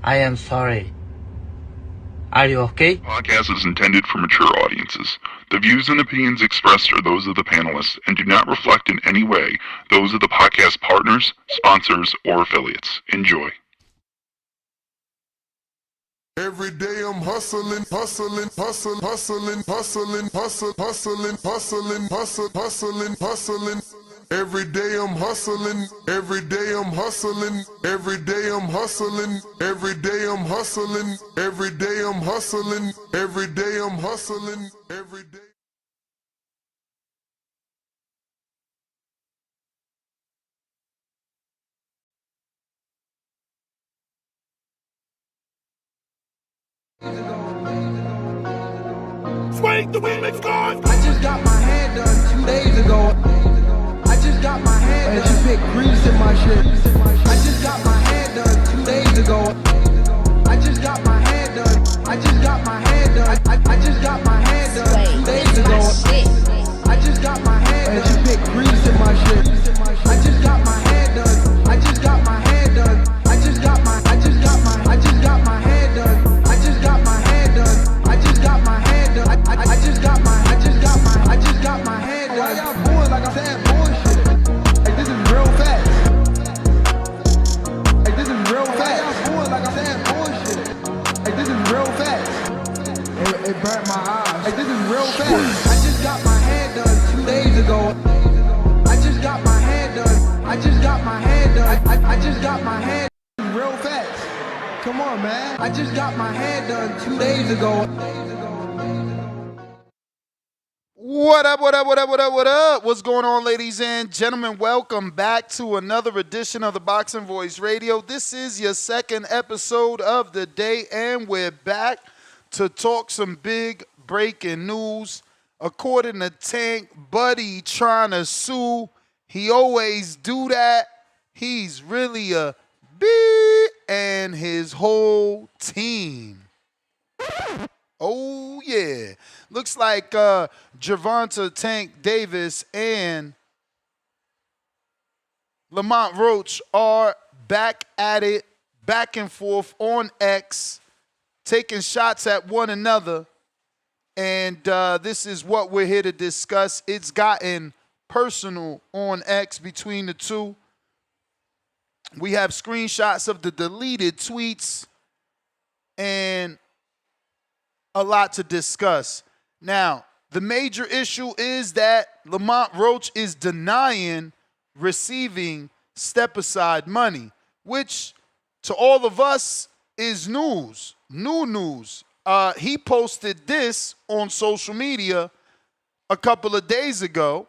I am sorry. Are you okay? Podcast is intended for mature audiences. The views and opinions expressed are those of the panelists and do not reflect in any way those of the podcast partners, sponsors, or affiliates. Enjoy. Every day I'm hustling, hustling, hustling, hustling, hustling, hustling, hustling, hustling, hustling, hustling, hustling. Every day I'm hustling, every day I'm hustling, every day I'm hustling, every day I'm hustling, every day I'm hustling, every day I'm hustling, every day. Swing the remix guys! I just got my hair done 2 days ago. I just got my hair done. She put grease in my shit. I just got my hair done 2 days ago. I just got my hair done. I just got my hair done. I just got my hair done 2 days ago. I just got my hair done. She put grease in my shit. I just got my hair done. I just got my hair done. I just got my hair done. I just got my hair done. I just got my hair done. I just got my hair done. Why y'all booing like I'm saying bullshit? Like this is real facts. Like this is real facts. Why y'all booing like I'm saying bullshit? Like this is real facts. It burnt my eyes. Like this is real facts. I just got my hair done 2 days ago. I just got my hair done. I just got my hair done. I just got my hair done. Real facts. Come on, man. I just got my hair done 2 days ago. What up, what up, what up, what up, what up? What's going on, ladies and gentlemen? Welcome back to another edition of the Boxing Voice Radio. This is your second episode of the day, and we're back to talk some big breaking news. According to Tank, Buddy trying to sue. He always do that. He's really a big and his whole team. Oh, yeah. Looks like Gervonta, Tank Davis, and Lamont Roach are back at it, back and forth on X, taking shots at one another. And this is what we're here to discuss. It's gotten personal on X between the two. We have screenshots of the deleted tweets and a lot to discuss. Now, the major issue is that Lamont Roach is denying receiving step-aside money, which to all of us is news, new news. He posted this on social media a couple of days ago,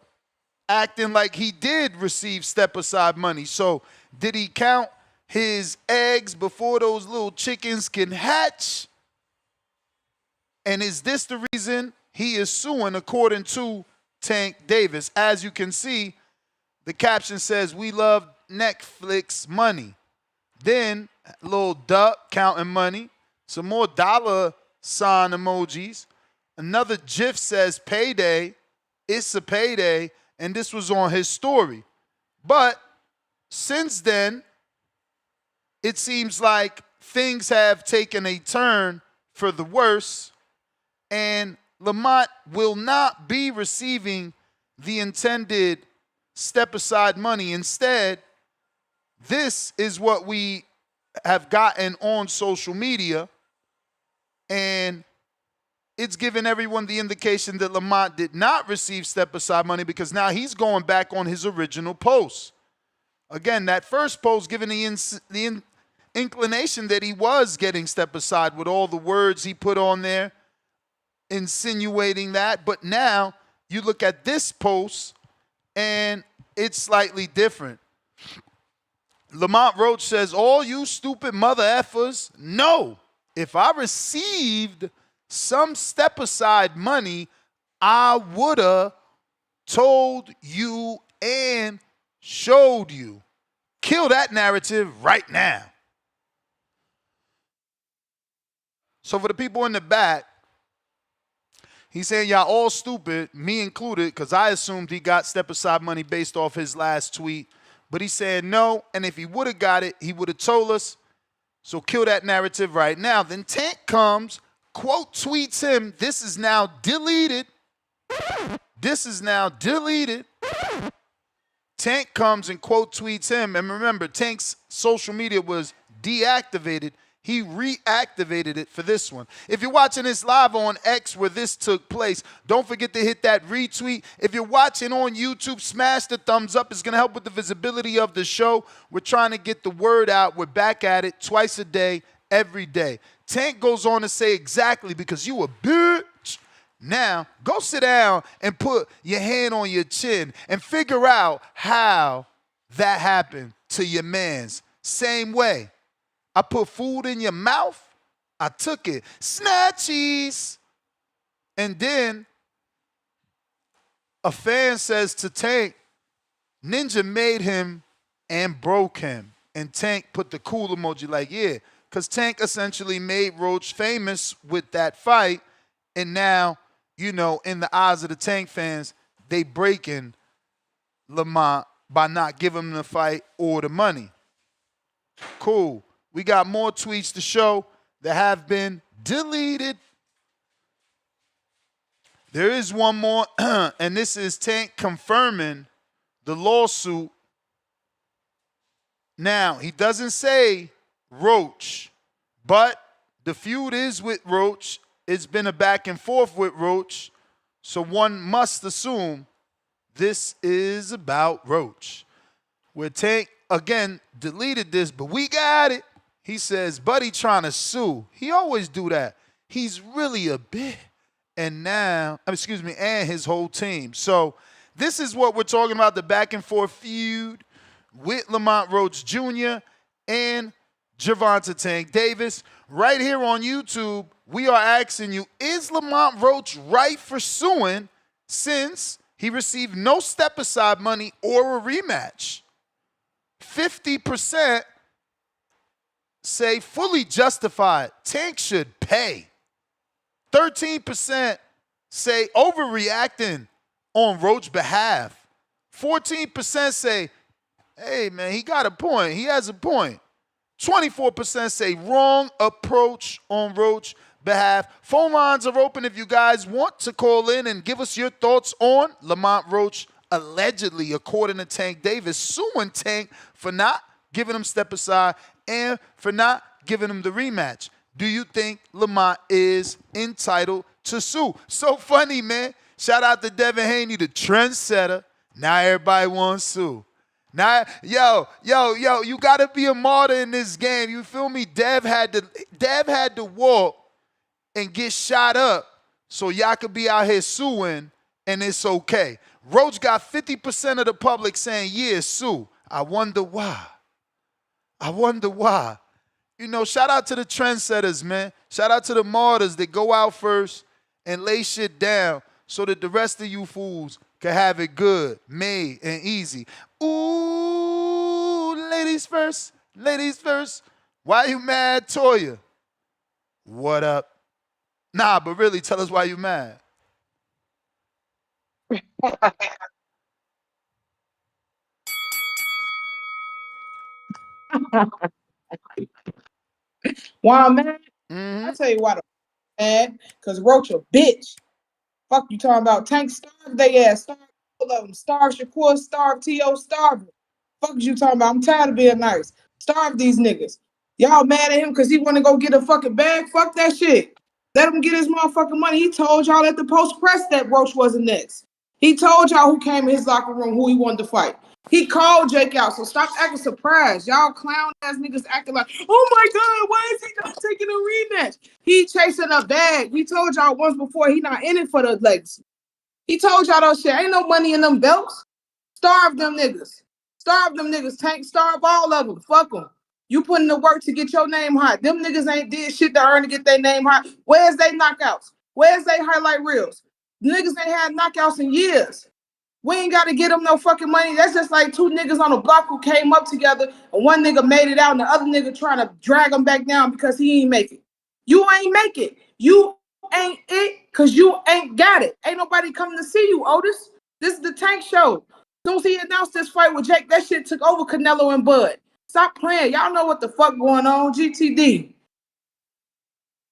acting like he did receive step-aside money. So did he count his eggs before those little chickens can hatch? And is this the reason he is suing, according to Tank Davis? As you can see, the caption says, "We love Netflix money." Then, a little duck counting money. Some more dollar sign emojis. Another GIF says, "Payday." It's a payday. And this was on his story. But since then, it seems like things have taken a turn for the worse. And Lamont will not be receiving the intended step-aside money. Instead, this is what we have gotten on social media, and it's given everyone the indication that Lamont did not receive step-aside money because now he's going back on his original post. Again, that first post given the inclination that he was getting step-aside with all the words he put on there, insinuating that. But now you look at this post and it's slightly different. Lamont Roach says, "All you stupid mother effers, no. If I received some step-aside money, I woulda told you and showed you. Kill that narrative right now." So for the people in the back, he's saying y'all all stupid, me included, because I assumed he got step-aside money based off his last tweet. But he's saying no, and if he would have got it, he would have told us. So kill that narrative right now. Then Tank comes, quote tweets him. This is now deleted. Tank comes and quote tweets him. And remember, Tank's social media was deactivated. He reactivated it for this one. If you're watching this live on X where this took place, don't forget to hit that retweet. If you're watching on YouTube, smash the thumbs up. It's going to help with the visibility of the show. We're trying to get the word out. We're back at it twice a day, every day. Tank goes on to say exactly because you a bitch. Now, go sit down and put your hand on your chin and figure out how that happened to your mans. Same way. I put food in your mouth. I took it. Snatchies. And then a fan says to Tank, Ninja made him and broke him. And Tank put the cool emoji like, yeah. Because Tank essentially made Roach famous with that fight. And now, you know, in the eyes of the Tank fans, they breaking Lamont by not giving him the fight or the money. Cool. We got more tweets to show that have been deleted. There is one more, and this is Tank confirming the lawsuit. Now, he doesn't say Roach, but the feud is with Roach. It's been a back and forth with Roach, so one must assume this is about Roach. Where Tank, again, deleted this, but we got it. He says, Buddy trying to sue. He always do that. He's really a bitch. And now, and his whole team. So this is what we're talking about, the back and forth feud with Lamont Roach Jr. and Gervonta Tank Davis. Right here on YouTube, we are asking you, is Lamont Roach right for suing since he received no step-aside money or a rematch? 50% say fully justified. Tank should pay. 13% say overreacting on Roach's behalf. 14% say, hey, man, he got a point. He has a point. 24% say wrong approach on Roach's behalf. Phone lines are open if you guys want to call in and give us your thoughts on Lamont Roach allegedly, according to Tank Davis, suing Tank for not giving him step aside and for not giving him the rematch. Do you think Lamont is entitled to sue? So funny, man. Shout out to Devin Haney, the trendsetter. Now everybody wants to sue. Now, yo, you gotta be a martyr in this game. You feel me? Dev had to walk and get shot up so y'all could be out here suing and it's okay. Roach got 50% of the public saying, yeah, sue. I wonder why. You know, shout out to the trendsetters, man. Shout out to the martyrs that go out first and lay shit down so that the rest of you fools can have it good, made, and easy. Ooh, ladies first. Why you mad, Toya? What up? Nah, but really, tell us why you mad. Why I'm mad? I tell you why I'm mad. Because Roach a bitch. Fuck you talking about. Tank starved they ass. Starved all of them. Starved Shakur, starved T.O., starved them. Fuck you talking about. I'm tired of being nice. Starve these niggas. Y'all mad at him because he want to go get a fucking bag? Fuck that shit. Let him get his motherfucking money. He told y'all at the post press that Roach wasn't next. He told y'all who came in his locker room, who he wanted to fight. He called Jake out, so stop acting surprised. Y'all clown ass niggas acting like, oh my God, why is he not taking a rematch? He chasing a bag. We told y'all once before he not in it for the legs. He told y'all those shit. Ain't no money in them belts. Starve them niggas. Starve them niggas. Tank, starve all of them. Fuck them. You putting the work to get your name hot. Them niggas ain't did shit to earn to get their name hot. Where's they knockouts? Where's they highlight reels? Niggas ain't had knockouts in years. We ain't got to get them no fucking money. That's just like two niggas on a block who came up together and one nigga made it out and the other nigga trying to drag them back down because he ain't make it. You ain't make it. You ain't it because you ain't got it. Ain't nobody coming to see you, Otis. This is the Tank show. As soon as he announced this fight with Jake, that shit took over Canelo and Bud. Stop playing. Y'all know what the fuck going on. GTD.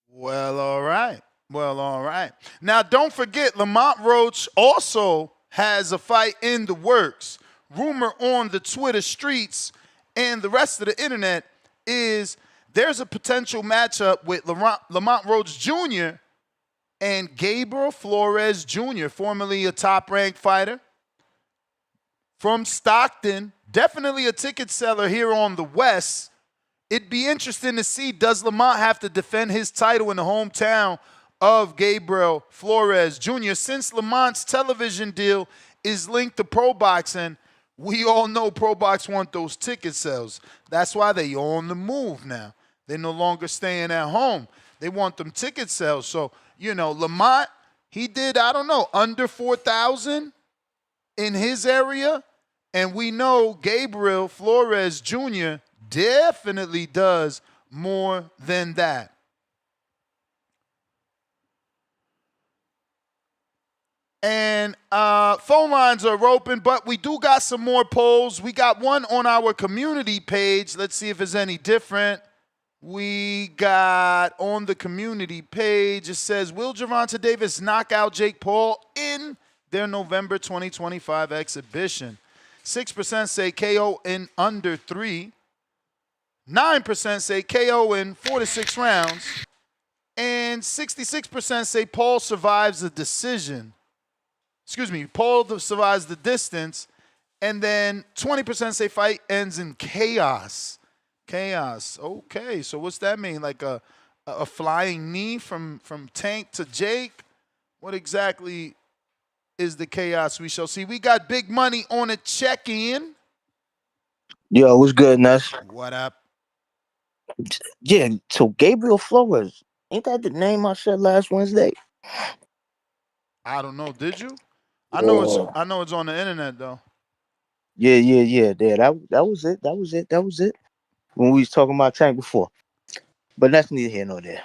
Well, all right. Well, all right. Now, don't forget, Lamont Roach also has a fight in the works. Rumor on the Twitter streets and the rest of the internet is there's a potential matchup with Lamont Roach Jr. and Gabriel Flores Jr., formerly a top-ranked fighter from Stockton, definitely a ticket seller here on the West. It'd be interesting to see, does Lamont have to defend his title in the hometown of Gabriel Flores Jr.? Since Lamont's television deal is linked to Pro Boxing, we all know Pro Box want those ticket sales. That's why they on the move now. They're no longer staying at home. They want them ticket sales. So, Lamont, he did, I don't know, under 4,000 in his area. And we know Gabriel Flores Jr. definitely does more than that. And phone lines are open, but we do got some more polls. We got one on our community page. Let's see if it's any different. We got on the community page, it says, will Gervonta Davis knock out Jake Paul in their November 2025 exhibition? 6% say KO in under 3. 9% say KO in 4 to 6 rounds. And 66% say Paul survives the decision. Paul survives the distance. And then 20% say fight ends in chaos. Chaos. Okay, so what's that mean? Like a flying knee from Tank to Jake? What exactly is the chaos we shall see? We got Big Money on a check-in. Yo, what's good, Nuss? What up? Yeah, so Gabriel Flores, ain't that the name I said last Wednesday? I don't know. Did you? I know Oh, it's on the internet though. yeah. That was it. That was it. When we was talking about Tank before, but that's neither here nor there.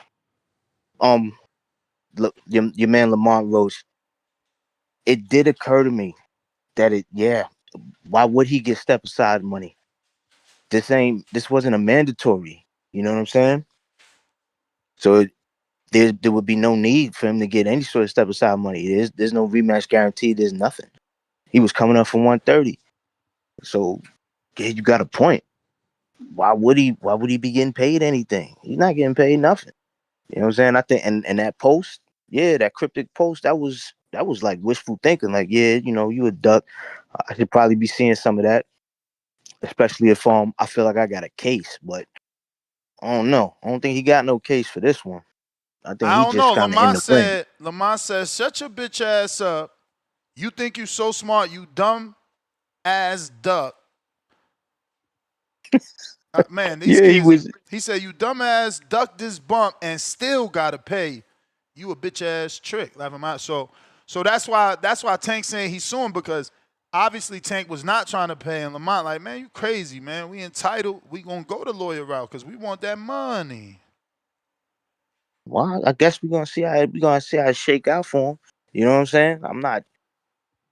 Look, your man Lamont Roach. It did occur to me that why would he get step aside money? This wasn't a mandatory. You know what I'm saying? So there would be no need for him to get any sort of step aside money. There's no rematch guarantee. There's nothing. He was coming up for 130. So yeah, you got a point. Why would he be getting paid anything? He's not getting paid nothing. You know what I'm saying? I think and that post, that cryptic post, that was like wishful thinking. Like, you a duck. I should probably be seeing some of that. Especially if I feel like I got a case, but I don't know. I don't think he got no case for this one. I think I he don't just know. kind of in the ring. Lamont says, shut your bitch ass up. You think you so smart, you dumb ass duck. Man, these Yeah, he kids, was. he said, you dumb ass duck this bump and still gotta pay. You a bitch ass trick. Laugh him out. So that's why Tank's saying he's suing, because obviously Tank was not trying to pay, and Lamont like, man, you crazy, man. We entitled. We gonna go the lawyer route because we want that money. Well, I guess we're gonna see how it shake out for him. You know what I'm saying? I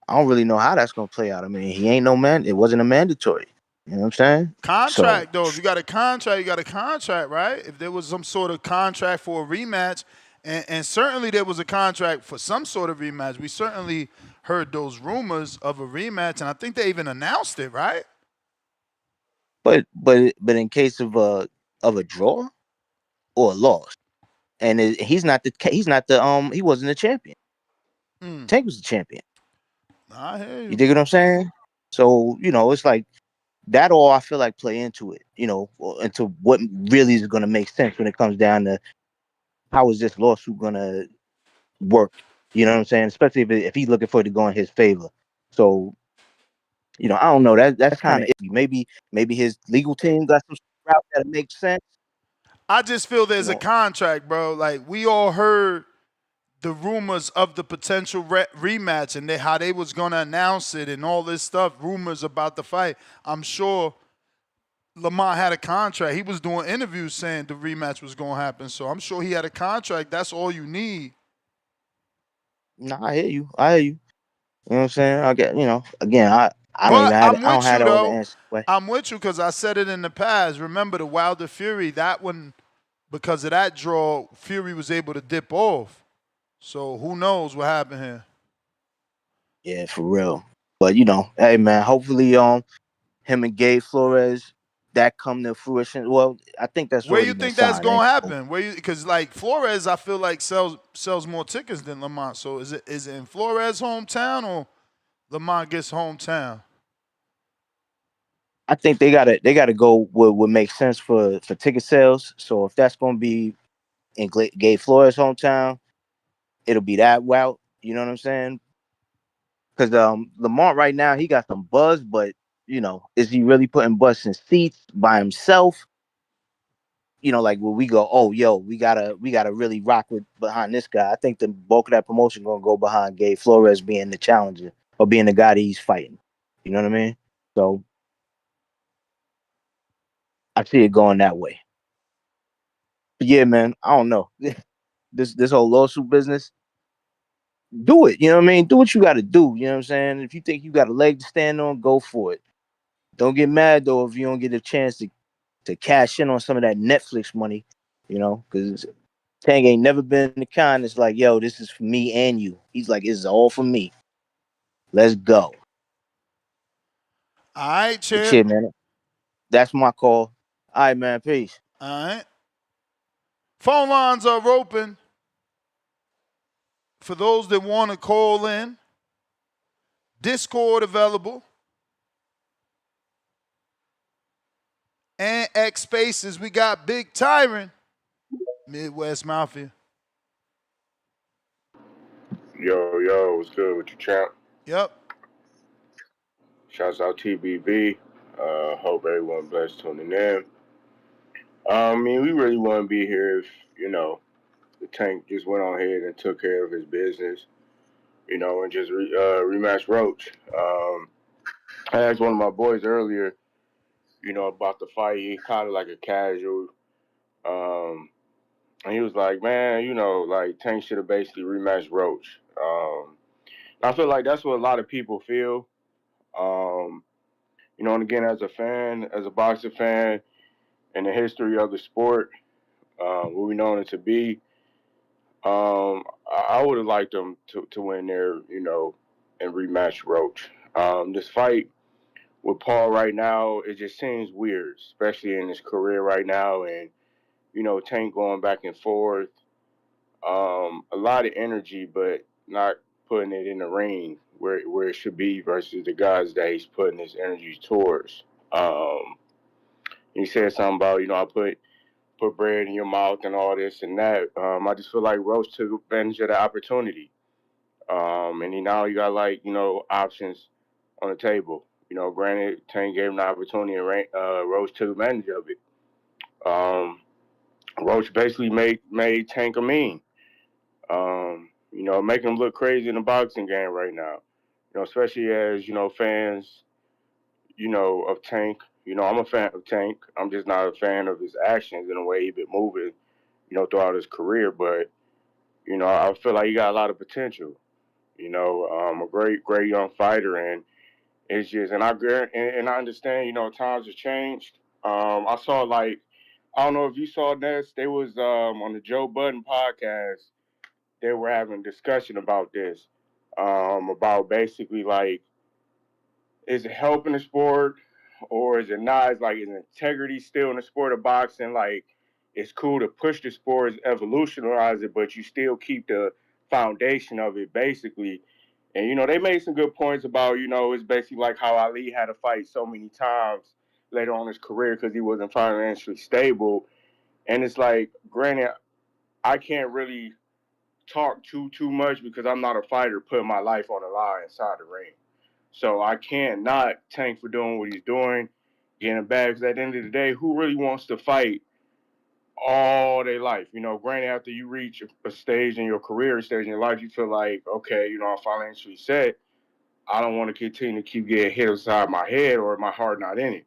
don't really know how that's gonna play out. I mean, he ain't no man. It wasn't a mandatory. You know what I'm saying? So, Contract though, if you got a contract, you got a contract, right? If there was some sort of contract for a rematch, and certainly there was a contract for some sort of rematch. We certainly heard those rumors of a rematch, and I think they even announced it, right? but in case of a draw or a loss, and he wasn't the champion. Tank was the champion. I hear You you. dig what I'm saying? So it's like that all I feel like play into it. Into what really is gonna make sense when it comes down to how is this lawsuit gonna work. You know what I'm saying? Especially if he's looking for it to go in his favor. So, I don't know. That's kind of iffy. Maybe his legal team got some route that makes sense. I just feel You there's a know, contract, bro. Like, we all heard the rumors of the potential rematch and how they was gonna announce it and all this stuff. Rumors about the fight. I'm sure Lamont had a contract. He was doing interviews saying the rematch was gonna happen. So I'm sure he had a contract. That's all you need. I hear you. You know what I'm saying? I get, again, I don't But even have I'm I don't with have you all the though. answers. But I'm with you because I said it in the past. Remember the Wilder Fury? That one, because of that draw, Fury was able to dip off. So who knows what happened here? yeah, for real. But hey man, hopefully him and Gabe Flores that come to fruition. Well, I think that's Where already you been think that's signed. gonna happen? Where you because like Flores, I feel like sells more tickets than Lamont. So is it in Flores' hometown or Lamont gets hometown? I think they gotta go with what makes sense for ticket sales. So if that's gonna be in Gabe Flores' hometown, it'll be that route. You know what I'm saying? Because Lamont right now he got some buzz, but is he really putting butts in seats by himself? Like when we go, oh yo, we gotta really rock with behind this guy. I think the bulk of that promotion gonna go behind Gabe Flores being the challenger or being the guy that he's fighting. You know what I mean? So I see it going that way. But yeah, man, I don't know. This whole lawsuit business, do it. You know what I mean? Do what you gotta do. You know what I'm saying? If you think you got a leg to stand on, go for it. Don't get mad though if you don't get a chance to cash in on some of that Netflix money, because Tang ain't never been the kind that's like, yo, this is for me and you. He's like, this is all for me. Let's go. All right, But champ. shit, man, that's my call. All right, man, peace. All right. Phone lines are open for those that want to call in. Discord available. And X Spaces, we got Big Tyron, Midwest Mafia. Yo, what's good with you, champ? Yep. Shouts out TBV. Hope everyone blessed tuning in. I mean, we really wouldn't be here if, the tank just went on ahead and took care of his business, and just rematched Roach. I asked one of my boys earlier, about the fight. He kind of like a casual. Um, and he was like, man, like Tank should have basically rematched Roach. I feel like that's what a lot of people feel. Um, and again, as a fan, as a boxing fan, and the history of the sport, what we know it to be, I would have liked them to win there, and rematch Roach. This fight with Paul right now, it just seems weird, especially in his career right now, and Tank going back and forth. A lot of energy, but not putting it in the ring where it should be versus the guys that he's putting his energy towards. He said something about, I put bread in your mouth and all this and that. I just feel like Roach took advantage of the opportunity. And now you got options on the table. Granted, Tank gave him the opportunity and Roach took advantage of it. Um, Roach basically made Tank a meme. Making him look crazy in the boxing game right now. Especially as, fans, of Tank. I'm a fan of Tank. I'm just not a fan of his actions and the way he been moving, throughout his career. But, I feel like he got a lot of potential. A great young fighter, and it's just, and I understand, times have changed. I saw I don't know if you saw this. They was on the Joe Budden podcast. They were having a discussion about this, about basically is it helping the sport or is it not? It's like, is integrity still in the sport of boxing? Like, it's cool to push the sport, evolutionize it, but you still keep the foundation of it, basically. And, they made some good points about, it's basically like how Ali had to fight so many times later on in his career because he wasn't financially stable. And it's like, granted, I can't really talk too much because I'm not a fighter putting my life on the line inside the ring. So I can't not Tank for doing what he's doing, getting back. Because at the end of the day, who really wants to fight all their life? Granted, after you reach a stage in your career, a stage in your life, you feel like, okay, I'm financially set. I don't want to continue to keep getting hit inside my head or my heart not in it.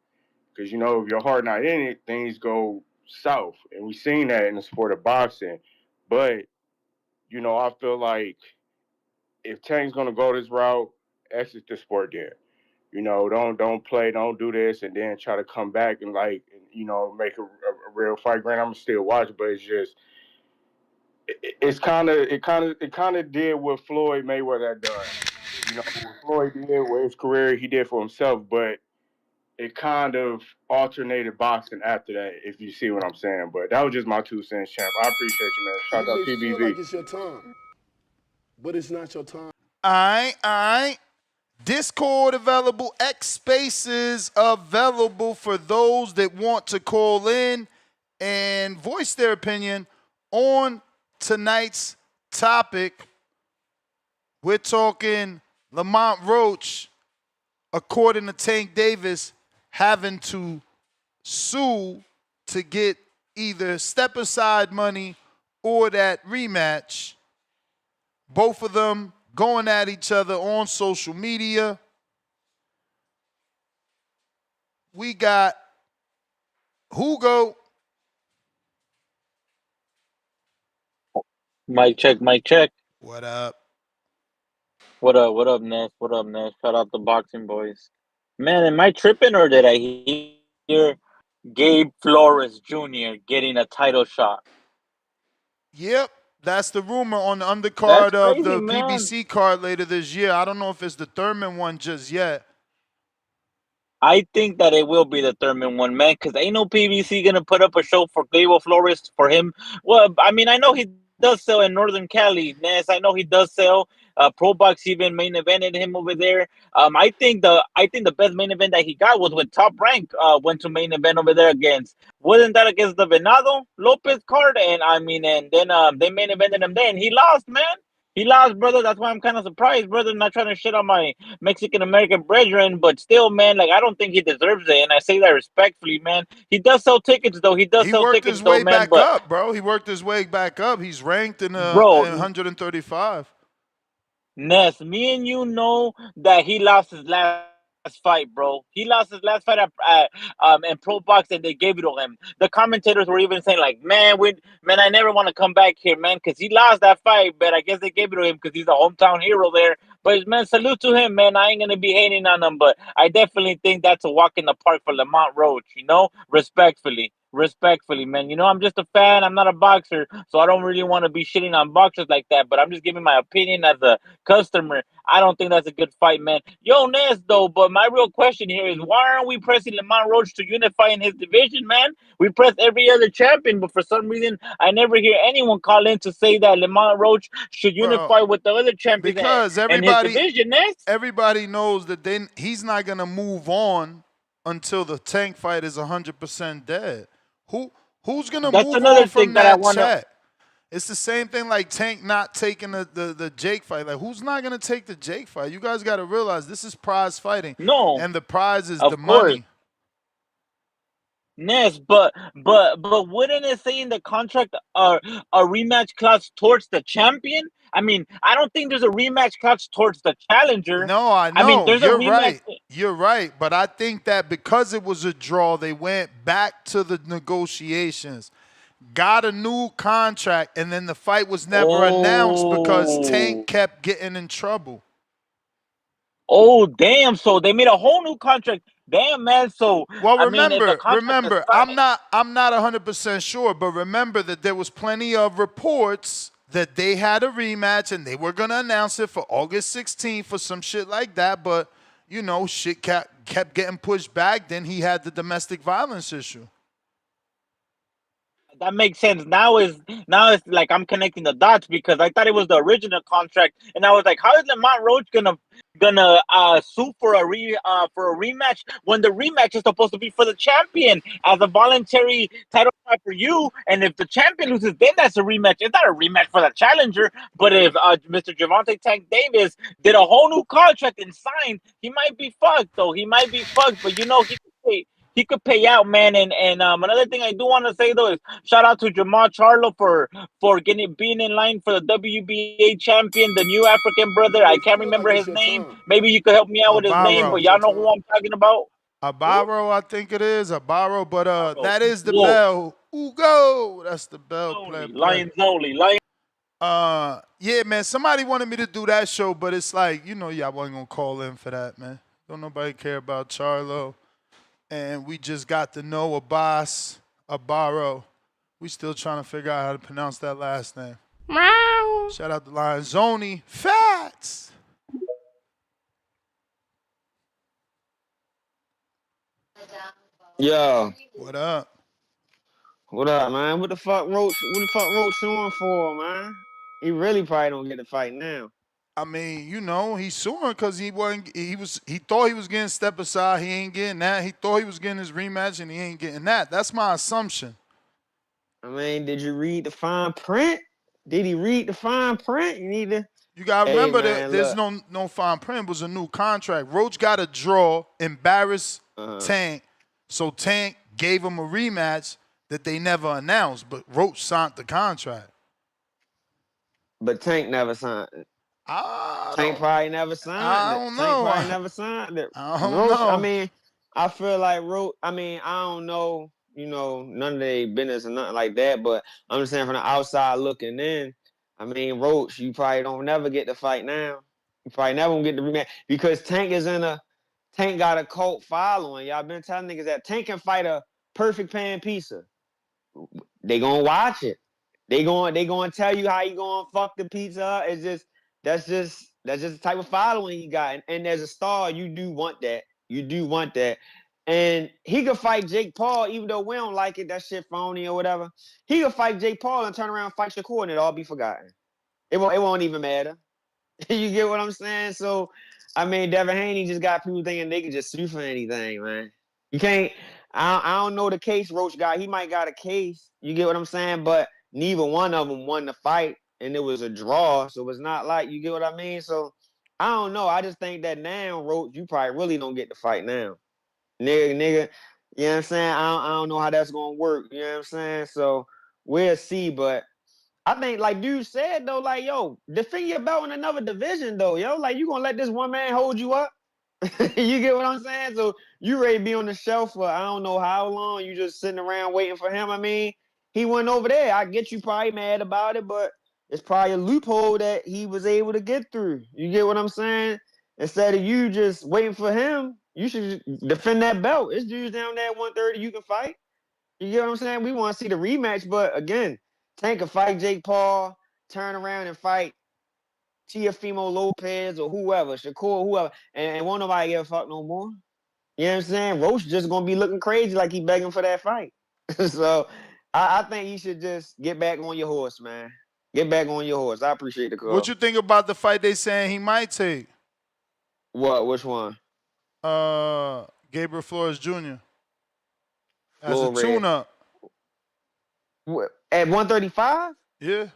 Because, if your heart not in it, things go south. And we've seen that in the sport of boxing. But, I feel like if Tank's going to go this route, exit the sport then. You know, don't play, don't do this, and then try to come back and like you know make a real fight. Granted, I'm still watch, but it's just it kind of did what Floyd Mayweather had done. You know, what Floyd did with his career, he did for himself, but it kind of alternated boxing after that, if you see what I'm saying. But that was just my 2 cents, champ. I appreciate you, man. Shout You out may feel like TBV. it's your time, but it's not your time. All right. Discord available, X Spaces available for those that want to call in and voice their opinion on tonight's topic. We're talking Lamont Roach, according to Tank Davis, having to sue to get either step aside money or that rematch. Both of them going at each other on social media. We got Hugo. Mic check, mic check. What up? What up, Ness? What up, Ness? Shout out the boxing boys. Man, am I tripping or did I hear Gabe Flores Jr. getting a title shot? Yep, that's the rumor on the That's undercard of crazy, the man. PBC card later this year. I don't know if it's the Thurman one just yet. I think that it will be the Thurman one, man, because ain't no PBC gonna put up a show for Gabe Flores for him. Well, I mean, I know he does sell in Northern Cali, Ness. I know he does sell. Pro Box even main evented him over there. I think the best main event that he got was when Top Rank went to main event over there against. Wasn't that against the Venado Lopez card? And I mean, and then they main evented him there, and he lost, man. He lost, brother. That's why I'm kind of surprised, brother. Not trying to shit on my Mexican American brethren, but still, man, like I don't think he deserves it, and I say that respectfully, man. He does sell tickets, though. He does He sell worked tickets, his though, way man. back But up, bro. He worked his way back up. He's ranked in bro, 135. Ness, me and you know that he lost his last fight, bro. He lost his last fight in Pro Box, and they gave it to him. The commentators were even saying, like, man, I never want to come back here, man, because he lost that fight. But I guess they gave it to him because he's a hometown hero there. But man, salute to him, man. I ain't gonna be hating on him, but I definitely think that's a walk in the park for Lamont Roach. You know, respectfully, man. You know, I'm just a fan. I'm not a boxer, so I don't really want to be shitting on boxers like that. But I'm just giving my opinion as a customer. I don't think that's a good fight, man. Yo, Ness, though, but my real question here is why aren't we pressing Lamont Roach to unify in his division, man? We press every other champion, but for some reason, I never hear anyone call in to say that Lamont Roach should Bro, unify with the other champions because in his division, Ness. everybody knows that he's not gonna move on until the Tank fight is 100% dead. Who's gonna That's move another on thing from that I that want to. chat? It's the same thing like Tank not taking the Jake fight. Like, who's not gonna take the Jake fight? You guys got to realize this is prize fighting, No, and the prize is the of course. money. Yes, but wouldn't it say in the contract a rematch clause towards the champion? I mean, I don't think there's a rematch clause towards the challenger. No, I I mean, know. there's a You're rematch. right. You're right. But I think that because it was a draw, they went back to the negotiations, got a new contract, and then the fight was never announced because Tank Oh, kept getting in trouble. oh, damn! So they made a whole new contract. Damn, man. So Well, I mean, if the contract is remember, signed, I'm not 100% sure, but remember that there was plenty of reports that they had a rematch and they were going to announce it for August 16th or some shit like that, but you know, shit kept getting pushed back. Then he had the domestic violence issue. that makes sense. Now it's like I'm connecting the dots because I thought it was the original contract, and I was like, how is Lamont Roach gonna sue for a rematch when the rematch is supposed to be for the champion as a voluntary title fight for you, and if the champion loses, then that's a rematch. It's not a rematch for the challenger. But if Mr. Gervonta Tank Davis did a whole new contract and signed, he might be fucked though. He might be fucked, but you know he could pay out, man. And another thing I do want to say though is shout out to Jamal Charlo for being in line for the WBA champion, the new African You brother. I may can't feel like remember it's his your name. time, Maybe you could help me out with his but it's name, but not Abaro. your y'all know who time. I'm talking about. Who? Abaro, I think it is. Abaro, but Charlo. that is the Whoa. bell. Ugo. That's the bell. Play, Zoli. play. Lion Zoli. Lion. Yeah, man. Somebody wanted me to do that show, but it's like, you know, y'all wasn't gonna call in for that, man. Don't nobody care about Charlo. And we just got to know Abbas Abaro. We still trying to figure out how to pronounce that last name. Shout out to Lionzoni. Fats. Yo, What up? what up, man? What the fuck Roach suing for, man? He really probably don't get the fight now. I mean, he's suing because he thought he was getting step aside, he ain't getting that. He thought he was getting his rematch and he ain't getting that. That's my assumption. I mean, did you read the fine print? Did he read the fine print? You need to. You gotta Hey, remember that man, there's look. no fine print. It was a new contract. Roach got a draw, embarrassed Uh-huh. Tank, so Tank gave him a rematch that they never announced. But Roach signed the contract. But Tank never signed it. I Tank don't, probably never signed I it. don't Tank know. probably never signed it. I don't Roach, I know. mean, I feel like Roach, I mean, I don't know, none of their business or nothing like that, but I'm just saying from the outside looking in, I mean, Roach, you probably don't never get the fight now. You probably never gonna get the rematch because Tank got a cult following. Y'all been telling niggas that Tank can fight a perfect pan pizza. They gonna watch it. They gonna tell you how you gonna fuck the pizza up. It's just that's just the type of following he got. And as a star, you do want that. You do want that. And he could fight Jake Paul, even though we don't like it, that shit phony or whatever. He could fight Jake Paul and turn around and fight Shakur and it all be forgotten. It won't even matter. You get what I'm saying? So, I mean, Devin Haney just got people thinking they can just sue for anything, man. You can't. I don't know the case Roach got. He might got a case. You get what I'm saying? But neither one of them won the fight, and it was a draw. So it's not like you get what I mean. So I don't know. I just think that now, Roach, you probably really don't get the fight now, nigga. You know what I'm saying? I don't know how that's gonna work. You know what I'm saying? So we'll see. But I think, like dude said though, like yo, defend your belt in another division though, yo. Like you gonna let this one man hold you up? You get what I'm saying? So you ready to be on the shelf for I don't know how long. You just sitting around waiting for him. I mean, he went over there. I get you probably mad about it, but it's probably a loophole that he was able to get through. You get what I'm saying? Instead of you just waiting for him, you should defend that belt. It's dudes down there at 130 you can fight. You get what I'm saying? We want to see the rematch, but again, Tank can fight Jake Paul, turn around and fight Tiafimo Lopez or whoever, Shakur, whoever, and won't nobody give a fuck no more. You know what I'm saying? Roach just gonna be looking crazy like he begging for that fight. So I think you should just get back on your horse, man. Get back on your horse. I appreciate the What call. you think about the fight they saying he might take? What? Which one? Gabriel Flores Jr. as a Flores. tune-up. At 135? Yeah.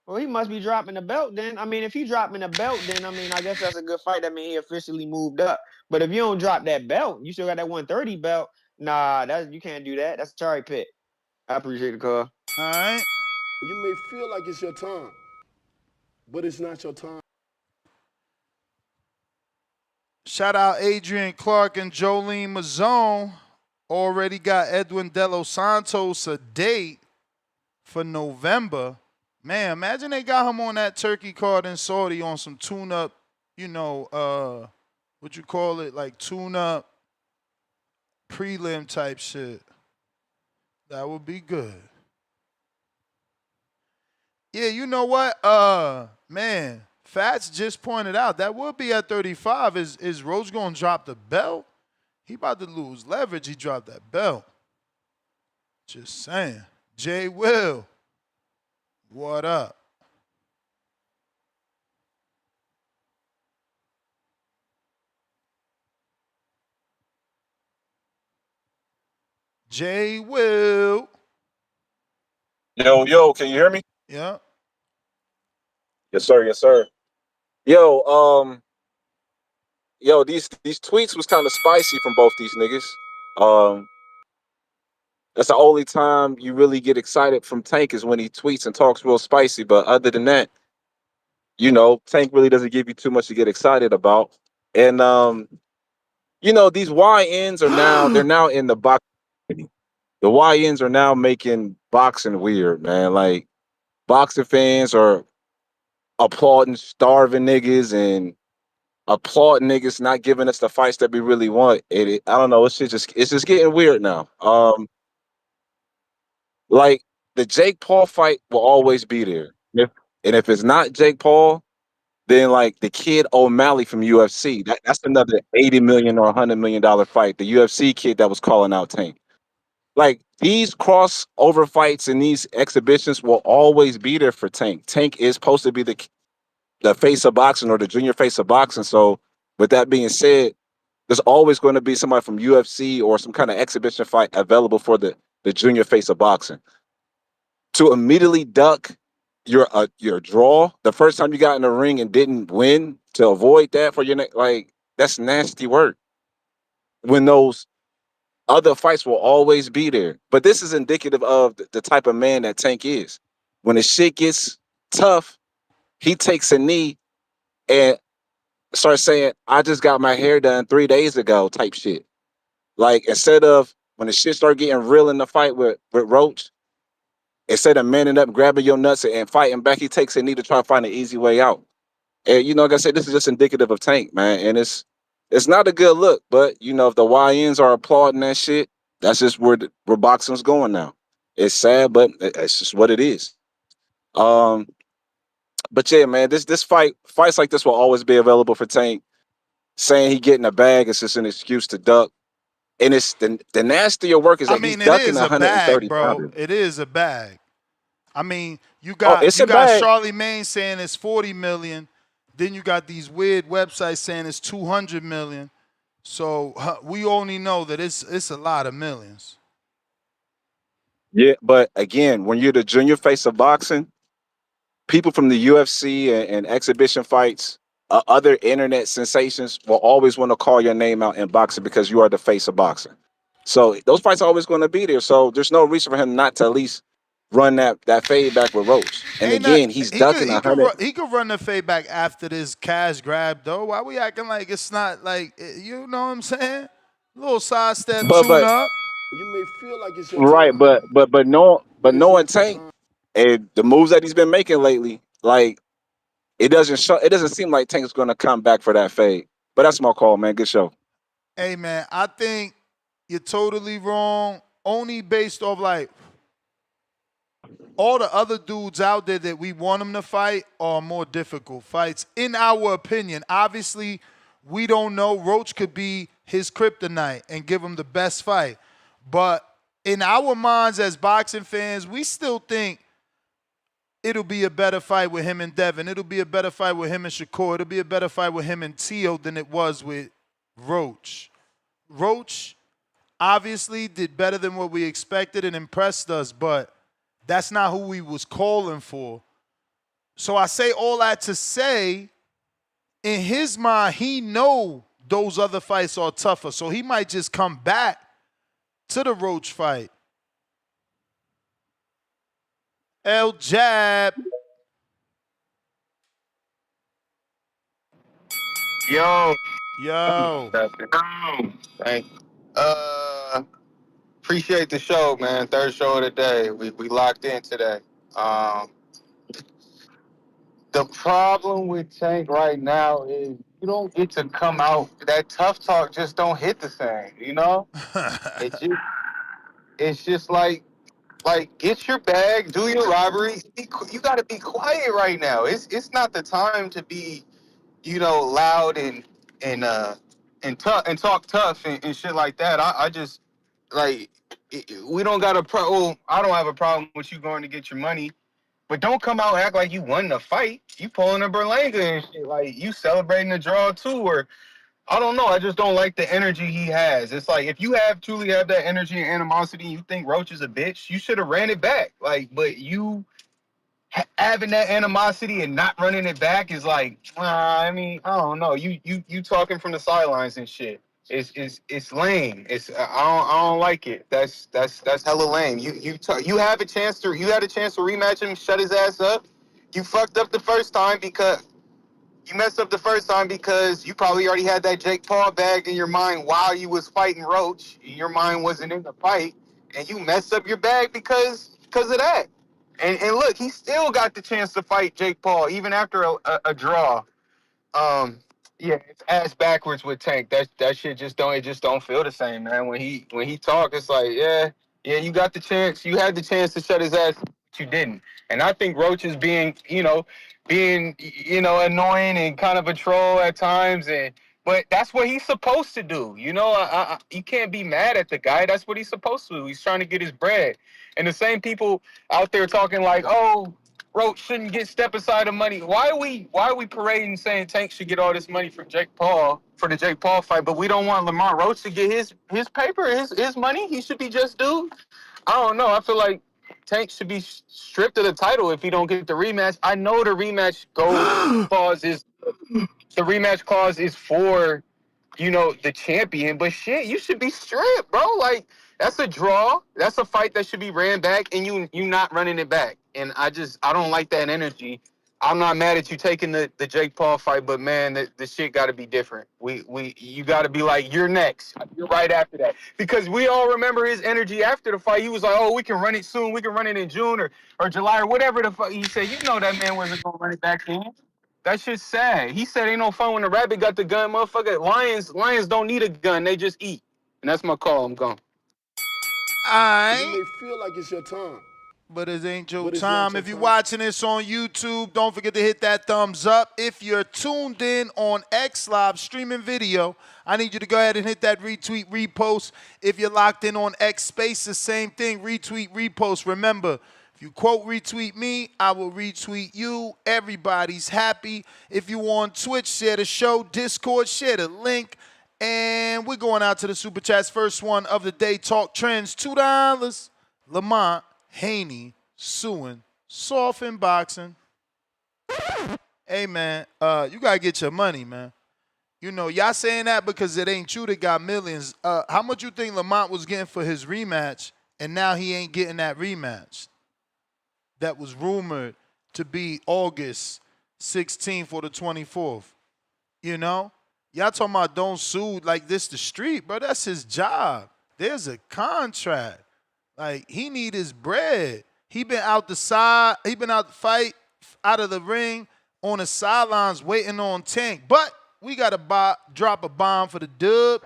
Well, he must be dropping the belt then. I mean, if he dropping the belt, then I mean, I guess that's a good fight. I mean, he officially moved up. But if you don't drop that belt, you still got that 130 belt. Nah, you can't do that. That's a cherry pick. I appreciate the call. All right. You may feel like it's your time, but it's not your time. Shout out Adrian Clark and Jolene Mazzone. Already got Edwin De Los Santos a date for November. Man, imagine they got him on that turkey card in Saudi on some tune-up, what you call it, like tune-up prelim type shit. That would be good. Yeah, you know what? Man, Fats just pointed out that would be at 35. Is Roach gonna drop the belt? He about to lose leverage. He dropped that belt. Just saying. Jay Will, what up? Jay Will. Yo, can you hear me? Yeah. Yes, sir. Yes, sir. Yo, these tweets was kind of spicy from both these niggas. Um, that's the only time you really get excited from Tank is when he tweets and talks real spicy. But other than that, Tank really doesn't give you too much to get excited about. And these YNs are now they're now in the box. The YNs are now making boxing weird, man. Like boxing fans are applauding starving niggas and applaud niggas not giving us the fights that we really want. I don't know. It's just getting weird now. Like the Jake Paul fight will always be there. And if it's not Jake Paul, then like the kid O'Malley from UFC, that's another 80 million or $100 million fight. The UFC kid that was calling out Tank. Like these crossover fights and these exhibitions will always be there for Tank. Tank is supposed to be the face of boxing or the junior face of boxing. So with that being said, there's always going to be somebody from UFC or some kind of exhibition fight available for the junior face of boxing. To immediately duck your draw the first time you got in the ring and didn't win to avoid that for your neck, like that's nasty work. When those other fights will always be there. But this is indicative of the type of man that Tank is. When the shit gets tough, he takes a knee and starts saying, I just got my hair done 3 days ago, type shit. Like instead of when the shit start getting real in the fight with Roach, instead of manning up, grabbing your nuts and fighting back, he takes a knee to try to find an easy way out. And like I said, this is just indicative of Tank, man. And it's not a good look, but if the YNs are applauding that shit, that's just where boxing's going now. It's sad, but it's just what it is. Um, but yeah, man, this fights like this will always be available for Tank. Saying he getting a bag is just an excuse to duck. And it's the nastier work is I that he's mean, it ducking is a a 130 bag, bro. pounder. It is a bag. I mean, you Oh, got it's you a got bag. Charlie Maine saying it's 40 million. Then you got these weird websites saying it's 200 million. So we only know that it's a lot of millions. Yeah, but again, when you're the junior face of boxing, people from the UFC and exhibition fights, other internet sensations will always want to call your name out in boxing because you are the face of boxing. So those fights are always going to be there. So there's no reason for him not to at least run that fade back with Roach. And Ain't that again, he's ducking he a could hundred. he could run the fade back after this cash grab though. Why we acting like it's not like you know what I'm saying? Little sidestep tune But up. You may feel like it's your right, time, but but it's knowing not your Tank time. and the moves that he's been making lately, like it doesn't seem like Tank's going to come back for that fade. But that's my call, man. Good show. Hey man, I think you're totally wrong. Only based off like all the other dudes out there that we want them to fight are more difficult fights, in our opinion. Obviously, we don't know. Roach could be his kryptonite and give him the best fight. But in our minds as boxing fans, we still think it'll be a better fight with him and Devin. It'll be a better fight with him and Shakur. It'll be a better fight with him and Tio than it was with Roach. Roach obviously did better than what we expected and impressed us, but that's not who we was calling for. So I say all that to say, in his mind, he know those other fights are tougher. So he might just come back to the Roach fight. El Jab. Yo, Yo. that's it. Thank you. Appreciate the show, man. Third show of the day. We locked in today. Um, the problem with Tank right now is you don't get to come out. That tough talk just don't hit the same. It just it's just like get your bag, do your robbery. You got to be quiet right now. It's not the time to be loud and tough and talk tough and shit like that. I just like we don't got a pro. Well, I don't have a problem with you going to get your money, but don't come out and act like you won the fight. You pulling a Berlanga and shit, like you celebrating the draw too, or I don't know. I just don't like the energy he has. It's like if you truly have that energy and animosity, and you think Roach is a bitch, you should have ran it back. But you having that animosity and not running it back is like, I mean, I don't know. You talking from the sidelines and shit. It's lame. I don't like it. That's hella lame. You have a chance to you had a chance to rematch him, shut his ass up. You fucked up the first time because you messed up the first time because you probably already had that Jake Paul bag in your mind while you was fighting Roach. Your mind wasn't in the fight, and you messed up your bag because of that. And look, he still got the chance to fight Jake Paul even after a draw. Um, Yeah, it's ass backwards with Tank. That shit just don't feel the same, man. When he talk, it's like, yeah, you got the chance. You had the chance to shut his ass, but you didn't. And I think Roach is being annoying and kind of a troll at times, but that's what he's supposed to do. You can't be mad at the guy. That's what he's supposed to do. He's trying to get his bread. And the same people out there talking like, oh, Roach shouldn't get step aside of money. Why are we parading saying Tank should get all this money for Jake Paul for the Jake Paul fight, but we don't want Lamont Roach to get his paper, his money? He should be just due. I don't know. I feel like Tank should be stripped of the title if he don't get the rematch. I know the rematch clause is for the champion, but shit, you should be stripped, bro. Like, that's a draw. That's a fight that should be ran back, and you not running it back. And I don't like that energy. I'm not mad at you taking the Jake Paul fight, but man, the shit got to be different. You got to be like, you're next. You're right after that, because we all remember his energy after the fight. He was like, oh, we can run it soon. We can run it in June or July or whatever the fuck he said. That man wasn't gonna run it back then. That shit's sad. He said ain't no fun when the rabbit got the gun, motherfucker. Lions don't need a gun. They just eat. And that's my call. I'm gone. You Alright. may feel like it's your time, But it ain't your but it's not time. your If you're time. watching this on YouTube, don't forget to hit that thumbs up. If you're tuned in on X Live streaming video, I need you to go ahead and hit that retweet, repost. If you're locked in on X Space, the same thing, retweet, repost. Remember, if you quote retweet me, I will retweet you. Everybody's happy. If you on Twitch, share the show. Discord, share the link. And we're going out to the Super Chats. First one of the day, Talk Trends, $2. Lamont Haney suing soft in boxing. Hey man, you gotta get your money, man. Y'all saying that because it ain't you that got millions. How much you think Lamont was getting for his rematch, and now he ain't getting that rematch that was rumored to be August 16th or the 24th? Y'all talking about don't sue like this the street, bro. That's his job. There's a contract. Like, he need his bread. He been out the fight, out of the ring, on the sidelines waiting on Tank. But we got to drop a bomb for the dub.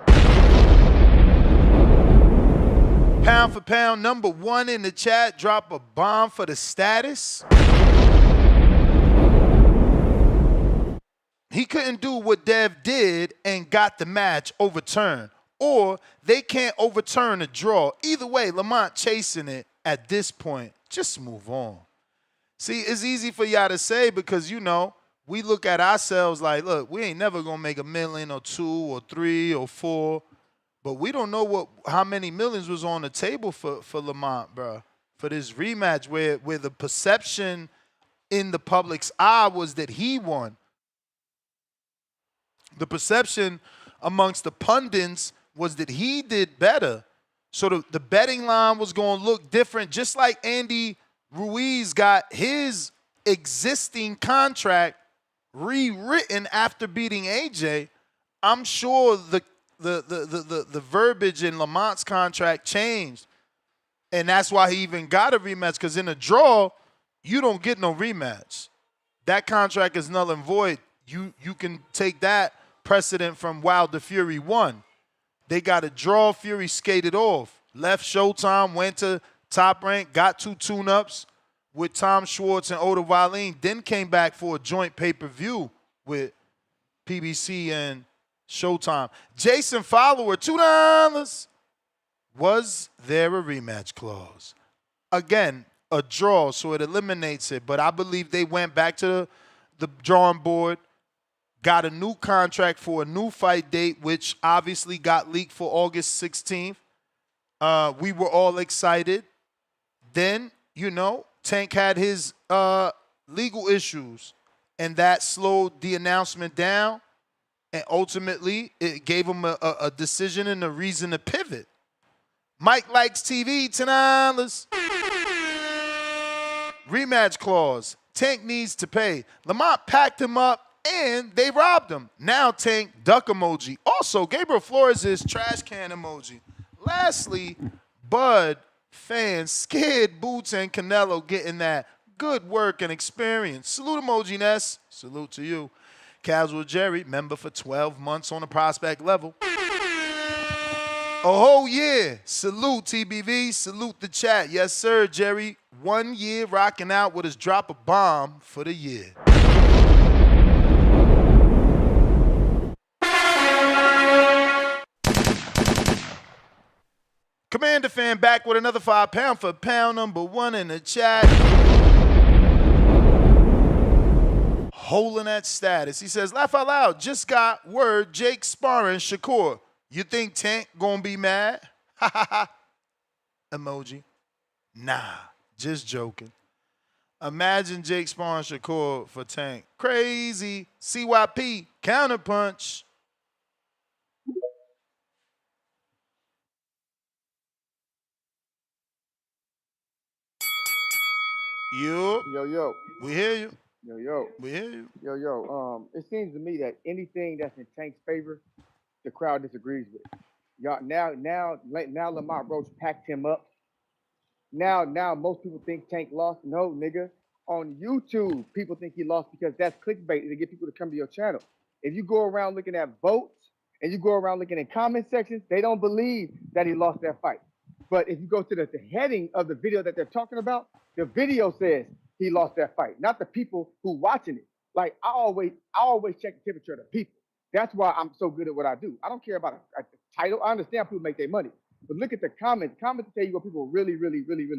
Pound for pound, number one in the chat, drop a bomb for the status. He couldn't do what Dev did and got the match overturned. Or they can't overturn a draw. Either way, Lamont chasing it at this point. Just move on. See, it's easy for y'all to say because, we look at ourselves like, look, we ain't never going to make $1 million or 2 or 3 or 4. But we don't know how many millions was on the table for Lamont, bro. For this rematch where the perception in the public's eye was that he won. The perception amongst the pundits was that he did better. So the betting line was going to look different, just like Andy Ruiz got his existing contract rewritten after beating AJ. I'm sure the verbiage in Lamont's contract changed. And that's why he even got a rematch, because in a draw, you don't get no rematch. That contract is null and void. You can take that precedent from Wilder Fury 1. They got a draw. Fury skated off. Left Showtime, went to Top Rank, got 2 tune-ups with Tom Schwartz and Oda Wallin, then came back for a joint pay-per-view with PBC and Showtime. Jason Follower, $2. Was there a rematch clause? Again, a draw, so it eliminates it. But I believe they went back to the drawing board, got a new contract for a new fight date, which obviously got leaked for August 16th. We were all excited. Then, Tank had his legal issues, and that slowed the announcement down. And ultimately, it gave him a decision and a reason to pivot. Mike Likes TV, $10. Rematch clause. Tank needs to pay. Lamont packed him up, and they robbed him. Now Tank, duck emoji. Also, Gabriel Flores is trash can emoji. Lastly, Bud fans scared Boots and Canelo getting that good work and experience. Salute emoji, Ness. Salute to you. Casual Jerry, member for 12 months on the prospect level. Oh, yeah. Salute, TBV. Salute the chat. Yes, sir, Jerry. 1 year rocking out with his drop a bomb for the year. Commander fan back with another £5 for pound number 1 in the chat. Holding that status. He says, laugh out loud. Just got word Jake sparring Shakur. You think Tank gonna be mad? Ha ha ha. Emoji. Nah, just joking. Imagine Jake sparring Shakur for Tank. Crazy. CYP. Counterpunch. You. Yo, We hear you. yo, We hear you. yo. It seems to me that anything that's in Tank's favor, the crowd disagrees with. Y'all now Lamont Roach packed him up. Now most people think Tank lost. No, nigga. On YouTube, people think he lost because that's clickbait to get people to come to your channel. If you go around looking at votes and you go around looking at comment sections, they don't believe that he lost that fight. But if you go to the heading of the video that they're talking about, the video says he lost that fight, not the people who watching it. Like I always check the temperature of the people. That's why I'm so good at what I do. I don't care about a title. I understand people make their money, but look at the comments. Comments tell you what people really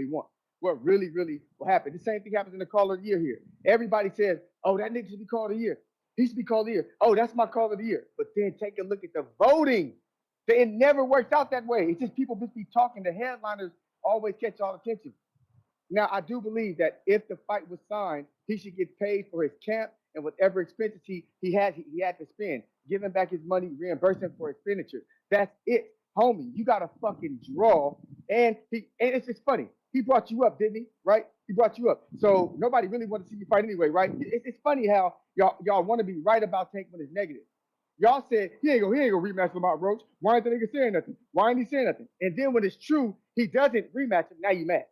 want. What really will happen. The same thing happens in the Call of the Year here. Everybody says, "Oh, that nigga should be Call of the Year. He should be Call of the Year. Oh, that's my Call of the Year." But then take a look at the voting. It never works out that way. It's just people just be talking. The headliners always catch all attention. Now, I do believe that if the fight was signed, he should get paid for his camp and whatever expenses he had to spend, give him back his money, reimburse him for expenditure. That's it, homie. You got to fucking draw, and it's just funny. He brought you up, didn't he? Right? He brought you up. So nobody really wanted to see you fight anyway, right? It's funny how y'all want to be right about Tank when it's negative. Y'all said he ain't gonna rematch Lamont Roach. Why ain't the nigga saying nothing? Why ain't he saying nothing? And then when it's true, he doesn't rematch him. Now you mad.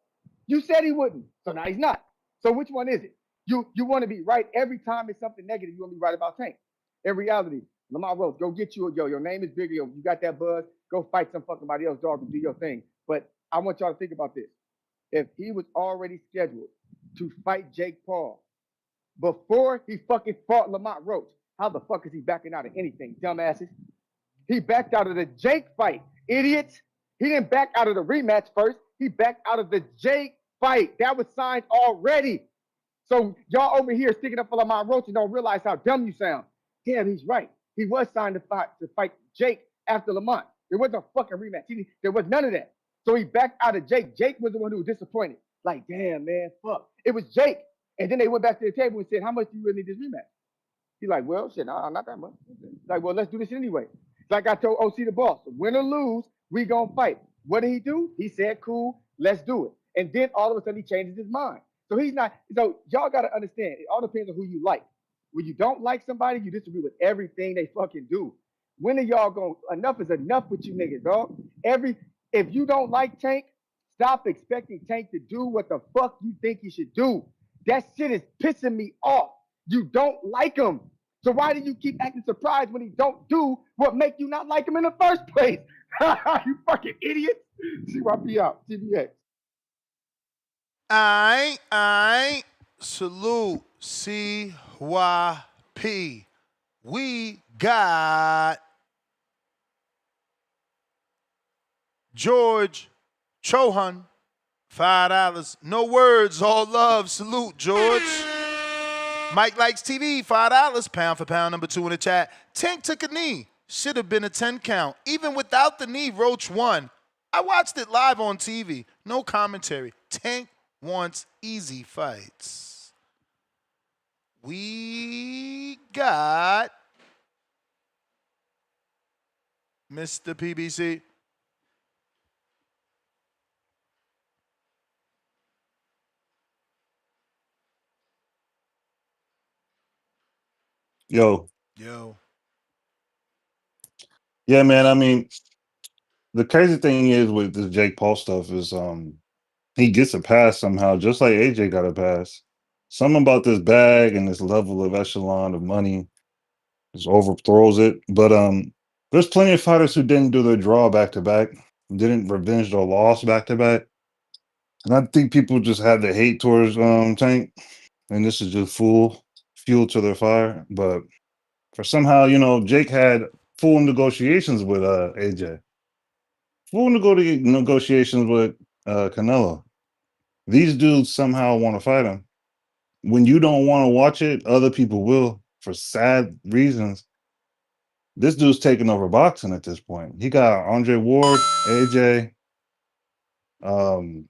You said he wouldn't, so now he's not. So which one is it? You want to be right every time it's something negative. You want to be right about Tank. In reality, Lamar Rose, go get you your name is bigger. You got that buzz. Go fight somebody else, dog, and do your thing. But I want y'all to think about this. If he was already scheduled to fight Jake Paul before he fucking fought Lamont Roach, how the fuck is he backing out of anything, dumbasses? He backed out of the Jake fight, idiots. He didn't back out of the rematch first. He backed out of the Jake fight. That was signed already. So y'all over here sticking up for Lamont Roach and don't realize how dumb you sound. Damn, he's right. He was signed to fight Jake after Lamont. There wasn't a fucking rematch. There was none of that. So he backed out of Jake. Jake was the one who was disappointed. Like, damn, man, fuck. It was Jake. And then they went back to the table and said, how much do you really need this rematch? He's like, well, shit, no, not that much. Like, well, let's do this anyway. Like I told OC the boss, win or lose, we gonna fight. What did he do? He said, cool, let's do it. And then all of a sudden he changes his mind. So he's not, so y'all gotta understand, it all depends on who you like. When you don't like somebody, you disagree with everything they fucking do. When are y'all going, enough is enough with you niggas, dog. If you don't like Tank, stop expecting Tank to do what the fuck you think he should do. That shit is pissing me off. You don't like him. So why do you keep acting surprised when he don't do what make you not like him in the first place? You fucking idiot. CYP out. TBX. I salute CYP. We got George Chohan, $5. No words, all love. Salute, George. Mike Likes TV, $5, pound for pound, number 2 in the chat. Tank took a knee. Should have been a 10 count. Even without the knee, Roach won. I watched it live on TV. No commentary. Tank wants easy fights. We got Mr. PBC. Yo, Yo. yeah, man. I mean, the crazy thing is with this Jake Paul stuff is he gets a pass somehow, just like AJ got a pass. Something about this bag and this level of echelon of money. just overthrows it. But there's plenty of fighters who didn't do their draw back to back, didn't revenge their loss back to back. And I think people just have the hate towards Tank, and this is just fuel to their fire. But for somehow, Jake had full negotiations with AJ, full negotiations with Canelo. These dudes somehow want to fight him. When you don't want to watch it, other people will for sad reasons. This dude's taking over boxing at this point. He got Andre Ward, AJ, um,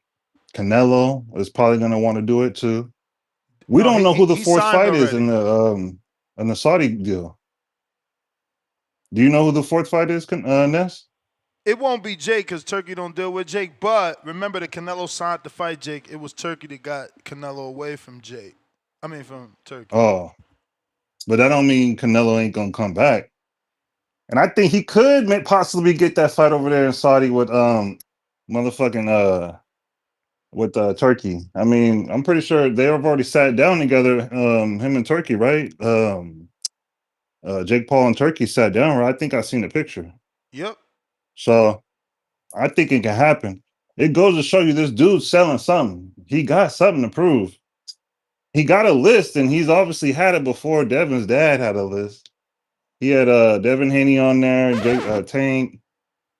Canelo is probably going to want to do it too. We No, don't know who the he fourth signed fight is already. in the Saudi deal. Do you know who the fourth fight is, Ness? It won't be Jake because Turkey don't deal with Jake. But remember, the Canelo signed to fight Jake. It was Turkey that got Canelo away from Jake. I mean, from Turkey. Oh, but that don't mean Canelo ain't gonna come back. And I think he could possibly get that fight over there in Saudi with motherfucking with Turkey. I mean, I'm pretty sure they have already sat down together, him and Turkey, right? Jake Paul and Turkey sat down, right? I think I seen the picture. Yep. So I think it can happen. It goes to show you this dude's selling something. He got something to prove. He got a list, and he's obviously had it before. Devin's dad had a list. He had Devin Haney on there, Jake Tank,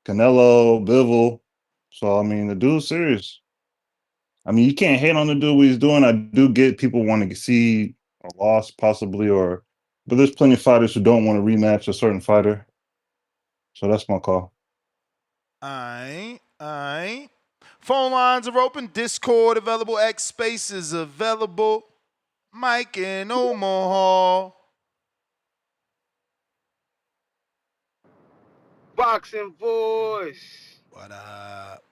Canelo, Bivol. So I mean, the dude's serious. I mean, you can't hate on the dude what he's doing. I do get people want to see a loss possibly, but there's plenty of fighters who don't want to rematch a certain fighter. So that's my call. Aight. Phone lines are open. Discord available. X Spaces available. Mike in Omaha. Boxing voice. What up?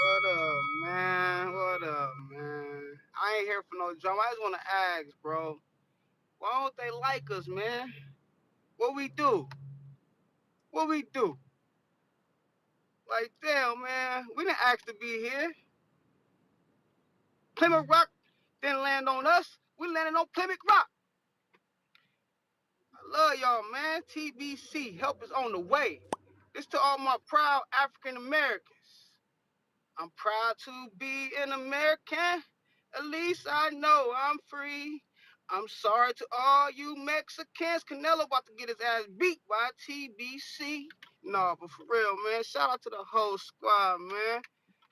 What up, man? What up, man? I ain't here for no drama. I just want to ask, bro. Why don't they like us, man? What we do? What we do? Like, damn, man. We didn't ask to be here. Plymouth Rock didn't land on us. We landed on Plymouth Rock. I love y'all, man. TBC, help is on the way. This to all my proud African Americans. I'm proud to be an American. At least I know I'm free. I'm sorry to all you Mexicans. Canelo about to get his ass beat by TBC. No, but for real, man. Shout out to the whole squad, man.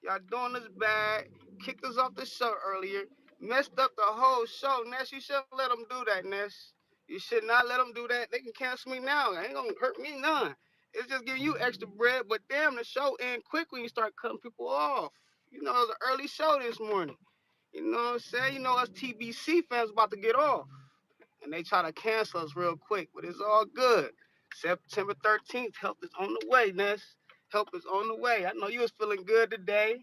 Y'all doing this bad. Kicked us off the show earlier. Messed up the whole show. Ness, you shouldn't let them do that, Ness. You should not let them do that. They can cancel me now. It ain't gonna hurt me none. It's just giving you extra bread, but damn, the show end quick when you start cutting people off. You know, it was an early show this morning. You know what I'm saying? You know, us TBC fans about to get off. And they try to cancel us real quick, but it's all good. September 13th, help is on the way, Ness. Help is on the way. I know you was feeling good today.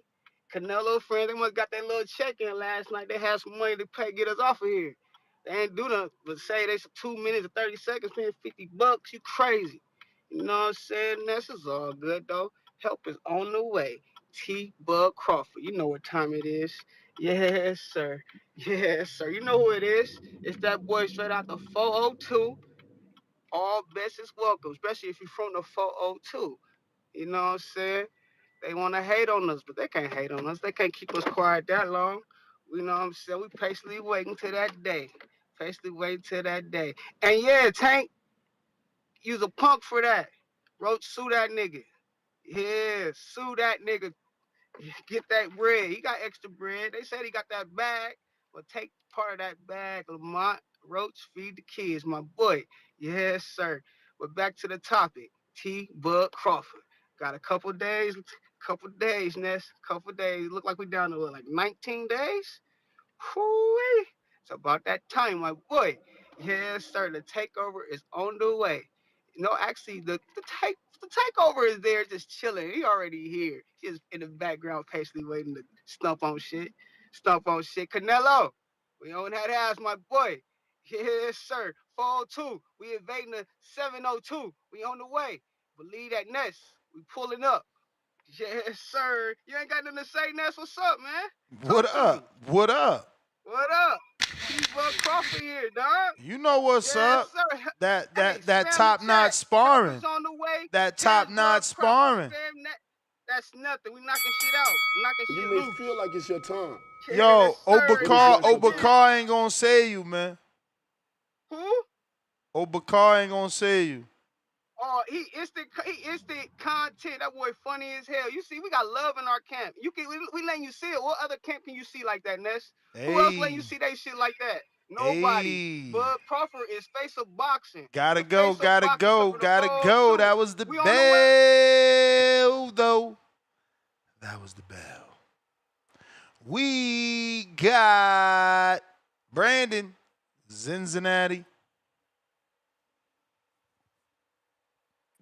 Canelo friends, they must got that little check in last night. They had some money to pay, get us off of here. They ain't do nothing but say they 2 minutes and 30 seconds paying $50. You crazy. You know what I'm saying? This is all good though. Help is on the way. T. Bug Crawford. You know what time it is. Yes, sir. Yes, sir. You know who it is. It's that boy straight out the 402. All best is welcome, especially if you're from the 402. You know what I'm saying? They want to hate on us, but they can't hate on us. They can't keep us quiet that long. You know what I'm saying? We patiently waiting till that day. Patiently waiting till that day. And yeah, Tank, you's a punk for that. Roach, sue that nigga. Yeah, sue that nigga. Get that bread. He got extra bread. They said he got that bag. Well, take part of that bag, Lamont Roach. Feed the kids, my boy. Yes, sir. But back to the topic. T. Bud Crawford. Got a couple days, Ness. Couple days. Look like we down to what, like 19 days? Whoo-wee. It's about that time, my boy. Yes, sir. The takeover is on the way. No, actually, the takeover is there, just chilling. He already here. Just in the background, patiently waiting to stump on shit. Stump on shit. Canelo, we on that ass, my boy. Yes, sir. 402. We invading the 702. We on the way. Believe that, Ness. We pulling up. Yes, sir. You ain't got nothing to say, Ness. What's up, man? What Talk to me. up? What up? What up? keep Crawford here, dog. You know what's Yes, up. sir. Hey, That spam the top notch chat. Help is sparring. on the way. That Tell top notch Bud Crawford, sparring. fam. That's nothing. We knocking shit out. Knocking You shit may loose. feel like it's your time, Yes, Yo, sir. but it's Obakar, not your time. Obakar ain't gonna say you, man. Who? Obakar ain't gonna say you. Oh, he instant content. That boy funny as hell. You see, we got love in our camp. We letting you see it. What other camp can you see like that, Ness? Who else letting you Hey, see they shit like that? Nobody. hey. Bud Crawford is face of boxing. Gotta The go, face of gotta boxing go, cover the gotta gold go. too. That was the We on the way. bell, though. That was the bell. We got Brandon, Cincinnati.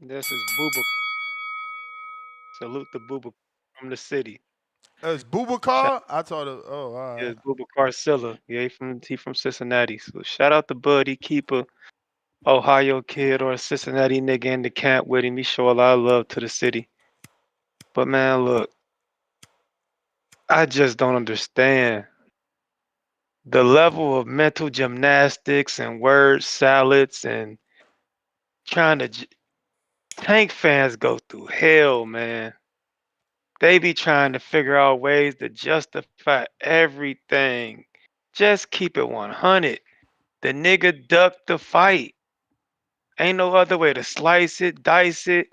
This is Booba. Salute the Booba from the city. It's Shout Bubakar. I thought it. Oh, all yeah, right. it's Booba Carcilla. Yeah, he from Cincinnati. So shout out to Buddy, keep a Ohio kid or a Cincinnati nigga in the camp with him. He show a lot of love to the city. But man, look, I just don't understand the level of mental gymnastics and word salads and trying to Tank fans go through hell, man. They be trying to figure out ways to justify everything. Just keep it 100. The nigga ducked the fight. Ain't no other way to slice it, dice it.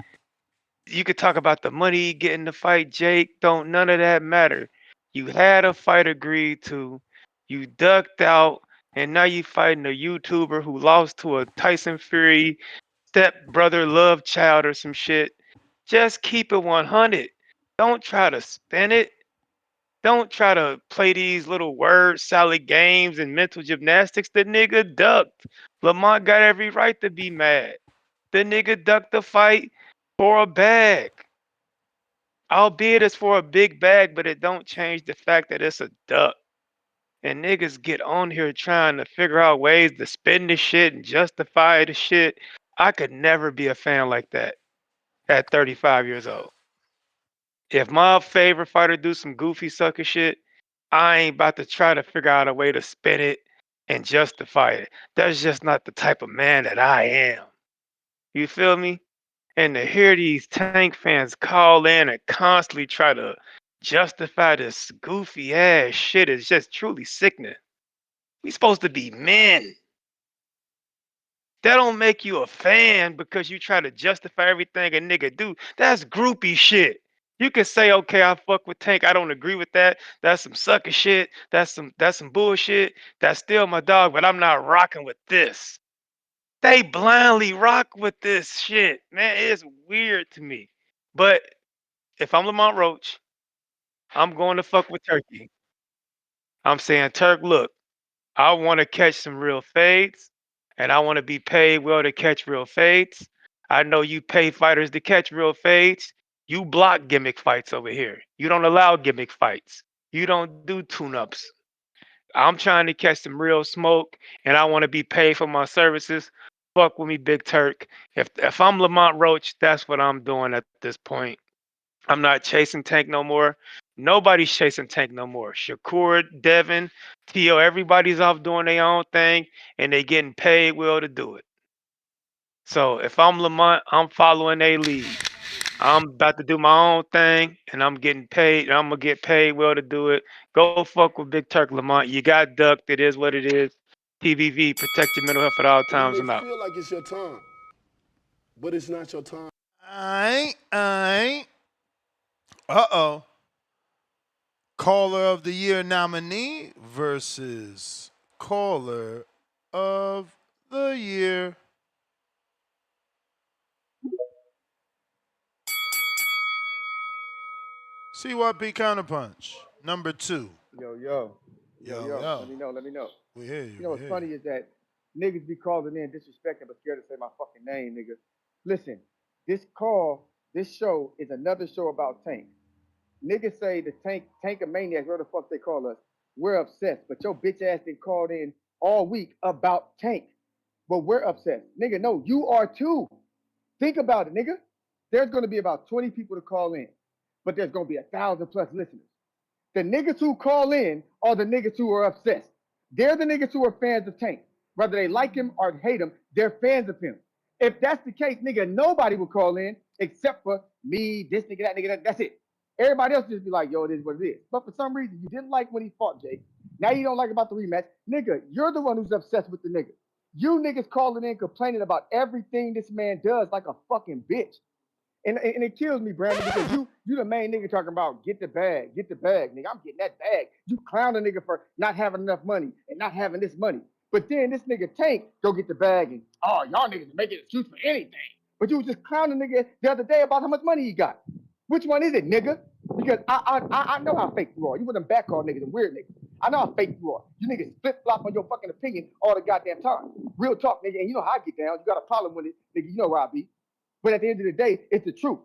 You could talk about the money he get in the fight, Jake. Don't none of that matter. You had a fight agreed to. You ducked out, and now you fighting a YouTuber who lost to a Tyson Fury step brother love child or some shit. Just keep it 100. Don't try to spin it. Don't try to play these little word salad games and mental gymnastics. The nigga ducked. Lamont got every right to be mad. The nigga ducked the fight for a bag. Albeit it's for a big bag, but it don't change the fact that it's a duck. And niggas get on here trying to figure out ways to spin the shit and justify the shit. I could never be a fan like that at 35 years old. If my favorite fighter do some goofy sucker shit, I ain't about to try to figure out a way to spin it and justify it. That's just not the type of man that I am. You feel me? And to hear these Tank fans call in and constantly try to justify this goofy ass shit is just truly sickening. We supposed to be men. That don't make you a fan because you try to justify everything a nigga do. That's groupie shit. You can say, okay, I fuck with Tank. I don't agree with that. That's some sucker shit. That's some bullshit. That's still my dog, but I'm not rocking with this. They blindly rock with this shit. Man, it's weird to me. But if I'm Lamont Roach, I'm going to fuck with Turkey. I'm saying, Turk, look, I want to catch some real fades, and I want to be paid well to catch real fades. I know you pay fighters to catch real fades. You block gimmick fights over here. You don't allow gimmick fights. You don't do tune-ups. I'm trying to catch some real smoke, and I want to be paid for my services. Fuck with me, Big Turk. If I'm Lamont Roach, that's what I'm doing at this point. I'm not chasing Tank no more. Nobody's chasing Tank no more. Shakur, Devin, Tio, everybody's off doing their own thing and they getting paid well to do it. So if I'm Lamont, I'm following a lead. I'm about to do my own thing and I'm getting paid. I'm gonna get paid well to do it. Go fuck with Big Turk, Lamont. You got ducked. It is what it is. TVV, protect your mental health at all You times. may I'm out. feel like it's your time, but it's not your time. I ain't. Uh-oh. Caller of the Year nominee versus Caller of the Year. CYP Counterpunch, number 2. Yo, yo, yo, Yo, yo. yo. Let me know. Let me know. We hear you. You know We what's hear funny you. is that niggas be calling in disrespecting but scared to say my fucking name, nigga. Listen, this show is another show about Tank. Niggas say the Tank of Maniacs, where the fuck they call us. We're obsessed, but your bitch ass been called in all week about Tank. But we're obsessed. Nigga, no, you are too. Think about it, nigga. There's gonna be about 20 people to call in, but there's gonna be 1,000 plus listeners. The niggas who call in are the niggas who are obsessed. They're the niggas who are fans of Tank. Whether they like him or hate him, they're fans of him. If that's the case, nigga, nobody would call in except for me, this nigga, that nigga, that's it. Everybody else just be like, yo, it is what it is. But for some reason, you didn't like when he fought Jake. Now you don't like about the rematch. Nigga, you're the one who's obsessed with the nigga. You niggas calling in complaining about everything this man does like a fucking bitch. And it kills me, Brandon, because you the main nigga talking about get the bag, nigga. I'm getting that bag. You clown a nigga for not having enough money and not having this money. But then this nigga Tank go get the bag and y'all niggas make an excuse for anything. But you was just clowning nigga the other day about how much money he got. Which one is it, nigga? Because I know how fake you are. You with them backcall niggas and weird niggas. I know how fake you are. You niggas flip flop on your fucking opinion all the goddamn time. Real talk, nigga. And you know how I get down. You got a problem with it, nigga. You know where I be. But at the end of the day, it's the truth.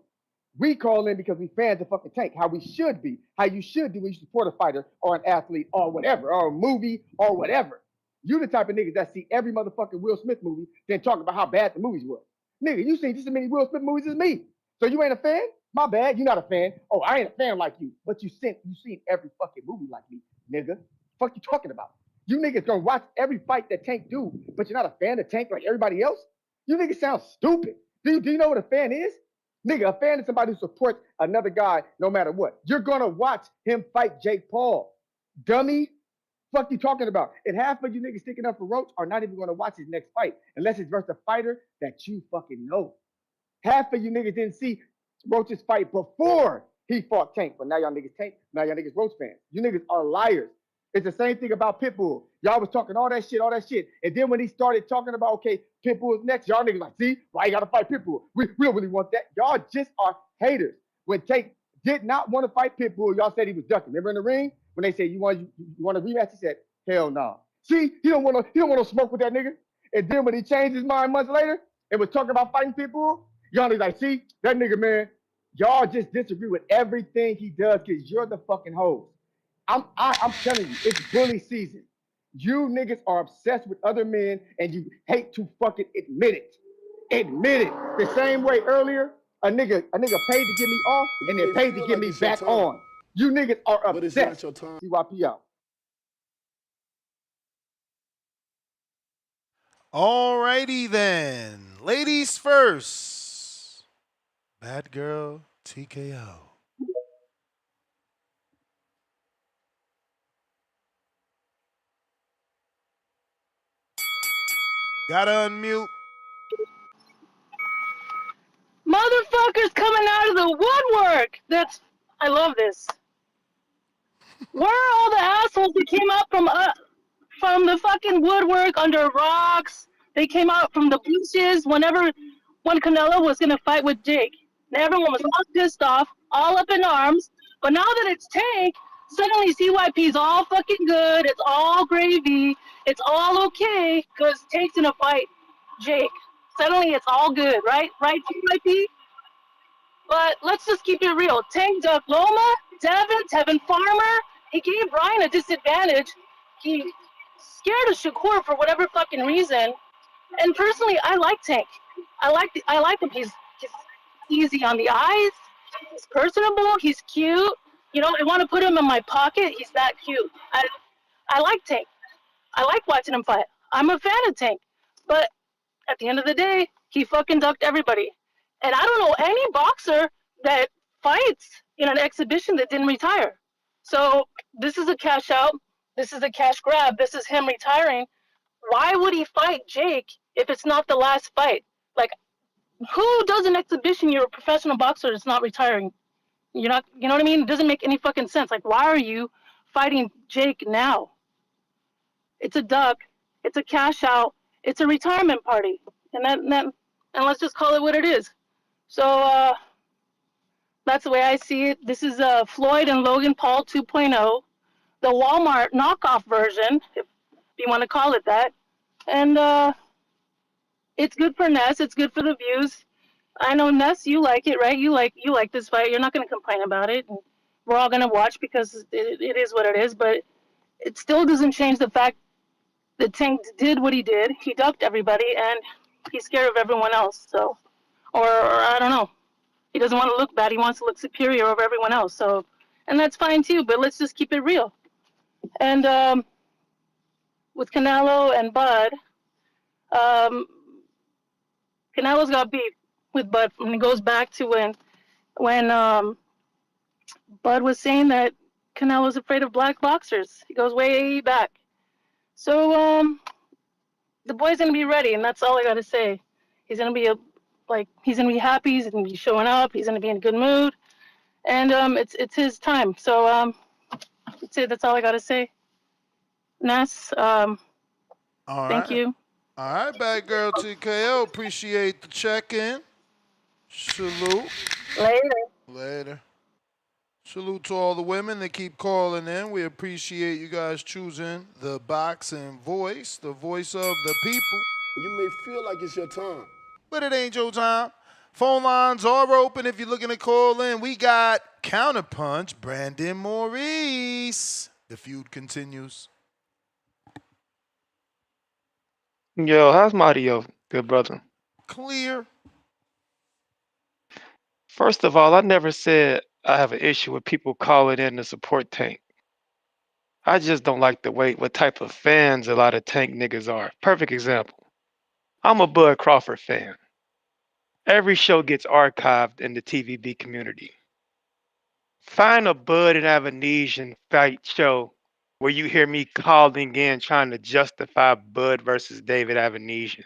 We call in because we fans of fucking Tank, how we should be, how you should do when you support a fighter or an athlete or whatever, or a movie or whatever. You the type of niggas that see every motherfucking Will Smith movie, then talk about how bad the movies was. Nigga, you seen just as many Will Smith movies as me. So you ain't a fan? My bad, you not a fan. Oh, I ain't a fan like you. But you seen every fucking movie like me, nigga. Fuck you talking about? You niggas gonna watch every fight that Tank do, but you're not a fan of Tank like everybody else? You niggas sound stupid. Do you know what a fan is? Nigga, a fan is somebody who supports another guy no matter what. You're gonna watch him fight Jake Paul. Dummy. Fuck you talking about? And half of you niggas sticking up for Roach are not even gonna watch his next fight unless it's versus a fighter that you fucking know. Half of you niggas didn't see Roach's fight before he fought Tank, but now y'all niggas Tank, now y'all niggas Roach fans. You niggas are liars. It's the same thing about Pitbull. Y'all was talking all that shit. And then when he started talking about, okay, Pitbull is next, y'all niggas like, see, why you gotta fight Pitbull? We don't really want that. Y'all just are haters. When Tank did not want to fight Pitbull, y'all said he was ducking. Remember in the ring? When they said you want a rematch, he said, hell no. Nah. See, he don't want to smoke with that nigga. And then when he changed his mind months later and was talking about fighting Pitbull, y'all niggas like, see, that nigga, man, y'all just disagree with everything he does because you're the fucking hoes. I'm telling you, it's bully season. You niggas are obsessed with other men and you hate to fucking admit it. Admit it. The same way earlier, a nigga paid to get me off and then may paid to feel get like me it's your back time, on. You niggas are but it's not obsessed. your time. CYP out. Alrighty then. Ladies first. Bad girl TKO. Gotta unmute. Motherfuckers coming out of the woodwork. I love this. Where are all the assholes that came out from the fucking woodwork under rocks? They came out from the bushes when Canelo was gonna fight with Jake. Everyone was all pissed off, all up in arms. But now that it's Tank, suddenly CYP's all fucking good. It's all gravy. It's all okay because Tank's gonna fight Jake. Suddenly it's all good, right? Right, CYP? But let's just keep it real. Tank dug Loma, Tevin Farmer. He gave Ryan a disadvantage. He scared of Shakur for whatever fucking reason. And personally, I like Tank. I like him. He's easy on the eyes. He's personable. He's cute. You know, I want to put him in my pocket. He's that cute. I like Tank. I like watching him fight. I'm a fan of Tank. But at the end of the day, he fucking ducked everybody. And I don't know any boxer that fights in an exhibition that didn't retire. So this is a cash out. This is a cash grab. This is him retiring. Why would he fight Jake if it's not the last fight? Like, who does an exhibition? You're a professional boxer that's not retiring. You're not, you know what I mean? It doesn't make any fucking sense. Like, why are you fighting Jake now? It's a duck. It's a cash out. It's a retirement party. And let's just call it what it is. So that's the way I see it. This is Floyd and Logan Paul 2.0, the Walmart knockoff version, if you want to call it that. And it's good for Ness. It's good for the views. I know Ness, you like it, right? You like this fight. You're not going to complain about it. And we're all going to watch because it is what it is. But it still doesn't change the fact that Tank did what he did. He ducked everybody, and he's scared of everyone else. So, or I don't know. He doesn't want to look bad. He wants to look superior over everyone else. So, and that's fine too. But let's just keep it real. And with Canelo and Bud. Um, Canelo's got beef with Bud, and it goes back to when Bud was saying that Canelo's afraid of black boxers. He goes way back. So the boy's gonna be ready, and that's all I gotta say. He's gonna be he's gonna be happy. He's gonna be showing up. He's gonna be in a good mood, and it's his time. So that's it. That's all I gotta say. Ness, All thank right. you. All right, bad girl TKO. Appreciate the check in. Salute. Later. Later. Salute to all the women that keep calling in. We appreciate you guys choosing the boxing voice, the voice of the people. You may feel like it's your time. But it ain't your time. Phone lines are open if you're looking to call in. We got Counterpunch, Brandon Maurice. The feud continues. Yo, how's my audio, good brother? Clear. First of all, I never said I have an issue with people calling in to support Tank. I just don't like the way what type of fans a lot of Tank niggas are. Perfect example. I'm a Bud Crawford fan. Every show gets archived in the TVB community. Find a Bud and Avanesian fight show where you hear me calling in trying to justify Bud versus David Avanesian.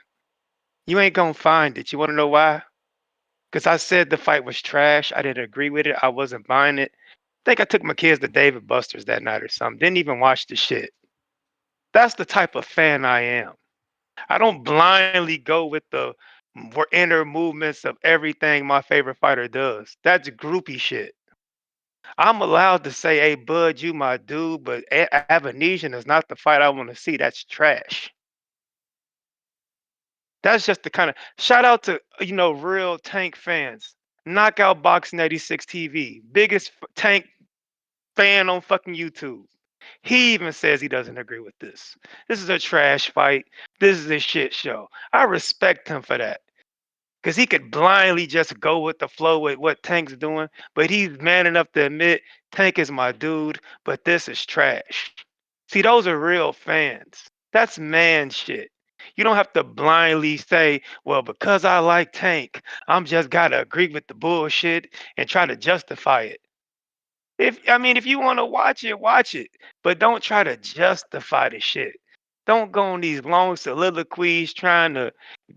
You ain't gonna find it. You wanna know why? Because I said the fight was trash. I didn't agree with it. I wasn't buying it. I think I took my kids to David Buster's that night or something. Didn't even watch the shit. That's the type of fan I am. I don't blindly go with the inner movements of everything my favorite fighter does. That's groupie shit. I'm allowed to say, hey, Bud, you my dude, but Avanesian is not the fight I want to see. That's trash. That's just the kind of shout out to, real Tank fans. Knockout Boxing 86 TV, biggest Tank fan on fucking YouTube. He even says he doesn't agree with this. This is a trash fight. This is a shit show. I respect him for that. Because he could blindly just go with the flow with what Tank's doing, but he's man enough to admit Tank is my dude, but this is trash. See, those are real fans. That's man shit. You don't have to blindly say, well, because I like Tank, I'm just gotta agree with the bullshit and try to justify it. If you want to watch it, but don't try to justify the shit. Don't go on these long soliloquies trying to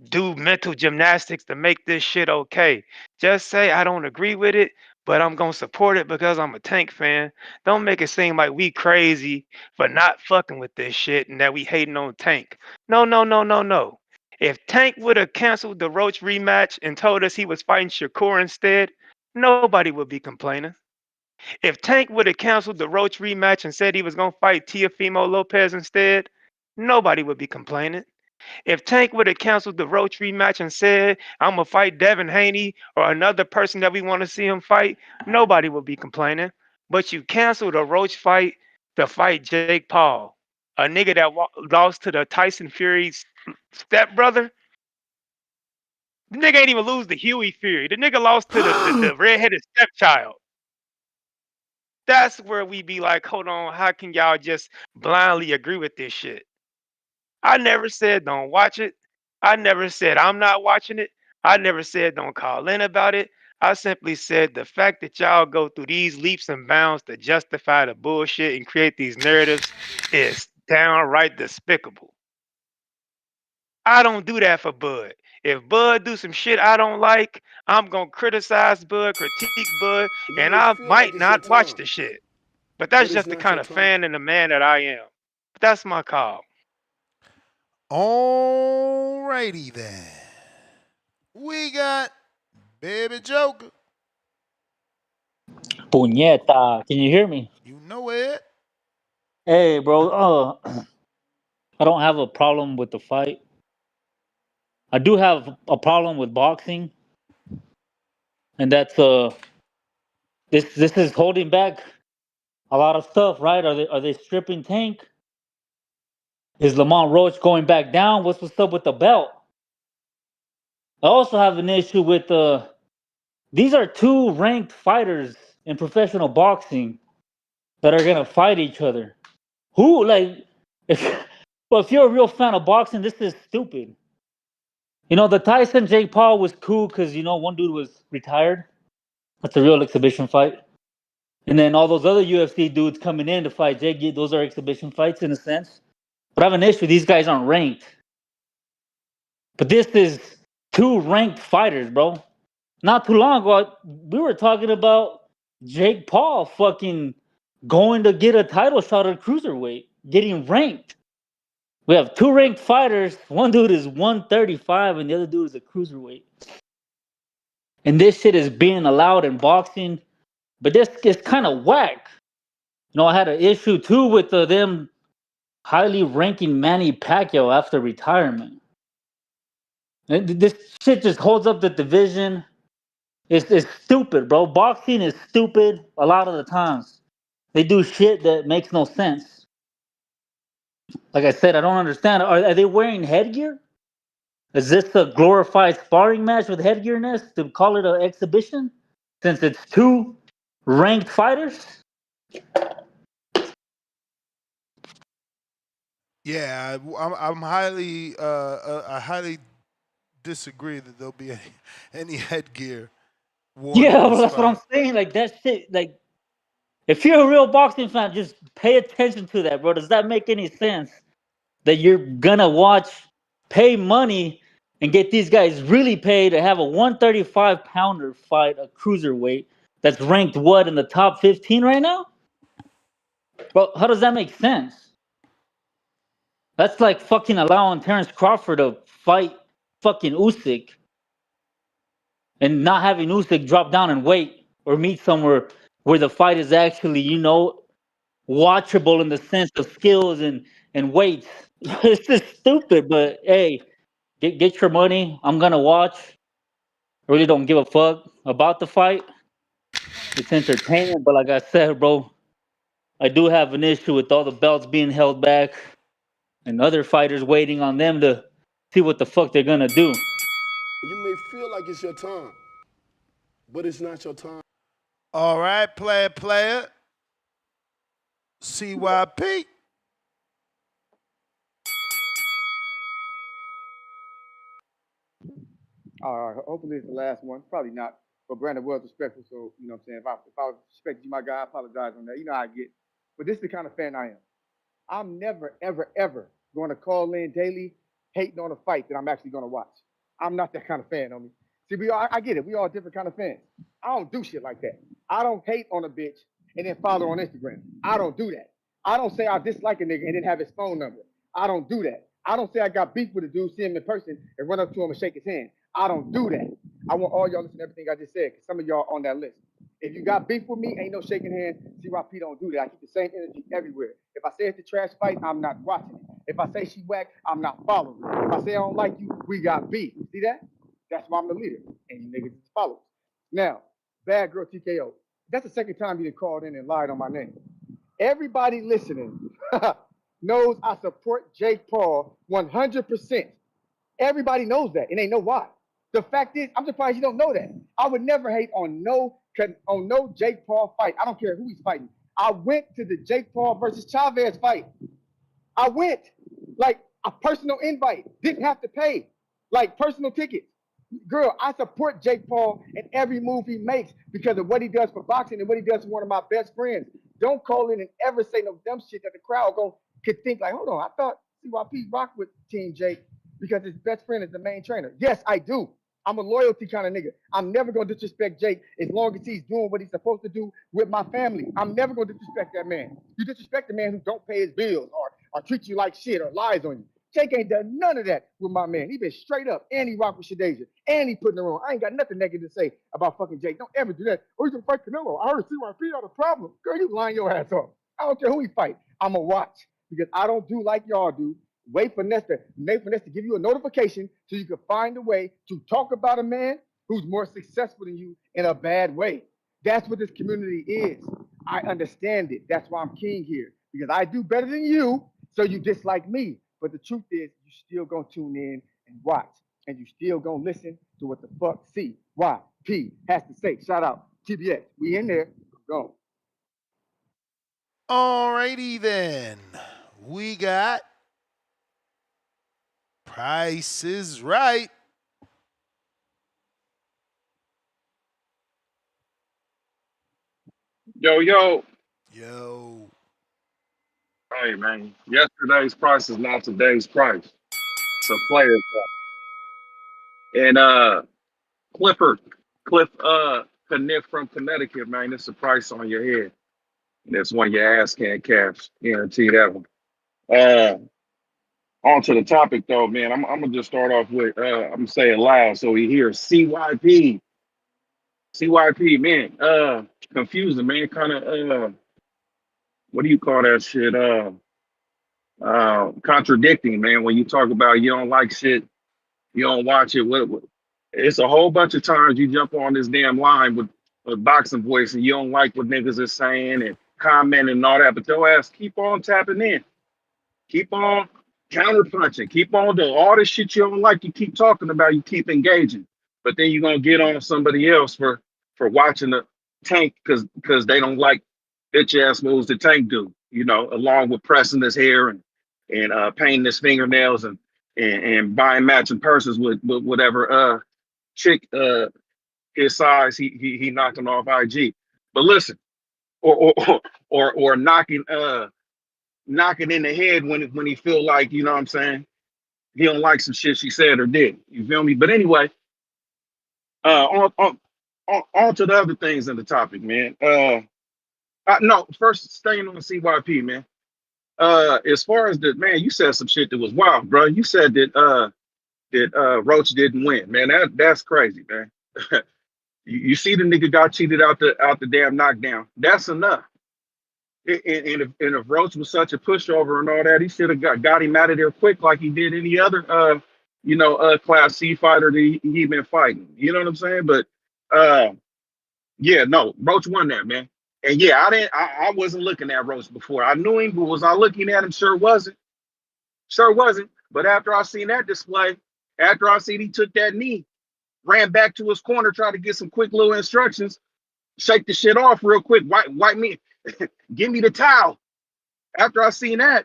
do mental gymnastics to make this shit okay. Just say I don't agree with it, but I'm gonna support it because I'm a Tank fan. Don't make it seem like we crazy for not fucking with this shit and that we hating on Tank. No, no, no, no, no. If Tank would have canceled the Roach rematch and told us he was fighting Shakur instead, nobody would be complaining. If Tank would have canceled the Roach rematch and said he was gonna fight Teofimo Lopez instead, nobody would be complaining. If Tank would have canceled the Roach rematch and said, I'm going to fight Devin Haney or another person that we want to see him fight, nobody would be complaining. But you canceled a Roach fight to fight Jake Paul, a nigga that lost to the Tyson Fury's stepbrother. The nigga ain't even lose to Huey Fury. The nigga lost to the redheaded stepchild. That's where we be like, hold on, how can y'all just blindly agree with this shit? I never said don't watch it. I never said I'm not watching it. I never said don't call in about it. I simply said the fact that y'all go through these leaps and bounds to justify the bullshit and create these narratives is downright despicable. I don't do that for Bud. If Bud do some shit I don't like, I'm gonna criticize Bud, critique Bud, You and may I feel like might it's your not watch time, the shit. But that's but it's just the not kind your of time. fan and the man that I am. That's my call. Alrighty then. We got Baby Joker. Puñeta, can you hear me? You know it. Hey, bro. I don't have a problem with the fight. I do have a problem with boxing, and that's this is holding back a lot of stuff, right? Are they stripping Tank? Is Lamont Roach going back down? What's up with the belt? I also have an issue with these are two ranked fighters in professional boxing that are gonna fight each other. Who like? But if you're a real fan of boxing, this is stupid. You know, the Tyson Jake Paul was cool because, you know, one dude was retired. That's a real exhibition fight. And then all those other UFC dudes coming in to fight Jake, those are exhibition fights in a sense. But I have an issue. These guys aren't ranked. But this is two ranked fighters, bro. Not too long ago, we were talking about Jake Paul fucking going to get a title shot at cruiserweight, getting ranked. We have two ranked fighters. One dude is 135 and the other dude is a cruiserweight. And this shit is being allowed in boxing. But this is kind of whack. You know, I had an issue too with them highly ranking Manny Pacquiao after retirement. This shit just holds up the division. It's stupid, bro. Boxing is stupid a lot of the times. They do shit that makes no sense. Like I said, I don't understand. Are they wearing headgear? Is this a glorified sparring match with headgearness to call it an exhibition? Since it's two ranked fighters? Yeah, I highly disagree that there'll be any headgear worn in Yeah, well, this that's what I'm fight. saying. Like that shit. Like, if you're a real boxing fan, just pay attention to that, bro. Does that make any sense? That you're gonna watch, pay money, and get these guys really paid to have a 135 pounder fight a cruiserweight that's ranked what in the top 15 right now? Bro, how does that make sense? That's like fucking allowing Terrence Crawford to fight fucking Usyk and not having Usyk drop down and wait or meet somewhere where the fight is actually, you know, watchable in the sense of skills and weights. It's just stupid, but hey, get your money. I'm gonna watch. I really don't give a fuck about the fight. It's entertaining, but like I said, bro, I do have an issue with all the belts being held back and other fighters waiting on them to see what the fuck they're gonna do. You may feel like it's your time, but it's not your time. All right, player. CYP. All right, hopefully it's the last one. Probably not, but Brandon was respectful, so you know what I'm saying. If I respected you, my guy, I apologize on that. You know how I get. But this is the kind of fan I am. I'm never, ever, ever going to call in daily hating on a fight that I'm actually going to watch. I'm not that kind of fan, homie. See, I get it. We all different kind of fans. I don't do shit like that. I don't hate on a bitch and then follow her on Instagram. I don't do that. I don't say I dislike a nigga and then have his phone number. I don't do that. I don't say I got beef with a dude, see him in person, and run up to him and shake his hand. I don't do that. I want all y'all to listen to everything I just said, because some of y'all on that list. If you got beef with me, ain't no shaking hands. CYP don't do that. I keep the same energy everywhere. If I say it's a trash fight, I'm not watching it. If I say she whack, I'm not following it. If I say I don't like you, we got beef. See that? That's why I'm the leader. And you niggas just follow. Now, bad girl TKO. That's the second time you done called in and lied on my name. Everybody listening knows I support Jake Paul 100%. Everybody knows that, and they know why. The fact is, I'm surprised you don't know that. I would never hate on no Jake Paul fight. I don't care who he's fighting. I went to the Jake Paul versus Chavez fight. I went like a personal invite, didn't have to pay, like personal tickets. Girl, I support Jake Paul in every move he makes because of what he does for boxing and what he does for one of my best friends. Don't call in and ever say no dumb shit that the crowd could think like, hold on, I thought CYP rocked with Team Jake because his best friend is the main trainer. Yes, I do. I'm a loyalty kind of nigga. I'm never gonna disrespect Jake as long as he's doing what he's supposed to do with my family. I'm never gonna disrespect that man. You disrespect the man who don't pay his bills or treat you like shit or lies on you. Jake ain't done none of that with my man. He been straight up, and he rocked with Shadeja, and he putting her on. I ain't got nothing negative to say about fucking Jake. Don't ever do that. Oh, he's gonna fight Canelo. I heard CYP had a problem. Girl, you lying your ass off. I don't care who he fight. I'ma watch because I don't do like y'all do. Wait for Nesta to give you a notification so you can find a way to talk about a man who's more successful than you in a bad way. That's what this community is. I understand it. That's why I'm king here because I do better than you, so you dislike me. But the truth is, you still gonna tune in and watch, and you still gonna listen to what the fuck CYP has to say. Shout out TBX. We in there. Go. Alrighty then. We got Price is right. Yo, yo. Yo. Hey, man. Yesterday's price is not today's price. It's a player price. And Cliff Kniff from Connecticut, man, it's a price on your head. And it's one your ass can't catch. Guarantee that one. Uh, on to the topic though, man. I'm gonna just start off with I'm gonna say it loud so we hear CYP. CYP, man. Confusing, man. Kind of what do you call that shit? Contradicting, man. When you talk about you don't like shit, you don't watch it. It's a whole bunch of times you jump on this damn line with boxing voice and you don't like what niggas are saying and commenting and all that, but your ass keep on tapping in. Keep on counterpunching. Keep on doing all this shit you don't like. You keep talking about. You keep engaging, but then you're gonna get on somebody else for watching the Tank because they don't like bitch ass moves the Tank do. Along with pressing his hair and painting his fingernails and buying matching purses with whatever chick his size he knocking off IG. But listen, or knocking in the head when he feel like, you know what I'm saying, he don't like some shit she said or did. You feel me? But anyway, on to the other things in the topic, man. No, first staying on the CYP, man. As far as the man, you said some shit that was wild, bro. You said that Roach didn't win, man. That's crazy, man. You see the nigga got cheated out the damn knockdown. That's enough. And if Roach was such a pushover and all that, he should have got him out of there quick like he did any other Class C fighter that he been fighting. You know what I'm saying? But yeah, no, Roach won that, man. And yeah, I wasn't looking at Roach before. I knew him, but was I looking at him? Sure wasn't. Sure wasn't. But after I seen that display, after I seen he took that knee, ran back to his corner, tried to get some quick little instructions, shake the shit off real quick, wipe me, give me the towel. After I seen that,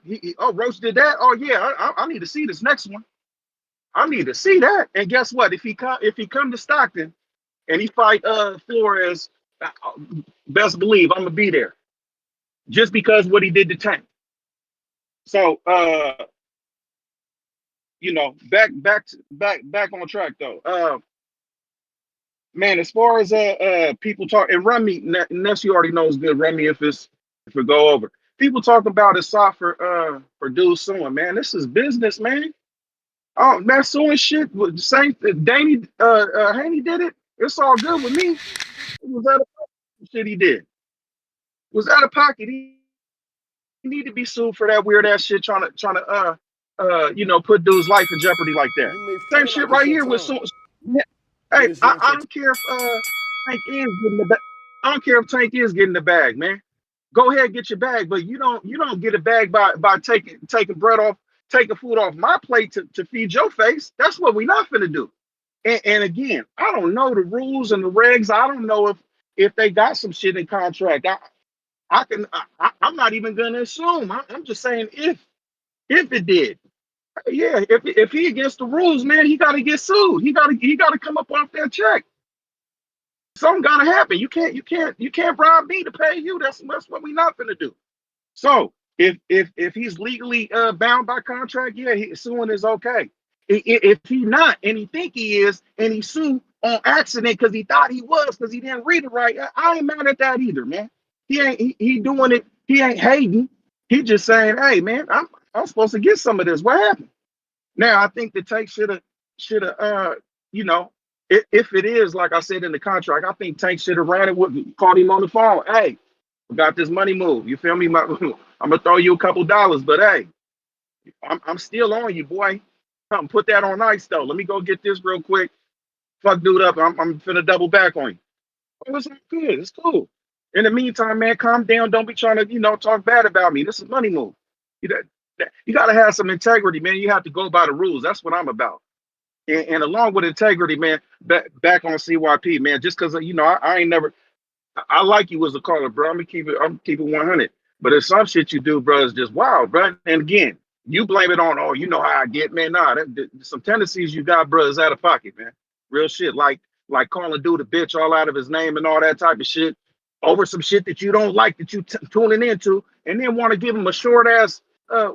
Roach did that. Oh yeah, I need to see this next one. I need to see that. And guess what? If he come to Stockton and he fight Flores, uh, best believe I'm gonna be there. Just because what he did to Tank. So back on track though. Man, as far as people talk and Remy, Ness you already know is good. Remy, if it go over. People talk about it's soft for dudes suing, man. This is business, man. Oh, man, suing shit with the same Danny Haney did it. It's all good with me. It was out of pocket shit he did. It was out of pocket. He need to be sued for that weird ass shit trying to put dude's life in jeopardy like that. You may Same feel shit like it's right your here with time, so yeah. but Hey, it's I, not I your time. don't care if Tank is getting the bag. I don't care if Tank is getting the bag, man. Go ahead get your bag, but you don't get a bag by taking bread off, taking food off my plate to feed your face. That's what we not finna do. And again, I don't know the rules and the regs. I don't know if they got some shit in contract. I'm not even gonna assume. I'm just saying if it did. Yeah, if he against the rules, man, he gotta get sued. He gotta come up off that check. Something gotta happen. You can't bribe me to pay you. That's what we not gonna do. So if he's legally bound by contract, yeah, suing is okay. If he not and he think he is and he sued on accident because he thought he was because he didn't read it right, I ain't mad at that either, man. He doing it. He ain't hating. He just saying, hey, man, I'm supposed to get some of this. What happened? Now I think the Tank should have you know if it is like I said in the contract, I think Tank should have ran it with called him on the phone. Hey, we got this money move. You feel me? I'm gonna throw you a couple dollars, but hey, I'm still on you, boy. Come put that on ice though. Let me go get this real quick. Fuck dude up. I'm finna double back on you. Oh, it's all good. It's cool. In the meantime, man, calm down. Don't be trying to talk bad about me. This is money move. You, you got to have some integrity, man. You have to go by the rules. That's what I'm about. And along with integrity, man, back on CYP, man. Just because I ain't never. I like you as a caller, bro. I'm gonna keep it 100. But there's some shit you do, bro, is just wild, bro. And again, You blame it on, oh, you know how I get, man. Nah, some tendencies you got, bro, is out of pocket, man. Real shit, like calling dude a bitch all out of his name and all that type of shit over some shit that you don't like that you tuning into, and then want to give him a short ass,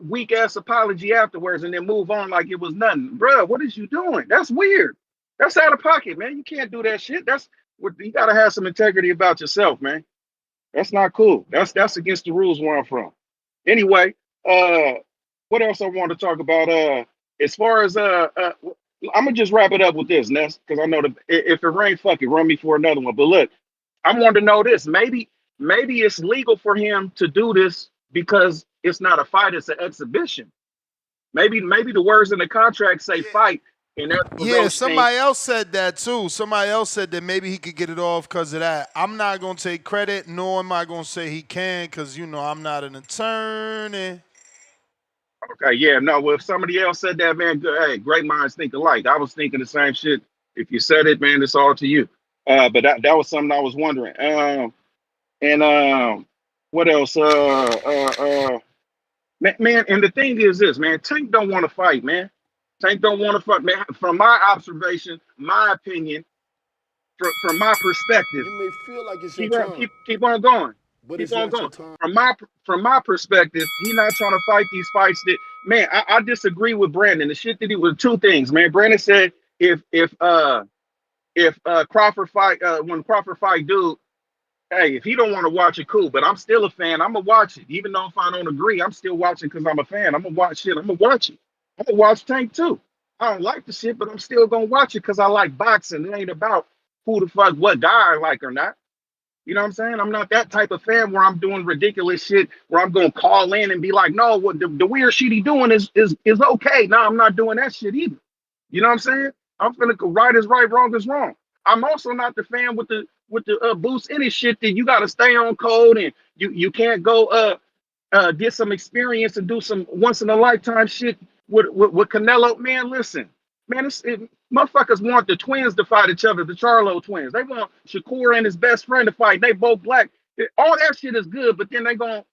weak ass apology afterwards, and then move on like it was nothing, bro. What is you doing? That's weird. That's out of pocket, man. You can't do that shit. That's what you gotta have some integrity about yourself, man. That's not cool. That's against the rules where I'm from. Anyway, uh, what else I want to talk about? As far as I'm gonna just wrap it up with this, Ness, because I know that if it rains, fuck it, run me for another one. But look, I want to know this. Maybe it's legal for him to do this because it's not a fight; it's an exhibition. Maybe the words in the contract say fight, and that's what Yeah, Roach think. somebody else said that too. Somebody else said that maybe he could get it off because of that. I'm not gonna take credit, nor am I gonna say he can, because I'm not an attorney. Okay, yeah, no. Well, if somebody else said that, man, good. Hey, great minds think alike. I was thinking the same shit. If you said it, man, it's all to you. But that was something I was wondering. And what else? Man, and the thing is this, man. Tank don't want to fight, man. Tank don't want to fight, man. From my observation, my opinion, from my perspective, It may feel like it's your keep on time, keep on going. but Keep it's on not your going. time. From my perspective, he not trying to fight these fights that man, I disagree with Brandon. The shit that he was two things, man. Brandon said if Crawford fight when Crawford fight dude, hey, if he don't want to watch it, cool. But I'm still a fan. I'm gonna watch it. Even though if I don't agree, I'm still watching because I'm a fan. I'm gonna watch shit. I'm gonna watch it. I'm gonna watch Tank too. I don't like the shit, but I'm still gonna watch it because I like boxing. It ain't about who the fuck what guy I like or not. You know what I'm saying? I'm not that type of fan where I'm doing ridiculous shit where I'm gonna call in and be like, no, what the weird shit he doing is okay. No, I'm not doing that shit either. You know what I'm saying? I'm finna go right is right, wrong is wrong. I'm also not the fan with the boost any shit that you gotta stay on code and you can't go get some experience and do some once in a lifetime shit with Canelo. Man, listen, man, motherfuckers want the twins to fight each other, the Charlo twins. They want Shakur and his best friend to fight. They both black. All that shit is good, but then they gonna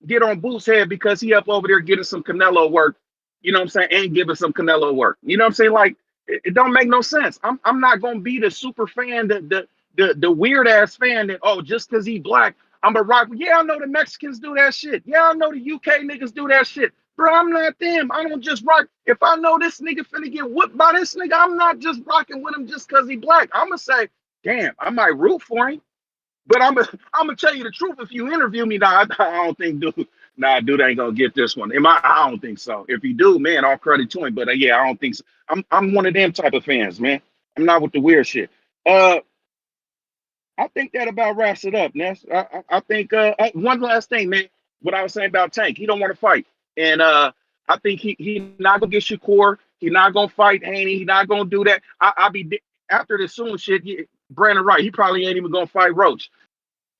get on Boots' head because he up over there getting some Canelo work, you know what I'm saying, and giving some Canelo work. You know what I'm saying? Like, it don't make no sense. I'm not gonna be the super fan, the weird ass fan that, oh, just because he black, I'm a rock. Yeah, I know the Mexicans do that shit. Yeah, I know the UK niggas do that shit. Bro, I'm not them. I don't just rock. If I know this nigga finna get whooped by this nigga, I'm not just rocking with him just because he black. I'm gonna say, damn, I might root for him. But I'm gonna tell you the truth. If you interview me, nah, I don't think dude ain't gonna get this one. I don't think so. If he do, man, all credit to him. But yeah, I don't think so. I'm one of them type of fans, man. I'm not with the weird shit. Uh, I think that about wraps it up, Ness. I think one last thing, man. What I was saying about Tank, he don't want to fight, and I think he not gonna get Shakur. He not gonna fight Haney. He not gonna do that. I be after the soon shit. Brandon Wright, he probably ain't even gonna fight Roach.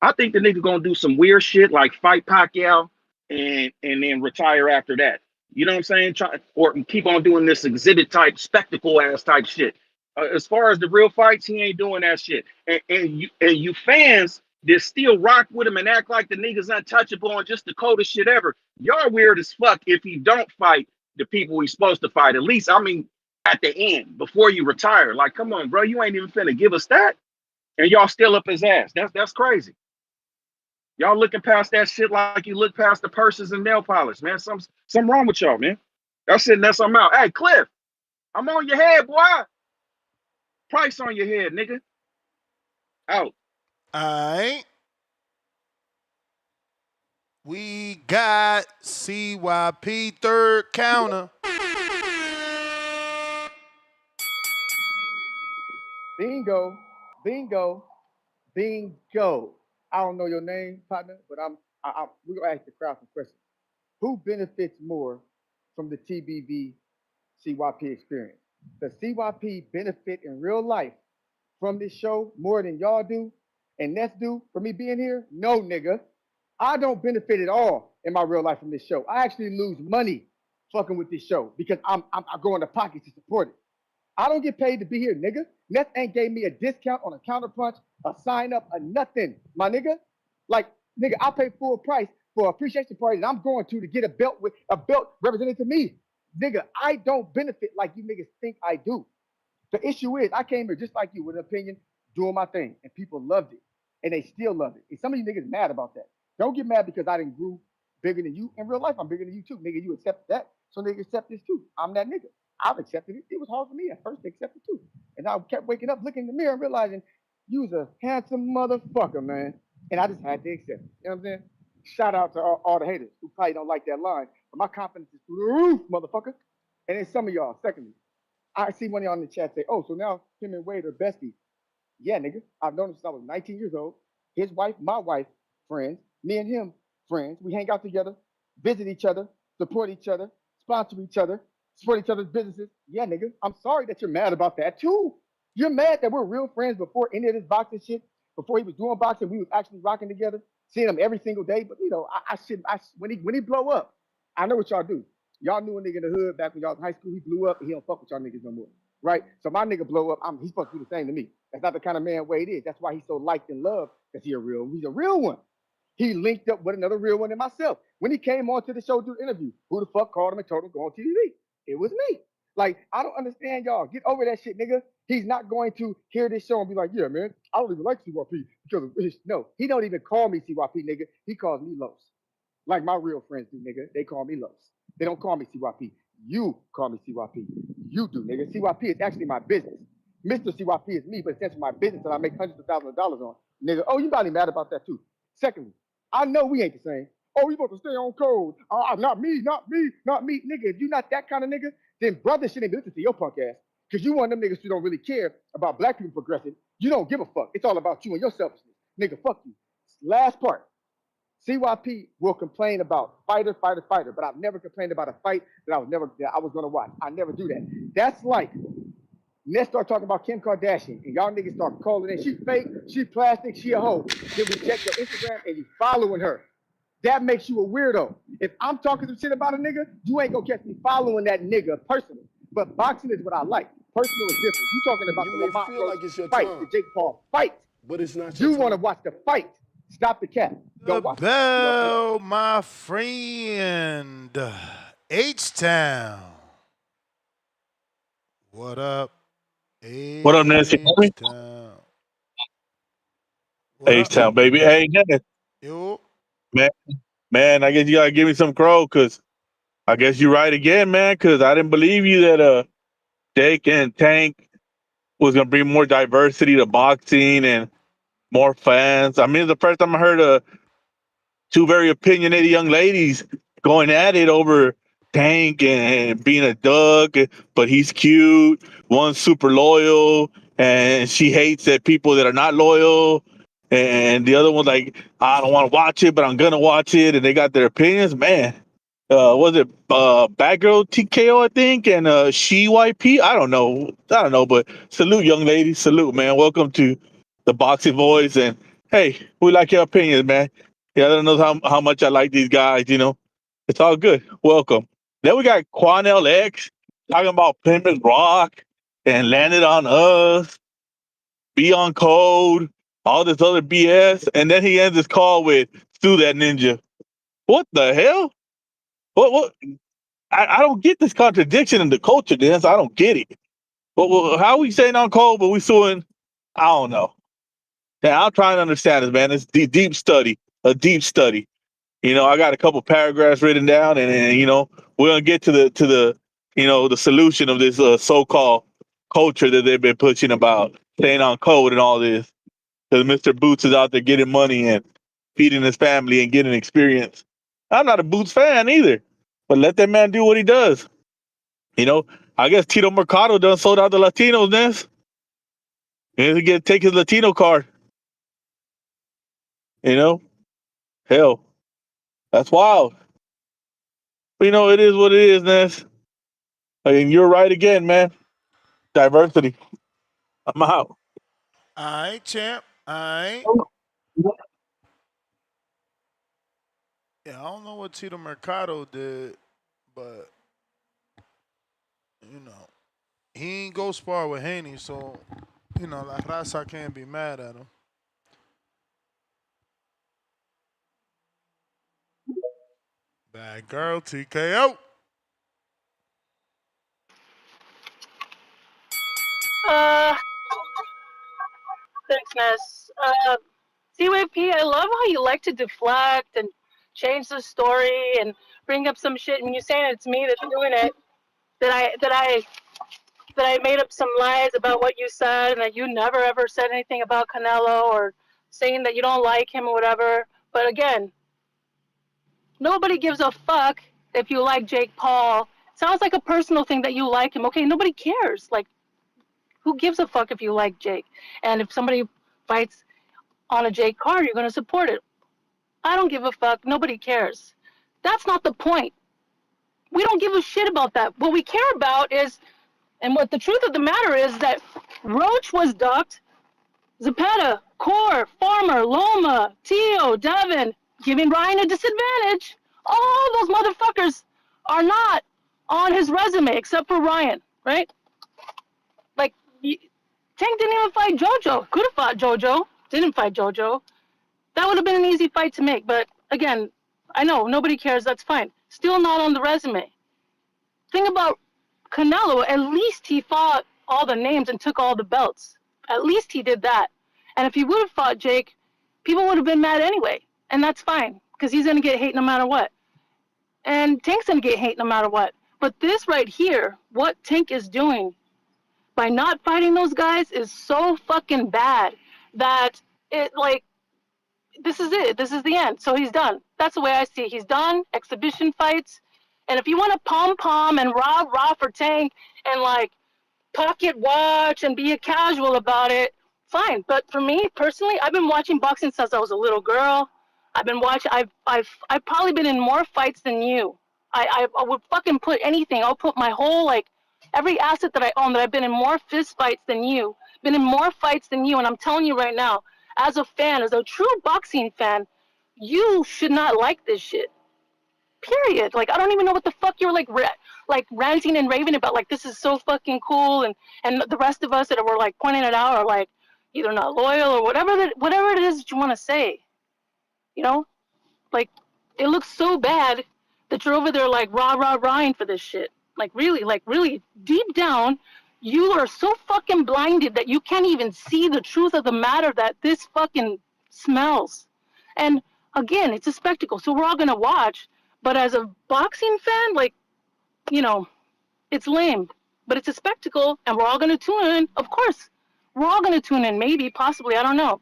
I think the nigga gonna do some weird shit like fight Pacquiao and then retire after that. You know what I'm saying? Try or keep on doing this exhibit type, spectacle ass type shit. As far as the real fights, he ain't doing that shit. And you fans that still rock with him and act like the nigga's untouchable and just the coldest shit ever. Y'all weird as fuck if he don't fight the people he's supposed to fight. At least, I mean, at the end before you retire. Like, come on, bro, you ain't even finna give us that, and y'all still up his ass. That's crazy. Y'all looking past that shit like you look past the purses and nail polish, man. Something wrong with y'all, man. That's it. That's I'm out. Hey, Cliff, I'm on your head, boy. Price on your head, nigga. Out. All right. We got CYP third counter. Bingo, bingo, bingo. I don't know your name, partner, but we're gonna ask the crowd some questions. Who benefits more from the TBV CYP experience? Does CYP benefit in real life from this show more than y'all do and Nets do for me being here? No, nigga. I don't benefit at all in my real life from this show. I actually lose money fucking with this show because I go in the pocket to support it. I don't get paid to be here, nigga. Nets ain't gave me a discount on a counterpunch, a sign up, a nothing, my nigga. Like, nigga, I pay full price for appreciation party that I'm going to get a belt represented to me. Nigga, I don't benefit like you niggas think I do. The issue is I came here just like you with an opinion, doing my thing, and people loved it. And they still love it. And some of you niggas mad about that. Don't get mad because I didn't grew bigger than you. In real life, I'm bigger than you too. Nigga, you accept that. So nigga accept this too. I'm that nigga. I've accepted it. It was hard for me at first to accept it too. And I kept waking up, looking in the mirror and realizing you was a handsome motherfucker, man. And I just had to accept it. You know what I'm saying? Shout out to all the haters who probably don't like that line. But my confidence is through the roof, motherfucker. And then some of y'all, secondly, I see one of y'all in the chat say, oh, so now him and Wade are besties. Yeah, nigga. I've known him since I was 19 years old. His wife, my wife, friends. Me and him, friends. We hang out together, visit each other, support each other, sponsor each other, support each other's businesses. Yeah, nigga. I'm sorry that you're mad about that too. You're mad that we're real friends before any of this boxing shit. Before he was doing boxing, we was actually rocking together, seeing him every single day. But you know, when he blow up, I know what y'all do. Y'all knew a nigga in the hood back when y'all was in high school. He blew up and he don't fuck with y'all niggas no more. Right? So my nigga blow up. He's supposed to do the same to me. That's not the kind of man Wade is. That's why he's so liked and loved. Because he's a real one. He linked up with another real one than myself. When he came on to the show to do the interview, who the fuck called him and told him to go on TV? It was me. Like, I don't understand y'all. Get over that shit, nigga. He's not going to hear this show and be like, yeah, man, I don't even like CYP because of his. No, he don't even call me CYP, nigga. He calls me Los. Like my real friends do, nigga. They call me Los. They don't call me CYP. You call me CYP. You do, nigga. CYP is actually my business. Mr. CYP is me, but it's actually my business that I make hundreds of thousands of dollars on. Nigga, oh, you probably mad about that too. Secondly, I know we ain't the same. Oh, you supposed to stay on code. Not me, not me, not me. Nigga, if you not that kind of nigga, then brother shouldn't be listening to your punk ass. Because you one of them niggas who don't really care about black people progressing. You don't give a fuck. It's all about you and your selfishness. Nigga, fuck you. Last part. CYP will complain about fighter, but I've never complained about a fight that I was gonna watch. I never do that. That's like let's start talking about Kim Kardashian and y'all niggas start calling it. She fake, she plastic, she a hoe. Then we check your Instagram and you following her. That makes you a weirdo. If I'm talking some shit about a nigga, you ain't gonna catch me following that nigga personally. But boxing is what I like. Personal is different. You talking about You the may Lamont feel Roach like it's your fight, the time, Jake Paul fight. but it's not your You want to time. watch the fight. Stop the cap. The Don't watch it. You know what I'm saying? bell, my friend. H-Town. What up? What up, Nancy? H-Town. What H up? Town, baby. Hey, Yo. man, man, I guess you gotta give me some crow, cause I guess you're right again, man. Cause I didn't believe you that Jake and Tank was gonna bring more diversity to boxing and more fans. I mean, it's the first time I heard two very opinionated young ladies going at it over Tank and being a Doug, but he's cute. One's super loyal, and she hates that people that are not loyal. And the other one's like, I don't want to watch it, but I'm gonna watch it. And they got their opinions. Man, was it Batgirl TKO? I think, and She YP. I don't know. But salute, young ladies. Salute, man. Welcome to the Boxing Boys. And hey, we like your opinions, man. Yeah, I don't know how much I like these guys. You know, it's all good. Welcome. Then we got Quanell X talking about Plymouth Rock and Landed on Us, Be on Code, all this other BS, and then he ends his call with "Sue that ninja." What the hell? What? I don't get this contradiction in the culture, Dance. I don't get it. How are we saying on code, but we suing? I don't know. Yeah, I'm trying to understand this, man. It's deep study, a deep study. You know, I got a couple paragraphs written down, and you know, we're gonna get to the the solution of this so-called culture that they've been pushing about staying on code and all this. Because Mr. Boots is out there getting money and feeding his family and getting experience. I'm not a Boots fan either, but let that man do what he does. You know, I guess Tito Mercado done sold out the Latinos, Ness. And he take his Latino card. You know, hell, that's wild. But you know, it is what it is, Ness. And you're right again, man. Diversity. I'm out. All right, champ. All right. Yeah, I don't know what Tito Mercado did, but, you know, he ain't go spar with Haney, so, you know, La Raza can't be mad at him. Bad girl, TKO. Uh, thanks, Ness. CYP, I love how you like to deflect and change the story and bring up some shit, and you're saying it's me that's doing it. That I made up some lies about what you said, and that you never ever said anything about Canelo or saying that you don't like him or whatever. But again, nobody gives a fuck if you like Jake Paul. Sounds like a personal thing that you like him. Okay, nobody cares. Like, who gives a fuck if you like Jake? And if somebody fights on a Jake card, you're going to support it. I don't give a fuck. Nobody cares. That's not the point. We don't give a shit about that. What we care about is, and what the truth of the matter is, that Roach was ducked. Zapata, Core, Farmer, Loma, Tio, Devin, giving Ryan a disadvantage. All those motherfuckers are not on his resume except for Ryan, right? Like, Tank didn't even fight JoJo. Could have fought JoJo. Didn't fight JoJo. That would have been an easy fight to make. But again, I know nobody cares. That's fine. Still not on the resume. Thing about Canelo, at least he fought all the names and took all the belts. At least he did that. And if he would have fought Jake, people would have been mad anyway. And that's fine, because he's going to get hate no matter what. And Tank's going to get hate no matter what. But this right here, what Tank is doing by not fighting those guys is so fucking bad that it, like, this is it. This is the end. So he's done. That's the way I see it. He's done. Exhibition fights. And if you want to pom pom and rah rah for Tank and like pocket watch and be a casual about it, fine. But for me personally, I've been watching boxing since I was a little girl. I've been watching. I've probably been in more fights than you. I would fucking put anything. I'll put my whole like every asset that I own, that I've been in more fist fights than you. Been in more fights than you. And I'm telling you right now, as a fan, as a true boxing fan, you should not like this shit. Period. Like, I don't even know what the fuck you're like ranting and raving about. Like, this is so fucking cool, and the rest of us that were like pointing it out are like either not loyal or whatever it is that you want to say. You know, like, it looks so bad that you're over there like rah rah rahing for this shit. Like really deep down, you are so fucking blinded that you can't even see the truth of the matter that this fucking smells. And again, it's a spectacle, so we're all gonna watch. But as a boxing fan, like, you know, it's lame, but it's a spectacle, and we're all gonna tune in. Of course, we're all gonna tune in. Maybe, possibly, I don't know,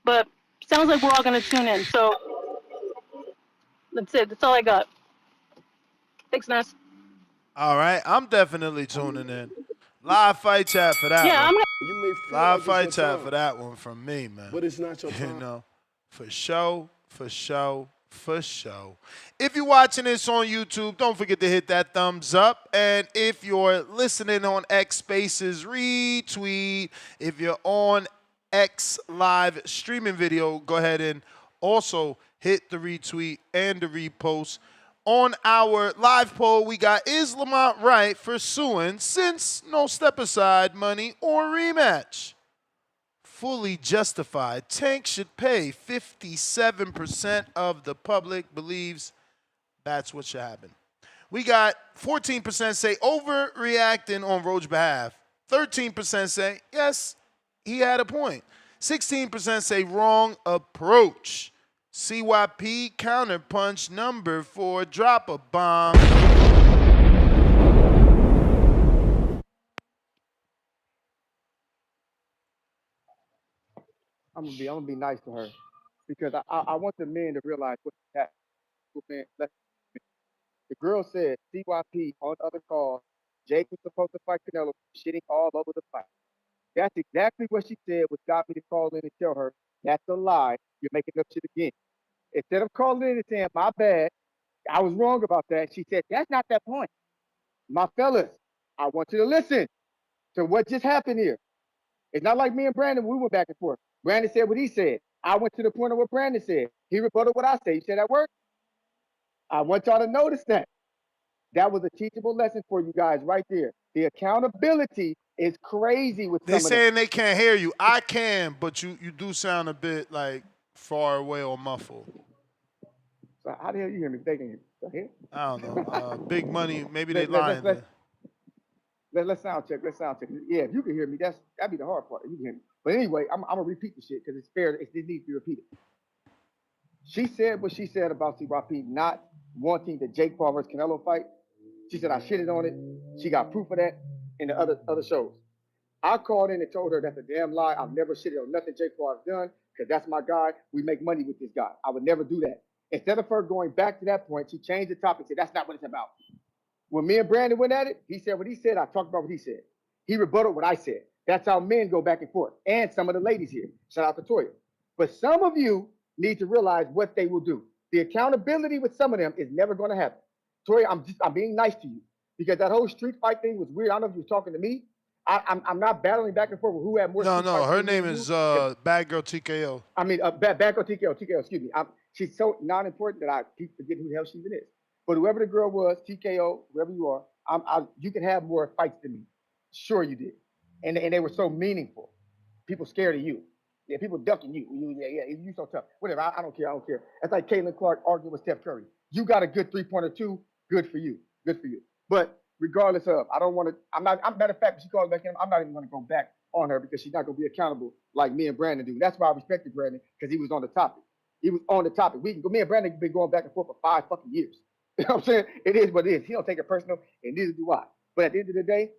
but sounds like we're all gonna tune in. So that's it. That's all I got. Thanks, Ness. All right, I'm definitely tuning in. Live fight chat for that Yeah, one. I'm gonna. You may feel Live like it's your fight chat time, for that one from me, man. but it's not your You time. know, for show, for show, for show. If you're watching this on YouTube, don't forget to hit that thumbs up. And if you're listening on X Spaces, retweet. If you're on X live streaming video, go ahead and also hit the retweet and the repost. On our live poll, we got, is Lamont right for suing since no step aside money or rematch? Fully justified. Tank should pay. 57% of the public believes that's what should happen. We got 14% say overreacting on Roach's behalf. 13% say, yes, he had a point. 16% say wrong approach. CYP counterpunch number 4, drop a bomb. I'm gonna be nice to her because I want the men to realize what's happening. Man, the girl said CYP on other calls, Jake was supposed to fight Canelo, shitting all over the fight. That's exactly what she said, which got me to call in and tell her that's a lie. You're making up shit again. Instead of calling in and saying my bad, I was wrong about that, she said that's not that point. My fellas, I want you to listen to what just happened here. It's not like me and Brandon, we went back and forth. Brandon said what he said. I went to the point of what Brandon said. He rebutted what I said. You said that worked? I want y'all to notice that. That was a teachable lesson for you guys right there. The accountability is crazy with They some of them. saying they can't hear you. I can, but you do sound a bit like far away or muffled. So how the hell you hear me? They can hear me. The hell? I don't know. Big money. Maybe they let, let, let's lying let's there. let's sound check. Let's sound check. Yeah, if you can hear me, that'd be the hard part. If you can hear me. But anyway, I'm gonna repeat the shit because it's fair. It needs to be repeated. She said what she said about CYP not wanting the Jake Paul versus Canelo fight. She said I shitted on it. She got proof of that in the other shows. I called in and told her that's a damn lie. I've never shitted on nothing Jake Paul has done because that's my guy. We make money with this guy. I would never do that. Instead of her going back to that point, she changed the topic and said that's not what it's about. When me and Brandon went at it, he said what he said. I talked about what he said. He rebutted what I said. That's how men go back and forth. And some of the ladies here. Shout out to Toya. But some of you need to realize what they will do. The accountability with some of them is never going to happen. Toya, I'm being nice to you because that whole street fight thing was weird. I don't know if you were talking to me. I'm not battling back and forth with who had more No, street no. fights Her than me name and you. is Bad Girl TKO. I mean, back on TKO, excuse me. She's so non-important that I keep forgetting who the hell she even is. But whoever the girl was, TKO, whoever you are, you can have more fights than me. Sure you did. And they were so meaningful. People scared of you. Yeah, people ducking you. You so tough. Whatever, I don't care, I don't care. That's like Caitlin Clark arguing with Steph Curry. You got a good three-pointer too, good for you. Good for you. But regardless of, I don't want to, matter of fact, when she calls back in, I'm not even going to go back on her because she's not going to be accountable like me and Brandon do. That's why I respected Brandon because he was on the topic. He was on the topic. Me and Brandon have been going back and forth for 5 fucking years. You know what I'm saying? It is what it is. He don't take it personal, and neither do I. But at the end of the day,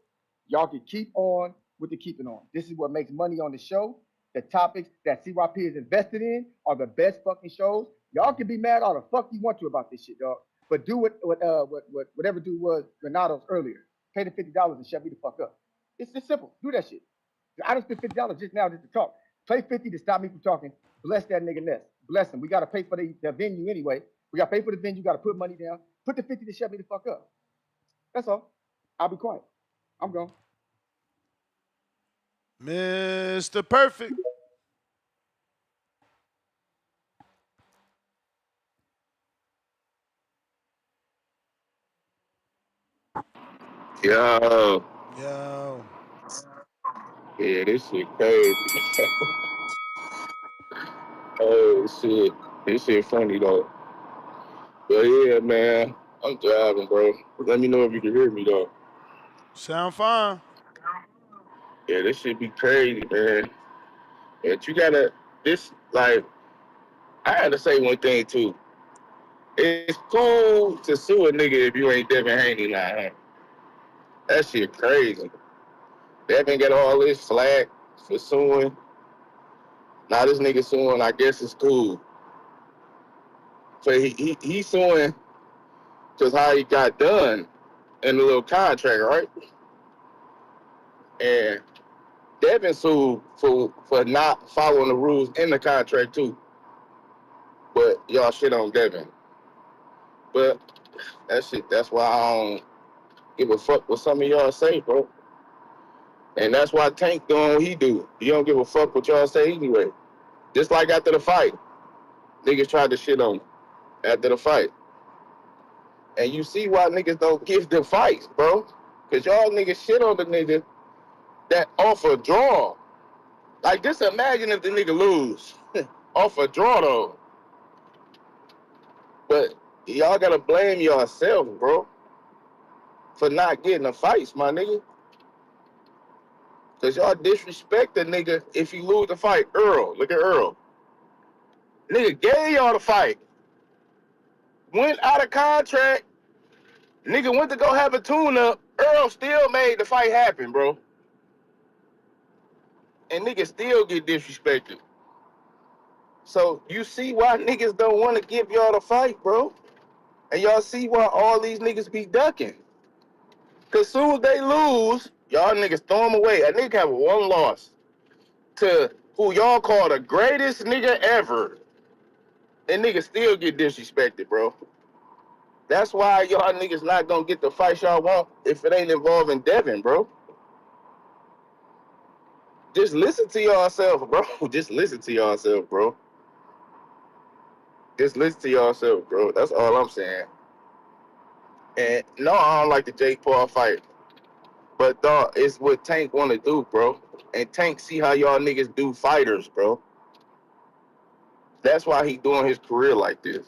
y'all can keep on with the keeping on. This is what makes money on the show. The topics that CYP is invested in are the best fucking shows. Y'all can be mad all the fuck you want to about this shit, dog. But do whatever dude was Renato's earlier. Pay the $50 and shut me the fuck up. It's just simple. Do that shit. I don't spend $50 just now just to talk. Play 50 to stop me from talking. Bless that nigga Ness. Bless him. We got to pay for the venue anyway. We got to pay for the venue. Got to put money down. Put the 50 to shut me the fuck up. That's all. I'll be quiet. I'm gone. Mr. Perfect. Yo, Yo. yeah, this shit crazy. Oh shit, this shit funny though. But yeah, man, I'm driving, bro. Let me know if you can hear me though. Sound fine. Yeah, this shit be crazy, man. And you gotta this like I had to say one thing too. It's cool to sue a nigga if you ain't Devin Haney now. Huh? That shit crazy. Devin get all this flack for suing. Now this nigga suing, I guess it's cool. So he suing because how he got done in the little contract, right? And Devin sued for not following the rules in the contract too. But y'all shit on Devin. But that's why I don't give a fuck what some of y'all say, bro. And that's why Tank doing what he do. He don't give a fuck what y'all say anyway. Just like after the fight, niggas tried to shit on him after the fight. And you see why niggas don't give the fights, bro. Cause y'all niggas shit on the nigga that off a draw. Like just imagine if the nigga lose off a draw though. But y'all gotta blame yourself, bro, for not getting the fights, my nigga. Cause y'all disrespect the nigga if you lose the fight. Earl, look at Earl. Nigga gave y'all the fight. Went out of contract. Nigga went to go have a tune-up. Earl still made the fight happen, bro. And niggas still get disrespected. So you see why niggas don't want to give y'all the fight, bro. And y'all see why all these niggas be ducking. Cause soon as they lose, y'all niggas throw them away. A nigga have one loss to who y'all call the greatest nigga ever. And niggas still get disrespected, bro. That's why y'all niggas not gonna get the fight y'all want if it ain't involving Devin, bro. Just listen to yourself, bro. Just listen to yourself, bro. Just listen to yourself, bro. That's all I'm saying. And no, I don't like the Jake Paul fight. But dog, it's what Tank wanna do, bro. And Tank see how y'all niggas do fighters, bro. That's why he doing his career like this.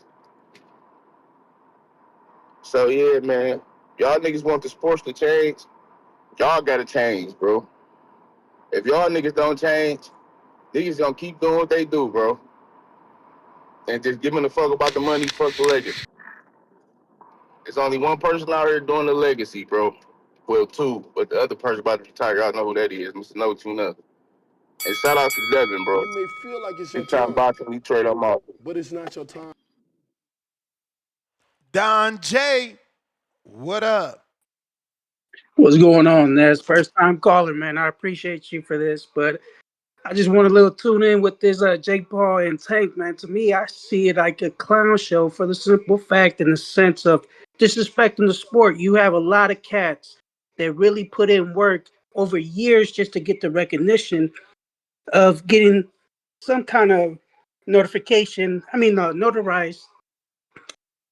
So yeah, man, y'all niggas want the sports to change. Y'all gotta change, bro. If y'all niggas don't change, niggas gonna keep doing what they do, bro. And just giving a fuck about the money, fuck the legacy. There's only one person out here doing the legacy, bro. Well, two, but the other person about to retire, y'all know who that is, Mr. No Tune Up. And shout out to Devin, bro. You may feel like it's your Big time time, boxing, we trade them off. but it's not your time. Don J, what up? What's going on, Nez? First time caller, man. I appreciate you for this, but I just want a little tune in with this Jake Paul and Tank, man. To me, I see it like a clown show for the simple fact in the sense of disrespecting the sport. You have a lot of cats that really put in work over years just to get the recognition of getting some kind of notarized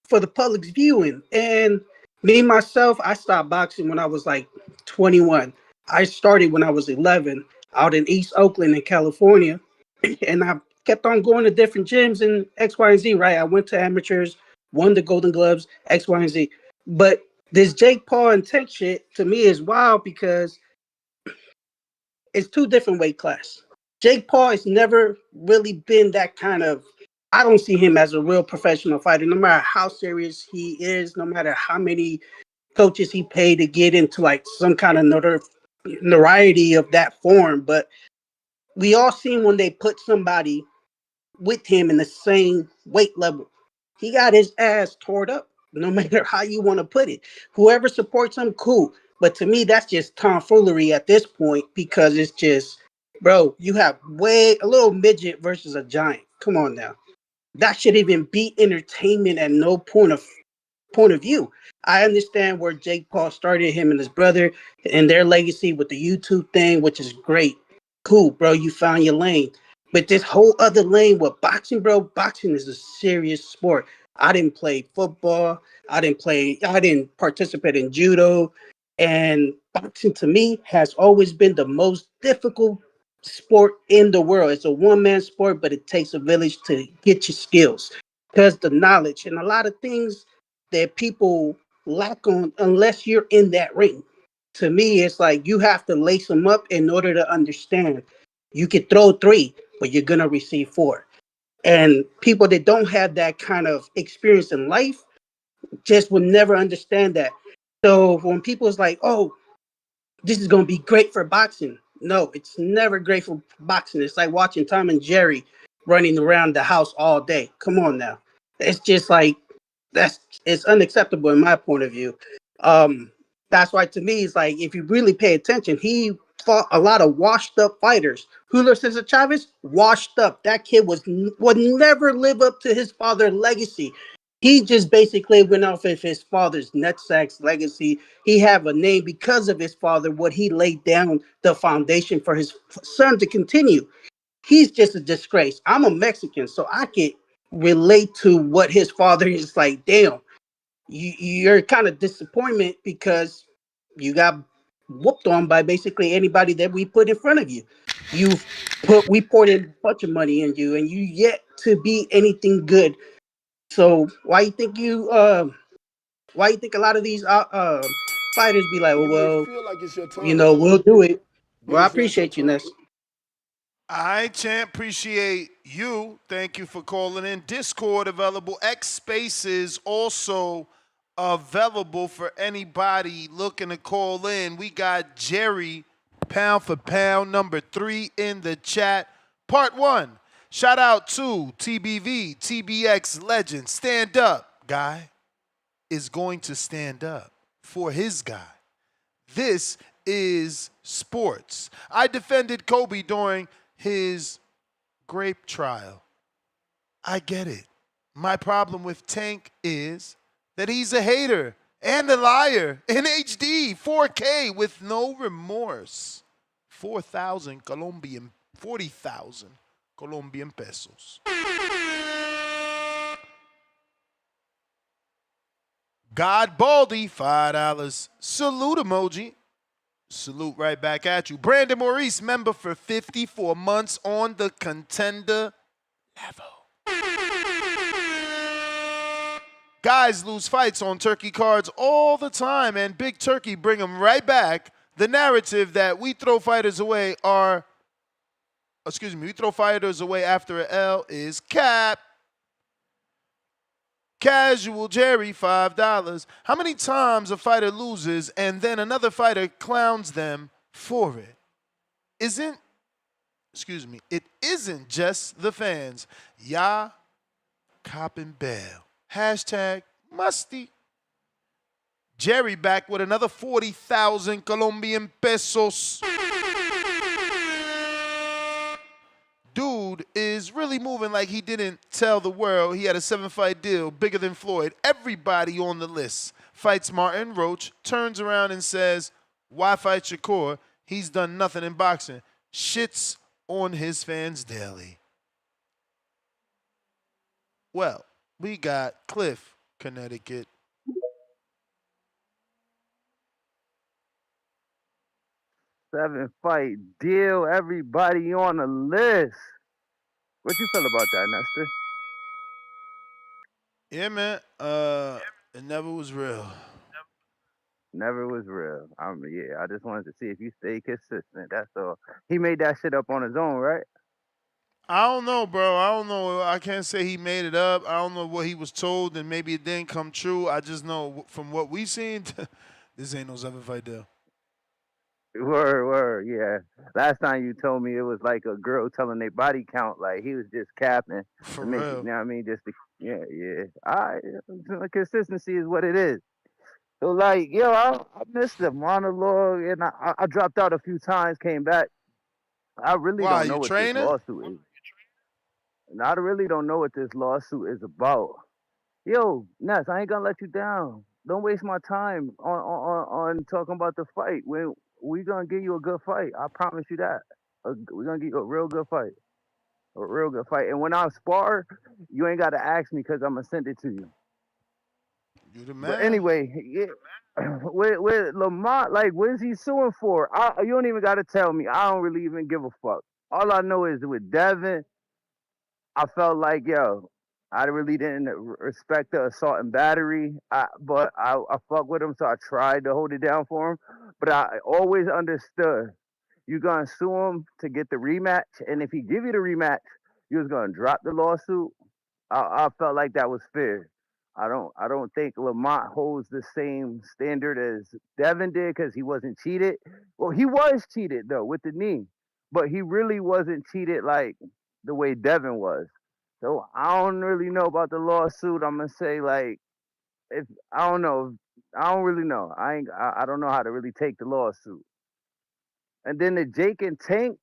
for the public's viewing. And me myself, I stopped boxing when I was like 21. I started when I was 11 out in East Oakland in California, and I kept on going to different gyms and X, Y, and Z. Right, I went to amateurs, won the Golden Gloves, X, Y, and Z. But this Jake Paul and Tank shit to me is wild because it's two different weight class. Jake Paul has never really been that kind of. I don't see him as a real professional fighter, no matter how serious he is, no matter how many coaches he paid to get into like some kind of notoriety of that form. But we all seen when they put somebody with him in the same weight level, he got his ass tore up. No matter how you want to put it, whoever supports him, cool. But to me, that's just tomfoolery at this point because it's just, bro, you have way a little midget versus a giant. Come on now, that should even be entertainment at no point of view. I understand where Jake Paul started, him and his brother, and their legacy with the YouTube thing, which is great. Cool, bro. You found your lane. But this whole other lane with boxing, bro, boxing is a serious sport. I didn't play football. I didn't participate in judo. And boxing to me has always been the most difficult sport in the world. It's a one-man sport, but it takes a village to get your skills. Because the knowledge and a lot of things that people lack on unless you're in that ring. To me, it's like you have to lace them up in order to understand. You could throw three, but you're gonna receive four. And people that don't have that kind of experience in life just will never understand that. So when people's like, "Oh, this is going to be great for boxing." No, it's never great for boxing. It's like watching Tom and Jerry running around the house all day. Come on now. It's just like that's it's unacceptable in my point of view. Um, that's why to me it's like if you really pay attention, he fought a lot of washed up fighters. Julio Cesar Chavez, washed up. That kid would never live up to his father's legacy. He just basically went off of his father's nutsack's legacy. He have a name because of his father, what he laid down the foundation for his son to continue. He's just a disgrace. I'm a Mexican, so I can relate to what his father is like. Damn, you're kind of disappointment because you got whooped on by basically anybody that we put in front of you. We poured in a bunch of money in you, and you yet to be anything good. So why you think a lot of these fighters be like, oh, You may well, feel like it's your time, we'll do it. but Well, I it's not your appreciate you, time. Ness. I champ, appreciate you. Thank you for calling in. Discord available. X Spaces also available for anybody looking to call in. We got Jerry, pound for pound, number 3 in the chat. Part 1. Shout out to TBV, TBX legend. Stand up, guy is going to stand up for his guy. This is sports. I defended Kobe during his grape trial. I get it. My problem with Tank is that he's a hater and a liar in HD, 4K with no remorse. 40,000 Colombian pesos. God Baldy, $5. Salute emoji. Salute right back at you. Brandon Maurice, member for 54 months on the contender level. Guys lose fights on turkey cards all the time, and Big Turkey bring them right back. The narrative that we throw fighters away after an L is cap. Casual Jerry, $5. How many times a fighter loses and then another fighter clowns them for it? It isn't just the fans. Ya copping bail. Hashtag musty. Jerry back with another 40,000 Colombian pesos. Dude is really moving like he didn't tell the world he had a 7-fight deal bigger than Floyd. Everybody on the list fights Martin Roach, turns around and says, why fight Shakur? He's done nothing in boxing. Shits on his fans daily. Well, we got Cliff, Connecticut. Seven-fight deal. Everybody on the list. What you feel about that, Nestor? Yeah, man. It never was real. Never was real. I just wanted to see if you stay consistent. That's all. He made that shit up on his own, right? I don't know, bro. I don't know. I can't say he made it up. I don't know what he was told, and maybe it didn't come true. I just know from what we seen, this ain't no 7-fight deal. Word, yeah. Last time you told me it was like a girl telling their body count, like he was just capping For to make it. You real. know what I mean? Yeah. Consistency is what it is. So like, yo, I missed the monologue, and I dropped out a few times, came back. I really Why, don't know you what this training? lawsuit is. And I really don't know what this lawsuit is about. Yo, Ness, I ain't gonna let you down. Don't waste my time on talking about the fight. We gonna give you a good fight. I promise you that. We gonna give you a real good fight. A real good fight. And when I spar, you ain't gotta ask me because I'm gonna send it to you. You the But man. anyway, yeah. With Lamont, like, what is he suing for? You don't even gotta tell me. I don't really even give a fuck. All I know is with Devin, I felt like, yo, I really didn't respect the assault and battery, but I fuck with him, so I tried to hold it down for him. But I always understood you gonna sue him to get the rematch, and if he give you the rematch, you was gonna drop the lawsuit. I felt like that was fair. I don't think Lamont holds the same standard as Devin did because he wasn't cheated. Well, he was cheated though with the knee, but he really wasn't cheated like the way Devin was. So I don't really know about the lawsuit. I'm gonna say like if I don't know. I don't really know. I don't know how to really take the lawsuit. And then the Jake and Tank,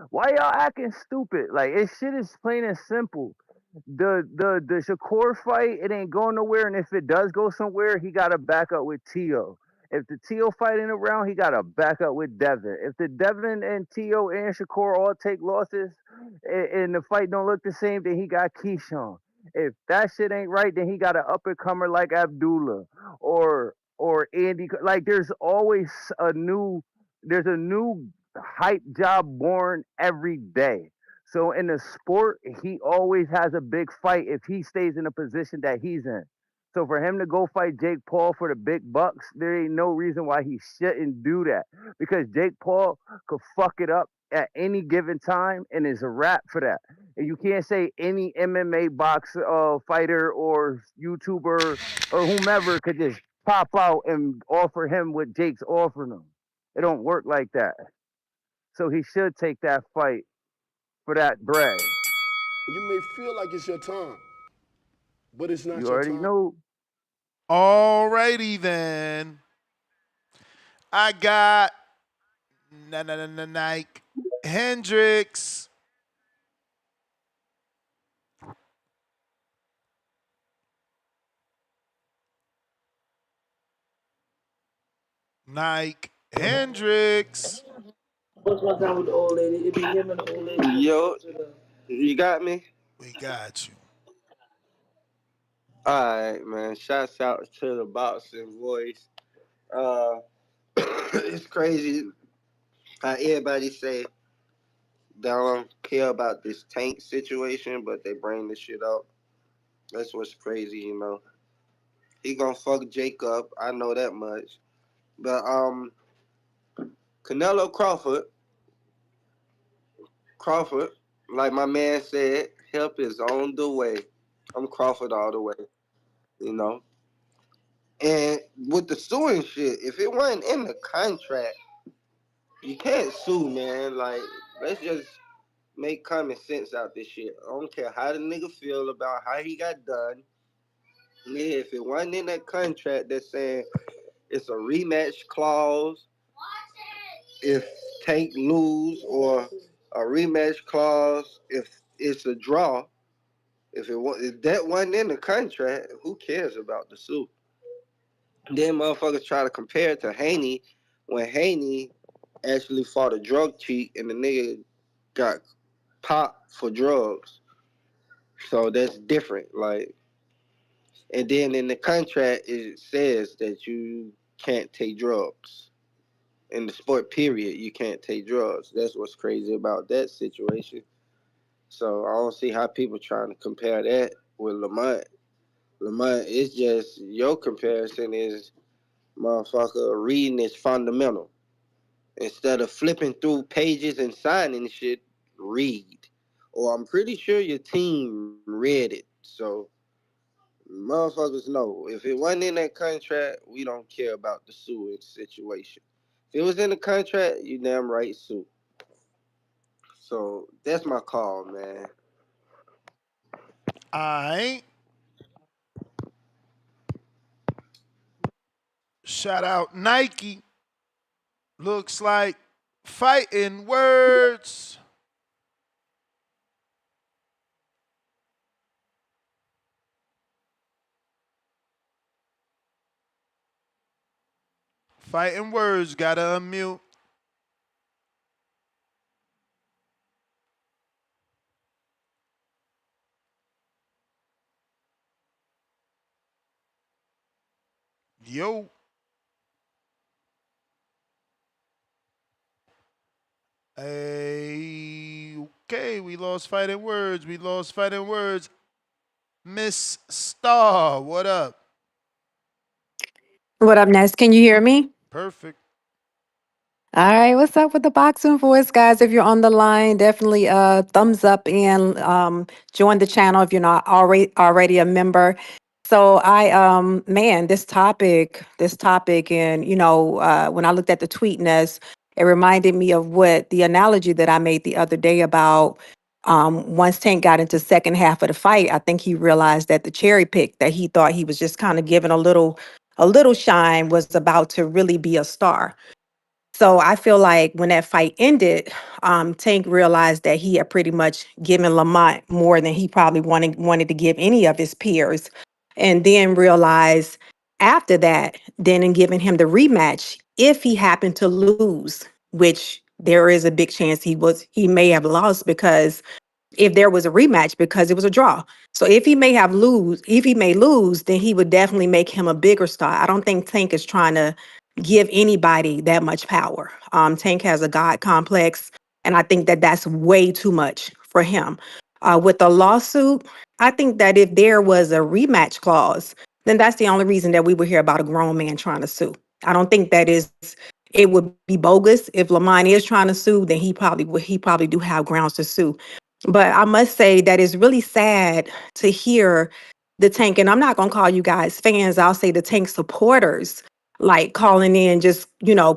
why y'all acting stupid? Like it shit is plain and simple. The Shakur fight, it ain't going nowhere, and if it does go somewhere, he got to back up with Tio. If the Tio fight in a round, he got to back up with Devin. If the Devin and Tio and Shakur all take losses, and the fight don't look the same, then he got Keyshawn. If that shit ain't right, then he got an up and comer like Abdullah or Andy. Like there's a new hype job born every day. So in the sport, he always has a big fight if he stays in the position that he's in. So for him to go fight Jake Paul for the big bucks, there ain't no reason why he shouldn't do that. Because Jake Paul could fuck it up at any given time and is a wrap for that. And you can't say any MMA fighter or YouTuber or whomever could just pop out and offer him what Jake's offering him. It don't work like that. So he should take that fight for that bread. You may feel like it's your time, but it's not You your already time. know. Alrighty then. I got Nike Hendricks. Nike Hendricks. What's one time with the old lady? It be him and the old lady. Yo, you got me? We got you. Alright, man. Shouts out to the boxing voice. Uh, it's crazy how everybody say they don't care about this tank situation, but they bring this shit up. That's what's crazy, you know. He gonna fuck Jake up. I know that much. But Canelo Crawford, like my man said, help is on the way. I'm Crawford all the way, you know. And with the suing shit, if it wasn't in the contract, you can't sue, man. Like, let's just make common sense out this shit. I don't care how the nigga feel about how he got done. Yeah, if it wasn't in that contract that's saying it's a rematch clause, if Tank lose, or a rematch clause if it's a draw, if that wasn't in the contract, who cares about the suit? Then motherfuckers try to compare it to Haney when Haney actually fought a drug cheat and the nigga got popped for drugs. So that's different. Like, and then in the contract it says that you can't take drugs. In the sport period, you can't take drugs. That's what's crazy about that situation. So I don't see how people trying to compare that with Lamont. Lamont, it's just your comparison is motherfucker reading is fundamental. Instead of flipping through pages and signing shit, read. Or I'm pretty sure your team read it. So motherfuckers know if it wasn't in that contract, we don't care about the sewage situation. If it was in the contract, you damn right sue. So that's my call, man. Alright. Shout out Nike. Looks like fighting words. Fighting words gotta unmute. Yo. Hey, okay, we lost fighting words. We lost fighting words. Miss Star, what up? What up, Ness? Can you hear me? Perfect. All right, what's up with the boxing voice, guys? If you're on the line, definitely thumbs up and join the channel if you're not already a member. So man, this topic, and when I looked at the tweet, Ness, it reminded me of what the analogy that I made the other day about once Tank got into second half of the fight. I think he realized that the cherry pick that he thought he was just kind of giving a little shine was about to really be a star. So I feel like when that fight ended, Tank realized that he had pretty much given Lamont more than he probably wanted to give any of his peers, and then realized after that, then in giving him the rematch, if he happened to lose, which there is a big chance he may have lost because if there was a rematch because it was a draw. So if he may lose, then he would definitely make him a bigger star. I don't think Tank is trying to give anybody that much power. Tank has a God complex, and I think that that's way too much for him. With the lawsuit, I think that if there was a rematch clause, then that's the only reason that we would hear about a grown man trying to sue. I don't think that is it would be bogus. If Lamont is trying to sue, then he probably do have grounds to sue. But I must say that it's really sad to hear the Tank, and I'm not gonna call you guys fans, I'll say the Tank supporters, like calling in just,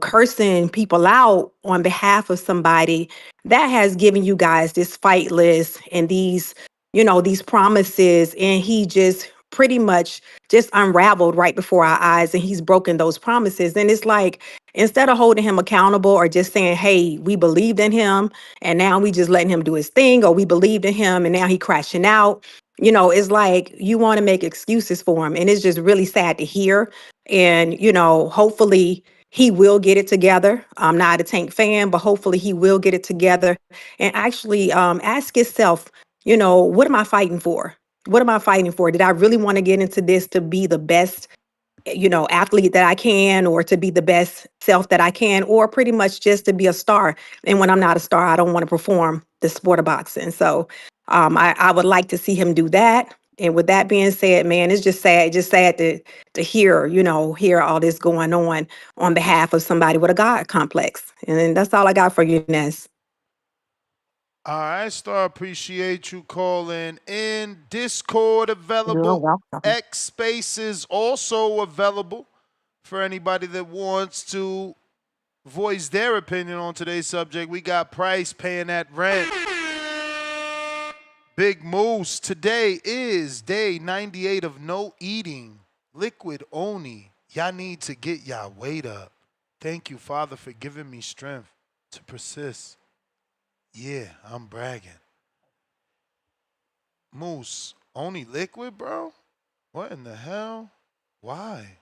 cursing people out on behalf of somebody that has given you guys this fight list and these promises, and he just pretty much just unraveled right before our eyes, and he's broken those promises. And it's like, instead of holding him accountable or just saying, hey, we believed in him and now we just letting him do his thing, or we believed in him and now he crashing out. It's like you want to make excuses for him, and it's just really sad to hear. And hopefully he will get it together. I'm not a Tank fan, but hopefully he will get it together and actually ask himself, what am I fighting for? What am I fighting for? Did I really want to get into this to be the best athlete that I can, or to be the best self that I can, or pretty much just to be a star? And when I'm not a star, I don't want to perform the sport of boxing. So I would like to see him do that. And with that being said, man, it's just sad to hear, hear all this going on behalf of somebody with a God complex. And then that's all I got for you, Ness. All right, Star, appreciate you calling in. Discord You're available. welcome. X Spaces also available for anybody that wants to voice their opinion on today's subject. We got Price paying that rent. Big Moose. Today is day 98 of no eating. Liquid only. Y'all need to get y'all weight up. Thank you, Father, for giving me strength to persist. Yeah, I'm bragging. Moose, only liquid, bro? What in the hell? Why?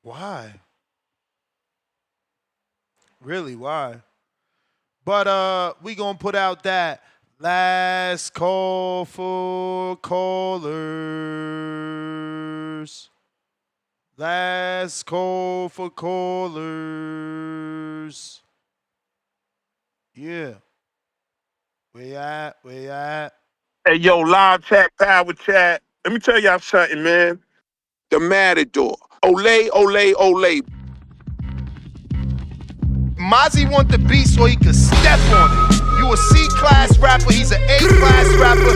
Why? Really, why? But we gonna put out that last call for callers. Last call for callers. Yeah. Where you at? Where you at? Hey, yo, live chat, power chat. Let me tell y'all something, man. The Matador. Olay, olay, olay. Mozzie want the beat so he could step on it. You a C-class rapper, he's an A-class rapper.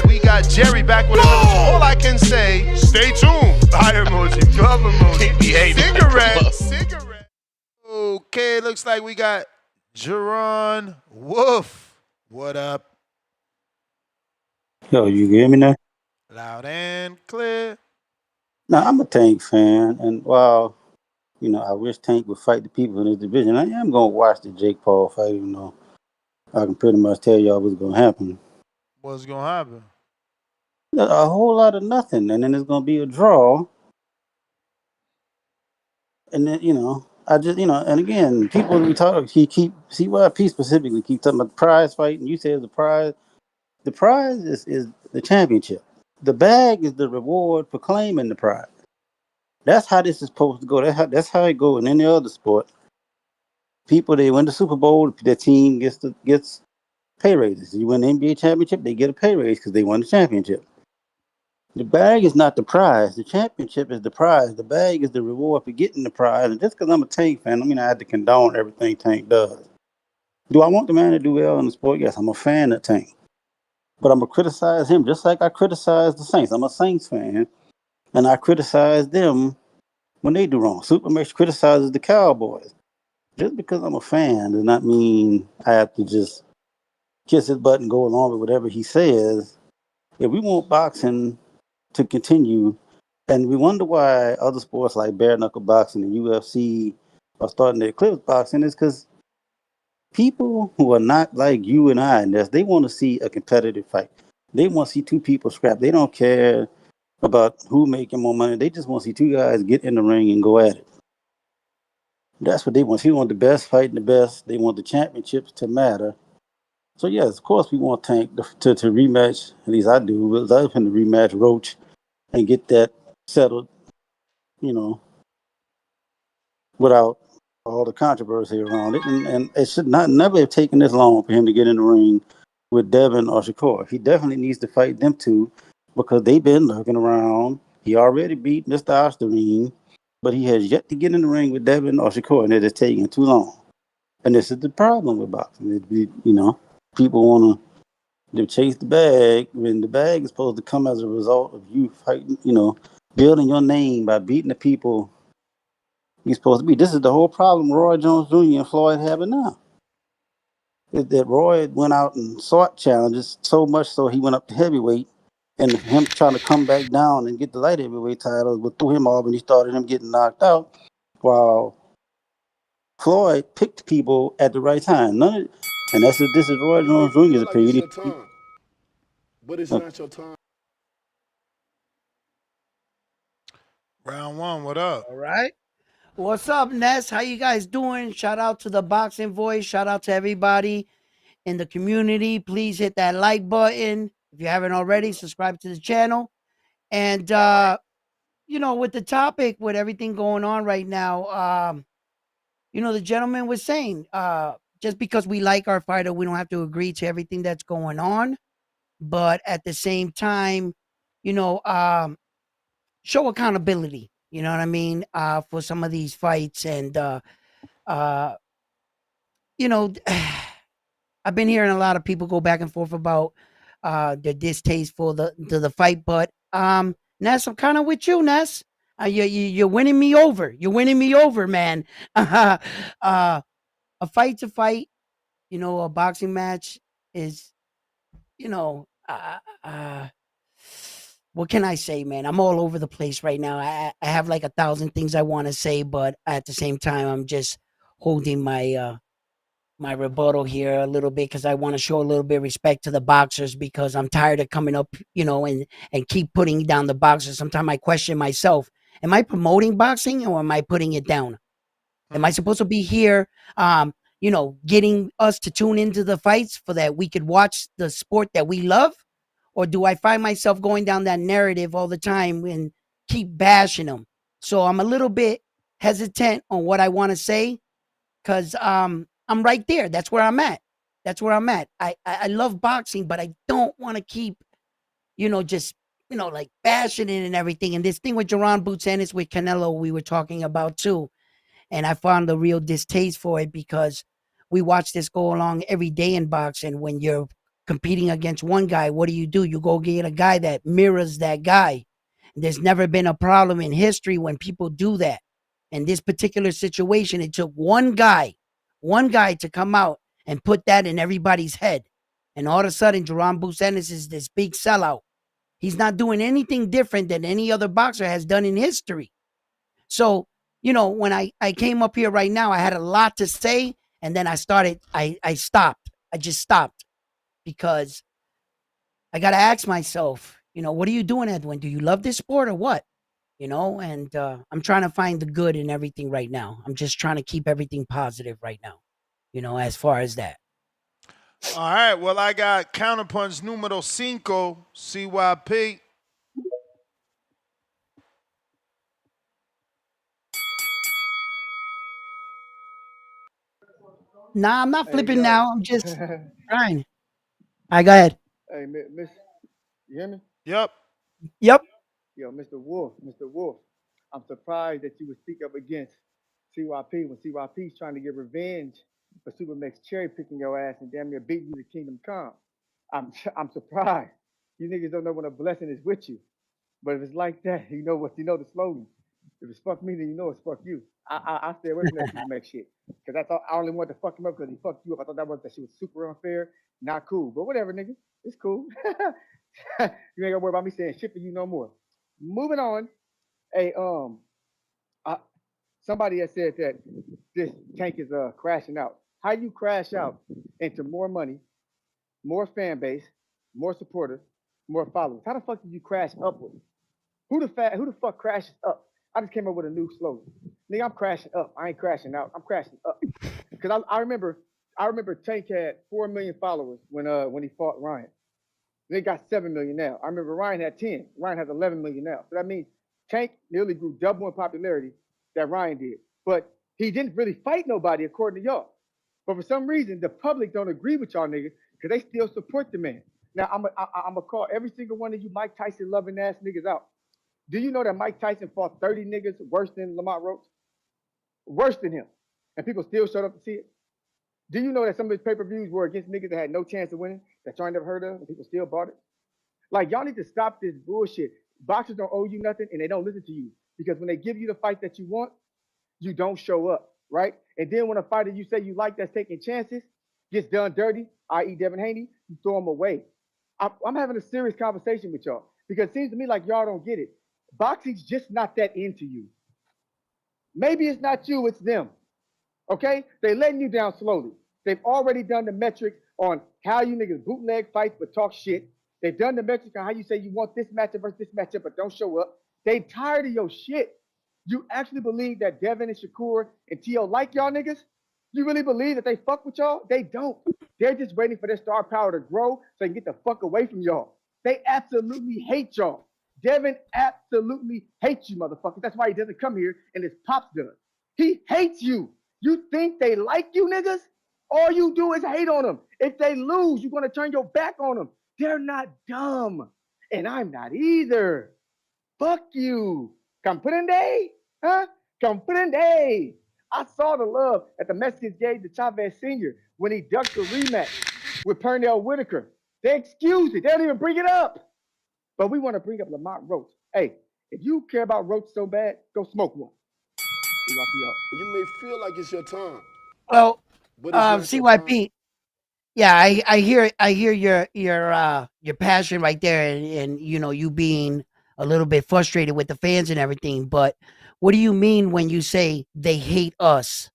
We got Jerry back with another. All I can say, stay tuned. Fire emoji, glove emoji, cigarette. Okay, looks like we got Jerron Wolf. What up? Yo, you hear me now? Loud and clear. Now, I'm a Tank fan, and while, I wish Tank would fight the people in this division, I am going to watch the Jake Paul fight, even though I can pretty much tell y'all what's going to happen. What's gonna happen? A whole lot of nothing, and then it's going to be a draw, and then, I just, and again, people we talk, see why P specifically keep talking about the prize fight, and you say the prize. The prize is the championship. The bag is the reward for claiming the prize. That's how this is supposed to go. That's how it goes in any other sport. People they win the Super Bowl, their team gets pay raises. You win the NBA championship, they get a pay raise because they won the championship. The bag is not the prize. The championship is the prize. The bag is the reward for getting the prize. And just because I'm a Tank fan, I mean I have to condone everything Tank does. Do I want the man to do well in the sport? Yes, I'm a fan of Tank. But I'm gonna criticize him just like I criticize the Saints. I'm a Saints fan, and I criticize them when they do wrong. Supermax criticizes the Cowboys. Just because I'm a fan does not mean I have to just kiss his butt and go along with whatever he says. If we want boxing to continue, and we wonder why other sports like bare knuckle boxing and UFC are starting to eclipse boxing, is because people who are not like you and I in this, they want to see a competitive fight. They want to see two people scrap. They don't care about who making more money. They just want to see two guys get in the ring and go at it. That's what they want. They want the best fighting the best. They want the championships to matter. So yes, of course we want Tank to rematch. At least I do. I was hoping to rematch Roach and get that settled. You know, without all the controversy around it. And it should not never have taken this long for him to get in the ring with Devin or Shakur. He definitely needs to fight them two because they've been lurking around. He already beat Mr. Osterine, but he has yet to get in the ring with Devin or Shakur, and it is taking too long. And this is the problem with boxing. People want to chase the bag when the bag is supposed to come as a result of you fighting, building your name by beating the people you're supposed to be. This is the whole problem Roy Jones Jr. and Floyd having now. Is that Roy went out and sought challenges so much so he went up to heavyweight, and him trying to come back down and get the light heavyweight title would threw him off and he started him getting knocked out. While Floyd picked people at the right time. This is Roy You may Jones feel Jr.'s like it's opinion. your time, but it's not your time. Round one, what up? All right. What's up, Ness? How you guys doing? Shout out to the Boxing Voice. Shout out to everybody in the community. Please hit that like button. If you haven't already, subscribe to the channel. And with the topic, with everything going on right now, the gentleman was saying, just because we like our fighter, we don't have to agree to everything that's going on. But at the same time, you know, show accountability. You know what I mean? For some of these fights, and uh, you know, I've been hearing a lot of people go back and forth about their distaste for the fight, but Ness, I'm kind of with you, Ness. You're winning me over. You're winning me over, man. A fight to fight, you know, a boxing match is, you know, what can I say, man? I'm all over the place right now. I have like 1,000 things I want to say, but at the same time, I'm just holding my rebuttal here a little bit because I want to show a little bit of respect to the boxers because I'm tired of coming up, you know, and keep putting down the boxers. Sometimes I question myself: Am I promoting boxing or am I putting it down? Am I supposed to be here, you know, getting us to tune into the fights for that we could watch the sport that we love? Or do I find myself going down that narrative all the time and keep bashing them? So I'm a little bit hesitant on what I want to say because I'm right there. That's where I'm at. That's where I'm at. I love boxing, but I don't want to keep, you know, just, you know, like bashing it and everything. And this thing with Jerron Boots Ennis with Canelo, we were talking about too. And I found a real distaste for it because we watch this go along every day in boxing. When you're competing against one guy, what do? You go get a guy that mirrors that guy. There's never been a problem in history when people do that. In this particular situation, it took one guy to come out and put that in everybody's head. And all of a sudden, Jerome Busenis is this big sellout. He's not doing anything different than any other boxer has done in history. So, you know, when I came up here right now, I had a lot to say. And then I stopped. I just stopped because I got to ask myself, you know, what are you doing, Edwin? Do you love this sport or what? You know, and I'm trying to find the good in everything right now. I'm just trying to keep everything positive right now, you know, as far as that. All right. Well, I got counterpunch numero cinco, CYP. Nah, I'm not Hey flipping yo. now. I'm just trying. All right, go ahead. Hey, Miss, you hear me? Yep. Yep. Yo, Mr. Wolf, I'm surprised that you would speak up against CYP when CYP's trying to get revenge for Supermax cherry picking your ass and damn near beating you to Kingdom Come. I'm surprised. You niggas don't know when a blessing is with you. But if it's like that, you know the slogan. If it's fuck me, then you know it's fuck you. I stay away from that Supermax shit. Cause I only wanted to fuck him up because he fucked you up. I thought that shit was super unfair, not cool. But whatever, nigga. It's cool. You ain't gotta worry about me saying shit for you no more. Moving on. Hey, I, somebody has said that this tank is crashing out. How you crash out into more money, more fan base, more supporters, more followers? How the fuck did you crash upward? Who the fuck crashes up? I just came up with a new slogan. Nigga, I'm crashing up. I ain't crashing out. I'm crashing up. Cause I remember Tank had 4 million followers when he fought Ryan. They got 7 million now. I remember Ryan had 10. Ryan has 11 million now. So that means Tank nearly grew double in popularity that Ryan did. But he didn't really fight nobody according to y'all. But for some reason, the public don't agree with y'all niggas because they still support the man. Now I'm gonna call every single one of you Mike Tyson loving ass niggas out. Do you know that Mike Tyson fought 30 niggas worse than Lamont Roach? Worse than him. And people still showed up to see it? Do you know that some of his pay-per-views were against niggas that had no chance of winning, that y'all never heard of, and people still bought it? Like, y'all need to stop this bullshit. Boxers don't owe you nothing, and they don't listen to you. Because when they give you the fight that you want, you don't show up, right? And then when a fighter you say you like that's taking chances gets done dirty, i.e. Devin Haney, you throw him away. I'm having a serious conversation with y'all because it seems to me like y'all don't get it. Boxing's just not that into you. Maybe it's not you, it's them. Okay? They letting you down slowly. They've already done the metrics on how you niggas bootleg fights but talk shit. They've done the metrics on how you say you want this matchup versus this matchup but don't show up. They tired of your shit. You actually believe that Devin and Shakur and T.O. like y'all niggas? You really believe that they fuck with y'all? They don't. They're just waiting for their star power to grow so they can get the fuck away from y'all. They absolutely hate y'all. Devin absolutely hates you, motherfuckers. That's why he doesn't come here and his pops does. He hates you. You think they like you niggas? All you do is hate on them. If they lose, you're gonna turn your back on them. They're not dumb, and I'm not either. Fuck you. Comprende? Huh? Comprende? I saw the love that the Mexicans gave to Chavez Sr. when he ducked the rematch with Pernell Whitaker. They excuse it. They don't even bring it up. But we want to bring up Lamont Roach. Hey, if you care about Roach so bad, go smoke one. CYPO. You may feel like it's your time, Well, but it's not your time. CYP. Yeah, I hear your passion right there, and you know you being a little bit frustrated with the fans and everything. But what do you mean when you say they hate us?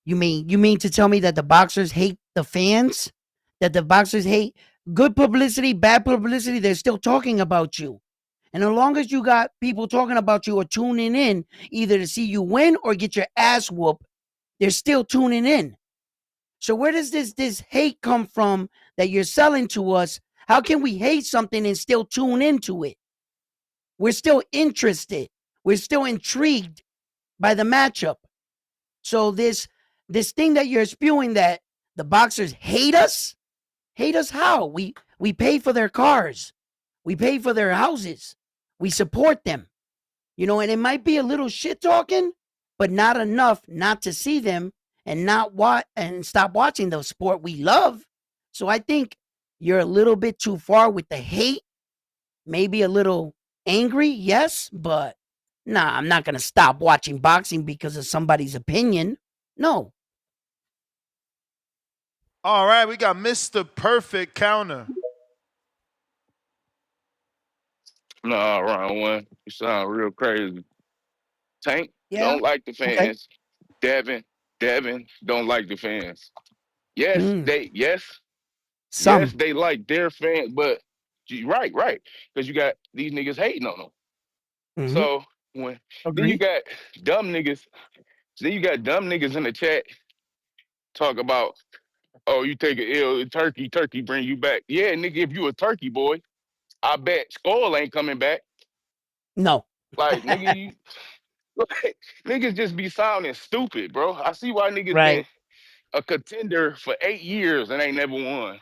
You mean to tell me that the boxers hate the fans? That the boxers hate good publicity, bad publicity? They're still talking about you. And as long as you got people talking about you or tuning in, either to see you win or get your ass whooped, they're still tuning in. So where does this hate come from that you're selling to us? How can we hate something and still tune into it? We're still interested. We're still intrigued by the matchup. So this thing that you're spewing that the boxers hate us how? We pay for their cars. We pay for their houses. We support them. You know, and it might be a little shit talking, but not enough not to see them and not watch and stop watching the sport we love. So I think you're a little bit too far with the hate, maybe a little angry, yes, but nah, I'm not gonna stop watching boxing because of somebody's opinion. No. All right, we got Mr. Perfect Counter. Nah, round one. You sound real crazy. Tank Yeah. don't like the Okay. fans. Devin don't like the fans. Yes, Mm, yes, some. they like their fans, but right, because you got these niggas hating on them. Hmm. So when then you Agree. got dumb niggas, then you got dumb niggas in the chat talk about, oh, you take an ill turkey bring you back. Yeah, nigga, if you a turkey boy, I bet Skull ain't coming back. No. Like nigga, you like, niggas just be sounding stupid, bro. I see why niggas been Right. a contender for 8 years and ain't never won.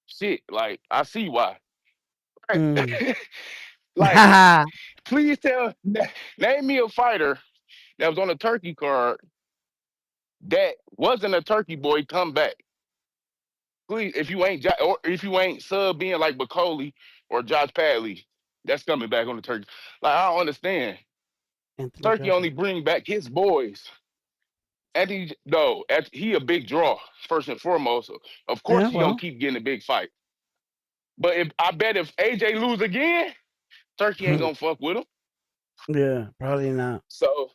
Shit, like I see why. Mm. Like, please name me a fighter that was on a turkey card that wasn't a turkey boy come back. Please, if you ain't or if you ain't sub being like Bacoli or Josh Padley, that's coming back on the turkey. Like I don't understand. Anthony Turkey Joshua. only bring back his boys. And he a big draw first and foremost. Of course Yeah, he gonna well. keep getting a big fight. But if I bet if AJ lose again, Turkey ain't gonna fuck with him. Yeah, probably not. So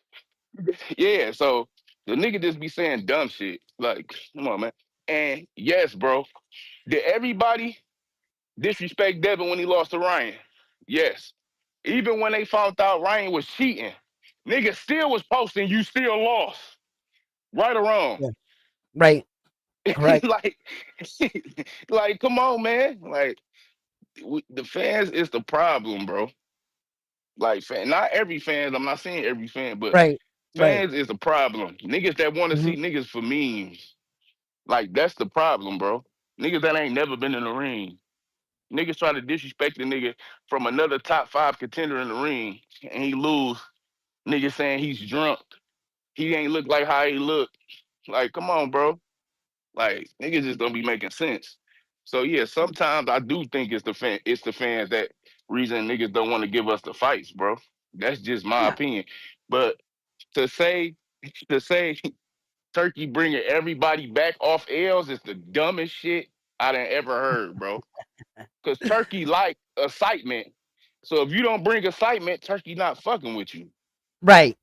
yeah, so the nigga just be saying dumb shit. Like, come on, man. And yes, bro, did everybody disrespect Devin when he lost to Ryan? Yes. Even when they found out Ryan was cheating, nigga still was posting you still lost. Right or wrong. Yeah. Right. Correct. like, like, come on, man. Like, the fans is the problem, bro. Like, not every fan. I'm not saying every fan, but Right. Right. fans is the problem. Niggas that want to Hmm. see niggas for memes. Like, that's the problem, bro. Niggas that ain't never been in the ring. Niggas trying to disrespect the nigga from another top 5 contender in the ring, and he lose. Niggas saying he's drunk. He ain't look like how he look. Like, come on, bro. Like, niggas just don't be making sense. So yeah, sometimes I do think it's the fans that reason niggas don't want to give us the fights, bro. That's just my Yeah. opinion. But to say to say Turkey bringing everybody back off L's is the dumbest shit I done ever heard, bro. Because Turkey like excitement. So if you don't bring excitement, Turkey not fucking with you. Right.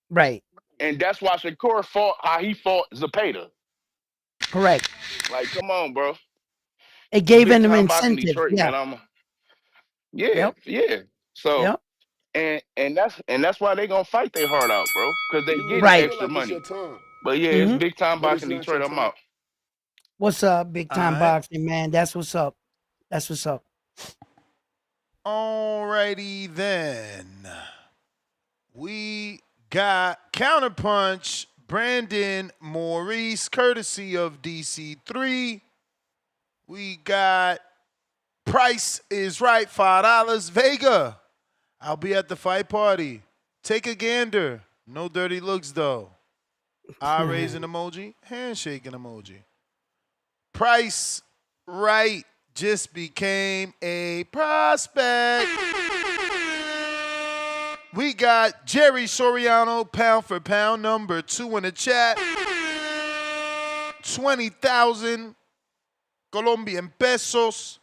Right. And that's why Shakur fought how he fought Zapata. Correct. Like, come on, bro. It It's gave big him time boxing incentives. Detroit, Yeah. man. Yeah, Yep. yeah. So Yep. and that's why they gonna fight their heart out, bro. Cause they You may getting Right. feel extra like it's your money. time, But yeah, it's Hmm. big time but it's boxing not your Detroit. I'm time. out. What's up, big All time right. boxing, man? That's what's up. That's what's up. Alrighty then. We got Counterpunch Brandon Maurice, courtesy of DC3. We got Price is Right, $5. Vega, I'll be at the fight party. Take a gander. No dirty looks, though. Eye raising emoji, handshaking emoji. Price Right just became a prospect. We got Jerry Soriano, pound for pound, number 2 in the chat. 20,000 Colombian pesos.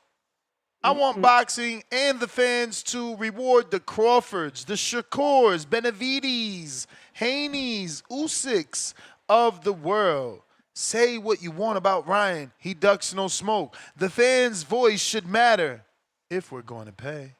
I want boxing and the fans to reward the Crawfords, the Shakurs, Benavides, Haneys, Usyks of the world. Say what you want about Ryan. He ducks no smoke. The fans' voice should matter if we're going to pay.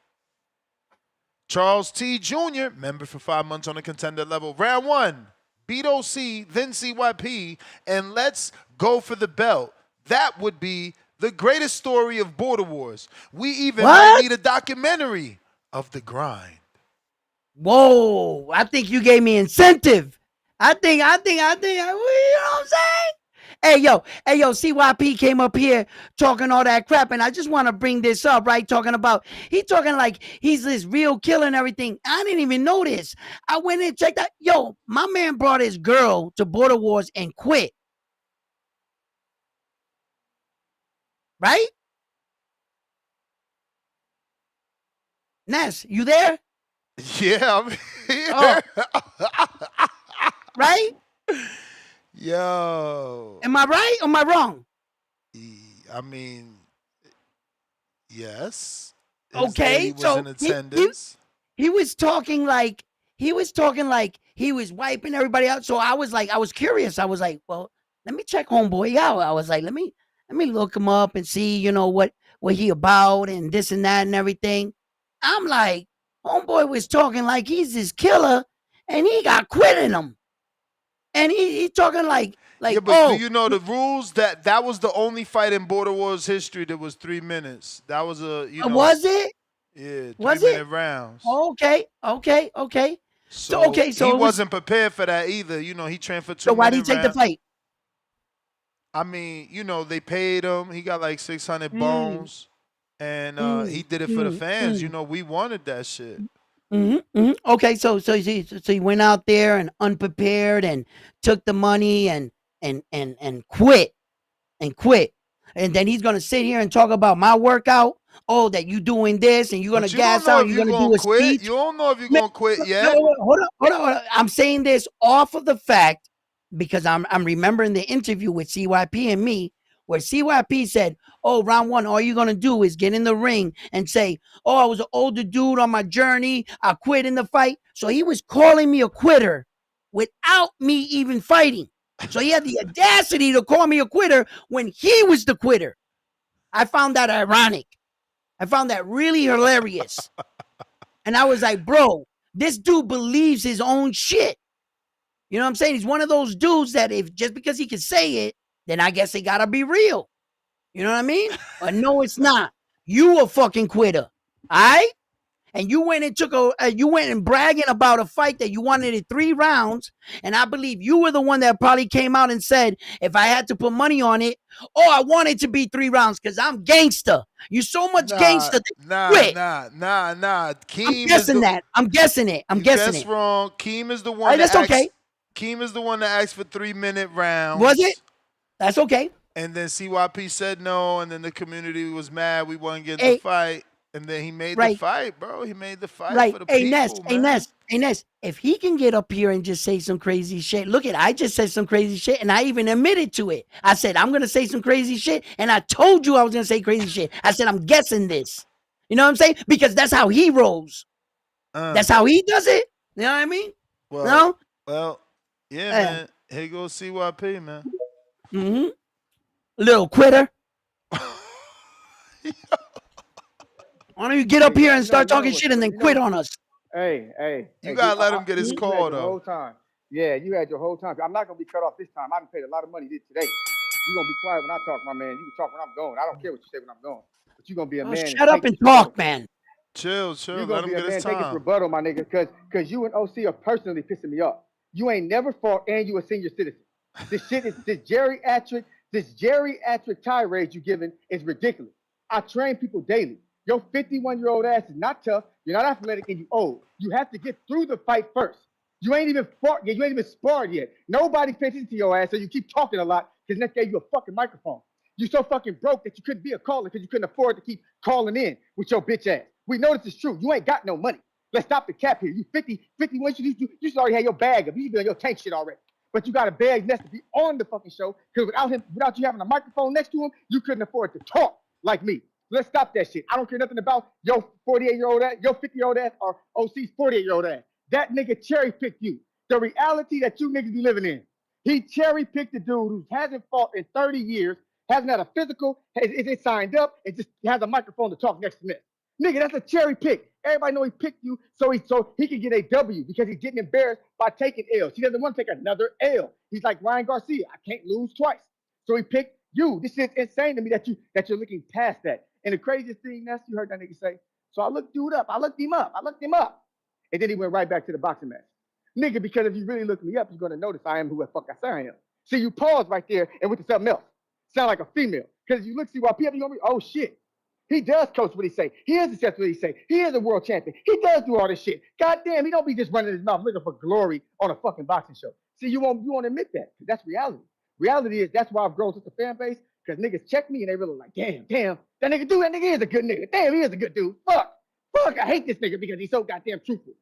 Charles T. Jr., member for 5 months on the contender level. Round 1, beat OC, then CYP, and let's go for the belt. That would be the greatest story of Border Wars. We even might need a documentary of the grind. Whoa, I think you gave me incentive. I think, you know what I'm saying? Hey, yo, CYP came up here talking all that crap, and I just want to bring this up, right? He talking like he's this real killer and everything. I didn't even know this. I went and checked out. Yo, my man brought his girl to Border Wars and quit. Right? Ness, you there? Yeah, I'm here. Oh. Right? Yo. Am I right or am I wrong? I mean, yes. His Okay, lady was so in attendance. he was talking like he was wiping everybody out. So I was curious. I was like, well, let me check homeboy out. I was like, let me look him up and see, you know, what he about and this and that and everything. I'm like, homeboy was talking like he's this killer and he got quit in him. And he talking like Yeah, but do you know the rules? That was the only fight in Border Wars history that was 3 minutes. That was was it? Yeah, Was 3-minute it? rounds. Okay. So he it was. wasn't prepared for that either. He trained for So why did he 2-minute take the rounds. fight? I mean, they paid him. He got like 600 bones, and he did it for the fans. We wanted that shit. Okay, so he went out there and unprepared and took the money and quit and then he's gonna sit here and talk about my workout. Oh, that you doing this and you're gonna But you don't gas know out. if You're you're gonna gonna do a quit. speech. You don't know if you're Man, gonna quit wait, yet. hold on. I'm saying this off of the fact because I'm remembering the interview with CYP and me where CYP said, "Oh, round 1, all you're gonna do is get in the ring and say, oh, I was an older dude on my journey. I quit in the fight." So he was calling me a quitter without me even fighting. So he had the audacity to call me a quitter when he was the quitter. I found that ironic. I found that really hilarious. And I was like, bro, this dude believes his own shit. You know what I'm saying? He's one of those dudes that if just because he can say it, then I guess it gotta be real. You know what I mean? But no, it's not. You a fucking quitter. All right? And you went and you went and bragging about a fight that you wanted in 3 rounds. And I believe you were the one that probably came out and said, if I had to put money on it, oh, I want it to be 3 rounds because I'm gangster. You so much gangster that you quit. Nah. I'm Keem is guessing the that. I'm guessing it. you guess wrong. Keem is the All one right, that that's asked. okay. Keem is the one that asked for 3-minute Was it? rounds. That's okay. And then CYP said no, and then the community was mad. We wasn't getting the Hey, fight, and then he made the right, fight, bro. He made the fight right. for the Hey, Ness, people, hey, man. Ness. If he can get up here and just say some crazy shit, look I just said some crazy shit, and I even admitted to it. I said I'm gonna say some crazy shit, and I told you I was gonna say crazy shit. I said I'm guessing this. You know what I'm saying? Because that's how he rolls. That's how he does it. You know what I mean? Well, yeah, Yeah. man. Here goes CYP, man. Mm-hmm. Little quitter. Why don't you get up here and start talking shit and then quit on us? You Hey, gotta let him get his you had call, your whole though. time. Yeah, you had your whole time. I'm not gonna be cut off this time. I done paid a lot of money today. You gonna be quiet when I talk, my man. You can talk when I'm going. I don't care what you say when I'm going. But you gonna be a Oh, man and shut up take and this rebuttal. talk, man. Chill. You're Let gonna him be a get his man, take this time. rebuttal, my nigga, cause you and OC are personally pissing me off. You ain't never fought, and you a senior citizen. This shit is this geriatric tirade you giving is ridiculous. I train people daily. Your 51-year-old ass is not tough. You're not athletic, and you old. You have to get through the fight first. You ain't even fought yet. You ain't even sparred yet. Nobody pays attention to your ass, so you keep talking a lot because Ness gave you a fucking microphone. You so fucking broke that you couldn't be a caller because you couldn't afford to keep calling in with your bitch ass. We know this is true. You ain't got no money. Let's stop the cap here. You 50, 51, you should already have your bag up. You should be on your tank shit already. But you got to beg Ness to be on the fucking show because without you having a microphone next to him, you couldn't afford to talk like me. Let's stop that shit. I don't care nothing about your 48-year-old ass, your 50-year-old ass, or OC's 48-year-old ass. That nigga cherry picked you. The reality that you niggas be living in. He cherry picked a dude who hasn't fought in 30 years, hasn't had a physical, isn't signed up, and just has a microphone to talk next to Ness. Nigga, that's a cherry pick. Everybody know he picked you so he can get a W because he's getting embarrassed by taking L's. He doesn't want to take another L. He's like Ryan Garcia. I can't lose twice. So he picked you. This is insane to me that you're looking past that. And the craziest thing, Ness, you heard that nigga say. So I looked dude up. I looked him up. And then he went right back to the boxing match. Nigga, because if you really look me up, you're gonna notice I am who the fuck I say I am. See, you pause right there and went to something else. Sound like a female. Because you look, see why people gonna be, oh shit. He does coach what he say. He is successful what he say. He is a world champion. He does do all this shit. God damn, he don't be just running his mouth looking for glory on a fucking boxing show. See, you won't admit that. That's reality. Reality is that's why I've grown such a fan base, because niggas check me and they really like, damn, that nigga is a good nigga. Damn, he is a good dude. Fuck, I hate this nigga because he's so goddamn truthful.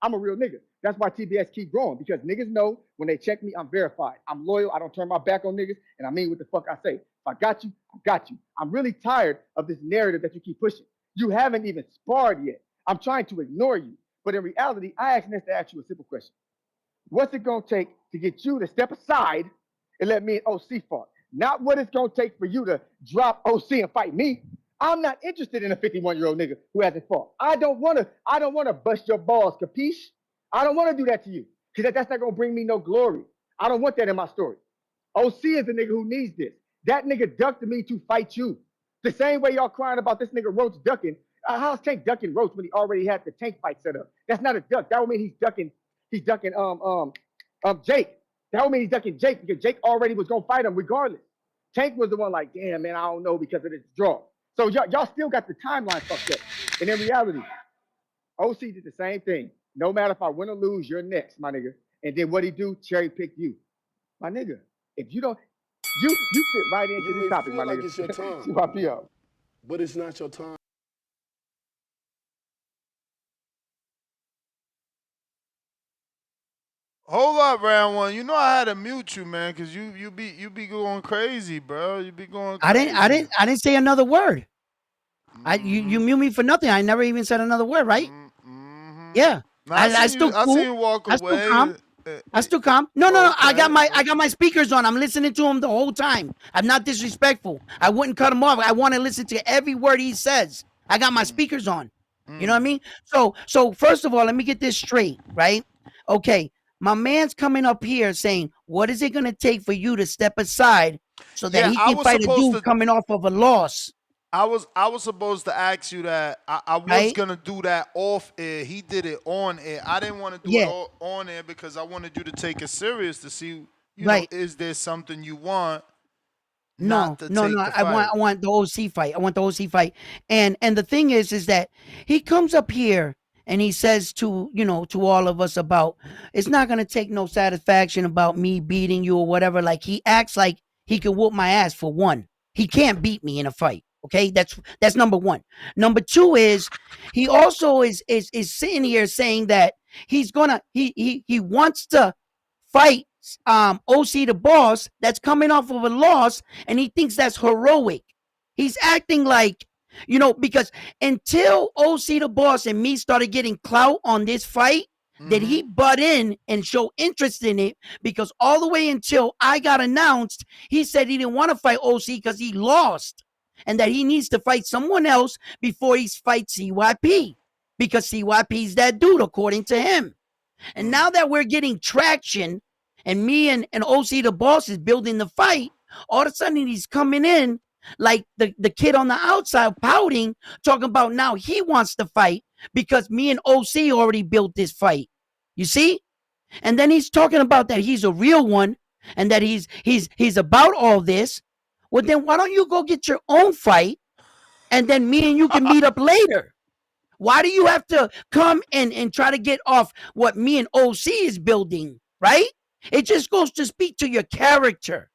I'm a real nigga. That's why TBS keep growing, because niggas know when they check me, I'm verified. I'm loyal. I don't turn my back on niggas, and I mean what the fuck I say. If I got you, I got you. I'm really tired of this narrative that you keep pushing. You haven't even sparred yet. I'm trying to ignore you. But in reality, I asked Ness to ask you a simple question. What's it going to take to get you to step aside and let me and OC fight? Not what it's going to take for you to drop OC and fight me. I'm not interested in a 51-year-old nigga who hasn't fought. I don't want to bust your balls, capiche? I don't want to do that to you because that's not going to bring me no glory. I don't want that in my story. OC is the nigga who needs this. That nigga ducked me to fight you. The same way y'all crying about this nigga Roach ducking. How's Tank ducking Roach when he already had the Tank fight set up? That's not a duck. That would mean he's ducking Jake. That would mean he's ducking Jake because Jake already was gonna fight him regardless. Tank was the one like, damn man, I don't know because of this draw. So y'all still got the timeline fucked up. And in reality, OC did the same thing. No matter if I win or lose, you're next, my nigga. And then what he do? Cherry pick you, my nigga. If you don't, you fit right into You this may topic, my feel like nigga. it's your time, CYPO. but it's not your time. Hold up, round one. You know I had to mute you, man, because you be going crazy, bro. You be going crazy. I didn't say another word. You mute me for nothing. I never even said another word, right? Yeah. Now I still I cool. seen you walk I still away. calm. I still calm. No, no, no. Okay. I got my speakers on. I'm listening to him the whole time. I'm not disrespectful. I wouldn't cut him off. I want to listen to every word he says. I got my speakers on. You know what I mean? So first of all, let me get this straight, right? Okay, my man's coming up here saying, "What is it going to take for you to step aside so that Yeah, he I can was fight a supposed dude to. coming off of a loss?" I was supposed to ask you that. I was Right? gonna do that off air. He did it on air. I didn't want to do it Yeah. all on air because I wanted you to take it serious to see, Right. is there something you want not No, to no, no. take the fight? I want the OC fight. I want the OC fight. And the thing is that he comes up here and he says to, to all of us about it's not gonna take no satisfaction about me beating you or whatever. Like he acts like he can whoop my ass for one. He can't beat me in a fight. Okay, that's number one. Number two is he also is sitting here saying that he's gonna he wants to fight OC the boss that's coming off of a loss, and he thinks that's heroic. He's acting like, because until OC the boss and me started getting clout on this fight, did he butt in and show interest in it? Because all the way until I got announced, he said he didn't want to fight OC because he lost and that he needs to fight someone else before he fights CYP because CYP's that dude, according to him. And now that we're getting traction and me and OC the boss is building the fight, all of a sudden he's coming in like the kid on the outside pouting, talking about now he wants to fight because me and OC already built this fight. You see? And then he's talking about that he's a real one and that he's about all this. Well, then why don't you go get your own fight and then me and you can meet up later? Why do you have to come and try to get off what me and OC is building, right? It just goes to speak to your character.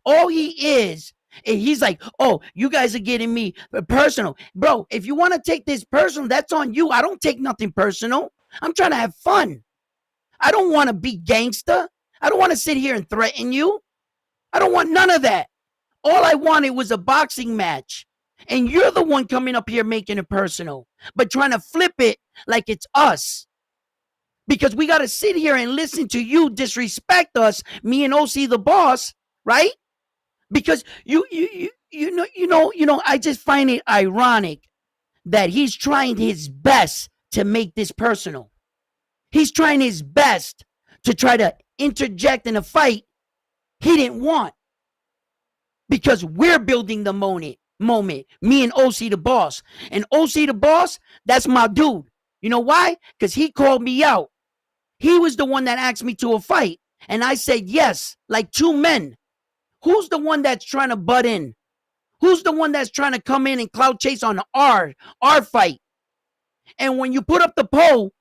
All he is, and he's like, oh, you guys are getting me personal. Bro, if you want to take this personal, that's on you. I don't take nothing personal. I'm trying to have fun. I don't want to be gangster. I don't want to sit here and threaten you. I don't want none of that. All I wanted was a boxing match. And you're the one coming up here making it personal, but trying to flip it like it's us. Because we got to sit here and listen to you disrespect us, me and OC the boss, right? Because I just find it ironic that he's trying his best to make this personal. He's trying his best to try to interject in a fight he didn't want because we're building the moment. Me and OC the boss. And OC the boss, that's my dude. You know why? Because he called me out. He was the one that asked me to a fight. And I said yes, like two men. Who's the one that's trying to butt in? Who's the one that's trying to come in and cloud chase on our fight? And when you put up the poll,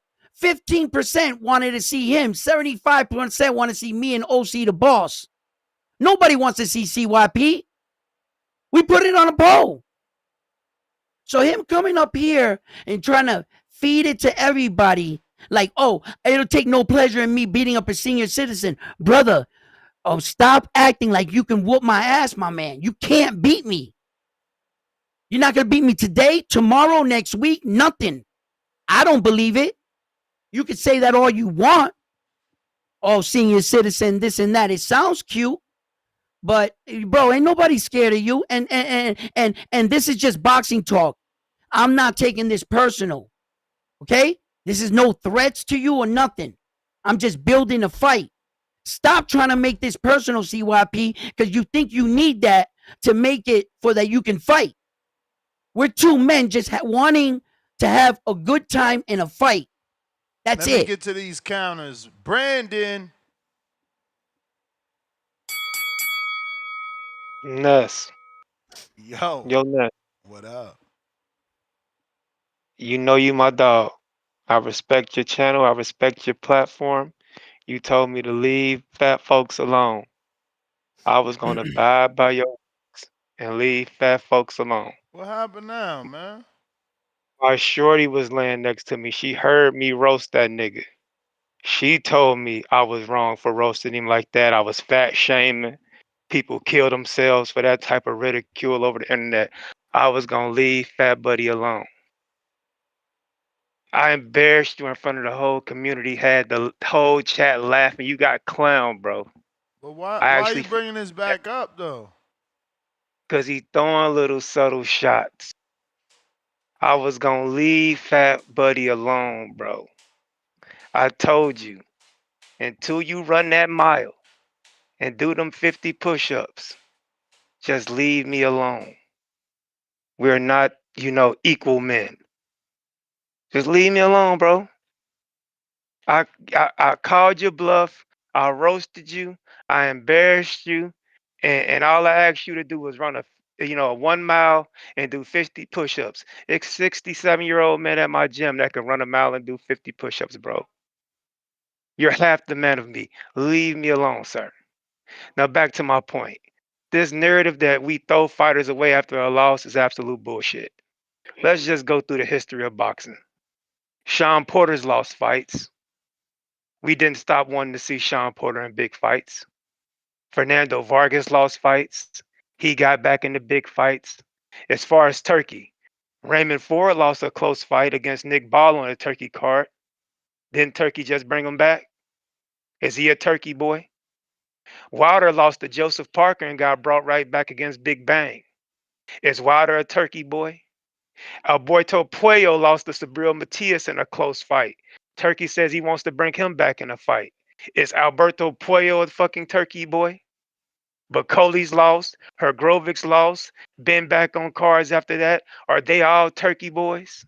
15% wanted to see him, 75% want to see me and OC the boss. Nobody wants to see CYP. We put it on a poll. So him coming up here and trying to feed it to everybody, like, oh, it'll take no pleasure in me beating up a senior citizen. Brother, oh, stop acting like you can whoop my ass, my man. You can't beat me. You're not going to beat me today, tomorrow, next week, nothing. I don't believe it. You can say that all you want. Oh, senior citizen, this and that. It sounds cute, but bro, ain't nobody scared of you. And this is just boxing talk. I'm not taking this personal. Okay? This is no threats to you or nothing. I'm just building a fight. Stop trying to make this personal, CYP, because you think you need that to make it for that you can fight. We're two men just wanting to have a good time in a fight. That's Let me it. get to these counters. Brandon. Ness. Yo. Yo, Ness. What up? You know you my dog. I respect your channel. I respect your platform. You told me to leave fat folks alone. I was going to abide by your words and leave fat folks alone. What happened now, man? My shorty was laying next to me. She heard me roast that nigga. She told me I was wrong for roasting him like that. I was fat shaming. People kill themselves for that type of ridicule over the internet. I was gonna leave Fat Buddy alone. I embarrassed you in front of the whole community, had the whole chat laughing. You got clown, bro. But why I why actually, you bringing this back up though? because he throwing little subtle shots. I was gonna leave Fat Buddy alone, bro. I told you, until you run that mile and do them 50 push-ups, just leave me alone. We're not, equal men. Just leave me alone, bro. I called your bluff. I roasted you. I embarrassed you, and all I asked you to do was run a 1 mile and do 50 push-ups. It's 67-year-old man at my gym that can run a mile and do 50 push-ups, bro. You're half the man of me. Leave me alone, sir. Now back to my point. This narrative that we throw fighters away after a loss is absolute bullshit. Let's just go through the history of boxing. Sean Porter's lost fights. We didn't stop wanting to see Sean Porter in big fights. Fernando Vargas lost fights. He got back into big fights. As far as Turkey, Raymond Ford lost a close fight against Nick Ball on a Turkey card. Didn't Turkey just bring him back? Is he a Turkey boy? Wilder lost to Joseph Parker and got brought right back against Big Bang. Is Wilder a Turkey boy? Alberto Puello lost to Sabril Matias in a close fight. Turkey says he wants to bring him back in a fight. Is Alberto Puello a fucking Turkey boy? But Coley's lost, Hergrovic's lost, been back on cards after that. Are they all Turkey boys?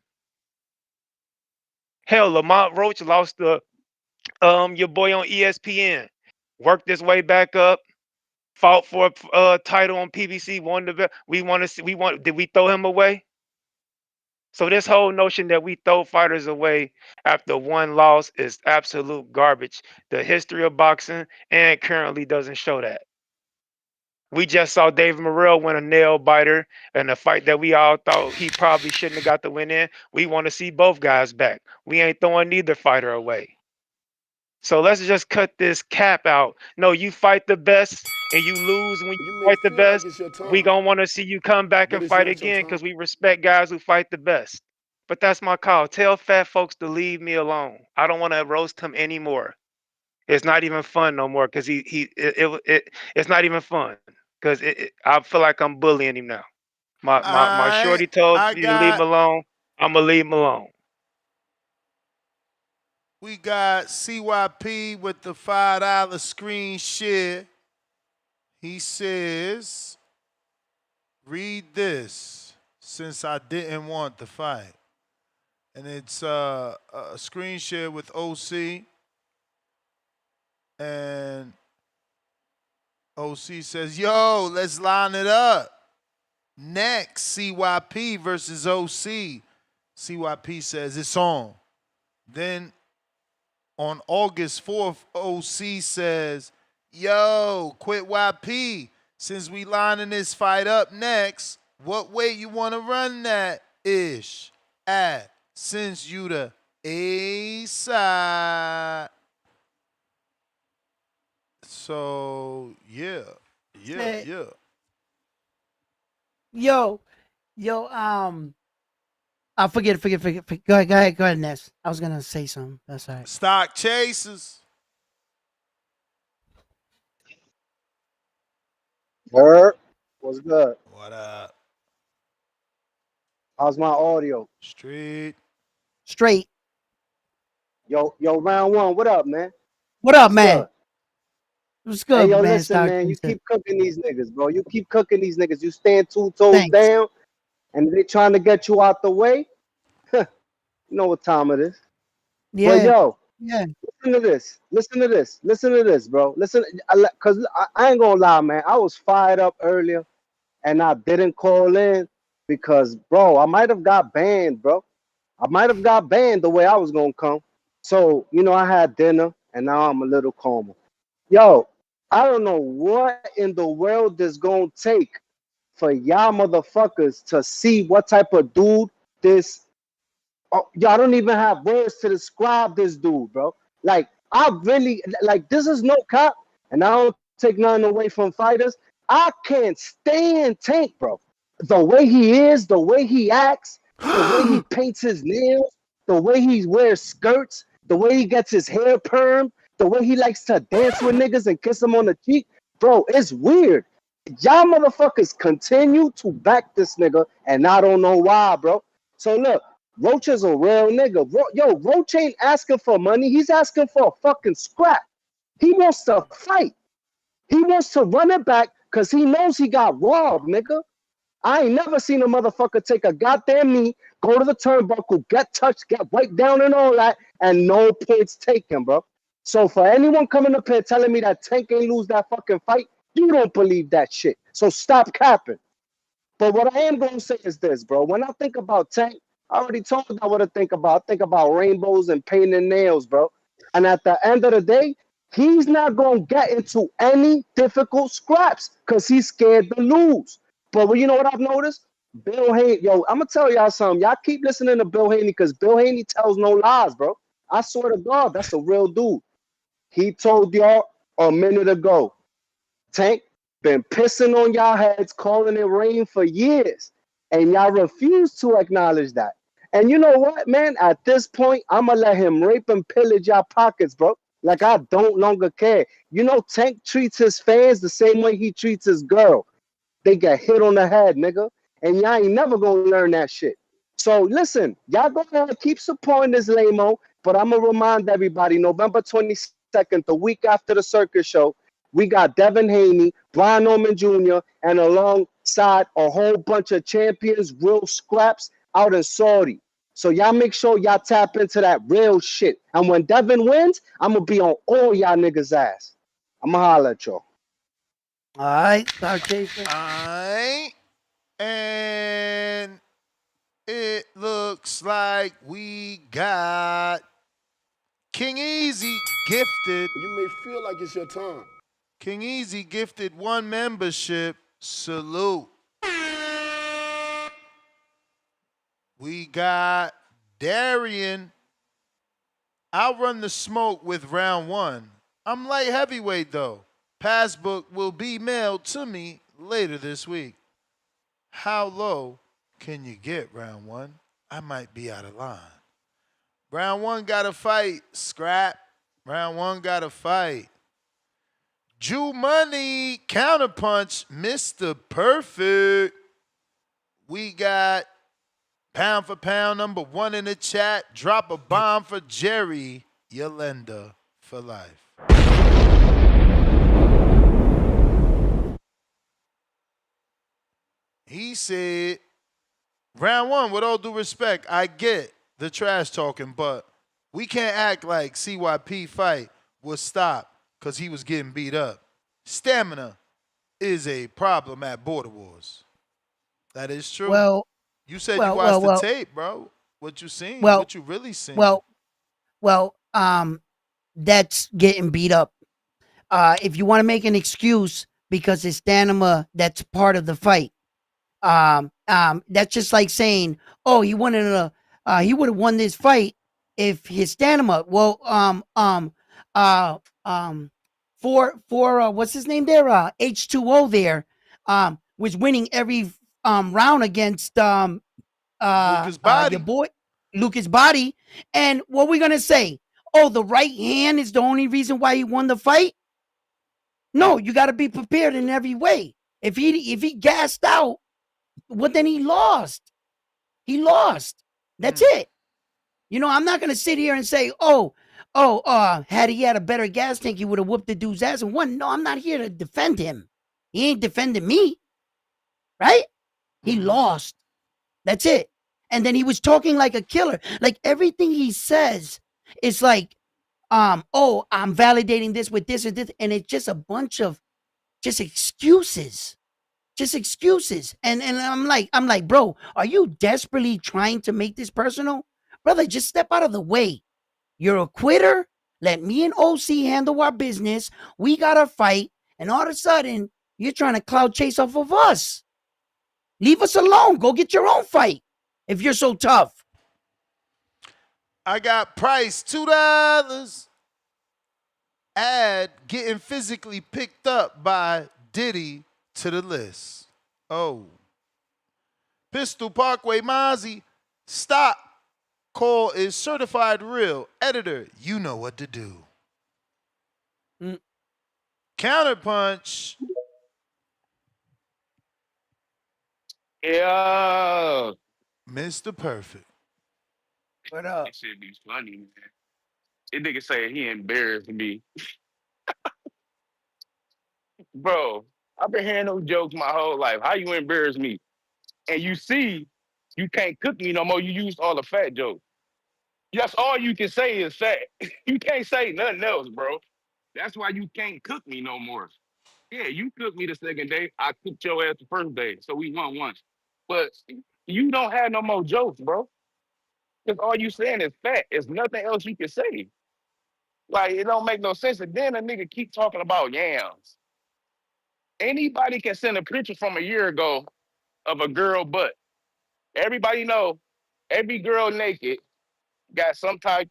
Hell, Lamont Roach lost to Your boy on ESPN worked his way back up, fought for a title on PBC. Won the. We want to see. We want. Did we throw him away? So this whole notion that we throw fighters away after one loss is absolute garbage. The history of boxing and currently doesn't show that. We just saw David Morrell win a nail biter in a fight that we all thought he probably shouldn't have got the win in. We want to see both guys back. We ain't throwing neither fighter away. So let's just cut this cap out. No, you fight the best and you lose when you You may fight the feel like best. it's your We time, gonna want to see you come back but and it's fight not your again time. because we respect guys who fight the best. But that's my call. Tell fat folks to leave me alone. I don't want to roast him anymore. It's not even fun no more because it's not even fun because I feel like I'm bullying him now. All My right. shorty told I you to leave him got alone. I'm gonna leave him alone. we got CYP with the $5 screen share. He says, read this since I didn't want the fight. And it's a screen share with OC. And OC says, yo, let's line it up. Next, CYP versus OC. CYP says it's on. Then on August 4th, OC says, yo, quit YP. Since we lining this fight up next, what way you want to run that ish at? Since you the A side. So, yeah. Yeah, Say, yeah. yo, yo, I forget. Go ahead, Ness. I was gonna say something. That's all right. Stock chasers. Herb, what's good? What up? How's my audio? Street. Straight. Yo, round one, what up, man? What up, What's man? good? What's Hey, good, yo, man? listen, Stock man, you Chaser. keep cooking these niggas, bro. You keep cooking these niggas. You stand 2 toes Thanks. down, and they trying to get you out the way. You know what time it is. But Yeah, yo, yeah. listen to this. Listen to this. Listen to this, bro. Listen, cause I ain't gonna lie, man. I was fired up earlier, and I didn't call in because, bro, I might have got banned, bro. I might have got banned the way I was gonna come. So, I had dinner and now I'm a little calmer. Yo, I don't know what in the world is gonna take for y'all motherfuckers to see what type of dude this. Oh, y'all don't even have words to describe this dude, bro. Like, I really like this is no cop, and I don't take nothing away from fighters. I can't stand Tank, bro. The way he is, the way he acts, the way he paints his nails, the way he wears skirts, the way he gets his hair permed, the way he likes to dance with niggas and kiss them on the cheek, bro. It's weird. Y'all motherfuckers continue to back this nigga, and I don't know why, bro. So look, Roach is a real nigga. Yo, Roach ain't asking for money. He's asking for a fucking scrap. He wants to fight. He wants to run it back because he knows he got robbed, nigga. I ain't never seen a motherfucker take a goddamn knee, go to the turnbuckle, get touched, get wiped down and all that, and no points taken, bro. So for anyone coming up here telling me that Tank ain't lose that fucking fight, you don't believe that shit. So stop capping. But what I am going to say is this, bro. When I think about Tank, I already told you what I think about. I think about rainbows and painting nails, bro. And at the end of the day, he's not going to get into any difficult scraps because he's scared to lose. But you know what I've noticed? Bill Haney, yo, I'm going to tell y'all something. Y'all keep listening to Bill Haney because Bill Haney tells no lies, bro. I swear to God, that's a real dude. He told y'all a minute ago. Tank been pissing on y'all heads, calling it rain for years, and y'all refuse to acknowledge that. And you know what, man? At this point, I'ma let him rape and pillage y'all pockets, bro. Like I don't longer care. Tank treats his fans the same way he treats his girl. They get hit on the head, nigga. And y'all ain't never gonna learn that shit. So listen, y'all go ahead, keep supporting this lame-o, but I'm gonna remind everybody, November 22nd, the week after the circus show, we got Devin Haney, Brian Norman Jr., and alongside a whole bunch of champions, real scraps out in Saudi. So y'all make sure y'all tap into that real shit. And when Devin wins, I'm gonna be on all y'all niggas' ass. I'ma holler at y'all. All right, Cloud Chaser. Alright. And it looks like we got King Easy gifted. You may feel like it's your time. King Easy gifted 1 membership. Salute. We got Darian. I'll run the smoke with round 1. I'm light heavyweight though. Passbook will be mailed to me later this week. How low can you get round 1? I might be out of line. Round 1 got to fight. Scrap. Round 1 got to fight. Jew Money, Counterpunch, Mr. Perfect. We got pound for pound number 1 in the chat. Drop a bomb for Jerry Yolanda for life. He said, round 1, with all due respect, I get the trash talking, but we can't act like CYP fight was stopped because he was getting beat up. Stamina is a problem at Border Wars. That is true. Well, You said you well, watched well, the well, tape, bro. What you seen? well, What you really seen? well, well. That's getting beat up. If you want to make an excuse because his stamina, that's part of the fight. That's just like saying, "Oh, he would have won this fight if his stamina." Well, uh, for what's his name there? H2O there, was winning every round against Lucas your Body. boy Lucas Body. And what we gonna say? Oh, the right hand is the only reason why he won the fight. No, you got to be prepared in every way. If he gassed out, well, then he lost. He lost. That's Mm. it. I'm not gonna sit here and say, had he had a better gas tank, he would have whooped the dude's ass and won. No, I'm not here to defend him. He ain't defending me, right? He Mm-hmm. lost. That's it. And then he was talking like a killer. Like everything he says is like, I'm validating this with this and this, and it's just a bunch of just excuses. Just excuses. And I'm like, bro, are you desperately trying to make this personal? Brother, just step out of the way. You're a quitter. Let me and OC handle our business. We got to fight. And all of a sudden, you're trying to cloud chase off of us. Leave us alone. Go get your own fight if you're so tough. I got price $2. Add getting physically picked up by Diddy to the list. Oh. Pistol Parkway Mozzie. Stop. Call is certified real. Editor, you know what to do. Mm. Counterpunch. Yeah. Mr. Perfect. What up? That shit be funny, man. This nigga say he embarrassed me. Bro, I've been hearing those jokes my whole life. How you embarrass me? And you see, you can't cook me no more. You used all the fat jokes. That's all you can say is fat. You can't say nothing else, bro. That's why you can't cook me no more. Yeah, you cooked me the second day. I cooked your ass the first day. So we won once. But you don't have no more jokes, bro. Because all you saying is fat. There's nothing else you can say. Like, it don't make no sense. And then a nigga keep talking about yams. Anybody can send a picture from a year ago of a girl butt. Everybody know every girl naked got some type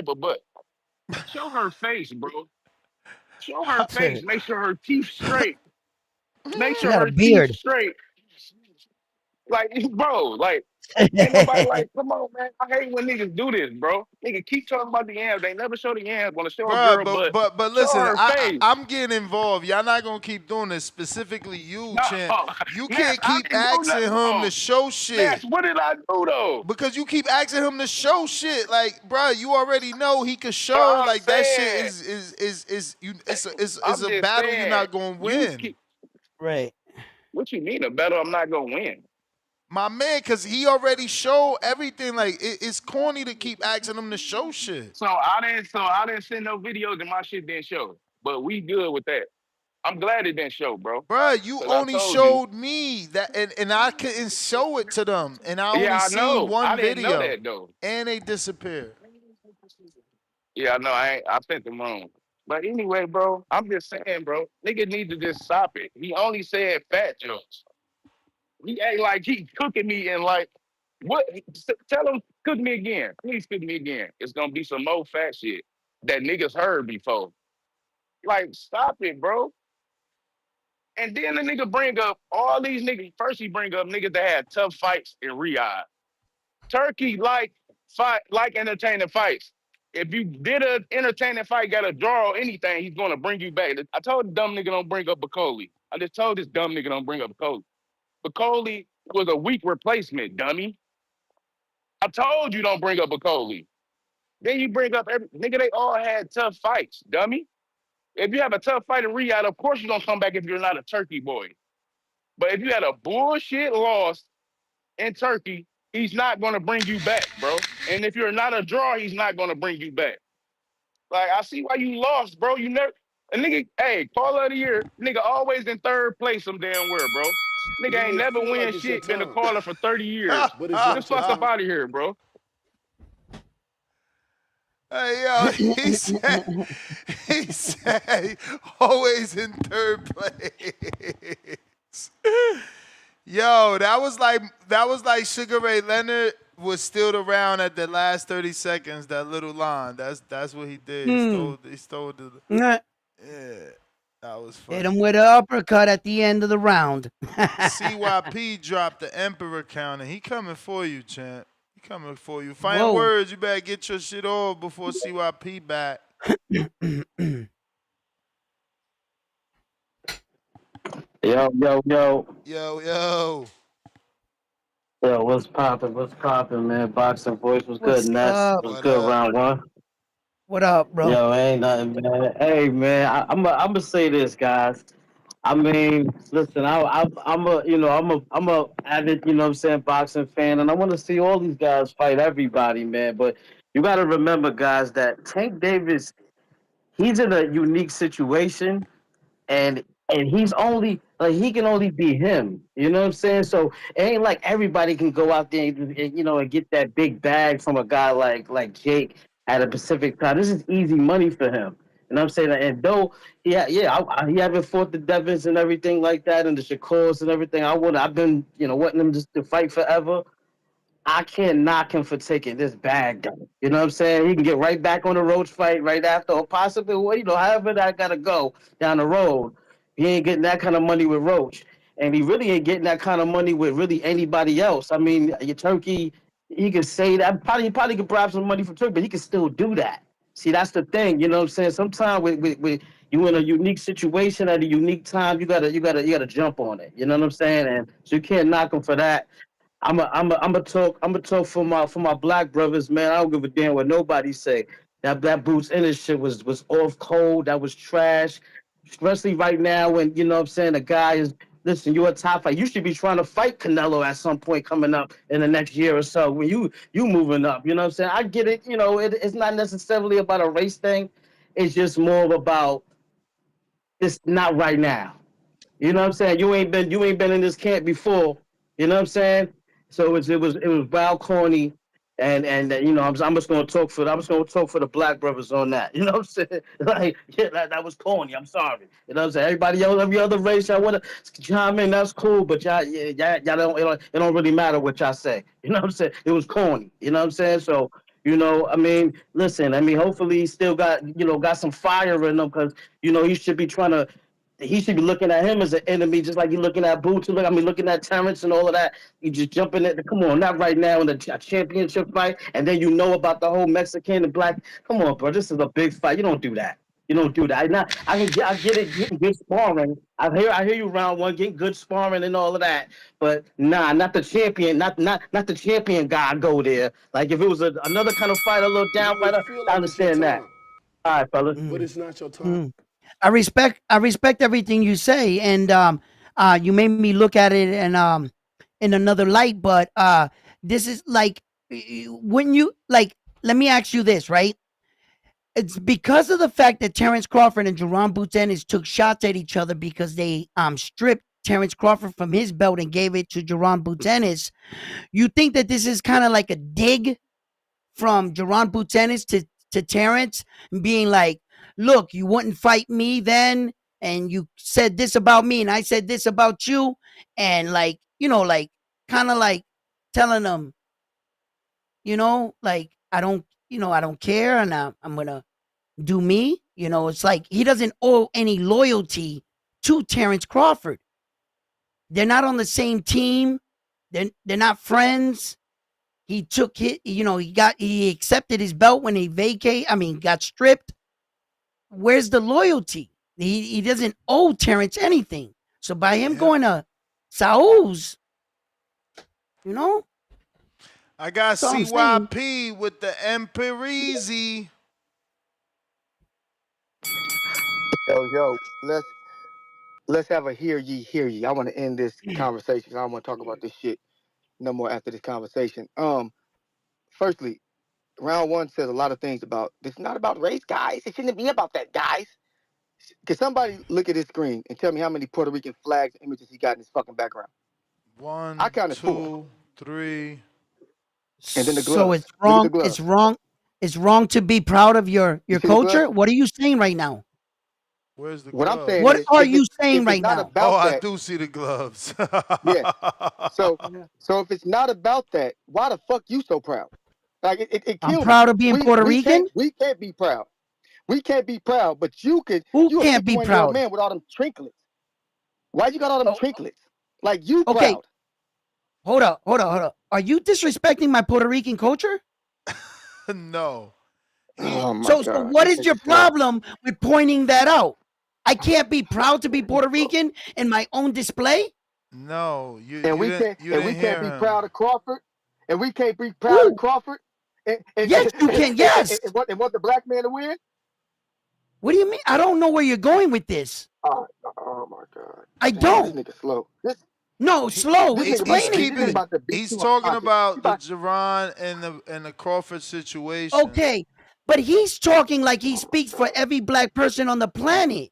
of butt. Show her face, bro. Show her face. Make sure her teeth straight. Make She sure got a her teeth beard. straight. Like, bro, like, ain't nobody like, come on, man. I hate when niggas do this, bro. Nigga keep talking about the yams. They never show the yams. Want to show a Bruh, girl, but but but but show listen, her face. I'm getting involved. Y'all not gonna keep doing this. Specifically, you, No, champ. You Ness, can't I keep didn't do asking nothing him to wrong. show shit Ness, what did I do though? because you keep asking him to show shit. Like, bruh, you already know he could But show. I'm Like that shit saying, is you. It's I'm a just battle you're saying, not gonna you win. keep. Right. What you mean a battle? I'm not gonna win. My man, because he already showed everything. Like, it's corny to keep asking him to show shit. So I didn't send no videos and my shit didn't show. But we good with that. I'm glad it didn't show, bro. Bruh, you Cause I only told you. showed me that, and I couldn't show it to them. And I only Yeah, I seen know. I one didn't know video. that though. And they disappeared. Yeah, I know. I sent them wrong. But anyway, bro, I'm just saying, bro, nigga need to just stop it. He only said fat jokes. He ain't like he cooking me and like what? Tell him cook me again. Please cook me again. It's gonna be some more fat shit that niggas heard before. Like, stop it, bro. And then the nigga bring up all these niggas. First, he bring up niggas that had tough fights in Riyadh. Turkey like entertaining fights. If you did an entertaining fight, got a draw or anything, he's gonna bring you back. I told the dumb nigga don't bring up Bacoli. I just told this dumb nigga don't bring up Bacoli. Bacoli was a weak replacement, dummy. I told you don't bring up Bacoli. Then you bring up every nigga. They all had tough fights, dummy. If you have a tough fight in Riyadh, of course you don't come back if you're not a Turkey boy. But if you had a bullshit loss in Turkey, he's not going to bring you back, bro. And if you're not a draw, he's not going to bring you back. Like, I see why you lost, bro. You never, a nigga, hey, caller of the year, nigga always in third place some damn where, bro. Nigga You ain't may never feel win like it's your shit, been a time, caller for 30 years. but it's Get the not your fuck up time. out of here, bro. Hey, yo, he said, always in third place. Yo, that was like Sugar Ray Leonard was still around at the last 30 seconds. That little line. That's what he did. He stole the. Hit Yeah, that was funny. him with an uppercut at the end of the round. CYP dropped the Emperor counter. He coming for you, champ. He coming for you. Final Whoa. words. You better get your shit off before CYP back. Yo, yo, yo, Yo, yo. yo, what's poppin'? What's poppin', man? Boxing voice was good, What's Ness. up? Was What good up? round one. What up, bro? Yo, ain't nothing, man. Hey, man, I'm gonna say this, guys. I mean, listen, I'm a, I'm a avid, you know what I'm saying, boxing fan, and I want to see all these guys fight everybody, man. But you got to remember, guys, that Tank Davis, he's in a unique situation and he's only like he can only be him. You know what I'm saying? So it ain't like everybody can go out there and and get that big bag from a guy like Jake at a Pacific time. This is easy money for him. You know what I'm saying? And though, he haven't fought the Devons and everything like that, and the Shakurs and everything. I've been, wanting him just to fight forever. I can't knock him for taking this bag, though. You know what I'm saying? He can get right back on the Roach fight right after, or possibly, well, however that got to go down the road. He ain't getting that kind of money with Roach. And he really ain't getting that kind of money with really anybody else. I mean, your Turkey, he could say that. He probably could bribe some money from Turkey, but he can still do that. See, that's the thing. You know what I'm saying? Sometimes with you in a unique situation at a unique time, you gotta jump on it. You know what I'm saying? And so you can't knock him for that. I'm a talk for my black brothers, man. I don't give a damn what nobody say. That Boots Ennis shit was off cold. That was trash. Especially right now when you know what I'm saying the guy is listen, you're a top fight. You should be trying to fight Canelo at some point coming up in the next year or so when you moving up. You know what I'm saying? I get it, it's not necessarily about a race thing. It's just more about it's not right now. You know what I'm saying? You ain't been in this camp before. You know what I'm saying? So it was wild corny, and I'm just gonna talk for the black brothers on that. You know what I'm saying? Like yeah, that was corny. I'm sorry. You know what I'm saying? Everybody else, every other race, I wanna chime in. That's cool, but y'all don't it don't really matter what y'all say. You know what I'm saying? It was corny. You know what I'm saying? So. I mean, listen. I mean, hopefully he still got some fire in him because he should be trying to he should be looking at him as an enemy, just like you looking at Boots. Looking at Terrence and all of that. You just jumping at come on, not right now in the championship fight, and then about the whole Mexican and black. Come on, bro, this is a big fight. You don't do that. You don't do that. Now, I get it, getting good sparring. I hear you round one, getting good sparring and all of that. But nah, not the champion, not the champion guy go there. Like if it was another kind of fight, a little You down may fighter, feel I like it's your understand that. time, All right, fellas. but Mm, it's not your time. mm. I respect everything you say, and you made me look at it, and in another light, but this is like, when you like, let me ask you this, right? It's because of the fact that Terrence Crawford and Jerron Boots Ennis took shots at each other because they stripped Terrence Crawford from his belt and gave it to Jerron Boots Ennis. You think that this is kind of like a dig from Jerron Boots Ennis to Terrence, being like, look, you wouldn't fight me then, and you said this about me, and I said this about you, and like, like, kind of like telling them, like, I don't care, and I'm gonna do me. It's like he doesn't owe any loyalty to Terrence Crawford. They're not on the same team. They're not friends. He took it, he accepted his belt when got stripped. Where's the loyalty? He doesn't owe Terrence anything. So by him Yep. going to Saul's, you know, I got that's all I'm saying. CYP with the Empirizi. Yo, let's have a hear ye. I want to end this conversation. I don't want to talk about this shit no more after this conversation. Firstly, round one says a lot of things about this. Is not about race, guys. It shouldn't be about that, guys. Can somebody look at his screen and tell me how many Puerto Rican flags and images he got in his fucking background? I 1, counted 4. 2, 3. And then the So gloves. it's Look at the wrong. It's gloves. wrong. It's wrong to be proud of your You see the culture. gloves? What are you saying right now? Where's the What I'm saying What is, gloves? are you saying if it's right not now? Oh, about I that, do see the gloves. yeah. So if it's not about that, why the fuck you so proud? Like it I'm kill me. proud of being Puerto We Rican. can't be proud. We can't be proud, but you Who you a can't be 51-year-old proud? man with all them trinkets. Why you got all them Oh, trinkets? Like you okay. proud. Hold up. Are you disrespecting my Puerto Rican culture? No. He Oh my So God, what this is your nigga slow. problem with pointing that out? I can't be proud to be Puerto Rican in my own display? no. You And you we didn't can't you didn't be hear him. proud of Crawford. And we can't be proud of Who? Crawford. And Yes, you can. Yes. want the black man to win? What do you mean? I don't know where you're going with this. Oh my God. I Damn, this don't. nigga slow. No, He, slow. This he nigga about he's to Explain beat it this to nigga keeping me. about to beat he's you on talking content. about the Javon and the Crawford situation. Okay. But he's talking like he Oh my speaks for God. every black person on the planet.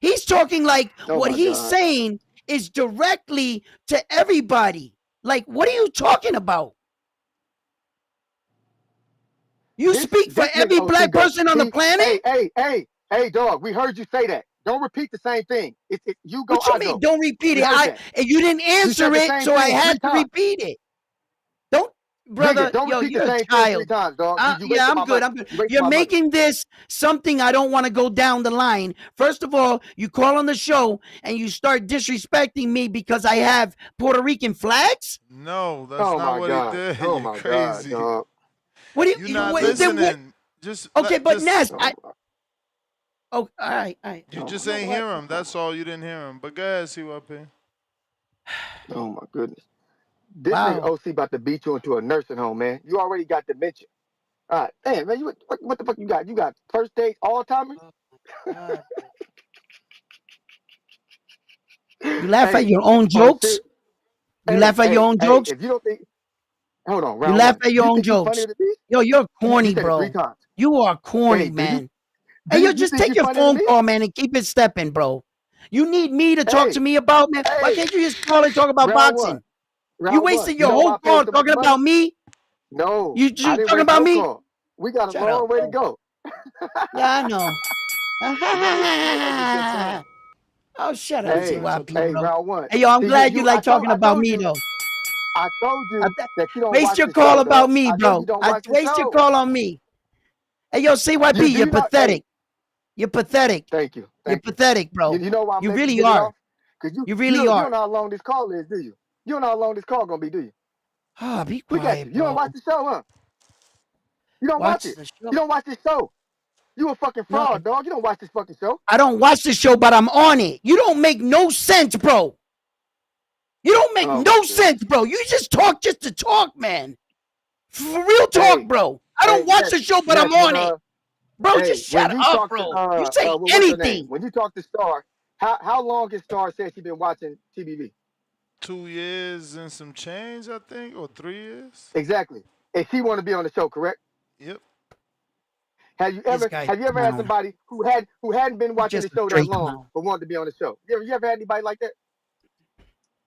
He's talking like Oh what my he's God. saying is directly to everybody. Like, what are you talking about? You speak for This nigga every OC black go. person on the planet? Hey, dog. We heard you say that. Don't repeat the same thing. It's you go, What you I mean? go. Don't repeat We it. heard that. You didn't You said answer the it, same so I thing had 3 to times. repeat it. Don't, Nigga, brother. don't Yo, repeat the you're a same thing 3 child. times, dog. You Yeah, wasting I'm my good. money. I'm good. You wasting You're my money. making this something I don't want to go down the line. First of all, you call on the show and you start disrespecting me because I have Puerto Rican flags. No, that's Oh not my what he God. did. Oh You're my God, crazy. dog. What do You're you? not Then what? listening. Just Okay, but just Ness, Oh my, oh, all right, all right. you oh just my, You know ain't what? hear him. That's all. You didn't hear him. But go ahead, CYP. oh my goodness. This nigga Wow. OC about to beat you into a nursing home, man. You already got dementia. All right, damn, man. What the fuck you got? You got first stage Alzheimer's? Oh my God. You laugh at Hey, your own on a jokes. serious, You laugh at your own hey. jokes. If you don't think, hold on, You round laugh one. at your You own think you funnier jokes. than me? Yo, you're You corny, said it 3 bro. times. You are Hey, corny, man. Hey, do yo, you just think take you your funnier than phone me? call, man, and keep it stepping, bro. You need me to talk Hey, to me about, man. Why hey, can't you just call and talk about round one, boxing? You round one. wasted You your know why whole I paid call so much talking money? about me. No, You I just didn't talking waste about no me. call. We got a Shut up, long way to bro. go. Yeah, I know. Bro, it feel like it's your turn. Oh, shut But up, it's not your TYP, Hey, turn. bro. round one. Hey, yo, I'm See, glad you like talking I about told me, you, though. that you don't Waste watch your the call show, about dog. me, I know you bro. don't watch the Waste your show. call on me. Hey, yo, You CYP, do you're you know? Hey, pathetic. You're pathetic. thank you, You're thank you. pathetic, bro. You know why I'm You letting you really get it are. off? Cause You really you are. don't know how long this call is, do you? You don't know how long this call gonna be, do you? Ah, be Look at you. quiet, You don't bro. watch the show, huh? You don't watch Watch it. the You show. don't watch this show. You a fucking No, fraud, dog. You don't watch this fucking show. I don't watch the show, but I'm on it. You don't make no sense, bro. You don't make Oh my no goodness. sense, bro. You just talk just to talk, man. For real talk, Hey, bro. I don't watch Ness, the show, but Ness, I'm on it. Bro, just hey, when shut you up, talk to bro. You say what's her name? anything. When you talk to Star, how long has Star said she been watching TBV? 2 years and some change, I think, or 3 years. Exactly. And she want to be on the show, correct? Yep. This guy's Have you a ever had clown. somebody who hadn't been He's watching just the a show that straight long clown. but wanted to be on the show? You ever had anybody like that?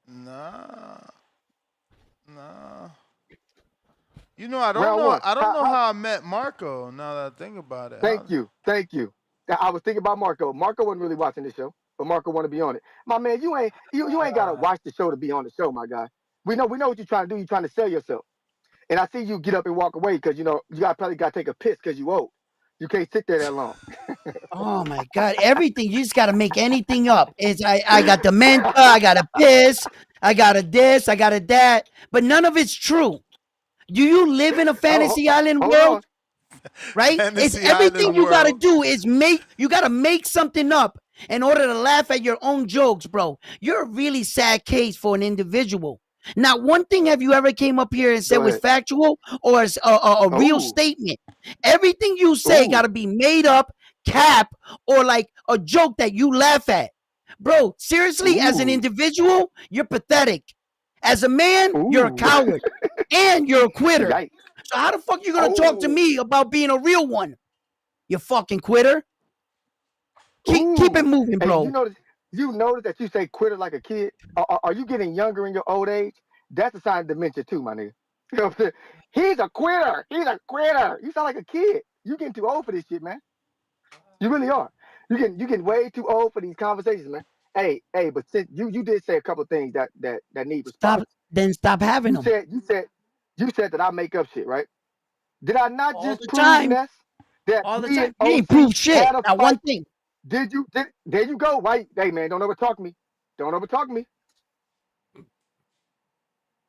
Nah, nah. You know, I don't Round know. one. I don't know how I met Marco. Now that I think about it, Thank you. Thank you. I was thinking about Marco. Marco wasn't really watching the show, but Marco want to be on it. My man, you ain't gotta watch the show to be on the show, my guy. We know what you're trying to do. You're trying to sell yourself. And I see you get up and walk away because you probably gotta take a piss because you old. You can't sit there that long. Oh my God! Everything you just got to make anything up. It's I got dementia. I got a piss. I got a this. I got a that. But none of it's true. Do you live in a Oh, fantasy island hold world? on. Right? It's Fantasy everything Island you got to World. do is you got to make something up in order to laugh at your own jokes, bro. You're a really sad case for an individual. Not one thing have you ever came up here and said Go was ahead. factual or a real Ooh, statement. Everything you say got ooh, to be made up, cap, or like a joke that you laugh at. Bro, seriously, as an ooh, individual, you're pathetic. As a man, you're a ooh. coward and you're a quitter. Yikes. So how the fuck you gonna talk to Oh, me about being a real one? You fucking quitter. Keep it ooh. moving, Hey, bro. you notice that you say quitter like a kid? Are you getting younger in your old age? That's a sign of dementia too, my nigga. You know what I'm saying? He's a quitter. He's a quitter. You sound like a kid. You getting too old for this shit, man. You really are. You getting way too old for these conversations, man. Hey, but since you did say a couple of things that need Stop. response. Then stop having You them said you said you said that I make up shit, right? Did I not all just the prove, time. Ness, that All the me time. and You ain't OC proved shit. had a Not fight? one thing. There you go. Right? Hey man, don't ever talk to me. Don't ever talk to me.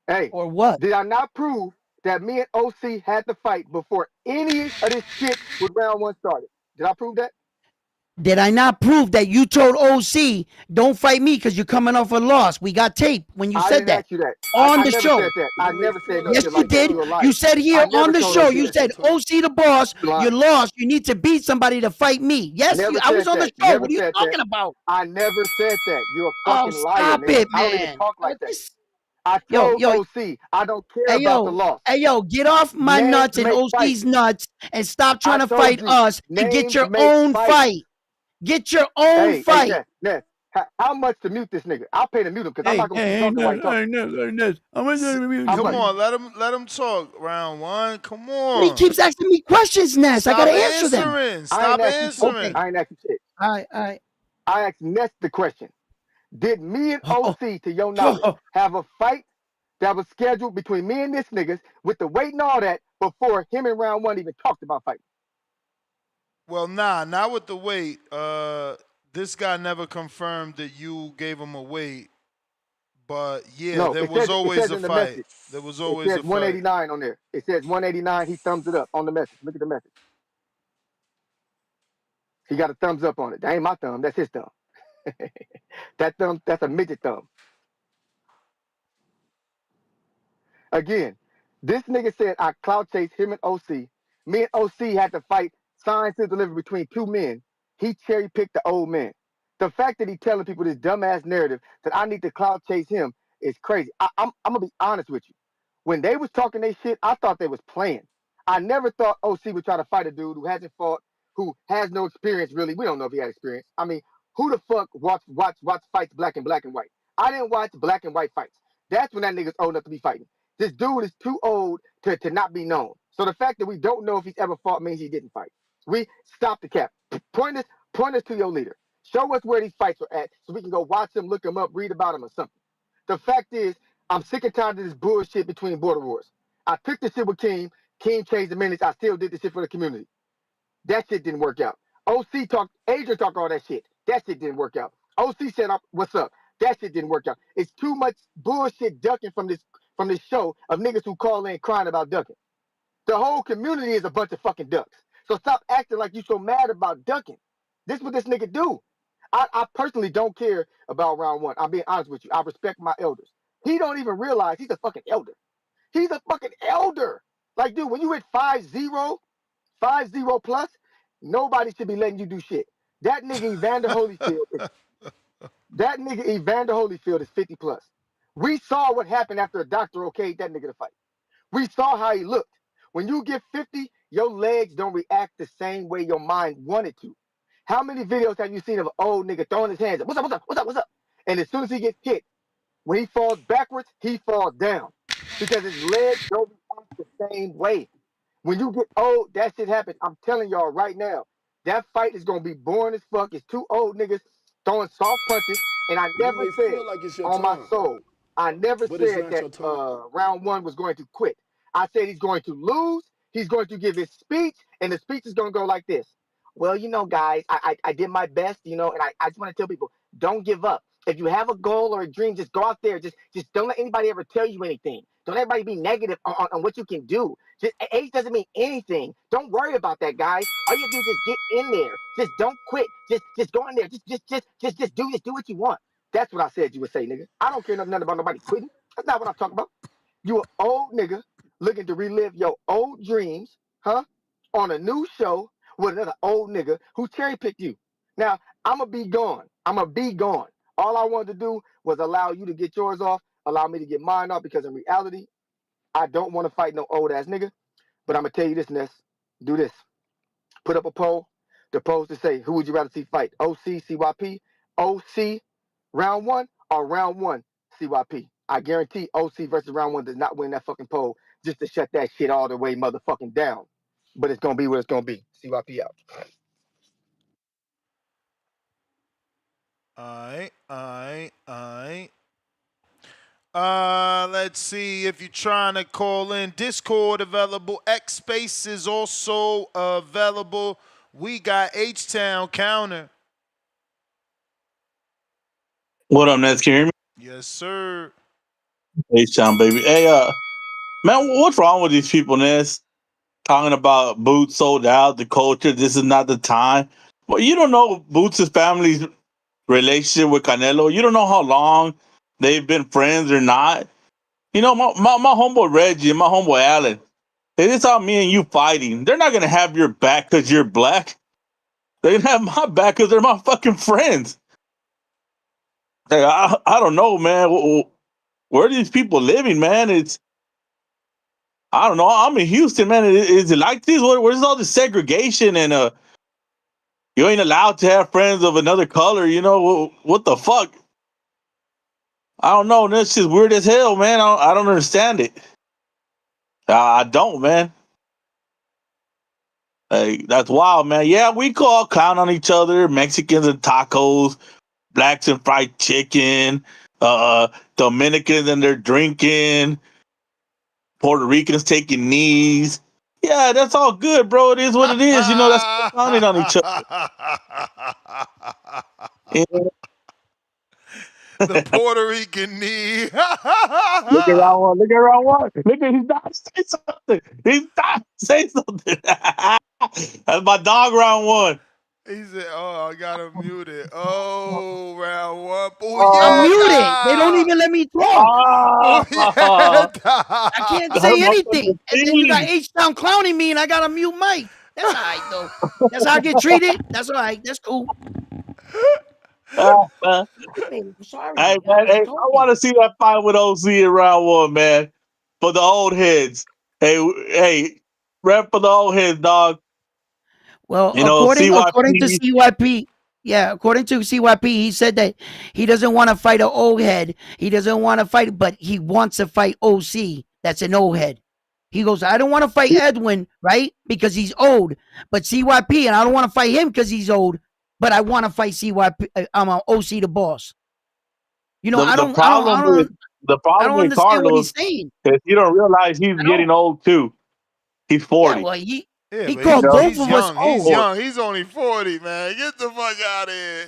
Hey, Or what? did I not prove that me and OC had the fight before any of this shit with round one started? Did I prove that? Did I not prove that you told OC don't fight me because you're coming off a loss? We got tape when you I said didn't that ask you that. on I the never show. said that. I Let me never said no Yes, shit you like that. did. You a You liar. said here I on never the told show. finish You OC that. up your said turn. OC the boss. You lying. You lost. You need to beat somebody to fight me. Yes, Never I was said on the that. show. Never What are you said that. talking about? I never said that. You're a Oh, fucking liar, stop nigga. it, I don't even man. talk like that. This, I yo, told yo, OC I don't care hey about the yo, loss. hey yo, get off my Names nuts and make fights. OC's nuts and stop trying I to told fight you us and get names your make own fights. fight. Get your own Hey, fight. Ness. How much to mute this nigga? I'll pay to mute him because I'm Hey, not gonna keep hey, hey, talking while no, he talking. hey, no, hey, no. I'm gonna be How muted, much? Come man. on, let him talk. Round one. Come But he on. keeps asking me questions, Ness. I Stop gotta answer them. answering. I ain't Stop asked you shit. Okay. answering. I ain't asked you shit. All right, all right. I asked Ness the question. Did me and Oh, OC, to your knowledge, oh. have a fight that was scheduled between me and this niggas with the weight and all that before him and round one even talked about fighting? Well, nah, not with the weight. This guy never confirmed that you gave him a weight, but yeah, No, there was it always says a in the fight. message. There was It always says a fight. 189 on there. It says 189. He thumbs it up on the message. Look at the message. He got a thumbs up on it. That ain't my thumb. That's his thumb. That thumb, that's a midget thumb. Again, this nigga said I clout chased him and OC. Me and OC had to fight signs to deliver between two men. He cherry picked the old man. The fact that he telling people this dumbass narrative that I need to clout chase him is crazy. I'm gonna be honest with you. When they was talking they shit, I thought they was playing. I never thought OC would try to fight a dude who hasn't fought, who has no experience really. We don't know if he had experience. I mean, who the fuck watch fights black and white? I didn't watch black and white fights. That's when that nigga's old enough to be fighting. This dude is too old to not be known. So the fact that we don't know if he's ever fought means he didn't fight. We stop the cap. Point us to your leader. Show us where these fights are at so we can go watch them, look them up, read about them or something. The fact is, I'm sick and tired of this bullshit between border wars. I took the shit with Keem. Keem changed the minutes. I still did the shit for the community. That shit didn't work out. OC talked, Adrian talked all that shit. That shit didn't work out. OC said, "What's up?" That shit didn't work out. It's too much bullshit ducking from this show of niggas who call in crying about ducking. The whole community is a bunch of fucking ducks. So stop acting like you so mad about ducking. This is what this nigga do. I personally don't care about round one. I'm being honest with you. I respect my elders. He don't even realize he's a fucking elder. He's a fucking elder. Like, dude, when you hit 5-0, 5-0 plus, nobody should be letting you do shit. That nigga Evander Holyfield is 50 plus. We saw what happened after a doctor okayed that nigga to fight. We saw how he looked. When you get 50, your legs don't react the same way your mind wanted to. How many videos have you seen of an old nigga throwing his hands up? What's up? What's up? What's up? What's up? And as soon as he gets hit, when he falls backwards, he falls down because his legs don't react the same way. When you get old, that shit happens. I'm telling y'all right now, that fight is gonna be boring as fuck. It's two old niggas throwing soft punches, and I You never may said feel like it's your on my time, soul, I never but it's said not that your time. round one was going to quit. I said he's going to lose. He's going to give his speech, and the speech is gonna go like this. Well, guys, I did my best, and I just want to tell people, don't give up. If you have a goal or a dream, just go out there. Just don't let anybody ever tell you anything. Don't let everybody be negative on what you can do. Age doesn't mean anything. Don't worry about that, guys. All you have to do is just get in there. Just don't quit. Just go in there. Just do what you want. That's what I said you would say, nigga. I don't care nothing about nobody quitting. That's not what I'm talking about. You an old nigga looking to relive your old dreams, huh? On a new show with another old nigga who cherry picked you. Now, I'ma be gone. I'ma be gone. All I wanted to do was allow you to get yours off, allow me to get mine off, because in reality, I don't want to fight no old ass nigga. But I'm gonna tell you this, Ness. Do this. Put up a poll. The polls to say, who would you rather see fight? OC, CYP, OC round one, or round one, CYP? I guarantee OC versus round one does not win that fucking poll just to shut that shit all the way motherfucking down. But it's gonna be what it's gonna be. CYP out. All right. Let's see if you're trying to call in. Discord available. X Space is also available. We got H Town Counter. What up, Nets? Can you hear me? Yes, sir. Hey, Sean, baby. Hey, man, what's wrong with these people, Nets? Talking about Boots sold out, the culture. This is not the time. Well, you don't know Boots' family's relationship with Canelo. You don't know how long they've been friends or not. My homeboy Reggie and my homeboy Allen. It is how me and you fighting. They're not gonna have your back because you're black. They're gonna have my back because they're my fucking friends. Hey, I don't know, man. Where are these people living, man? I don't know. I'm in Houston, man. Is it like this? Where's all this segregation and you ain't allowed to have friends of another color? What the fuck? I don't know. That's just weird as hell, man. I don't understand it. I don't, man. Like, that's wild, man. Yeah, we call clown on each other. Mexicans and tacos, blacks and fried chicken, Dominicans and they're drinking, Puerto Ricans taking knees. Yeah, that's all good, bro. It is what it is. That's clowning on each other. You know? The Puerto Rican knee. Look at round one. Look at round one. Look at he's not say something. He's not say something. That's my dog round one. He said, "Oh, I got him muted." Oh, round one. I'm Oh, muted. They don't Puyeta! even let me talk. oh, I can't that say anything. motherfucker's And then you got feelings. H Town clowning me, and I got a mute mic. That's all right though. That's how I get treated. That's all right. That's cool. Uh, Babe, I'm hey sorry. I man, hey, wasn't I talking. want to see that fight with OC in round one, man. For the old heads. Hey, rep for the old heads, dog. Well, according to CYP. CYP, yeah, according to CYP, he said that he doesn't want to fight an old head. He doesn't want to fight, but he wants to fight OC. That's an old head. He goes, I don't want to fight Edwin, right? Because he's old. But CYP, and I don't want to fight him because he's old. But I want to fight CYP. I'm an OC the boss. The the problem with the I problem don't with understand what Carlos he's saying. is you don't realize he's I getting don't. old too. He's Yeah, 40. well, Yeah, he but You called know, both he's of us young. He's old. 40. young. He's only 40, man. Get the fuck out of here.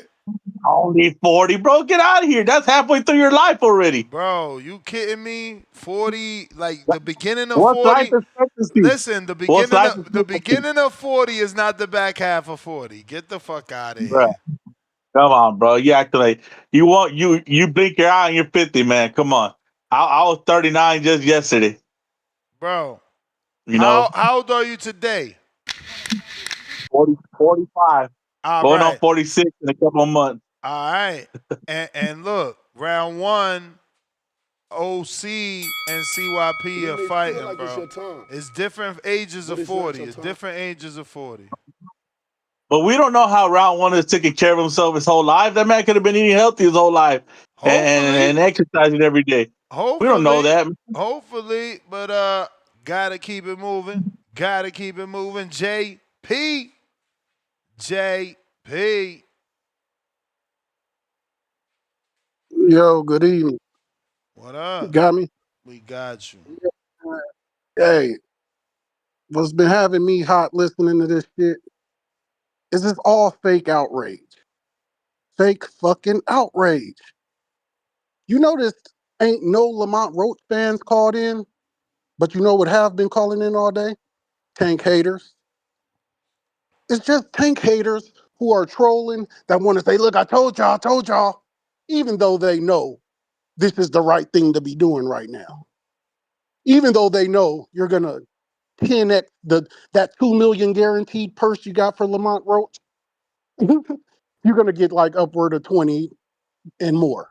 Only 40, bro. Get out of here. That's halfway through your life already. Bro, you kidding me? 40, like the beginning of What's life 40. expectancy? Listen, the What's beginning life of the expectancy? beginning of 40 is not the back half of 40. Get the fuck out of Bro, here. come on, bro. You act like you blink your eye and you're 50, man. Come on. I was 39 just yesterday. Bro, You how know, how old are you today? 40, 45, All going on right. 46 in a couple of months. All right. And look, round one, OC and CYP You are may feel fighting, like it's bro. your time, It's different ages but of it's not 40. your It's time. different ages of 40. But we don't know how Round One is taking care of himself his whole life. That man could have been eating healthy his whole life Hopefully, and exercising every day. We don't know hopefully, that. hopefully, but gotta keep it moving. Gotta keep it moving. JP, JP. Yo, good evening. What You up? got me? We got you. Hey, what's been having me hot listening to this shit is this all fake outrage. Fake fucking outrage. You notice ain't no Lamont Roach fans called in, but you know what have been calling in all day? Tank haters. It's just tank haters who are trolling that want to say, look, I told y'all, even though they know this is the right thing to be doing right now. Even though they know you're gonna 10x that 2 million guaranteed purse you got for Lamont Roach, you're gonna get like upward of 20 and more.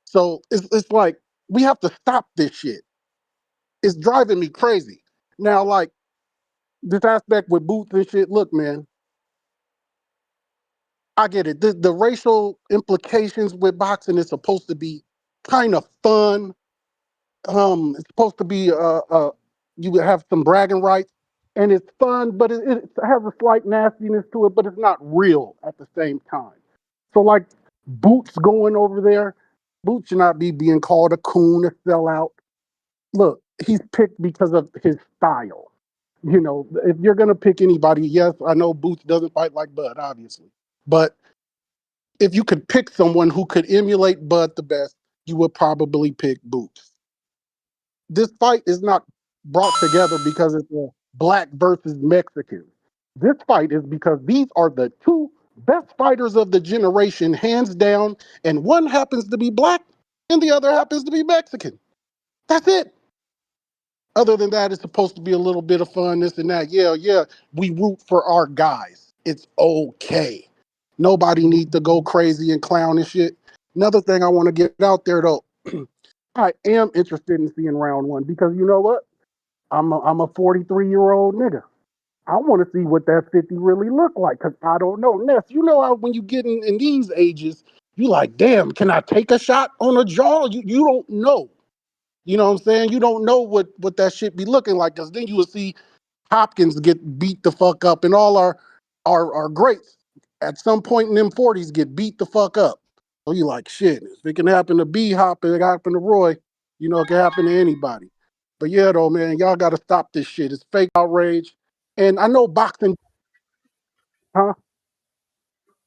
So it's like we have to stop this shit. It's driving me crazy. Now, like this aspect with boots and shit, look, man, I get it. The racial implications with boxing is supposed to be kind of fun. It's supposed to be you would have some bragging rights, and it's fun, but it has a slight nastiness to it, but it's not real at the same time. So like Boots going over there, Boots should not be being called a coon, a sellout. Look, he's picked because of his style. You know, if you're gonna pick anybody, yes, I know Boots doesn't fight like Bud, obviously, but if you could pick someone who could emulate Bud the best, you would probably pick Boots. This fight is not brought together because it's a black versus Mexican. This fight is because these are the two best fighters of the generation, hands down, and one happens to be black and the other happens to be Mexican. That's it. Other than that, it's supposed to be a little bit of fun, this and that. Yeah, yeah, we root for our guys. It's okay. Nobody needs to go crazy and clown and shit. Another thing I want to get out there though, I am interested in seeing round one because you know what? I'm a 43-year-old nigga. I want to see what that 50 really look like because I don't know. Ness, you know how when you get in these ages, you like, damn, can I take a shot on a jaw? You don't know. You know what I'm saying? You don't know what that shit be looking like because then you will see Hopkins get beat the fuck up and all our greats at some point in them 40s get beat the fuck up. So you like shit. If it can happen to B Hop, it can happen to Roy, you know, it can happen to anybody. But yeah though, man, y'all gotta stop this shit. It's fake outrage. And I know boxing, huh?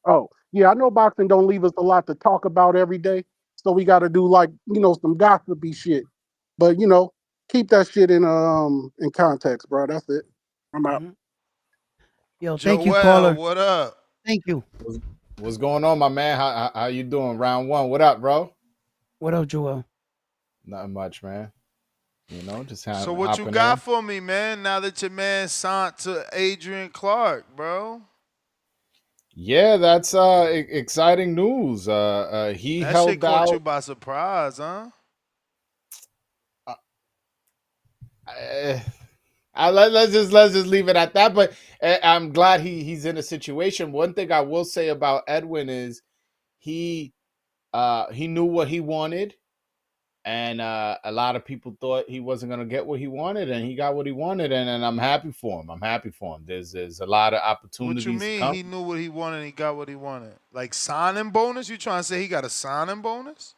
Oh, yeah, I know boxing don't leave us a lot to talk about every day. So we gotta do like, you know, some gossipy shit. But you know, keep that shit in context, bro. That's it. I'm out. Hmm. Yo, thank you, Joel, caller. what up? Thank you. What's going on, my man? How you doing? Round one. What up, bro? What up, Joel? Nothing much, man. Just So what you hopping got in. for me, man? Now that your man signed to Adrian Clark, bro. Yeah, that's exciting news. He That shit held caught out. you by surprise, huh? Uh, uh, let's just leave it at that. But I'm glad he's in a situation. One thing I will say about Edwin is he he knew what he wanted, and a lot of people thought he wasn't going to get what he wanted, and he got what he wanted, and I'm happy for him. I'm happy for him. There's a lot of What you opportunities to mean come. he knew what he wanted and he got what he wanted? Like signing bonus? You trying to say he got a signing bonus?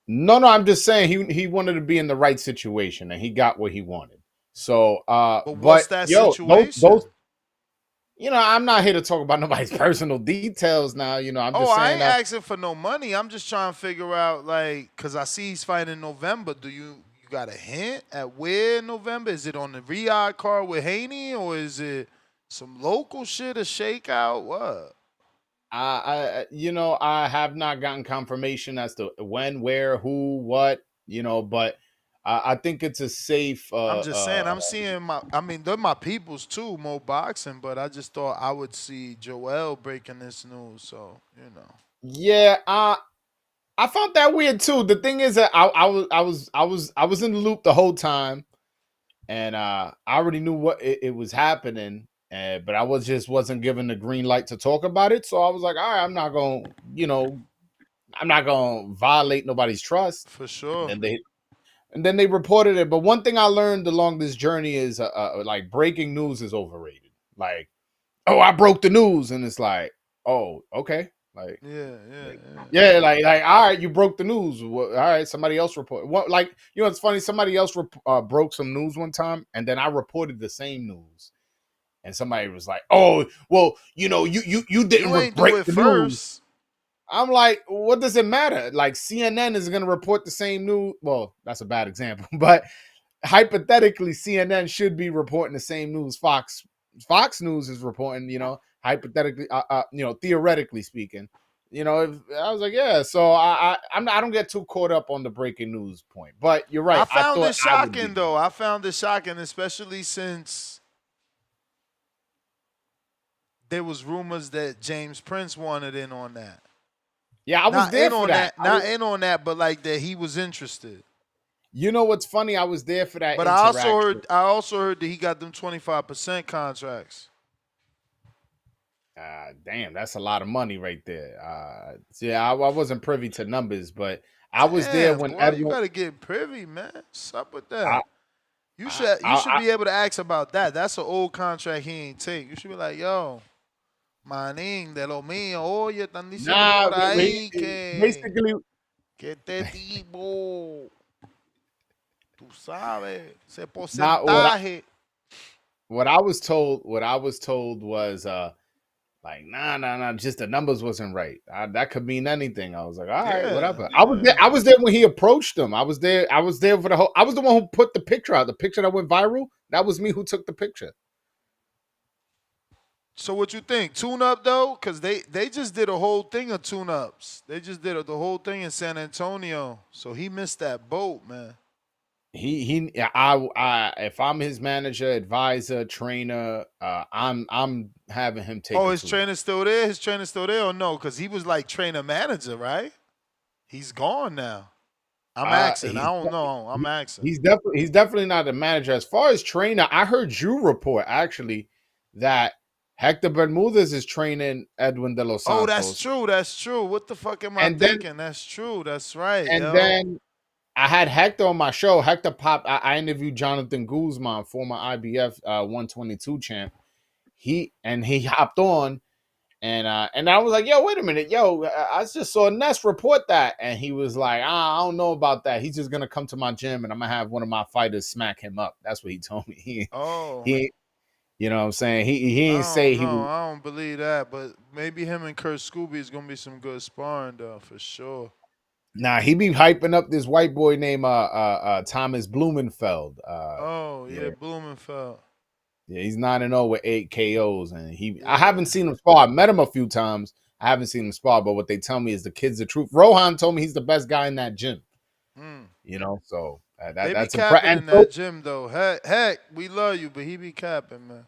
No, I'm just saying he wanted to be in the right situation, and he got what he wanted. So, But what's but that yo, those situation? I'm not here to talk about nobody's personal details now. I'm Oh, just I saying ain't that. asking for no money. I'm just trying to figure out, like, cause I see he's fighting in November. Do you got a hint at where in November? Is it on the Riyadh card with Haney, or is it some local shit, a shakeout? What? I have not gotten confirmation as to when, where, who, what. But I think it's a safe. I'm just saying. I'm seeing my. I mean, they're my peoples too, Mo Boxing. But I just thought I would see Joel breaking this news. So you know. Yeah, I found that weird too. The thing is that I was in the loop the whole time, and I already knew what it was happening, but I wasn't given the green light to talk about it. So I was like, all right, I'm not gonna, I'm not gonna violate nobody's trust. For And sure. then they reported it. But one thing I learned along this journey is like breaking news is overrated. Like, oh, I broke the news, and it's like, oh, okay, like, Yeah, yeah, yeah. yeah, like, all right, you broke the news. Well, all right, somebody else report. What, like, it's funny. Somebody else broke some news one time, and then I reported the same news, and somebody was like, "Oh, well, you didn't You ain't do break it the news." first. I'm like, what does it matter? Like, CNN is going to report the same news. Well, that's a bad example, but hypothetically, CNN should be reporting the same news Fox News is reporting. Hypothetically, theoretically speaking. If, I was like, yeah. So I don't get too caught up on the breaking news point. But you're right. I I found thought it I would shocking be. though. I found it shocking, especially since there was rumors that James Prince wanted in on that. Yeah, I was Not there in for on that. that, not in on that, but like that he was interested. You know what's funny? I was there for that But interaction. I also heard that he got them 25% contracts. Damn, that's a lot of money right there. Yeah, I wasn't privy to numbers, but I was there Damn, when boy, you Edwin. gotta get privy, man. What's up with I, that? You I, should you I, should I, be able to ask about that. That's an old contract he ain't take. You should be like, yo, manín, de lo mío, oye, están diciendo nah, por ahí que basically, este tipo, tú sabes, ese not porcentaje. what I was told. What I was told was like, nah, just the numbers wasn't right. That could mean anything. I was like, all right, Yeah, whatever. I was there. yeah. I was there when he approached him. I was there. I was there for the whole. I was the one who put the picture out. The picture that went viral. That was me who took the picture. So what you think? Tune up though, because they just did a whole thing of tune ups. They just did the whole thing in San Antonio. So he missed that boat, man. If I'm his manager, advisor, trainer, I'm having him take Oh, a his tune up. trainer's still there? His trainer's still there or no? Because he was like trainer manager, right? He's gone now. I'm asking. I He's don't know. I'm asking. he's definitely not a manager. As far as trainer, I heard you report actually that Hector Bermudez is training Edwin de los Oh, that's Santos, true. That's true. What the fuck am I and then thinking? That's true. That's right, and yo. then I had Hector on my show. Hector popped. I interviewed Jonathan Guzman, former IBF 122 champ. He hopped on. And I was like, yo, wait a minute, yo, I just saw Ness report that, and he was like, I don't know about that. He's just gonna come to my gym, and I'm gonna have one of my fighters smack him up. That's what he told me. Oh, He, you know what I'm saying? He I ain't say don't he know. was. I don't believe that, but maybe him and Kurt Scooby is gonna be some good sparring though, for sure. Nah, he be hyping up this white boy named Thomas Blumenfeld. Oh Yeah, yeah, Blumenfeld. yeah, he's 9-0 with 8 KOs, and I haven't Yeah. seen him spar. I met him a few times. I haven't seen him spar, but what they tell me is the kid's the truth. Rohan told me he's the best guy in that gym. Mm. So They be that's impressive. capping And in so, that gym though. Heck, we love you, but he be capping, man.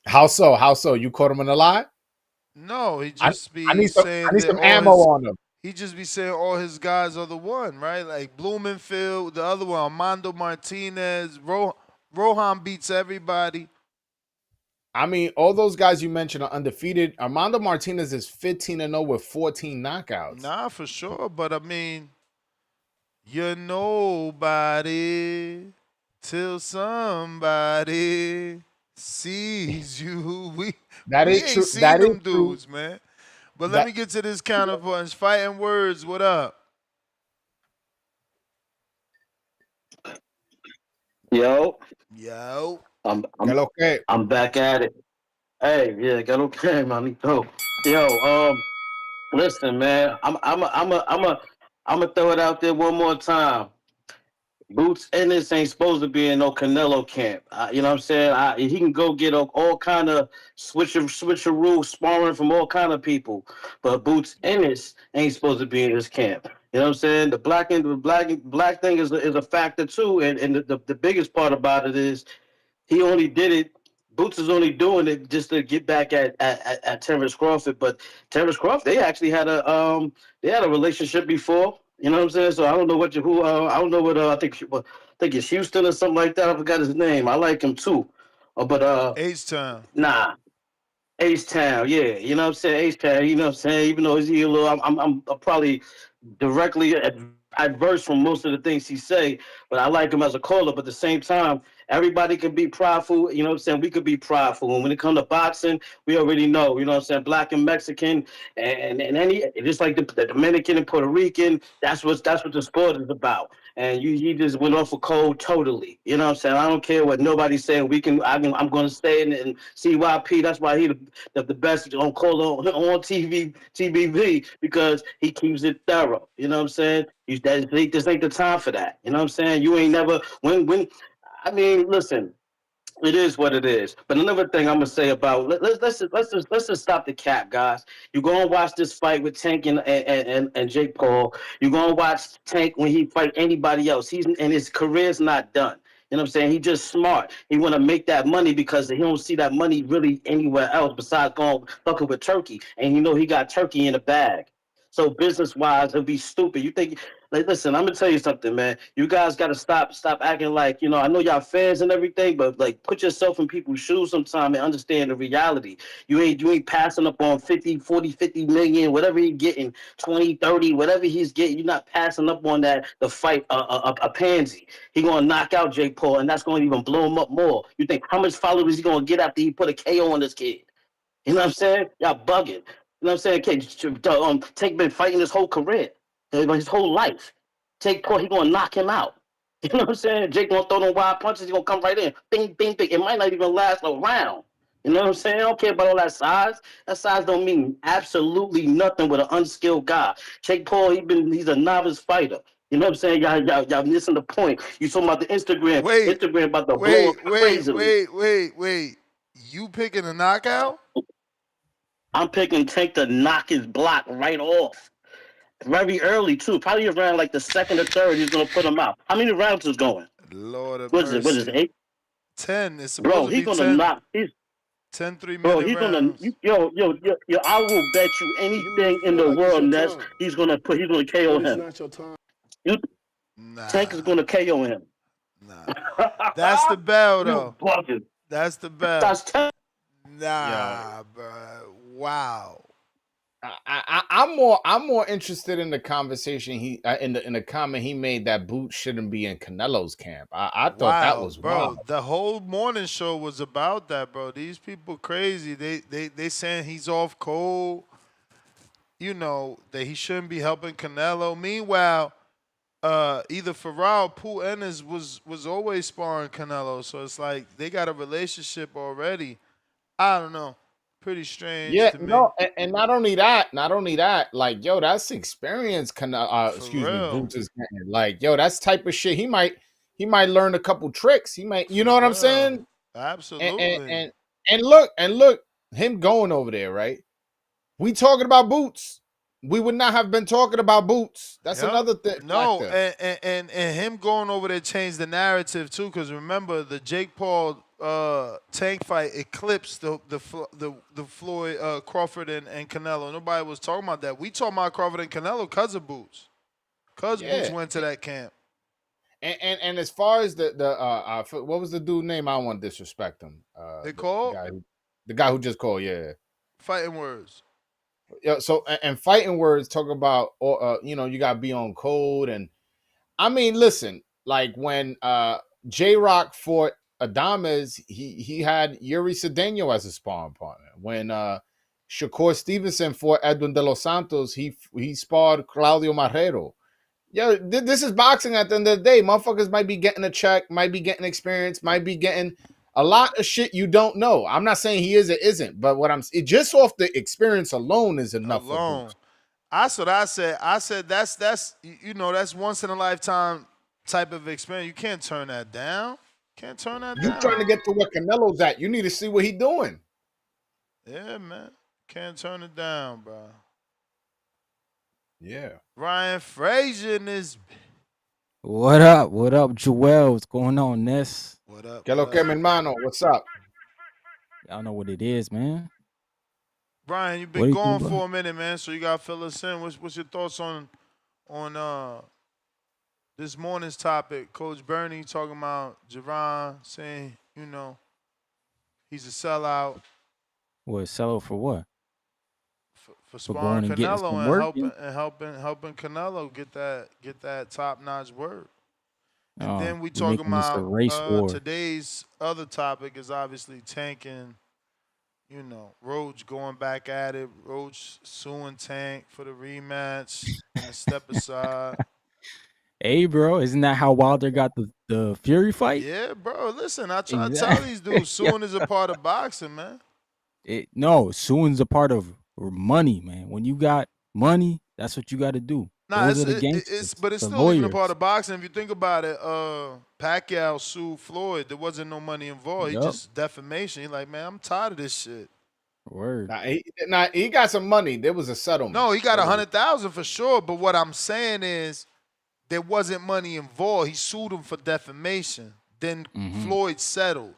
how so? How so? You caught him in a lie? No, he I, just I be need some. I saying need that some all ammo his on him. he just be saying all his guys are the one, right? Like Blumenfield, the other one, Armando Martinez, Rohan beats everybody. I mean, all those guys you mentioned are undefeated. Armando Martinez is 15-0 with 14 knockouts. Nah, for sure. But I mean, you're nobody till somebody sees you. That We is ain't true. seen That is them true. dudes, man. But let That me get to this counterpunch. Fighting words, what up? Yo, Yo. I'm que I'm lo que. I'm back at it. Hey, yeah, got okay, manito. Yo, listen, man, I'm gonna throw it out there one more time. Boots Ennis ain't supposed to be in no Canelo camp. You know what I'm saying? He can go get all kind of switcheroo sparring from all kind of people, but Boots Ennis ain't supposed to be in his camp. You know what I'm saying? The black thing is a factor too, and the biggest part about it is he only did it. Boots is only doing it just to get back at Terrence Crawford. But Terrence Crawford, they actually had a relationship before. You know what I'm saying? So I don't know what you who I don't know what I think it's Houston or something like that. I forgot his name. I like him too. But H-Town. nah. H Town, yeah, you know what I'm saying? H Town, you know what I'm saying? Even though he's a little, I'm probably directly adverse from most of the things he say, but I like him as a caller. But at the same time, everybody can be prideful. You know what I'm saying? We could be prideful. And when it comes to boxing, we already know. You know what I'm saying? Black and Mexican, and any just like the Dominican and Puerto Rican. That's what the sport is about. And you just went off a cold totally. You know what I'm saying? I don't care what nobody's saying. I'm going to stay in and CYP. That's why he the best on call on TVV because he keeps it thorough. You know what I'm saying? This ain't the time for that. You know what I'm saying? You ain't never when. I mean, listen. It is what it is. But another thing I'm gonna say about let's just stop the cap, guys. You go and watch this fight with Tank and Jake Paul. You go and watch Tank when he fight anybody else. He's and his career's not done. You know what I'm saying? He just smart. He want to make that money because he don't see that money really anywhere else besides going fucking with Turkey. And you know he got Turkey in the bag. So business wise, it'd be stupid. You think like, listen, I'm gonna tell you something, man. You guys gotta stop acting like, I know y'all fans and everything, but like put yourself in people's shoes sometime and understand the reality. You ain't passing up on 50, 40, 50 million, whatever he's getting, 20, 30, whatever he's getting, you're not passing up on that to fight a pansy. He gonna knock out Jake Paul, and that's gonna even blow him up more. You think how much followers he gonna get after he put a KO on this kid? You know what I'm saying? Y'all bugging. You know what I'm saying? Okay, Tank been fighting his whole career, his whole life. Take Paul, he gonna knock him out. You know what I'm saying? Jake gonna throw them wild punches. He gonna come right in, bing, bing, bing. It might not even last a round. You know what I'm saying? I don't care about all that size. That size don't mean absolutely nothing with an unskilled guy. Jake Paul, he's a novice fighter. You know what I'm saying? Y'all missing the point. You talking about the Instagram. Wait, Instagram about to blow up wait, wait, crazily. wait, wait, wait. You picking a knockout? I'm picking Tank to knock his block right off. Very early too. Probably around like the second or third, he's gonna put him out. How many rounds is going? Lord of What is it? What is it? mercy. Eight? 10. It's supposed Bro, to he's be gonna 10. knock. He's 10 3 bro. minute He's gonna. rounds. Yo. I will bet you You anything in feel the like it's world, your Ness. time, He's gonna KO but it's him. not your time. You Tank is Nah, gonna KO him. nah. That's the bell, You though. bugging. That's the bell. That's Tank. Yo, Nah, bro. Wow. I'm more interested in the conversation in the comment he made that Boots shouldn't be in Canelo's camp. I thought that Wow, was bro. wild. The whole morning show was about that, bro. These people crazy. They saying he's off cold. That he shouldn't be helping Canelo. Meanwhile, either Farrell, Pooh Ennis was always sparring Canelo. So it's like they got a relationship already. I don't know. Pretty strange Yeah, to me. no, and not only that, like yo, that's experience. For Excuse me, real. Boots is getting like yo, that's type of shit. He might learn a couple tricks. He might, you For know what I'm real. saying? And and Absolutely. and, and look, him going over there, right? We talking about Boots. We would not have been talking about Boots. That's Yep. another No, factor. and him going over there changed the narrative too. Because remember, the Jake Paul Tank fight eclipsed the Floyd Crawford and Canelo. Nobody was talking about that. We talking about Crawford and Canelo because of Boots. Because Boots Yeah, went to that camp. and as far as what was the dude name? I don't want to disrespect him. They The called guy, the guy who just called. Yeah. fighting words. Yeah, so and fighting words talk about or you gotta be on code. And I mean listen, like when J Rock fought Adames, he had Yuri Cedeno as a sparring partner. When Shakur Stevenson fought Edwin De Los Santos, he sparred Claudio Marrero. Yeah, this is boxing at the end of the day. Motherfuckers might be getting a check, might be getting experience, might be getting a lot of shit you don't know. I'm not saying he is or isn't, but just off the experience alone is enough for Alone. Boots. That's what I said. I said that's once in a lifetime type of experience. You can't turn that down. Can't turn that You trying down. to get to where Canelo's at. You need to see what he doing. Yeah, man. Can't turn it down, bro. Yeah. Ryan Frazier in this. What up? What up, Joel? What's going on, Ness? What up? Que What lo que up? mi hermano? What's up? Y'all know what it is, man. Brian, you've What been do you think gone about? for a minute, man. So you gotta fill us in. What's your thoughts on on this morning's topic. Coach Bernie talking about Javon saying, he's a sellout What, sell out for what? for For sparring going and getting Canelo some and work helping in? and helping Canelo get that top notch work. And Oh, then we you're talking making this a about race war. today's other topic is obviously Tank and Roach going back at it. Roach suing Tank for the rematch and the step aside. Hey, bro, isn't that how Wilder got the Fury fight? Yeah, bro. Listen, I try to tell Exactly. these dudes Yeah. suing is a part of boxing, man. No, suing's a part of money, man. When you got money, that's what you got to do. Nah, Those it's are the it, it's gangsters, but it's the still even a part lawyers. of boxing. If you think about it, Pacquiao sued Floyd. There wasn't no money involved. He Yup. just defamation. He like, man, I'm tired of this shit. Word. He got some money. There was a settlement. No, he got There was 100,000 for sure. But what I'm saying is, there wasn't money involved. He sued him for defamation. Then Mm-hmm. Floyd settled.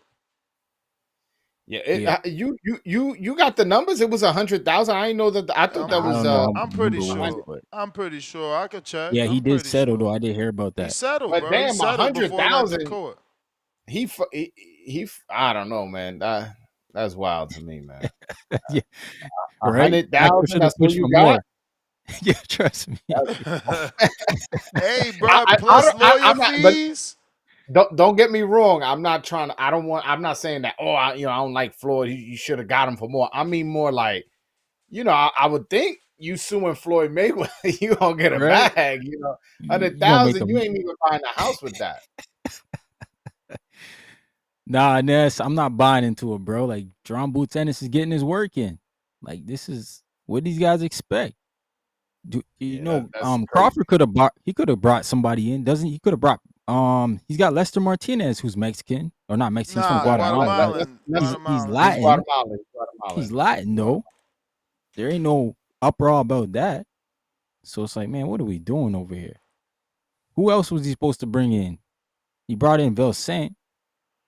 Yeah. You got the numbers. It was 100,000. I didn't know that. I thought I'm that I was don't know how I'm much the pretty number was, sure. but I'm pretty sure. I could check. yeah, he I'm did pretty settle though. sure. I did hear about He that. settled, But bro. He damn, settled before it went to 100,000. court. He. I don't know, man. That's wild to me, man. Yeah, A right. hundred I thousand. should have That's what pushed you for got. more. Yeah, trust me. Hey, bro. I Plus don't. lawyer I'm not. But fees. don't get me wrong. I'm not trying to. I don't want. I'm not saying that. Oh, I don't like Floyd. You should have got him for more. I mean more like, I would think you suing Floyd Mayweather, you gonna get a Right? bag. Hundred You gonna make thousand. You them? ain't even buying a house with that. Nah, Ness, I'm not buying into it, bro. Like Jerome Boots Ennis is getting his work in. Like this is what these guys expect. Yeah, that's Crawford crazy. could have brought somebody in, doesn't he? Could have brought he's got Lester Martinez who's Mexican or not Mexican, he's from Nah, Guatemala. Guatemalan. He's Guatemalan. He's Latin. Guatemalan. He's He's Guatemalan. Latin He's though. Guatemalan. There ain't no uproar about that. So it's like, man, what are we doing over here? Who else was he supposed to bring in? He brought in Saint.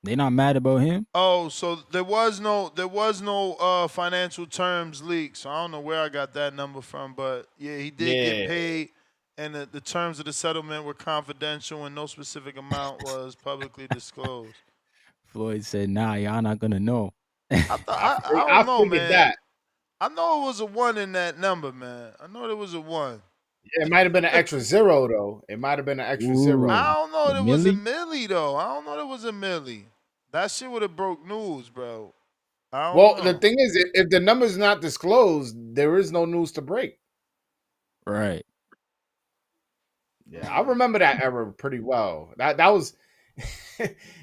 They not mad about him? Oh, so there was no financial terms leak. So I don't know where I got that number from, but yeah, he did get Yeah. paid, and the terms of the settlement were confidential, and no specific amount was publicly disclosed. Floyd said, nah, y'all not gonna know. I thought I I I don't know, figured man. that. I know it was a one in that number, man. I know there was a one. Yeah, it might have been an extra zero though. It might have been an extra zero. Ooh, I don't know the there was a Millie? millie though. I don't know there was a millie. That shit would have broke news, bro. I don't Well, the know. thing is, if the number's not disclosed, there is no news to break. Right. Yeah, I remember that era pretty well. That was,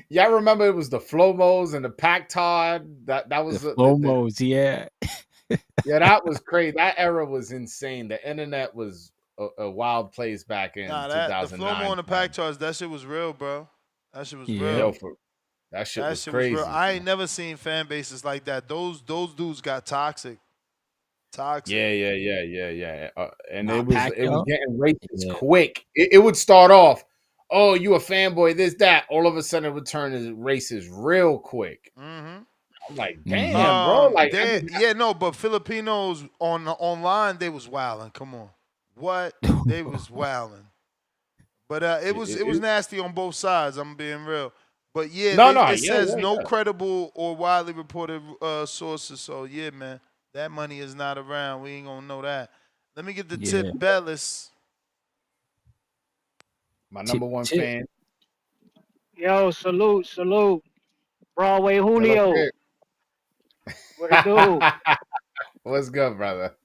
yeah, I remember it was the Flomos and the Pac Todd. That The was Flomos, yeah. yeah, that was crazy. That era was insane. The internet was a wild place back in Nah, that the flow more 2009. on the pack charts, that shit was real, bro. That shit was Yeah. Yo, real. for that shit That was shit was real. crazy. I ain't never seen fan bases like that. Those dudes got toxic. Toxic. Yeah. And Nah, it was Pacquiao? getting racist Yeah. quick. It would start off, oh, you a fanboy, this, that. All of a sudden it would turn to racist real quick. Mm-hmm. I'm like, Mm-hmm. damn, bro. Like Yeah, no, but Filipinos online, they was wilding. Come on. What? They was wilding. But it was it- nasty on both sides. I'm being real. But yeah, no, no, it says no yeah. credible or widely reported sources. So yeah, man, that money is not around. We ain't gonna know that. Let me get the tip Yeah. Bellis. My Tip number one tip. fan. Yo, salute. Broadway Hello, Julio. Pick. What it do? What's good, brother?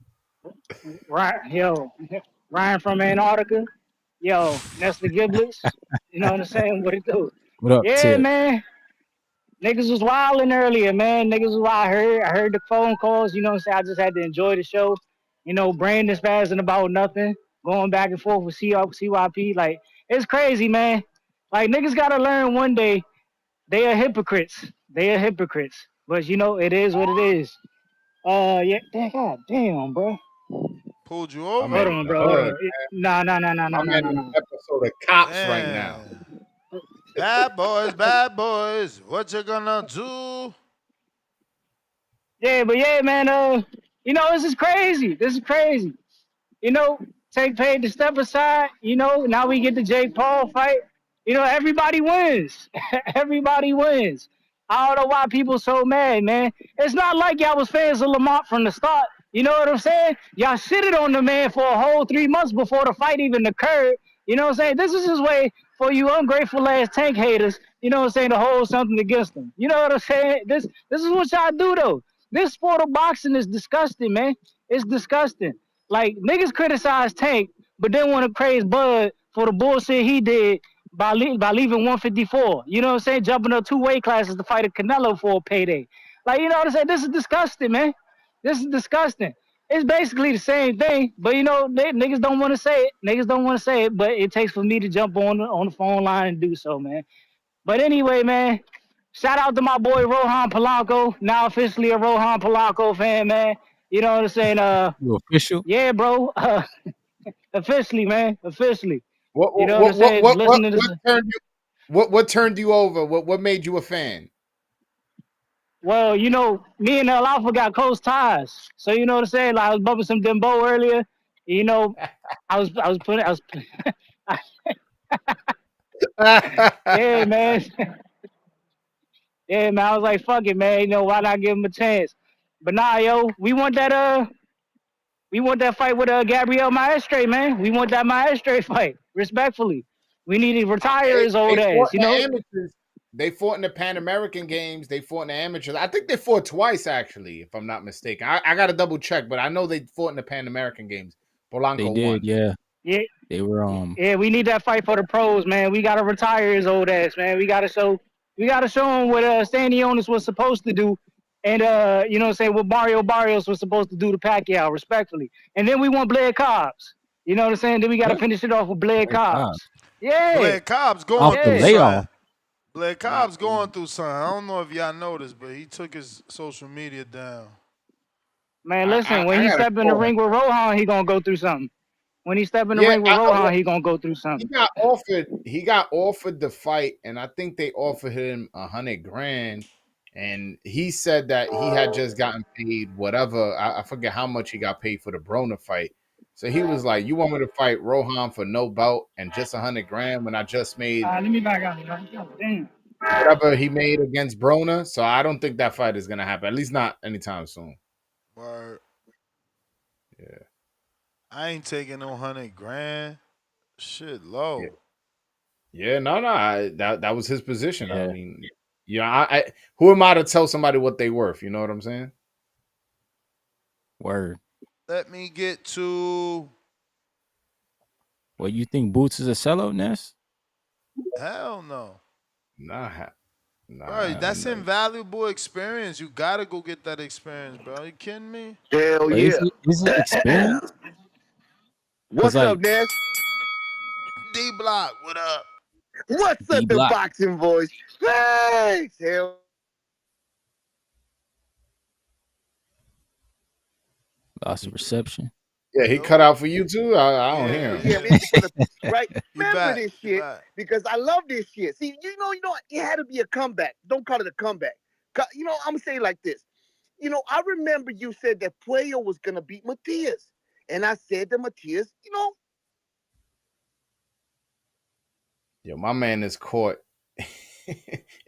Right, yo, Ryan from Antarctica. Yo, Nestor Giblets. You know what I'm saying? What it do? What up, Yeah, Tip? man. Niggas was wilding earlier, man. Niggas was wild. I heard the phone calls. You know what I'm saying? I just had to enjoy the show. Brandon spazzing about nothing, going back and forth with CYP. Like, it's crazy, man. Like, niggas gotta learn one day they are hypocrites. They are hypocrites. But it is what it is. Yeah, God damn, bro. Pulled you My Hold man over? in on, the bro. Hold hood. on. Nah, nah, nah, nah, My nah, nah, man nah, in nah. an episode of Cops right now. Damn. Bad boys, what you gonna do? Yeah, but yeah, man. This is crazy. This is crazy. You know, Tank paid to step aside. Now we get the Jake Paul fight. Everybody wins. Everybody wins. I don't know why people so mad, man. It's not like y'all was fans of Lamont from the start. You know what I'm saying? Y'all shitted on the man for a whole 3 months before the fight even occurred. You know what I'm saying? This is his way for you ungrateful ass Tank haters, you know what I'm saying, to hold something against him. You know what I'm saying? This is what y'all do though. This sport of boxing is disgusting, man. It's disgusting. Like niggas criticize Tank, but then want to praise Bud for the bullshit he did by leaving 154. You know what I'm saying? Jumping up 2 weight classes to fight a Canelo for a payday. Like, you know what I'm saying? This is disgusting, man. This is disgusting. It's basically the same thing, but niggas don't want to say it. Niggas don't want to say it, but it takes for me to jump on the phone line and do so, man. But anyway, man, shout out to my boy Rohan Polanco, now officially a Rohan Polanco fan, man. You know what I'm saying? You official? Yeah, bro. Officially, man. Officially. What You know what I'm what what saying? what what Listen to what this. turned you what turned you over? What made you a fan? Well, me and El Alpha got close ties. So you know what I'm saying? Like I was bumping some Dembo earlier. You know, I was yeah, man. Yeah, man. I was like, fuck it, man. Why not give him a chance? But nah, yo, we want that fight with Gabriel Maestre, man. We want that Maestre fight. Respectfully. We need to retire his They old fought ass, in the amateurs. They fought in the Pan American games. They fought in the amateurs. I think they fought twice, actually, if I'm not mistaken. I got to double check, but I know they fought in the Pan American games. They Polanco did, won. yeah. Yeah. They were Yeah, we need that fight for the pros, man. We gotta retire his old ass, man. We gotta show him what Stanionis was supposed to do, and you know what I'm saying, what Mario Barrios was supposed to do to Pacquiao, respectfully. And then we want Blair Cobbs. You know what I'm saying? Then we gotta what? finish it off with Blair Blair Cobb. Cobbs. Yeah, Blair Cobb's Off going the through yeah. layoff. something. Blair Nah, Cobb's going through something. I don't know if y'all noticed, but he took his social media down. Man, listen, when I he got to step in the call him. ring with Rohan, he gonna go through something. When he step in the Yeah, ring with Rohan, he gonna go through he something. got offered. He got offered the fight, and I think they offered him 100 grand. And he said that he had just gotten paid whatever. I forget how much he got paid for the Broner fight. So he was like, "You want me to fight Rohan for no belt and just 100 grand when I just made Let me back out. Damn. whatever he made against Broner?" So I don't think that fight is gonna happen. At least not anytime soon. Word. Yeah, I ain't taking no 100 grand. Shit yeah, low. yeah. No, no. That was his position. I Yeah, mean, who am I to tell somebody what they worth? You know what I'm saying? word. Let me get to Well, you think Boots is a sellout, Ness? hell no. Nah, Bro, nah. that's invaluable experience. You gotta go get that experience, bro. You kidding me? Hell But yeah. is it experience? Cause What's up, like Ness? D Block, what up? What's D up, the Block boxing voice? Thanks. Hell lost reception. Yeah, he cut Yo. out for you too. I don't Yeah, hear him. yeah, yeah. man, for the right. You Remember back. this You shit back. because I love this shit. See, it had to be a comeback. Don't call it a comeback. I'm gonna say it like this. I remember you said that Puello was gonna beat Matias, and I said that Matias, Yo, my man is caught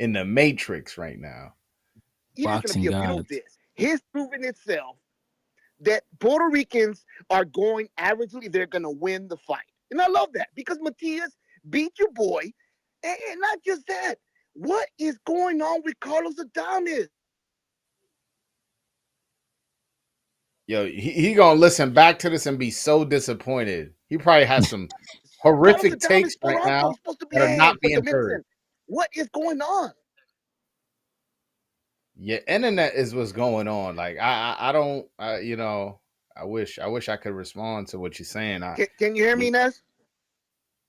in the matrix right now. here's gonna Boxing be a beautiful gods. this. Here's proven itself that Puerto Ricans are going averagely, they're going to win the fight. And I love that because Matias beat your boy. And not just that. What is going on with Carlos Adames? Yo, he gonna listen back to this and be so disappointed. He probably has some Carlos horrific takes Adames right Polanco now is supposed to be that are not ahead, but being heard. Dominican, what is going on? Your internet is what's going on. Like I don't I wish I could respond to what you're saying. Can you hear me, You, Ness?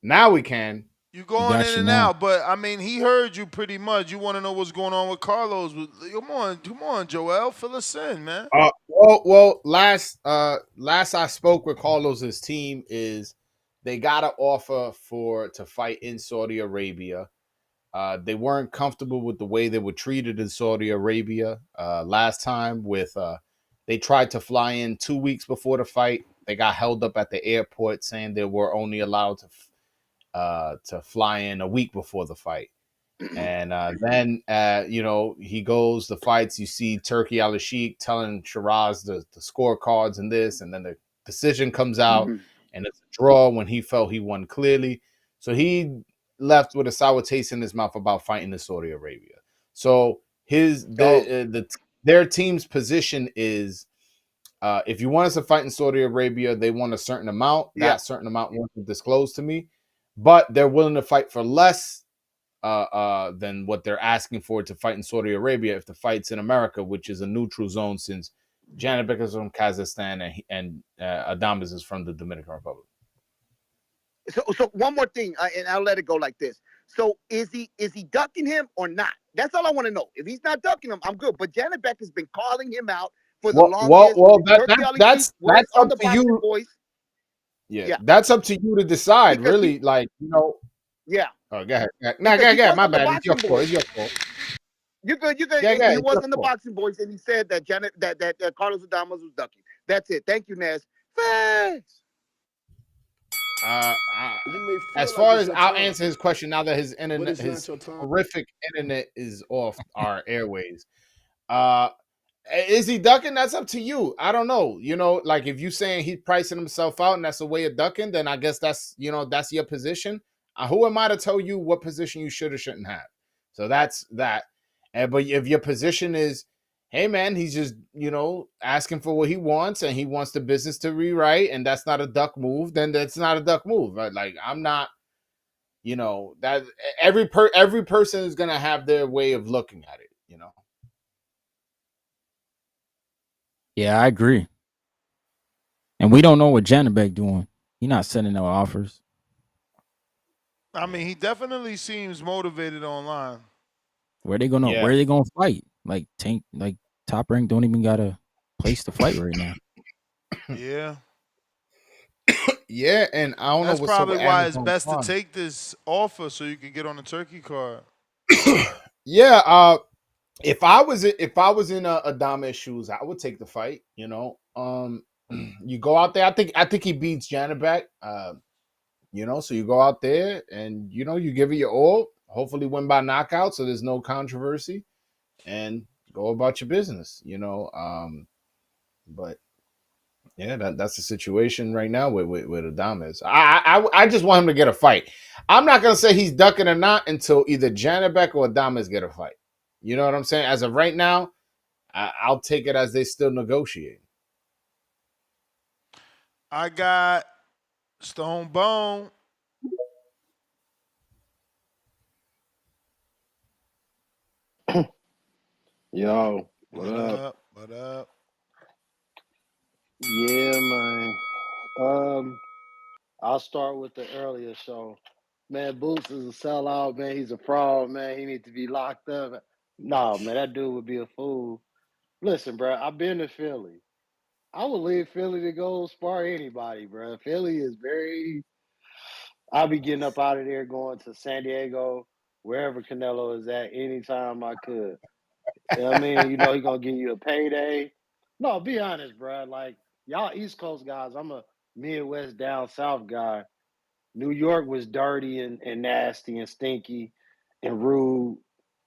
now we can. You We going got in you and now. out, but I mean, he heard you pretty much. You want to know what's going on with Carlos? Come on, Joel, fill us in, man. Last I spoke with Carlos's team is they got an offer to fight in Saudi Arabia. They weren't comfortable with the way they were treated in Saudi Arabia last time. They tried to fly in 2 weeks before the fight. they got held up at the airport saying they were only allowed to fly in a week before the fight. And then, he goes, the fights, you see Turkey Al Sheikh telling Shiraz the scorecards and this, and then the decision comes out and it's a draw when he felt he won clearly. So he left with a sour taste in his mouth about fighting in Saudi Arabia. So their team's position is, if you want us to fight in Saudi Arabia, they want a certain amount. Yeah. That certain amount wasn't disclosed to me, but they're willing to fight for less than what they're asking for to fight in Saudi Arabia if the fight's in America, which is a neutral zone since Janibek is from Kazakhstan and Adames is from the Dominican Republic. So one more thing, and I'll let it go like this. So is he ducking him or not? That's all I want to know. If he's not ducking him, I'm good. But Janet Beck has been calling him out for the longest. Turkey Ali Sheikh was that's on up the to Boxing you. Voice. Yeah, Yeah, that's up to you to decide. because he, Really, yeah, Oh, go ahead. No, because go he ahead. was My on the bad. It's your Boxing fault. Boys. It's your fault. You're good. You're good. Yeah, go He ahead. It's was your on the fault. Boxing Boys, and he said that Carlos Adames was ducking. That's it. Thank you, Naz. Facts. You may As feel like far it's as your I'll time, answer his question now that his but internet, it's not his your time. horrific internet is off our airways. Uh, Is he ducking? That's up to you. I don't know. Like if you saying he's pricing himself out and that's a way of ducking, then I guess that's your position. Who am I to tell you what position you should or shouldn't have? So that's that. But if your position is, hey man, he's just asking for what he wants and he wants the business to rewrite, and that's not a duck move, then that's not a duck move. Right? Like I'm not. That every person is gonna have their way of looking at it. Yeah, I agree. And we don't know what Janabek doing. He not sending no offers. I mean, he definitely seems motivated online. Where they gonna Yeah. where they gonna fight? Like Tank, like Top Rank don't even got a place to fight right now. Yeah. Yeah, and I don't know That's what's up probably with why it's Amazon best to Prime. take this offer so you can get on the turkey card. Yeah, if I was in Adame's shoes, I would take the fight. You go out there. I think he beats Janabek. So you go out there and you give it your all. Hopefully, win by knockout, so there's no controversy, and go about your business. But yeah, that's the situation right now with Adames. I just want him to get a fight. I'm not gonna say he's ducking or not until either Janabek or Adames get a fight. You know what I'm saying? As of right now, I'll take it as they still negotiate. I got Stone Bone. Yo, what What up? up? What up? Yeah, man. Um, I'll start with the earlier show. Man, Boots is a sellout, man. He's a fraud, man. He needs to be locked up. No, man, that dude would be a fool. Listen, bro, I've been to Philly. I would leave Philly to go spar anybody, bro. Philly is very. I'll be getting up out of there, going to San Diego, wherever Canelo is at, anytime I could. You know what I mean? He gonna give you a payday. No, be honest, bro. Like y'all East Coast guys, I'm a Midwest down South guy. New York was dirty and nasty and stinky and rude.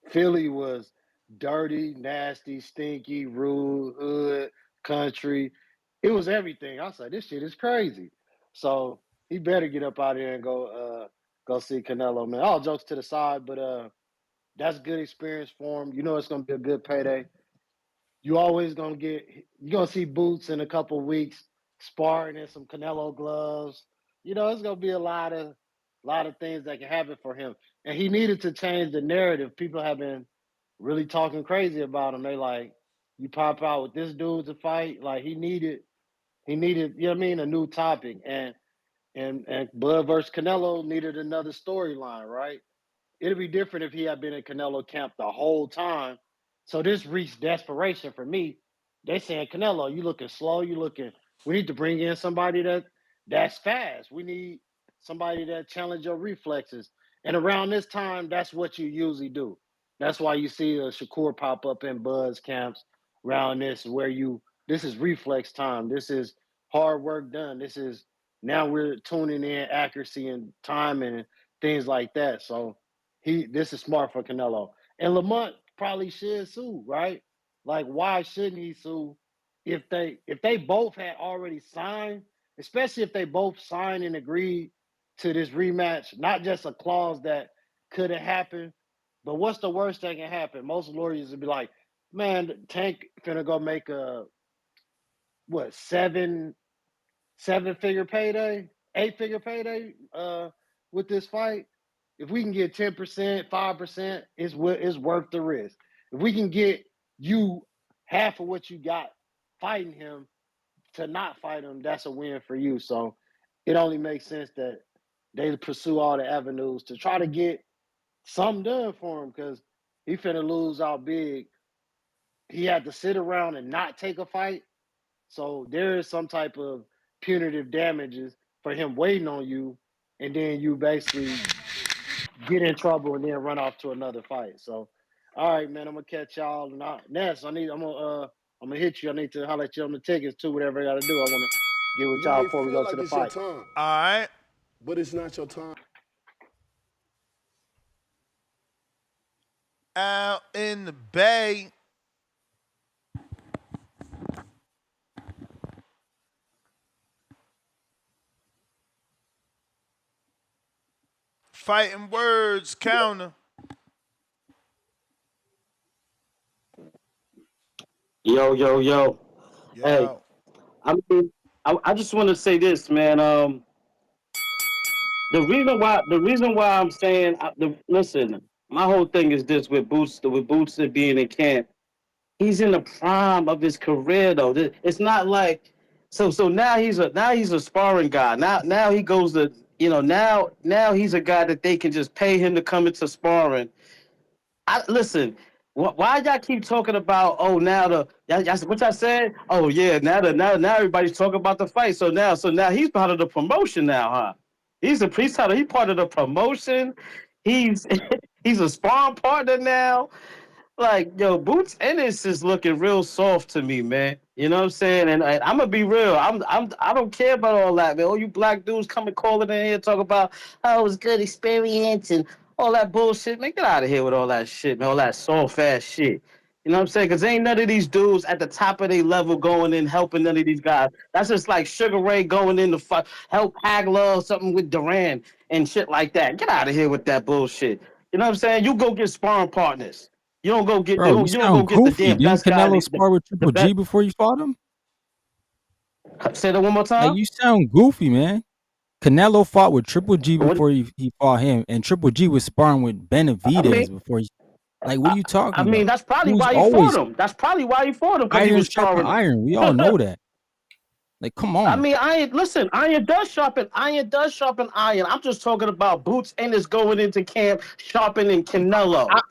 Philly was dirty, nasty, stinky, rude, hood, country. It was everything. I said, this shit is crazy. So he better get up out here and go see Canelo, man. All jokes to the side, but that's good experience for him. It's gonna be a good payday. You're gonna see Boots in a couple weeks sparring in some Canelo gloves. It's gonna be a lot of things that can happen for him. And he needed to change the narrative. People have been really talking crazy about him. They like, you pop out with this dude to fight. Like he needed, a new topic. And Bud versus Canelo needed another storyline, right? It'd be different if he had been in Canelo camp the whole time. So this reached desperation for me. They saying, Canelo, you looking slow. We need to bring in somebody that's fast. We need somebody that challenge your reflexes. And around this time, that's what you usually do. That's why you see a Shakur pop up in Buzz camps around this, this is reflex time. This is hard work done. This is now we're tuning in accuracy and timing and things like that. So this is smart for Canelo. And Lamont probably should sue, right? Like, why shouldn't he sue if they both had already signed, especially if they both signed and agreed to this rematch, not just a clause that could have happened, but what's the worst that can happen? Most lawyers would be like, man, Tank finna go make a what seven-figure payday, 8-figure payday with this fight. If we can get 10%, 5%, it's worth the risk. If we can get you half of what you got fighting him to not fight him, that's a win for you. So it only makes sense that they pursue all the avenues to try to get something done for him because he finna lose out big. He had to sit around and not take a fight. So there is some type of punitive damages for him waiting on you, and then you basically get in trouble and then run off to another fight. So, all right, man, I'm gonna catch y'all. Ness, I'm gonna hit you. I need to holler at you on the tickets too. Whatever I gotta do, I want to get with You y'all may before we feel go to like the it's your fight. time, All right. but it's not your time. Out in the Bay. Fighting words counter. Yo, yo, yo. Hey, Yo. I mean, I just want to say this, man. The reason why I'm saying, listen, my whole thing is this with Boots being in camp. He's in the prime of his career, though. It's not like so now he's a sparring guy. Now he goes to now he's a guy that they can just pay him to come into sparring. Listen. Why y'all keep talking about? Oh, now what y'all said? Oh yeah, now everybody's talking about the fight. So now he's part of the promotion now, huh? He's a priest. He's part of the promotion. He's he's a sparring partner now. Like, yo, Boots Ennis is looking real soft to me, man. You know what I'm saying? And I'm gonna be real. I don't care about all that, man. All you black dudes coming calling in here talk about how it was good experience and all that bullshit. Man, get out of here with all that shit, man. All that soft ass shit. You know what I'm saying? Because ain't none of these dudes at the top of their level going in helping none of these guys. That's just like Sugar Ray going in to help Hagler or something with Duran and shit like that. Get out of here with that bullshit. You know what I'm saying? You go get sparring partners. You don't go get Bro, you you don't go sound get the goofy. damn Didn't best guy. Canelo The, spar with the Triple G best. before you fought him? Say that one more Like, time. you sound goofy, man. Canelo fought with Triple G What? before he fought him, and Triple G was sparring with I mean, Benavidez before he. Like, what are you I talking mean about? that's probably Who's why he fought always him. That's probably why he fought him because he iron was sharpen sparring him. iron? We all know that. Like, come I on. mean, iron does sharpen iron. Does sharpen iron. I'm just talking about Boots and is going into camp sharpening Canelo I,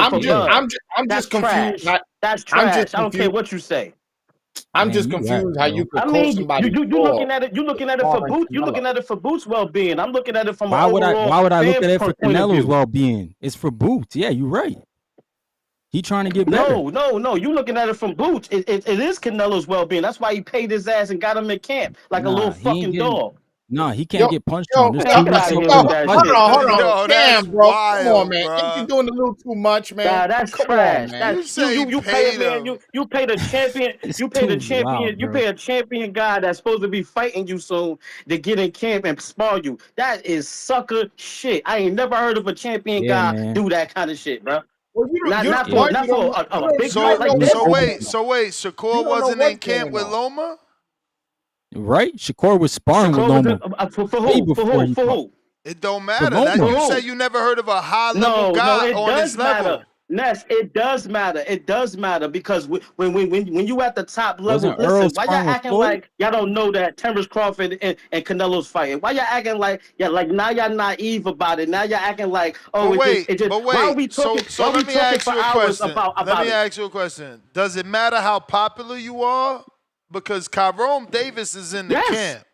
for Yeah, blood. I'm That's just confused. trash. That's I'm just trash. I don't care confused. what you say. I'm man, just you whack, confused how you bro. could I call mean, you somebody you you looking soft at it. You for looking at it for sparring Boots. You Canelo. looking at it for Boots' well-being. I'm looking at it from an Why would I? overall Why would I look fan at it for point of Canelo's view. well being? It's for Boots. Yeah, you're right. He trying to get better. No. You looking at it from Boots. It is Canelo's well-being. That's why he paid his ass and got him in camp like a little Nah, he ain't fucking getting. dog. Nah, he can't Yo, get punched yo, on. There's yo, Man, too get much out of talk here yo, with about that hold shit. punching. on, hold on. Yo, that's Damn, bro. Come on, wild, man. Ain't you bruh. doing a little too much, man? Nah, that's Come on, trash. man. That You say he you pay a paid man. him. You pay the champion. It's You pay too the wild, champion. You bro. pay a champion guy that's supposed to be fighting you soon to get in camp and spar you. That is sucker shit. I ain't never heard of a champion Yeah, guy man. do that kind of shit, bro. Well, Not you don't not Yeah, for what? not for a big You fight don't So know like it was this. what's so going wait, on. overbooking. so wait, You Shakur don't know wasn't in what's camp going with on. Loma? Right? Shakur was sparring with Shakur was Loma for way who? For before who? he For fought who? It don't for matter. That For Loma. you said who? you never heard of a high level No, guy it on his does matter. level. Ness, it does matter. It does matter because when you at the top level, Wasn't Earl listen, why y'all sparring with acting Floyd? like y'all don't know that Terrence Crawford and Canelo's fighting? Why y'all acting like like now y'all naive about it? Now y'all acting like, oh, it just But why are wait. we talking So let me ask for you a hours question. Let about me it? ask you a question. Does it matter how popular you are? Because Tyrone Davis is in the Yes. camp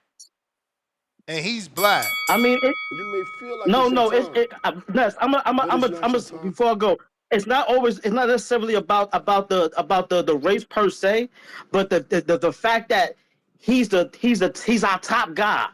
and he's black. I mean, You may feel like no, it's your no, time, Ness, but it's not your time. before I go. It's not necessarily about the race per se, but the fact that he's our top guy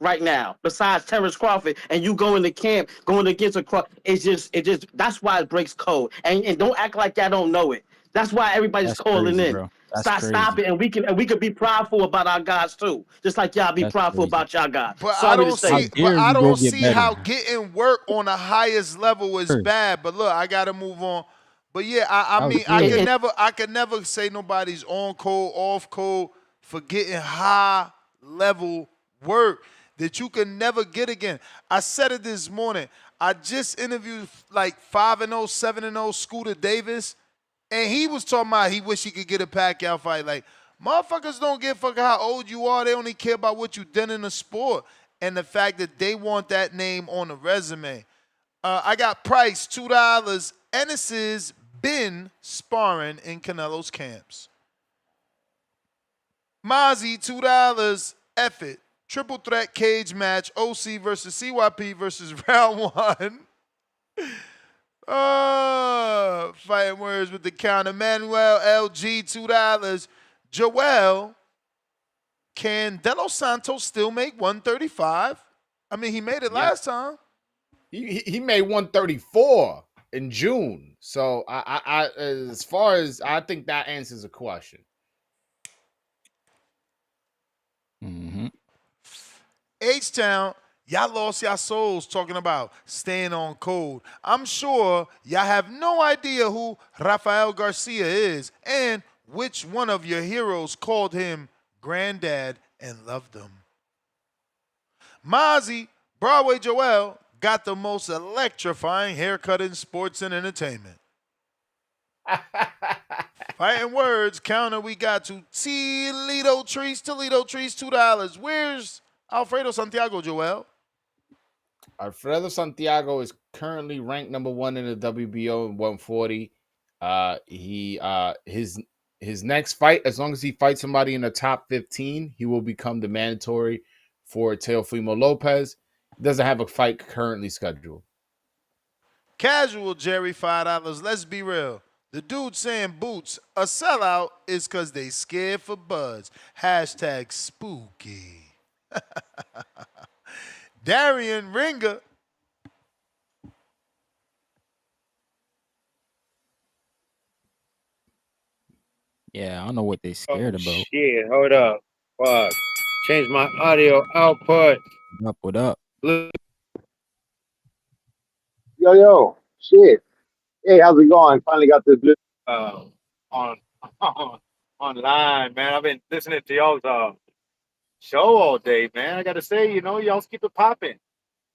right now, besides Terrence Crawford, and you go into camp going against a Crawford, it just that's why it breaks code. And don't act like y'all don't know it. That's why everybody's That's calling crazy, in. bro. That's Stop crazy. it, and we can be prideful about our guys too, just like y'all be That's prideful crazy. about y'all guys. But I Sorry to don't say How see. it. But dare I you go don't get see better? how getting work on the highest level is Sure. bad. But look, I gotta move on. But yeah, I How mean, dare you? I could never say nobody's on code, off code for getting high level work that you can never get again. I said it this morning. I just interviewed like 5-0, 7-0 Scooter Davis. And he was talking about he wish he could get a Pacquiao fight. Like, motherfuckers don't give a fuck how old you are. They only care about what you done in the sport. And the fact that they want that name on the resume. I got Price, $2. Ennis has been sparring in Canelo's camps. Mozzie, $2. F it. Triple threat cage match. OC versus CYP versus round one. Fighting words with the count. Emmanuel LG, $2. Joel, can De Los Santos still make 135? I mean, he made it Yeah, last time. he made 134 in June. So I as far as I think that answers the question. Mm-hmm. H-Town, y'all lost y'all souls talking about staying on code. I'm sure y'all have no idea who Rafael Garcia is and which one of your heroes called him granddad and loved him. Mozzie, Broadway Joel, got the most electrifying haircut in sports and entertainment. Fighting words counter we got to Toledo Trees, $2. Where's Alfredo Santiago, Joel? Alfredo Santiago is currently ranked number one in the WBO in 140. He his next fight, as long as he fights somebody in the top 15, he will become the mandatory for Teofimo Lopez. He doesn't have a fight currently scheduled. Casual Jerry, $5. Let's be real. The dude saying Boots a sellout is because they scared for buds. Hashtag spooky. Darian Ringer. Yeah, I don't know what they Oh scared about. shit! Hold up. Fuck. Change my audio output. What up? Yo, shit. Hey, how's it going? Finally got this on on online, man. I've been listening to y'all's show all day, man. I gotta say, y'all keep it popping.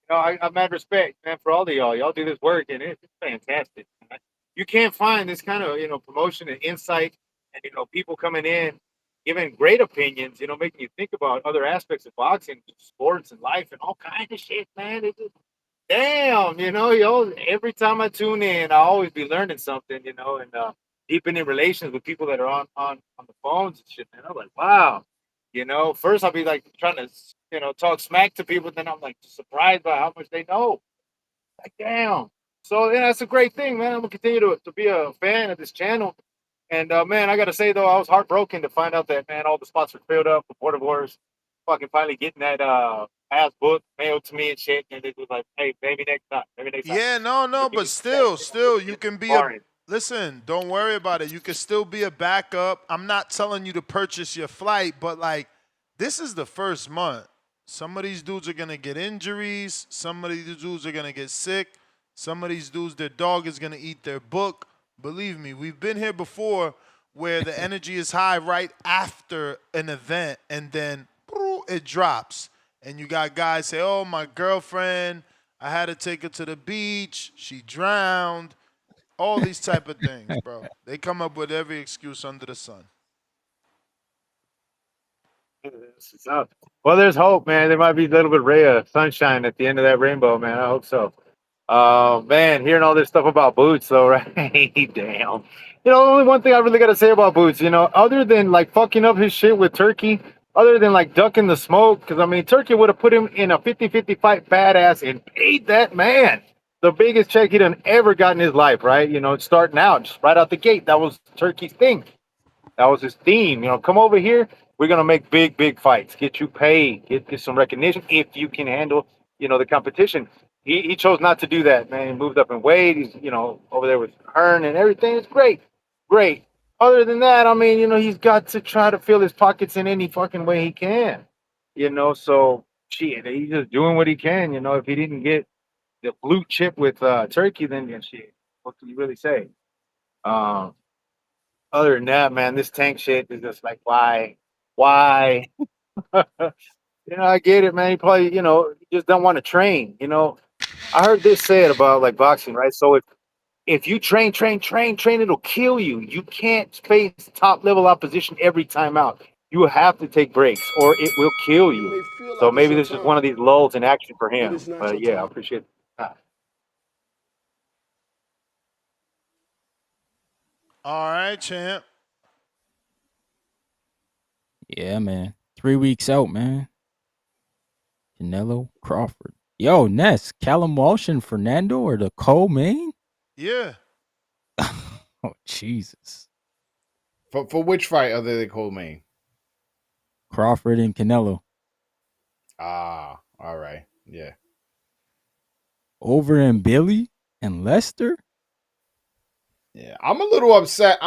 I mad respect, man, for all of y'all. Y'all do this work, and it's fantastic. Man. You can't find this kind of promotion and insight, and people coming in giving great opinions. Making you think about other aspects of boxing, sports, and life, and all kinds of shit, man. It just damn, yo, every time I tune in, I always be learning something, and deepening relations with people that are on the phones and shit, man. I'm like, wow. First I'll be like trying to, talk smack to people, then I'm like surprised by how much they know. Like, damn. So yeah, that's a great thing, man. I'm gonna continue to be a fan of this channel. And man, I gotta say though, I was heartbroken to find out that man, all the spots were filled up. The Board of Wars, fucking finally getting that pass book mailed to me and shit. And it was like, hey, maybe next time, maybe next time. Yeah, no, Give but me some more, still, you get can be a. sparring. Listen, don't worry about it. You can still be a backup. I'm not telling you to purchase your flight, but like, this is the first month. Some of these dudes are gonna get injuries. Some of these dudes are gonna get sick. Some of these dudes, their dog is gonna eat their book. Believe me, we've been here before where the energy is high right after an event, and then it drops, and you got guys say, "Oh, my girlfriend, I had to take her to the beach. She drowned." All these type of things, bro. They come up with every excuse under the sun. Well, there's hope, man. There might be a little bit ray of sunshine at the end of that rainbow, man. I hope so. Man, hearing all this stuff about Boots, though, right? Damn. Only one thing I really got to say about Boots, other than like fucking up his shit with Turkey, other than like ducking the smoke, because I mean, Turkey would have put him in a 50-50 fight badass and paid that man the biggest check he done ever got in his life, right? Starting out, just right out the gate. That was Turkey's thing. That was his theme. Come over here. we're gonna make big fights, get you paid, get some recognition if you can handle, the competition. He chose not to do that, man. He moved up in weight. He's, over there with Hearn and everything. It's great, great. Other than that, I mean, he's got to try to fill his pockets in any fucking way he can. So shit, he's just doing what he can. If he didn't get the blue chip with Turkey, then shit, what can you really say? Um, Other than that, man, this tank shit is just like, why? I get it, man. He probably, he just don't want to train. I heard this said about like boxing, right? So if you train, it'll kill you. You can't face top level opposition every time out. You have to take breaks, or it will kill It you. may feel So like it's maybe your this is one time, of these lulls in action for but him. it's not But your yeah, I time. appreciate that. All right, champ. Yeah, man. 3 weeks out, man. Canelo Crawford. Yo, Ness, Callum Walsh and Fernando or the co-main? Yeah. Oh, Jesus. For which fight other than Coleman? Crawford and Canelo. Ah, all right. Yeah. Over in Billy and Lester? Yeah. I'm a little upset.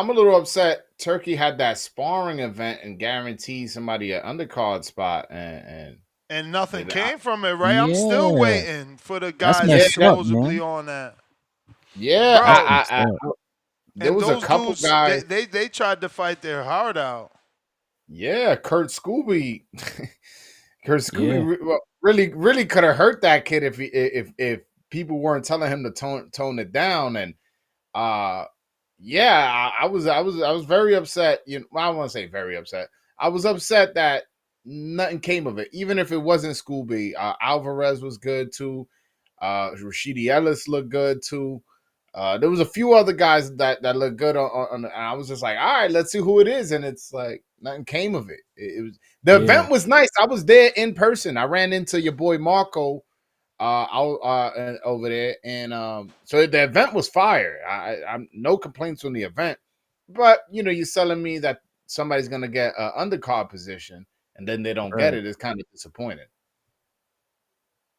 Turkey had that sparring event and guaranteed somebody an undercard spot And nothing and came from it, right? I'm still Yeah. waiting for the That's guys yeah, that's messed up, supposedly man. on that. yeah. That's Bro, messed up. There and was a those couple dudes, they, guys. they, they tried to fight their heart out. Yeah, Kurt Scooby. Kurt Yeah. Scooby really could have hurt that kid if people weren't telling him to tone it down. And uh yeah, I was very upset. I want to say very upset. I was upset that nothing came of it, even if it wasn't Scooby. Alvarez was good too. Rashidi Ellis looked good too. There was a few other guys that looked good and I was just like, all right, let's see who it is. And it's like nothing came of it. It was the Yeah. event was nice. I was there in person. I ran into your boy Marco over there, and so the event was fire. I'm no complaints on the event, but you're selling me that somebody's gonna get an undercard position and then they don't get Right. it. It's kind of disappointing.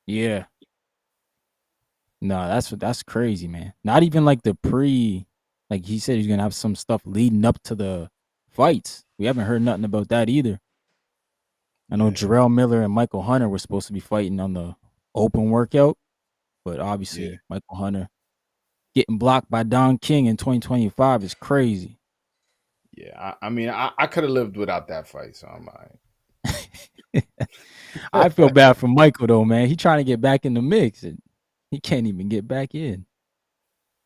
Yeah. No, that's crazy, man. Not even like the like he said he's gonna have some stuff leading up to the fights. We haven't heard nothing about that either. I know Yeah, Jarrell Miller and Michael Hunter were supposed to be fighting on the open workout, but yeah, obviously Michael Hunter getting blocked by Don King in 2025 is crazy. yeah. I mean, I could have lived without that fight, so I'm I feel bad for Michael though, man. He trying to get back in the mix and he can't even get back in.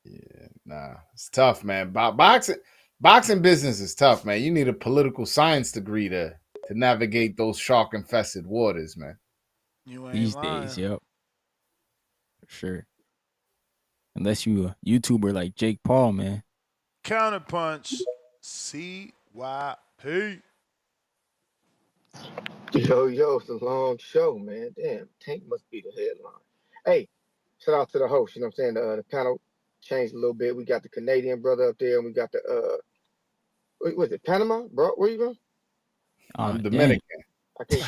yeah, nah, it's tough, man. Boxing business is tough, man. You need a political science degree to navigate those shark infested waters, man. You ain't These days, lying. yep, for sure. Unless you a YouTuber like Jake Paul, man. Counterpunch. CYP. Yo, it's a long show, man. Damn, Tank must be the headline. Hey, shout out to the host. You know what I'm saying? The panel changed a little bit. We got the Canadian brother up there, and we got the what was it Panama, bro? Where you going? Ah, I'm dang. Dominican. I can't.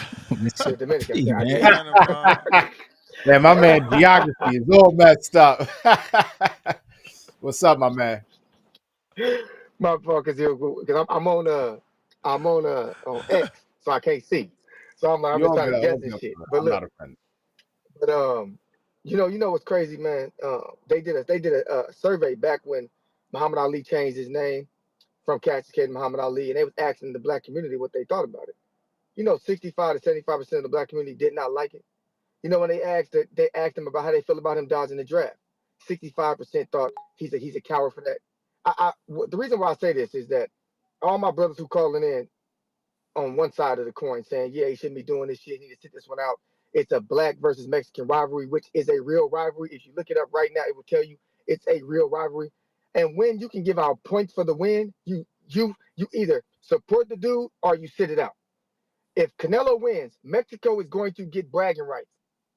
The Dominican. Mississippi, I man. get Panama. Man, my man geography is all messed up. What's up, my man? my fault because I'm on X, so I can't see. So I'm like I'm You just all trying good? to guess All this good, shit. brother. But I'm look, not offended. but you know what's crazy, man? They did a survey back when Muhammad Ali changed his name from Cassius K to Muhammad Ali, and they was asking the black community what they thought about it. 65 to 75% of the black community did not like it. When they asked them about how they feel about him dodging the draft. 65% thought he's a coward for that. The reason why I say this is that all my brothers who calling in on one side of the coin saying, yeah, he shouldn't be doing this shit. He need to sit this one out. It's a black versus Mexican rivalry, which is a real rivalry. If you look it up right now, it will tell you it's a real rivalry. And when you can give out points for the win, you either support the dude or you sit it out. If Canelo wins, Mexico is going to get bragging rights.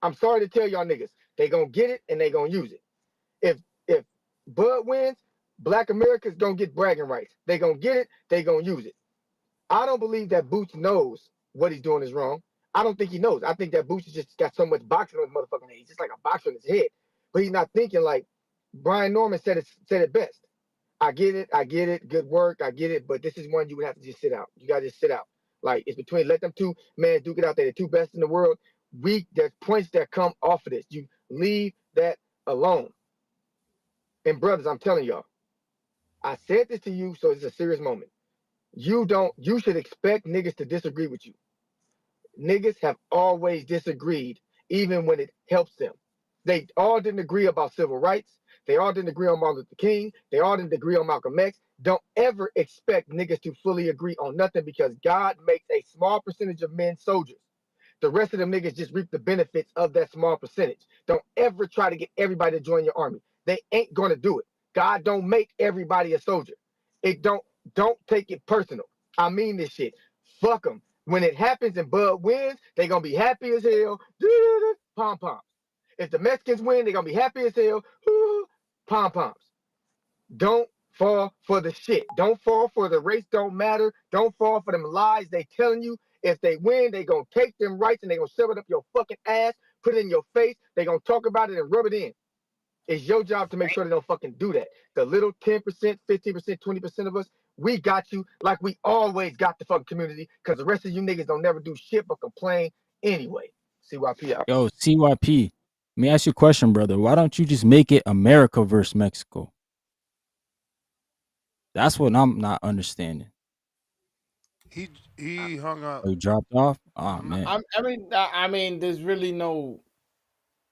I'm sorry to tell y'all niggas, they gonna get it and they gonna use it. If Bud wins, Black America's gonna get bragging rights. They gonna get it, they gonna use it. I don't believe that Boots knows what he's doing is wrong. I don't think he knows. I think that Boots has just got so much boxing on his motherfucking head. He's just like a boxer in his head. But he's not thinking like Brian Norman said it best. I get it, good work, I get it, but this is one you would have to just sit out. You gotta just sit out. Like it's between let them two man duke it out there, the two best in the world. There's points that come off of this. You leave that alone. And brothers, I'm telling y'all, I said this to you, so it's a serious moment. You should expect niggas to disagree with you. Niggas have always disagreed, even when it helps them. They all didn't agree about civil rights. They all didn't agree on Martin Luther King. They all didn't agree on Malcolm X. Don't ever expect niggas to fully agree on nothing because God makes a small percentage of men soldiers. The rest of them niggas just reap the benefits of that small percentage. Don't ever try to get everybody to join your army. They ain't gonna do it. God don't make everybody a soldier. It don't take it personal. I mean this shit. Fuck them. When it happens and Bud wins, they gonna be happy as hell. Pom poms. If the Mexicans win, they gonna be happy as hell. Pom poms. Don't fall for the shit. Don't fall for the race don't matter. Don't fall for them lies they telling you. If they win, they gonna take them rights and they gonna shove it up your fucking ass, put it in your face. They gonna talk about it and rub it in. It's your job to make sure they don't fucking do that. The little 10%, 15%, 20% of us, we got you like we always got the fucking community because the rest of you niggas don't never do shit but complain anyway. CYP out. Yo, CYP. Let me ask you a question, brother. Why don't you just make it America versus Mexico? That's what I'm not understanding. He hung up. Oh, you dropped off? Oh man. I mean, there's really no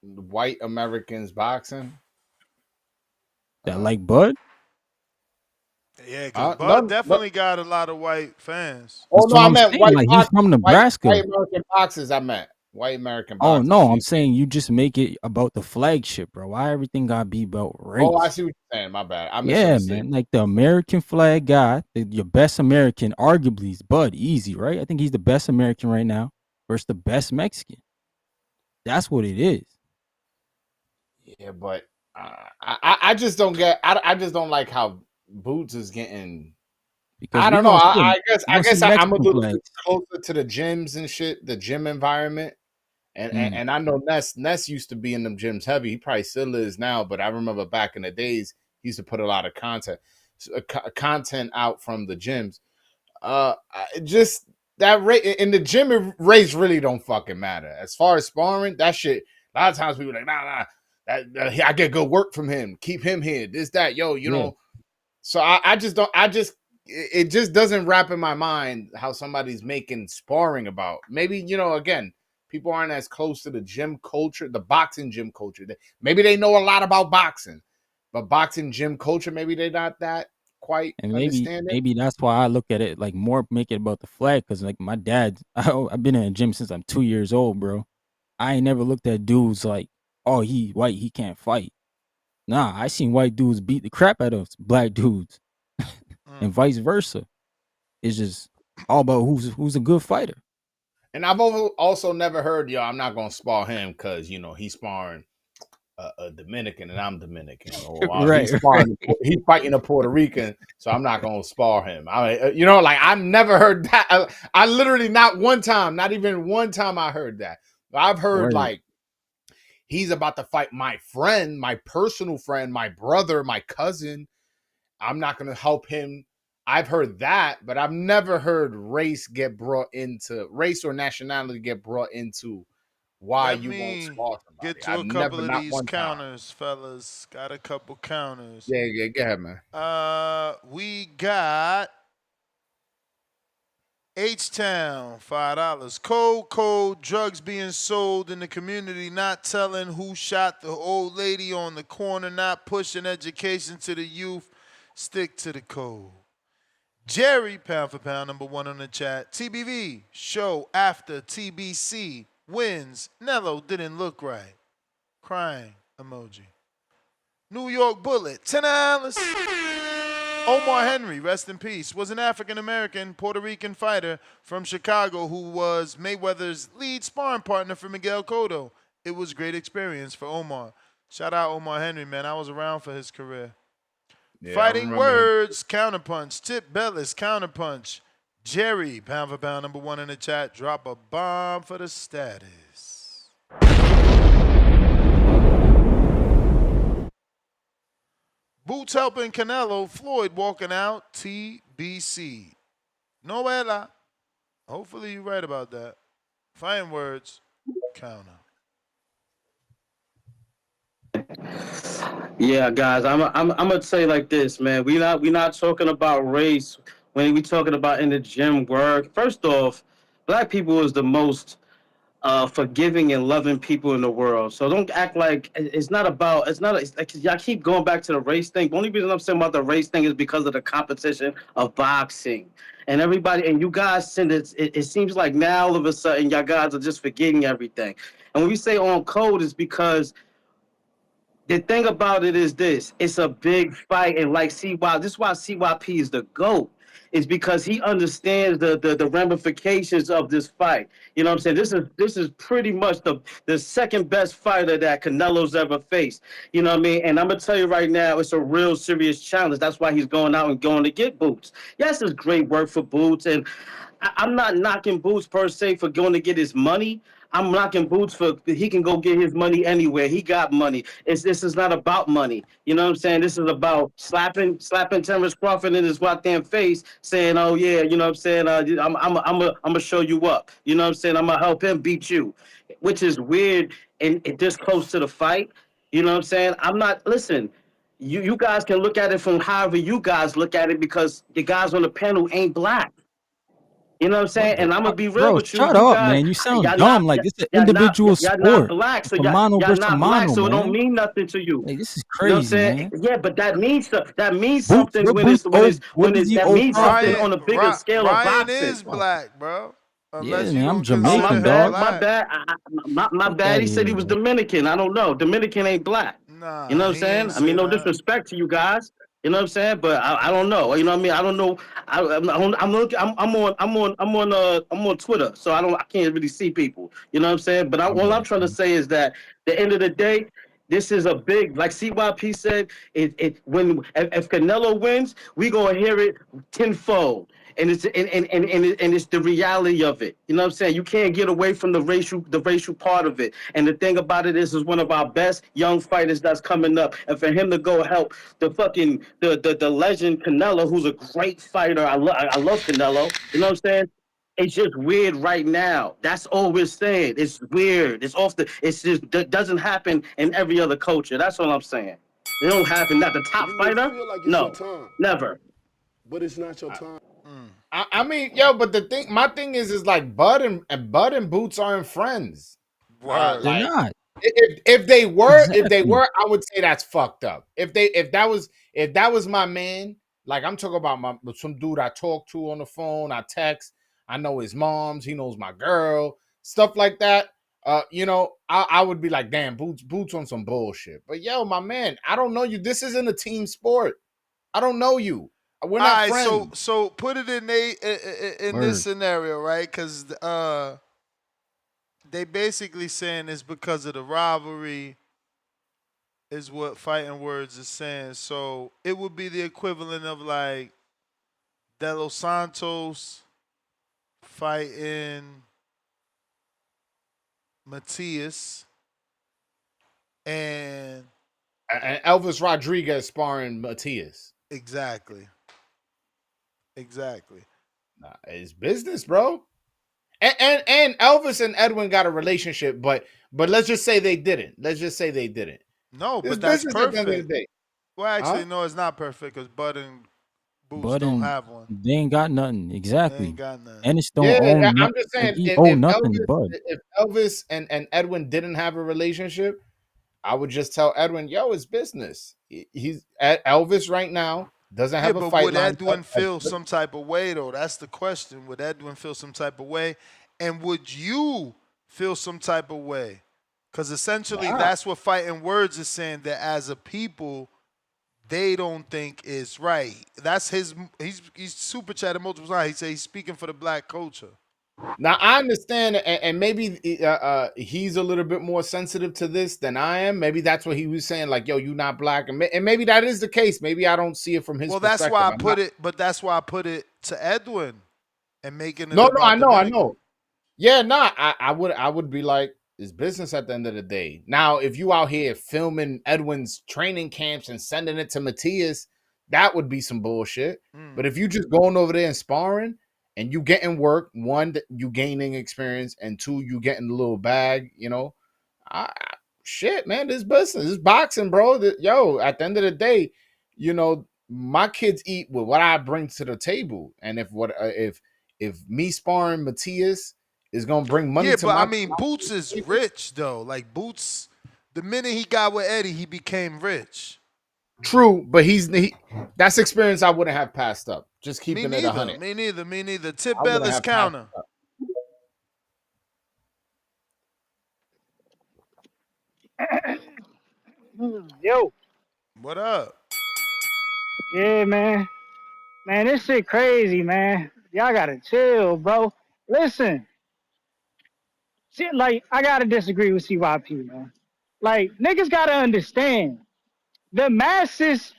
white Americans boxing. That like Bud? Yeah, because Bud No, no. definitely got a lot of white fans. Oh That's no, what I I'm meant saying. Like he's from white Nebraska. American boxers. I meant white American Oh boxers. no, I'm See. saying you just make it about the flagship, bro. Why everything gotta be about Oh, I race? see what you're saying. My bad. I Yeah, misunderstood. man. Like the American flag guy, your best American, arguably is Bud. Easy, right? I think he's the best American right now versus the best Mexican. That's what it is. Yeah, but I just don't get. I just don't like how Boots is getting. Because I we don't know. gonna see him. I We'll see guess I'm a Mexican little bit flags. closer to the gyms and shit, the gym environment. Mm. And I know Ness used to be in them gyms heavy. He probably still is now, but I remember back in the days he used to put a lot of content out from the gyms. Just that rate in the gym race really don't fucking matter. As far as sparring, that shit. A lot of times people are like, nah. I get good work from him. Keep him here. This, that, yo, you Yeah. know. So I just don't. It just doesn't wrap in my mind how somebody's making sparring about. Maybe again, people aren't as close to the gym culture, the boxing gym culture. Maybe they know a lot about boxing, but boxing gym culture, maybe they're not that quite And understand it. maybe that's why I look at it like more make it about the flag. Cause like my dad, I've been in a gym since I'm 2 years old, bro. I ain't never looked at dudes like, oh, he white, he can't fight. Nah, I seen white dudes beat the crap out of black dudes, and vice versa. It's just all about who's a good fighter. And I've also never heard, yo, I'm not gonna spar him because he's sparring a Dominican and I'm Dominican, or Right, right. he's fighting a Puerto Rican, so I'm not gonna spar him. Like I've never heard that. I literally not one time, not even one time, I heard that. I've heard Word. like he's about to fight my friend, my personal friend, my brother, my cousin. I'm not gonna help him. I've heard that, but I've never heard race or nationality get brought into why Let you won't me spar get somebody. to I've a couple never, of not these one time. counters, fellas. Got a couple counters. Yeah, yeah, go ahead, man. We got H-Town, $5. Cold drugs being sold in the community, not telling who shot the old lady on the corner, not pushing education to the youth. Stick to the code. Jerry, pound for pound, number one on the chat. TBV, show after TBC wins. Nello didn't look right. Crying emoji. New York Bullet, $10. Omar Henry, rest in peace, was an African American Puerto Rican fighter from Chicago who was Mayweather's lead sparring partner for Miguel Cotto. It was a great experience for Omar. Shout out Omar Henry, man. I was around for his career. Yeah, I Fighting remember him. Words, Counterpunch. Tip Bellis, Counterpunch. Jerry, pound for pound, number one in the chat. Drop a bomb for the status. Boots helping Canelo. Floyd walking out. TBC. Noela. Hopefully you're right about that. Fine words. Counter. Yeah, guys, I'm gonna say like this, man. We not talking about race when we talking about in the gym work. First off, black people is the most forgiving and loving people in the world. So don't act like it's not about. It's not. It's like y'all keep going back to the race thing. The only reason I'm saying about the race thing is because of the competition of boxing. And everybody, and you guys send it, it seems like now all of a sudden y'all guys are just forgetting everything. And when we say on code, it's because the thing about it is this: it's a big fight, and like CY, this is why CYP is the GOAT. Is because he understands the ramifications of this fight. You know what I'm saying? This is pretty much the second best fighter that Canelo's ever faced. You know what I mean? And I'm gonna tell you right now, it's a real serious challenge. That's why he's going out and going to get Boots. Yes, it's great work for Boots, and I'm not knocking Boots per se for going to get his money. I'm knocking Boots for he can go get his money anywhere. He got money. This is not about money. You know what I'm saying? This is about slapping Terrence Crawford in his goddamn face, saying, "Oh yeah, you know what I'm saying? I'm gonna show you up. You know what I'm saying? I'm gonna help him beat you," which is weird and this close to the fight. You know what I'm saying? I'm not. Listen. You guys can look at it from however you guys look at it because the guys on the panel ain't black. You know what I'm What saying? the And I'm gonna fuck? be real Bro, with you. shut You up, guys, man. You sound y'all dumb. not, Like this is an y'all not, individual y'all not sport. black. It's So a y'all, mano y'all versus a not black. mano, So it don't man. mean nothing to you. Like this is You know what I'm crazy, saying? man. Yeah, but that means Boots, something what when Boots owe? What does he that owe means something Crawford? Ryan on a bigger scale of Ryan boxing. is black, bro. Yeah, Unless you man. I'm don't Oh, consider my Jamaican, him bad, dog. my black. bad, my Fuck bad. out He of said he here, was man. Dominican. I don't know. Dominican ain't black. You know Nah, what I'm he saying? ain't I mean, say no that. disrespect to you guys. You know what I'm saying? But I don't know. You know what I mean? I don't know. I'm on Twitter, so I can't really see people. You know what I'm saying? But My all I'm bad, trying to man. say is that the end of the day, this is a big, like CYP said. If Canelo wins, we gonna hear it tenfold. And it's the reality of it. You know what I'm saying? You can't get away from the racial part of it. And the thing about it is one of our best young fighters that's coming up. And for him to go help the legend Canelo, who's a great fighter. I love Canelo. You know what I'm saying? It's just weird right now. That's all we're saying. It's weird. It's just that doesn't happen in every other culture. That's all I'm saying. It don't happen. Not the top You may fighter. feel like it's your No, time, never. but it's not your time. Mm. I mean, yo, but my thing is like Bud and Boots aren't friends. Word. They're Like not. if they were, Exactly. I would say that's fucked up. If that was my man, like I'm talking about some dude I talk to on the phone, I text, I know his mom's, he knows my girl, stuff like that. I would be like, damn, Boots on some bullshit. But yo, my man, I don't know you. This isn't a team sport. I don't know you. We're All not right, so friends. so put it in this Word. scenario, right? Because they basically saying it's because of the rivalry is what fighting words is saying. So it would be the equivalent of like De Los Santos fighting Matias and And Elvis Rodriguez sparring Matias. exactly, exactly. Nah, it's business, bro. And Elvis and Edwin got a relationship, but let's just say they didn't. Let's just say they didn't. No, It's but that's business at the end of perfect. the day. Well, Huh? actually, no, it's not perfect because Bud and Boots But don't and have one. they ain't got nothing. They ain't Exactly. got none. Ennis don't Yeah, own I'm nothing. just Like saying he if, owe if nothing to Elvis Bud. if Elvis and Edwin didn't have a relationship, I would just tell Edwin, yo, it's business. He's at Elvis right now, doesn't Yeah, have a but fight would lined up. Edwin feel some type of way though? That's the question. Would Edwin feel some type of way? And would you feel some type of way? Because essentially Nah. that's what fighting words is saying that as a people, they don't think is right. That's he's super chatted multiple times. He said he's speaking for the black culture. Now I understand, and maybe he's a little bit more sensitive to this than I am. Maybe that's what he was saying, like, "Yo, you not black," and maybe that is the case. Maybe I don't see it from his Well, that's why perspective. I I'm not. put it, but that's why I put it to Edwin. and making it No, no, about the I money. know. Yeah, nah, I would be like, it's business at the end of the day. Now, if you out here filming Edwin's training camps and sending it to Matthias, that would be some bullshit. But if you just going over there and sparring and you getting work, one, you gaining experience, and two, you getting a little bag, shit, man, this business, this boxing, bro. Yo, at the end of the day, my kids eat with what I bring to the table, and if me sparring Matthias is gonna bring money Yeah, to but I my mean, Boots is table, rich though. Like Boots, the minute he got with Eddie, he became rich. true, but that's experience I wouldn't have passed up. Just Me keeping it a neither. hundred, Me neither. Me neither. Tip I wouldn't Bellis have passed counter. up. Yo, What up? yeah, man. Man, this shit crazy, man. Y'all gotta chill, bro. Listen, shit, like, I gotta disagree with CYP, man. Like, niggas gotta understand. The masses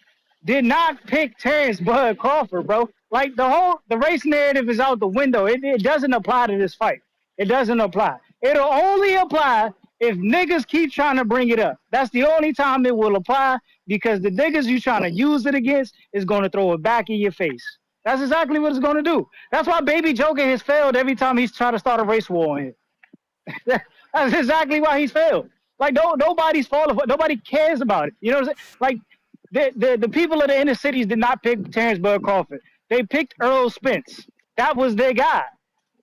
did not pick Terrence Bud Crawford, bro. Like, the race narrative is out the window. It doesn't apply to this fight. It doesn't apply. It'll only apply if niggas keep trying to bring it up. That's the only time it will apply, because the niggas you trying to use it against is going to throw it back in your face. That's exactly what it's going to do. That's why Baby Joker has failed every time he's tried to start a race war on him. That's exactly why he's failed. Like, nobody's falling for, nobody cares about it. You know what I'm saying? Like, the people of the inner cities did not pick Terrence Bud Crawford. They picked Earl Spence. That was their guy.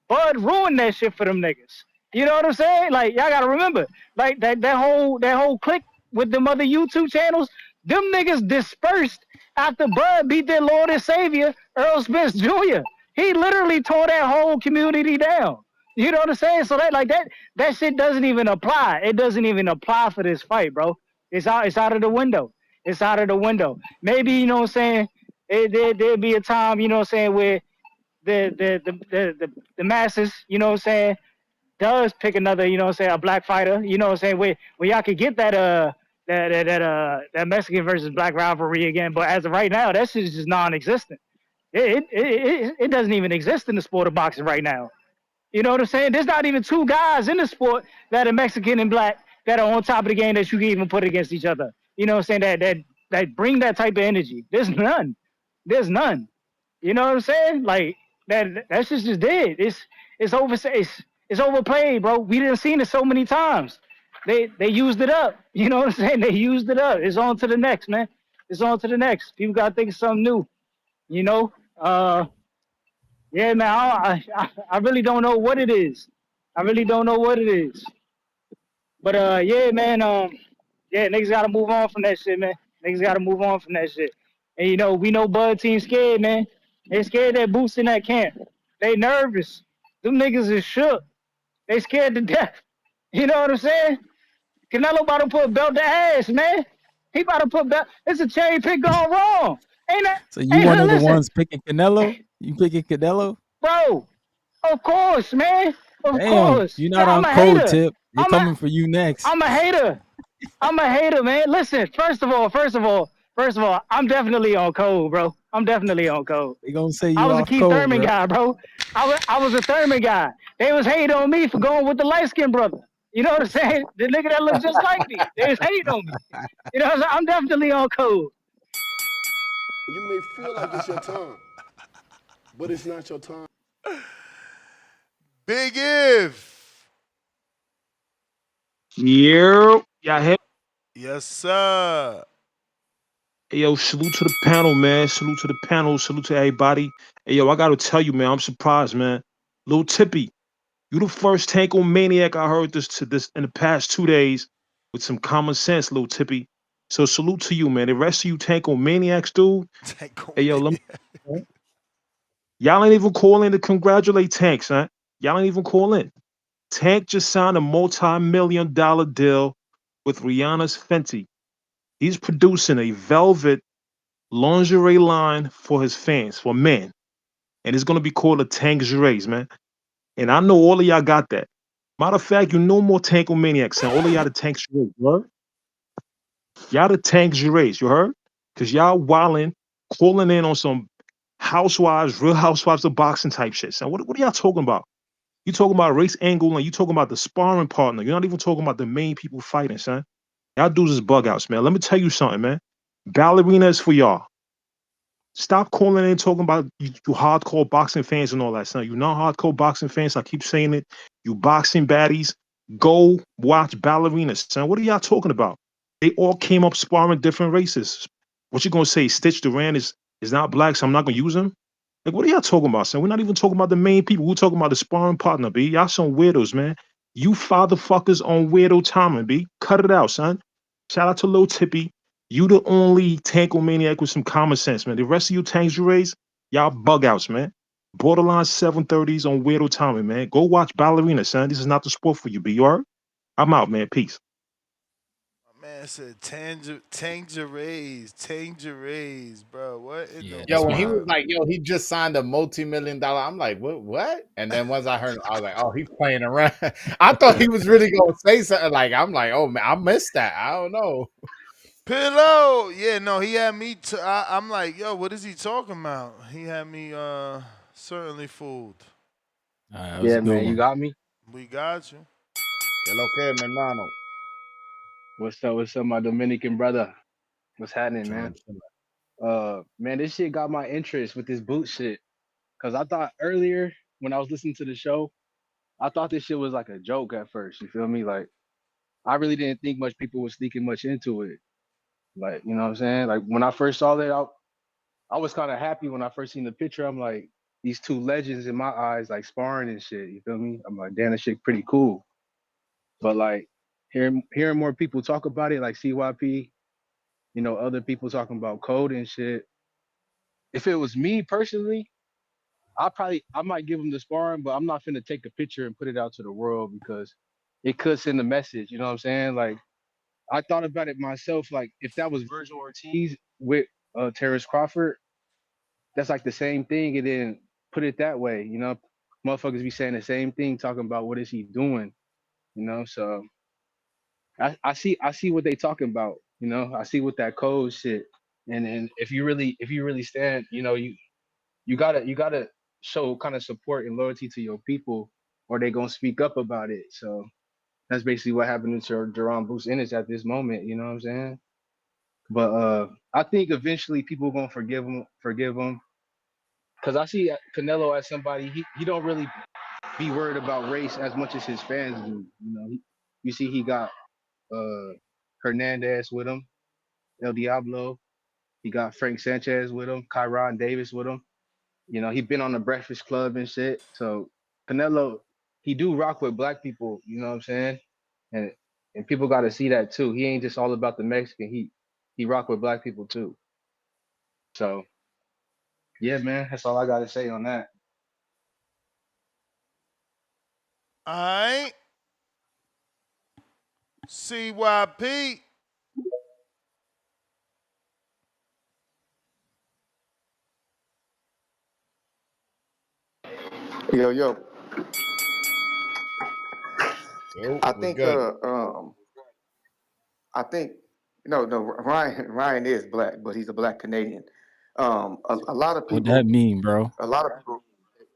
Bud ruined that shit for them niggas. You know what I'm saying? Like, y'all gotta remember, like, that whole clique with them other YouTube channels, them niggas dispersed after Bud beat their Lord and Savior, Earl Spence Jr. He literally tore that whole community down. You know what I'm saying? So that shit doesn't even apply. It doesn't even apply for this fight, bro. It's out of the window. It's out of the window. Maybe, you know what I'm saying, there'd be a time, you know what I'm saying, where the masses, you know what I'm saying, does pick another, you know what I'm saying, a black fighter, you know what I'm saying, where y'all could get that Mexican versus black rivalry again. But as of right now, that shit is just non-existent. It doesn't even exist in the sport of boxing right now. You know what I'm saying? There's not even two guys in the sport that are Mexican and black that are on top of the game that you can even put against each other. You know what I'm saying? That bring that type of energy. There's none. There's none. You know what I'm saying? Like, that's just dead. It's over. It's overplayed, bro. We didn't seen it so many times. They used it up. You know what I'm saying? They used it up. It's on to the next, man. It's on to the next. People gotta think of something new. You know? Yeah, man. I really don't know what it is. I really don't know what it is. But yeah, man. Yeah, niggas gotta move on from that shit, man. Niggas gotta move on from that shit. And we know Bud team scared, man. They scared that Boots in that camp. They nervous. Them niggas is shook. They scared to death. You know what I'm saying? Canelo about to put a belt to ass, man. He about to put belt. It's a cherry pick gone wrong. Ain't that? So you one Ain't of the listen, ones picking Canelo? You picking Canelo? bro. Of course, man. Of Damn, course. you're Yeah, not I'm on a code hater. tip. They're I'm a coming for you next. I'm a hater. I'm a hater, man. Listen, first of all, I'm definitely on code, bro. I'm definitely on code. They gonna say I you was a off Keith code, Thurman bro. guy, bro. I was a Thurman guy. They was hating on me for going with the light skinned brother. You know what I'm saying? The nigga that looked just like me. They was hating on me. You know what I'm saying? I'm definitely on code. You may feel like it's your time, but it's not your time. Big If. Yeah, y'all hear? Yes, sir. Hey, yo, salute to the panel, man. Salute to the panel. Salute to everybody. Hey, yo, I gotta tell you, man, I'm surprised, man. Lil Tippy, you the first Tanko maniac I heard this in the past 2 days with some common sense, Lil Tippy. So salute to you, man. The rest of you Tanko maniacs, dude. Hey, yo, y'all ain't even calling to congratulate Tank, son. Y'all ain't even calling. Tank just signed a multi-million-dollar deal with Rihanna's Fenty. He's producing a velvet lingerie line for his fans, for men. And it's gonna be called a Tangeries, man. And I know all of y'all got that. Matter of fact, you know more Tankomaniacs, and all of y'all the Tangeries, you heard? Y'all the Tangeries, you heard? Cause y'all wildin', calling in on some Housewives, Real Housewives of boxing type shit, son. What are y'all talking about? You talking about race angle and you talking about the sparring partner. You're not even talking about the main people fighting, son. Y'all dudes is bug outs, man. Let me tell you something, man. Ballerina is for y'all. Stop calling in talking about you hardcore boxing fans and all that, son. You non-hardcore boxing fans, I keep saying it. You boxing baddies, go watch ballerinas, son. What are y'all talking about? They all came up sparring different races. What you gonna say? Stitch Duran is not black, so I'm not gonna use him? Like, what are y'all talking about, son? We're not even talking about the main people. We're talking about the sparring partner, B. Y'all some weirdos, man. You fatherfuckers on weirdo timing, B. Cut it out, son. Shout out to Lil Tippy. You the only tankle maniac with some common sense, man. The rest of you tanks you raise, y'all bug outs, man. Borderline 730s on weirdo timing, man. Go watch ballerina, son. This is not the sport for you, B. You all right? I'm out, man. Peace. My man said Tangerades, bro. What in Yeah, the Yo, that's when he wild. was like, yo, he just signed a multi-million-dollar. I'm like, what? And then once I heard, I was like, oh, he's playing around. I thought he was really gonna say something. Like, I'm like, oh man, I missed that. I don't know. Pillow? Yeah, no, he had me. I'm like, yo, what is he talking about? He had me certainly fooled. That was a Yeah, good man, you one. got me. We got you. Que lo que, mi hermano? What's up? What's up, my Dominican brother? What's happening, man? Chillin', chillin'. Man, this shit got my interest with this boot shit. Cause I thought earlier when I was listening to the show, I thought this shit was like a joke at first. You feel me? Like I really didn't think much people was thinking much into it. Like, you know what I'm saying? Like when I first saw that, I was kind of happy when I first seen the picture. I'm like, these two legends in my eyes, like sparring and shit. You feel me? I'm like, damn, that shit pretty cool. But like hearing more people talk about it, like CYP, other people talking about code and shit. If it was me personally, I might give him the sparring, but I'm not finna take a picture and put it out to the world because it could send a message. You know what I'm saying? Like I thought about it myself. Like if that was Virgil Ortiz with Terrence Crawford, that's like the same thing. And then put it that way, motherfuckers be saying the same thing, talking about what is he doing, So I see what they talking about. I see what that code shit. And then if you really stand, you gotta show kind of support and loyalty to your people, or they gonna speak up about it. So that's basically what happened to Jerron Bruce Ennis at this moment. You know what I'm saying? But I think eventually people gonna forgive him, because I see Canelo as somebody he don't really be worried about race as much as his fans do. You see he got uh Hernandez with him, El Diablo. He got Frank Sanchez with him, Kyron Davis with him. He been on the Breakfast Club and shit. So Canelo, he do rock with black people. You know what I'm saying? And and people got to see that too. He ain't just all about the Mexican. He rock with black people too. So yeah, man, that's all I got to say on that. All right. CYP. Yo, yo. Yo, I what's think good? I think no, Ryan is black, but he's a black Canadian. A lot of What that people mean, bro?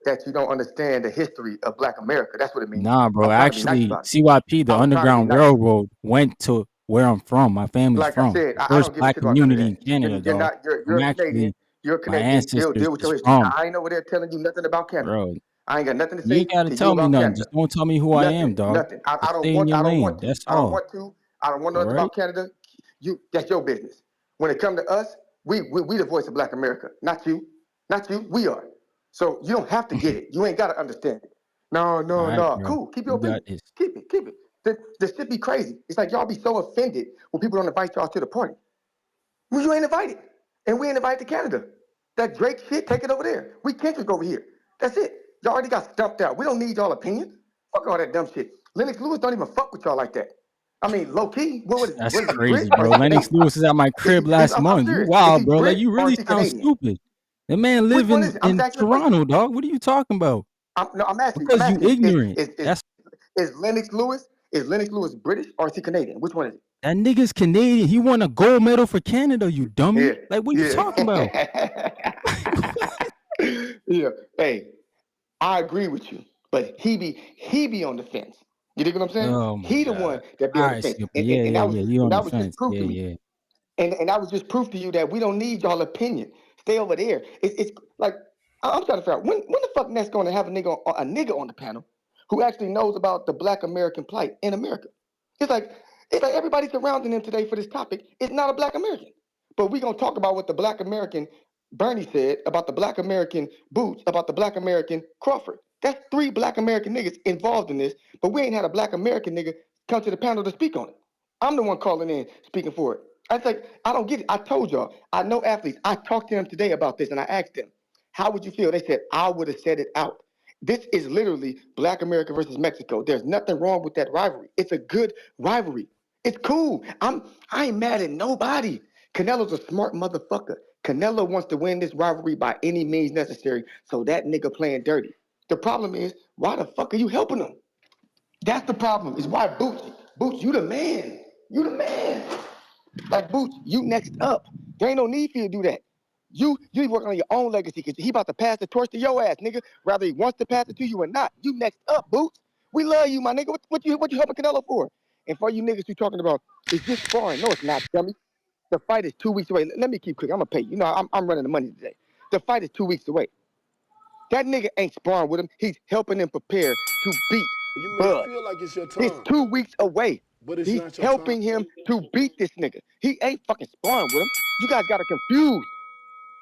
that you don't understand the history of Black America. That's what it means. Nah, bro. I'm trying to be nice Actually, about it. CYP, the I'm trying to be Underground nice. Railroad, went to where I'm from. My family's Like I from. said, The I first don't give a black shit about none of community in that. Canada, You're dog. not. You're I'm a Canadian. actually, You're a my Canadian. ancestors Deal with is your history. from, I ain't over there telling you nothing about Canada. bro. I ain't got nothing to You say ain't got to to you tell me about nothing. Canada. Just don't tell me who I am, Nothing, dog. nothing. Just stay in your I don't want lane. to. That's I don't all. want to. I don't want All nothing right? about Canada. That's your business. When it comes to us, we the voice of Black America, not you, not you. We are. So you don't have to get it. You ain't got to understand it. No, All no, right, no. bro. Cool. Keep You your got peace. this. Keep it. Keep it. This shit be crazy. It's like y'all be so offended when people don't invite y'all to the party. Well, you ain't invited, and we ain't invited to Canada. That Drake shit, take it over there. We Kendrick over here. That's it. Y'all already got stumped out. We don't need y'all opinions. Fuck all that dumb shit. Lennox Lewis don't even fuck with y'all like that. I mean, low key, That's what is he, crazy, British or bro. is he Lennox Canadian? Lewis is at my crib last I'm month. You serious. Is wild, he bro. Like, Brit you or really is he sound Canadian? stupid. The man Which live one is it? I'm just in asking a question. Toronto, dog. What are you talking about? I'm asking. I'm Because you asking you. ignorant. That's Is Lennox Lewis British or is he Canadian? Which one is it? that nigga's Canadian. He won a gold medal for Canada, you Yeah, dummy. Like, what you talking about? yeah. Yeah. Hey, I agree with you, but he be on the fence. You dig what I'm saying? Oh my He the one God. that be All on the right, fence, Skipper. and, Yeah, and, and yeah, that was yeah. You and on the that was just fence. proof Yeah, to me. yeah. And that was just proof to you that we don't need y'all opinion. Stay over there. It's like I'm trying to figure out when the fuck next going to have a nigga on the panel who actually knows about the Black American plight in America. It's like everybody surrounding him today for this topic is not a Black American, but we gonna talk about what the Black American Bernie said about the Black American Boots, about the Black American Crawford. That's 3 Black American niggas involved in this, but we ain't had a Black American nigga come to the panel to speak on it. I'm the one calling in, speaking for it. I was like, I don't get it. I told y'all, I know athletes. I talked to them today about this, and I asked them, how would you feel? They said, I would have said it out. This is literally Black America versus Mexico. There's nothing wrong with that rivalry. It's a good rivalry. It's cool. I ain't mad at nobody. Canelo's a smart motherfucker. Canelo wants to win this rivalry by any means necessary, so that nigga playing dirty. The problem is, why the fuck are you helping him? That's the problem. Is why Boots, you the man. You the man. Like Boots, you next up. There ain't no need for you to do that. You need to work on your own legacy because he about to pass the torch to your ass, nigga. Whether he wants to pass it to you or not. You next up, Boots. We love you, my nigga. What you helping Canelo for? And for you niggas who talking about, is this sparring? No, it's not, dummy. The fight is 2 weeks away. Let me keep cooking. I'm gonna pay you. You know, I'm running the money today. The fight is 2 weeks away. That nigga ain't sparring with him. He's helping him prepare to beat You may Bud. feel like it's your It's time, 2 weeks away. but it's He's not your time. helping him to beat this nigga. He ain't fucking sparring with him. You guys got to confuse.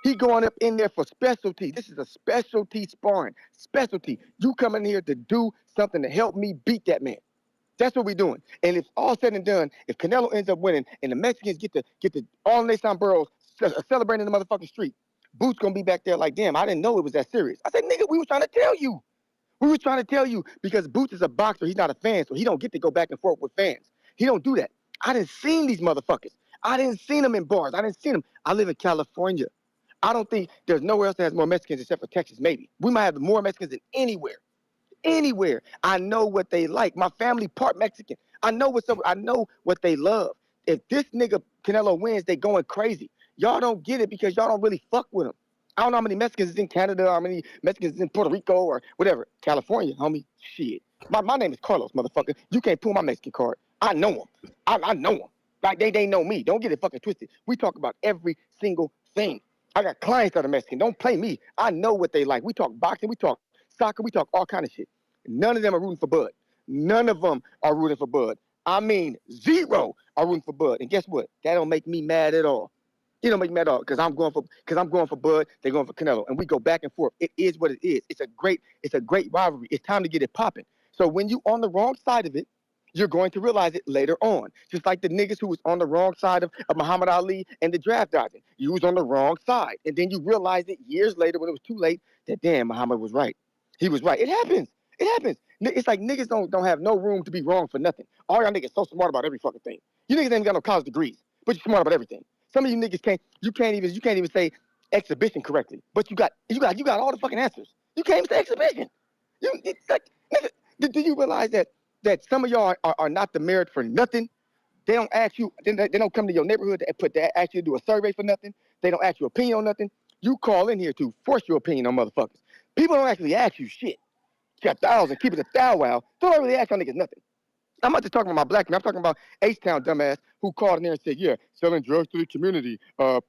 He going up in there for specialty. This is a specialty sparring. Specialty. You come in here to do something to help me beat that man. That's what we're doing. And if all said and done, if Canelo ends up winning and the Mexicans get to all their sombreros celebrating in the motherfucking street, Boots gonna be back there like, damn, I didn't know it was that serious. I said, nigga, we was trying to tell you. We were trying to tell you because Boots is a boxer. He's not a fan, so he don't get to go back and forth with fans. He don't do that. I didn't seen these motherfuckers. I didn't seen them in bars. I didn't seen them. I live in California. I don't think there's nowhere else that has more Mexicans except for Texas, maybe. We might have more Mexicans than anywhere. Anywhere. I know what they like. My family part Mexican. I know what's up. I know what they love. If this nigga Canelo wins, they going crazy. Y'all don't get it because y'all don't really fuck with him. I don't know how many Mexicans is in Canada, how many Mexicans is in Puerto Rico or whatever. California, homie. Shit. My name is Carlos, motherfucker. You can't pull my Mexican card. I know him. I know him. Like they know me. Don't get it fucking twisted. We talk about every single thing. I got clients that are Mexican. Don't play me. I know what they like. We talk boxing. We talk soccer. We talk all kind of shit. None of them are rooting for Bud. None of them are rooting for Bud. I mean, 0 are rooting for Bud. And guess what? That don't make me mad at all. It don't make me mad at all because I'm going for Bud. They're going for Canelo, and we go back and forth. It is what it is. It's a great rivalry. It's time to get it popping. So when you on the wrong side of it, you're going to realize it later on. Just like the niggas who was on the wrong side of Muhammad Ali and the draft dodging. You was on the wrong side. And then you realized it years later when it was too late that damn, Muhammad was right. He was right. It happens. It happens. It's like niggas don't have no room to be wrong for nothing. All y'all niggas so smart about every fucking thing. You niggas ain't got no college degrees, but you're smart about everything. Some of you niggas can't even say exhibition correctly. But you got all the fucking answers. You can't even say exhibition. It's like, nigga, do you realize that some of y'all are not the merit for nothing? They don't ask you, they don't come to your neighborhood to ask you to do a survey for nothing. They don't ask your opinion on nothing. You call in here to force your opinion on motherfuckers. People don't actually ask you shit. You got thousands, keep it a thou wow. Don't really ask y'all niggas nothing. I'm not just talking about my black man. I'm talking about H-Town dumbass who called in there and said, yeah, selling drugs to the community,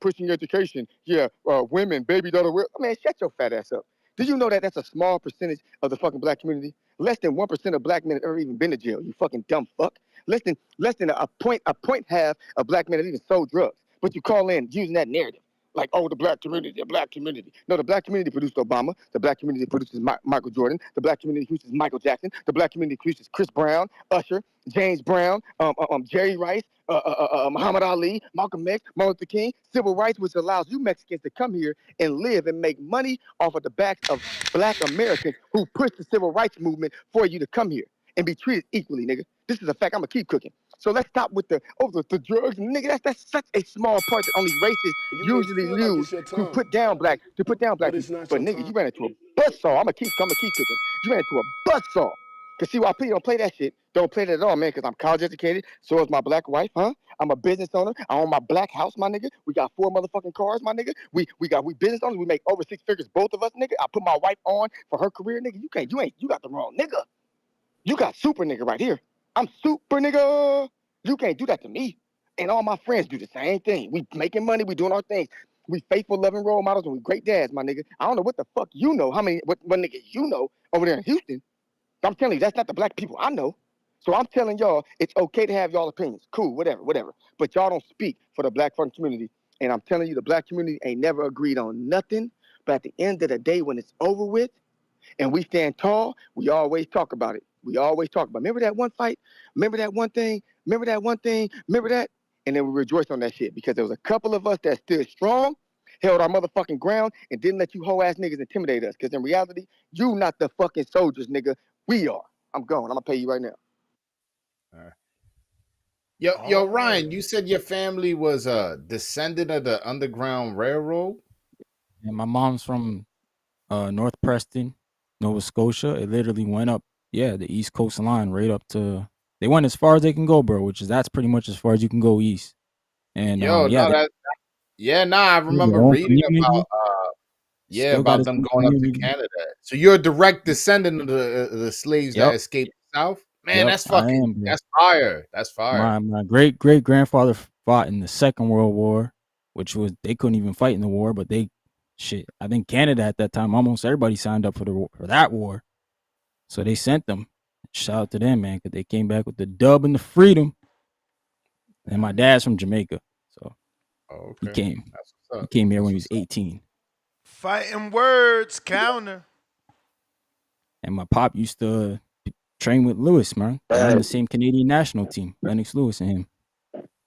pushing education, yeah, women, baby daughter. Man, shut your fat ass up. Do you know that that's a small percentage of the fucking black community? Less than 1% of black men have ever even been to jail, you fucking dumb fuck. Less than a point half of black men have even sold drugs. But you call in using that narrative. Like, oh, the black community, the black community. No, the black community produced Obama. The black community produces Michael Jordan. The black community produces Michael Jackson. The black community produces Chris Brown, Usher, James Brown, Jerry Rice, Muhammad Ali, Malcolm X, Martin Luther King. Civil rights, which allows you Mexicans to come here and live and make money off of the backs of black Americans who pushed the civil rights movement for you to come here and be treated equally, nigga. This is a fact. I'm gonna keep cooking. So let's stop with the drugs, nigga. That's such a small part that only racists You may usually feel like use it's your to time, put down black but it's people. not But your nigga, time. you ran into a buzzsaw. I'm gonna keep cooking. You ran into a buzzsaw. Cause see why people don't play that shit. Don't play that at all, man, because I'm college educated. So is my black wife, huh? I'm a business owner. I own my black house, my nigga. We got 4 motherfucking cars, my nigga. We business owners. We make over 6 figures, both of us, nigga. I put my wife on for her career, nigga. You got the wrong nigga. You got super nigga right here. I'm super nigga. You can't do that to me. And all my friends do the same thing. We making money. We doing our things. We faithful, loving role models, and we great dads, my nigga. I don't know what the fuck you know. How many what niggas you know over there in Houston? I'm telling you, that's not the black people I know. So I'm telling y'all, it's okay to have y'all opinions. Cool, whatever. But y'all don't speak for the black front community. And I'm telling you, the black community ain't never agreed on nothing. But at the end of the day, when it's over with, and we stand tall, we always talk about it. We always talk about, remember that one fight? Remember that one thing? Remember that one thing? Remember that? And then we rejoice on that shit because there was a couple of us that stood strong, held our motherfucking ground, and didn't let you hoe ass niggas intimidate us. Because in reality, you not the fucking soldiers, nigga. We are. I'm going. I'm gonna pay you right now. Yo, All right. Ryan, you said your family was a descendant of the Underground Railroad. And my mom's from North Preston, Nova Scotia. It literally went up, yeah, the East Coast line right up to. They went as far as they can go, bro. Which is that's pretty much as far as you can go east. And Yo, yeah, no, they I have their remember own reading community. Still got about its them own going up to community. Canada. So you're a direct descendant of the slaves that Yep, escaped the South. Man, yep, I am, bro. that's fire. That's fire. My great great grandfather fought in the Second World War, which was they couldn't even fight in the war, but they shit. I think Canada at that time, almost everybody signed up for that war, so they sent them. Shout out to them, man, because they came back with the dub and the freedom. And my dad's from Jamaica, so Oh, he okay. came. That's what's He up. came here when That's he was what's up. 18, Fighting words counter. and my pop used to train with Lewis, man. They're on Hey, the same Canadian national team, Lennox Lewis and him.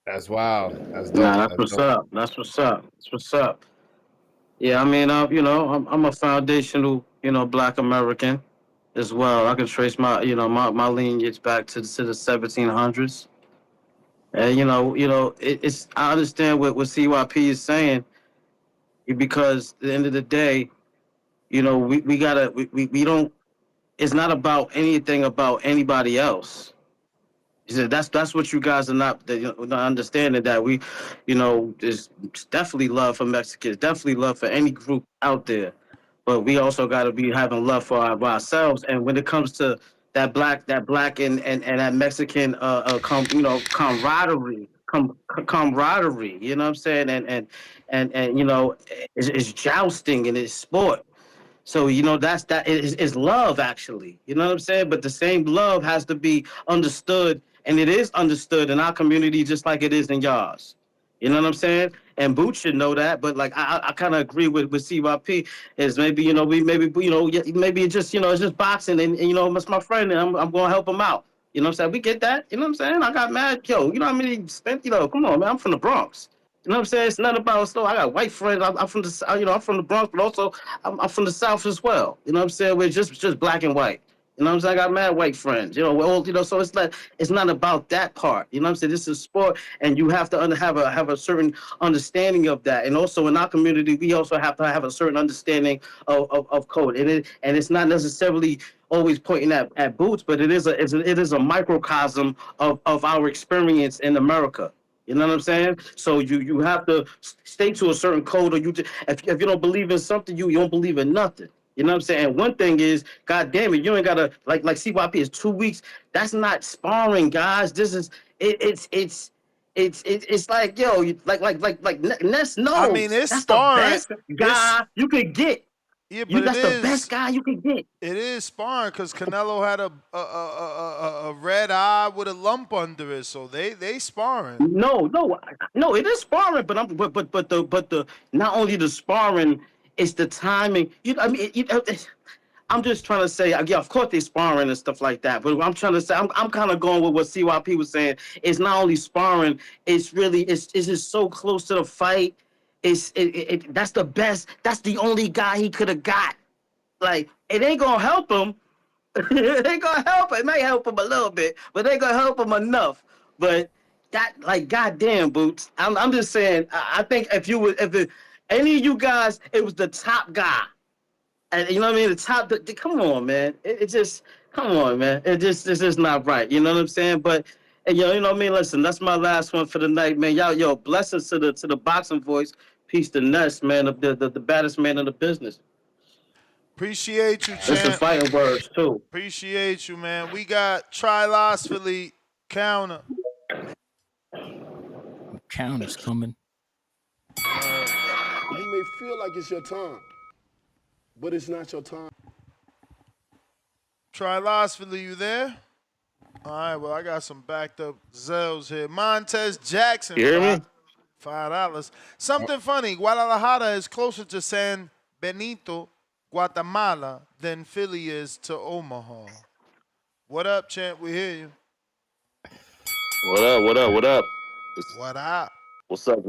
That's wild. That's nah, dope. that's That's what's dope. up. That's what's up. That's what's up. Yeah, I mean, I'm a foundational, Black American as well. I can trace my lineage back to the 1700s, and it's. I understand what CYP is saying because at the end of the day, we gotta we don't. It's not about anything about anybody else. He said that's what you guys are not understanding that there's definitely love for Mexicans, definitely love for any group out there, but we also got to be having love for ourselves. And when it comes to that black and that Mexican camaraderie, you know what I'm saying, and it's jousting and it's sport. So that is love actually. You know what I'm saying? But the same love has to be understood, and it is understood in our community just like it is in yours. You know what I'm saying? And Boots should know that, but like I kind of agree with CYP is maybe we maybe yeah, maybe it's just boxing and that's my friend and I'm gonna help him out. You know what I'm saying? We get that. You know what I'm saying? I got mad. Yo, you know how many spent? Come on, man. I'm from the Bronx. You know what I'm saying? It's not about so I got white friends. I'm from I'm from the Bronx, but also I'm from the South as well. You know what I'm saying? We're just black and white. You know what I'm saying? I got mad white friends. We're all so it's not about that part. You know what I'm saying? This is sport, and you have to have a certain understanding of that. And also in our community, we also have to have a certain understanding of code. And it's not necessarily always pointing at Boots, but it is a microcosm of our experience in America. You know what I'm saying? So you have to stay to a certain code, or if you don't believe in something, you don't believe in nothing. You know what I'm saying? And one thing is, God damn it, you ain't gotta like CYP is 2 weeks. That's not sparring, guys. This is it's like yo, Ness I mean, knows it's that's the sparring. best It's guy you could get. yeah, You but that's the best guy you could get. it is sparring because Canelo had a red eye with a lump under it, so they sparring. No, it is sparring, but the not only the sparring, it's the timing. I mean, I'm just trying to say, yeah, of course they sparring and stuff like that. But what I'm trying to say, I'm kind of going with what CYP was saying. It's not only sparring, it's just so close to the fight. That's the best. That's the only guy he could have got. Like it ain't gonna help him. It ain't gonna help him. It may help him a little bit, but it ain't gonna help him enough. But that, like, goddamn, Boots. I'm just saying. I think if any of you guys, it was the top guy. And you know what I mean? The top. Come on, man. It just Come on, man. It's just not right. You know what I'm saying? But and you know what I mean. Listen, that's my last one for the night, man. Y'all, yo, blessings to the boxing voice. Peace to Ness, man, the baddest man in the business. Appreciate you, This is champ. fighting words too. Appreciate you, man. We got trilosphily counter. Counter's coming. You may feel like it's your time, but it's not your time. Trilosphily, you there? All right, well, I got some backed up Zells here. Montez Jackson, You hear me? $5. Something funny. Guadalajara is closer to San Benito, Guatemala, than Philly is to Omaha. What up, champ? We hear you. What up? What up? What up? What up? What's up?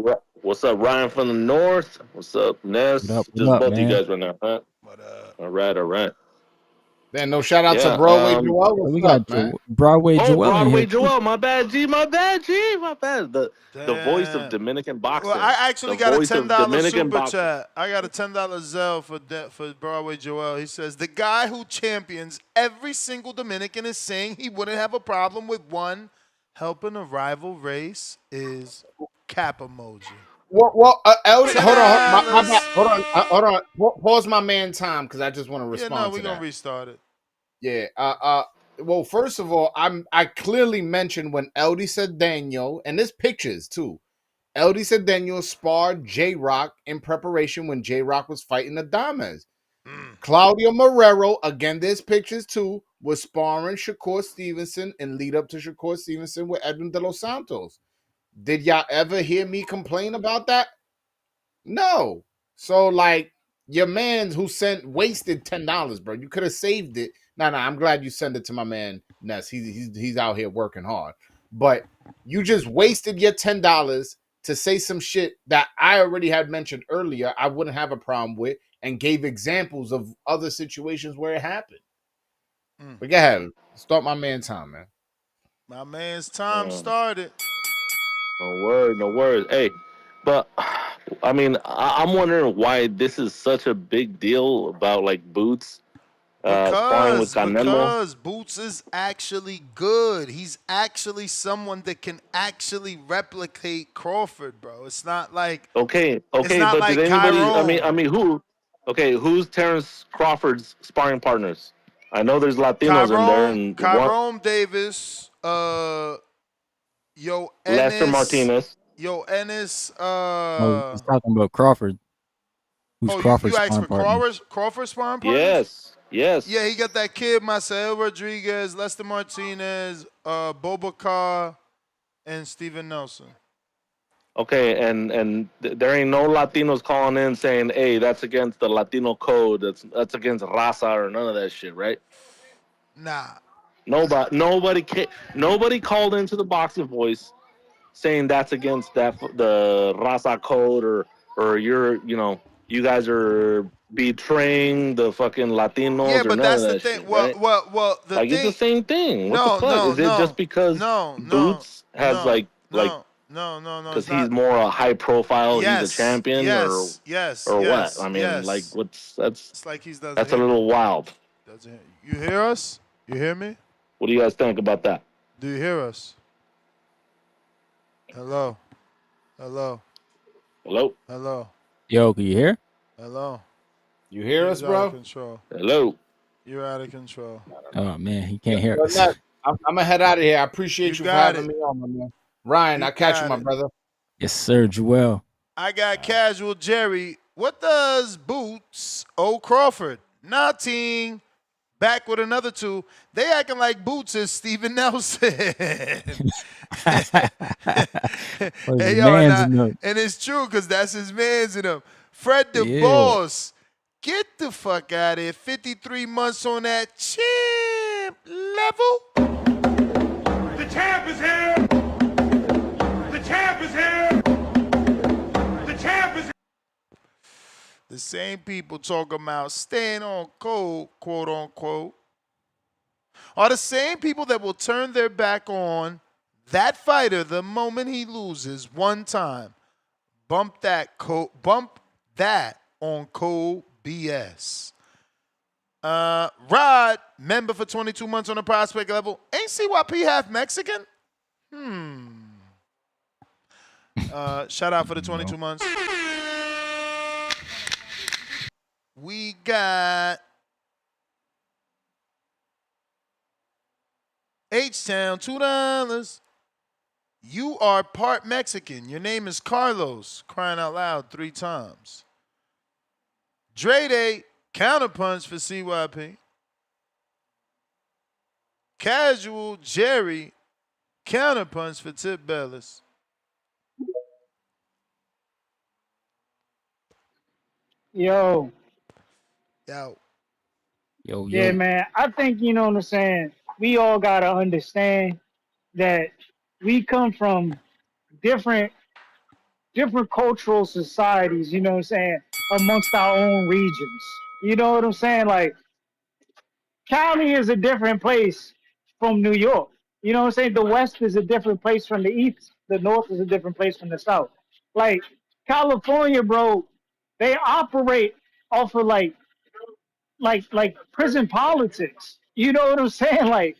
What's up, Ryan from the North? What's up, Ness? Just What up, both of you man? guys right now, huh? What up? All right, all right. Then no shout out to Yeah. Broadway Joel. Oh, we What's got up, man? Broadway Oh, Joel in here Broadway too. Joel. My bad, G. My bad, G. My bad. The voice of Damn. Dominican Well, boxing. I The actually got a voice of $10 Dominican super boxing. chat. I got a $10 Zelle for Broadway Joel. He says the guy who champions every single Dominican is saying he wouldn't have a problem with one helping a rival race is cap emoji. Well, LD, $10. hold on, my bad. Hold on. Pause my man time because I just want to Yeah, no, respond we're to gonna that. restart it. Yeah. Well, first of all, I clearly mentioned when LD said Daniel, and there's pictures too. LD said Daniel sparred J Rock in preparation when J Rock was fighting Adames. Claudio Marrero, again, there's pictures too, was sparring Shakur Stevenson and lead up to Shakur Stevenson with Edwin De Los Santos. Did y'all ever hear me complain about that? No. So like your man who sent wasted $10, bro. You could have saved it. Nah, I'm glad you sent it to my man Ness. He's out here working hard. But you just wasted your $10 to say some shit that I already had mentioned earlier. I wouldn't have a problem with, and gave examples of other situations where it happened. But go ahead, start my man time, man. My man's time started. No worries, no worries. Hey, but I mean, I'm wondering why this is such a big deal about like Boots sparring with Canelo. Because Boots is actually good. He's actually someone that can actually replicate Crawford, bro. Okay, It's okay, not but did like anybody? Tyrone. I mean, who? Okay, who's Terrence Crawford's sparring partners? I know there's Latinos in there, and one Tyrone Davis, Yo Lester Ennis, Martinez. Yo Ennis, Oh, he's talking about Crawford. Who's oh, you Crawford's asked sparring for partner? Crawford sparring partners? Yes, yes. Yeah, he got that kid, Marcel Rodriguez, Lester Martinez, Bobacar, and Steven Nelson. Okay, there ain't no Latinos calling in saying, "Hey, that's against the Latino code. That's against raza or none of that shit, right?" Nah. Nobody called into the boxing voice saying that's against the raza code or you guys are betraying the fucking Yeah, Latinos or but none of that's the that thing. shit, Well, right? well, well. The Like it's the thing. same thing. What the No, fuck? no, Is it just no, because no, no, Boots has no, like no, no. because It's he's not. more a high profile, he's a Yes, champion, yes, yes, or what? yes, I mean, like yes. what's It's like he doesn't that's a hear me. little wild. Doesn't hear you hear us? You hear me? What do you guys think about that? Do you hear us? Hello, hello, Hello, hello, Yo, can you hear? hello. You hear us, He's out of bro? control. hello. You're out of control. Oh man, he Yo, can't hear us. Ness, I'm gonna head out of here. I You appreciate you for got having it. me on, my man. Ryan, You I'll catch you, got my it. brother. Yes, sir, Joel. I got casual Jerry. What does Boots owe Crawford? Nothing. Back with another two. They acting like Boots is Steven Nelson. Well, his Hey, yo, man's in the and it's true because that's his man's in him. Fred the yeah. Boss. Get the fuck out of here. 53 months on that champ level. The champ is here! The champ is here! The champ is here! The same people talking about staying on code, quote unquote, are the same people that will turn their back on that fighter the moment he loses one time. Bump that on code BS. Rod, member for 22 months on the prospect level. Ain't CYP half Mexican? Shout out for the 22 months. We got H-Town, $2. You are part Mexican. Your name is Carlos. Crying out loud 3 times. Dre Day, counterpunch for CYP. Casual Jerry, counterpunch for Tip Bellis. Yo, Yo. Yo, yeah, yo. man. I think you know what I'm saying. We all gotta understand that we come from different different cultural societies. You know what I'm saying, amongst our own regions. You know what I'm saying? Like Cali is a different place from New York. You know what I'm saying? The West is a different place from the East. The North is a different place from the South. Like California, bro, they operate off of like prison politics. You know what I'm saying? Like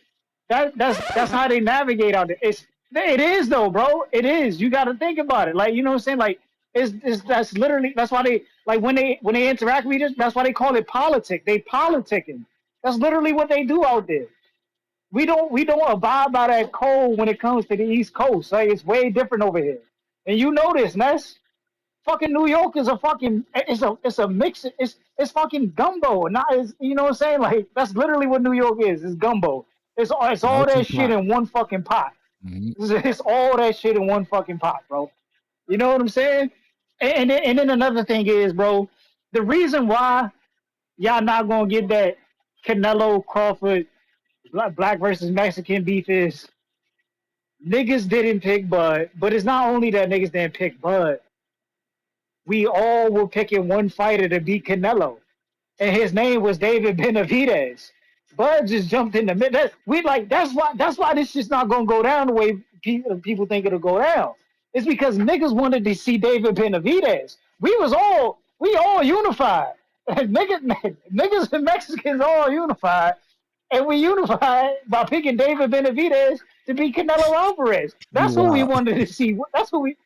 that's how they navigate out there. It is though, bro. It is. You got to think about it. Like you know what I'm saying? Like it's that's literally that's why they like when they interact with each other. That's why they call it politic. They politicking. That's literally what they do out there. We don't abide by that code when it comes to the East Coast. Like it's way different over here. And you know this, Ness. Fucking New York is a fucking it's a mix. It's fucking gumbo. Not it's, you know what I'm saying? Like that's literally what New York is. It's gumbo. It's all Melting that shit pot. in one fucking pot. Mm-hmm. It's all that shit in one fucking pot, bro. You know what I'm saying? And then another thing is, bro, the reason why y'all not gonna get that Canelo Crawford black versus Mexican beef is niggas didn't pick Bud, but it's not only that niggas didn't pick Bud. We all were picking one fighter to beat Canelo, and his name was David Benavidez. Bud just jumped in the middle. We like that's why this shit's not gonna go down the way people think it'll go down. It's because niggas wanted to see David Benavidez. We all unified. Niggas and Mexicans all unified, and we unified by picking David Benavidez to beat Canelo Alvarez. You That's who we wild. wanted to see. That's who we.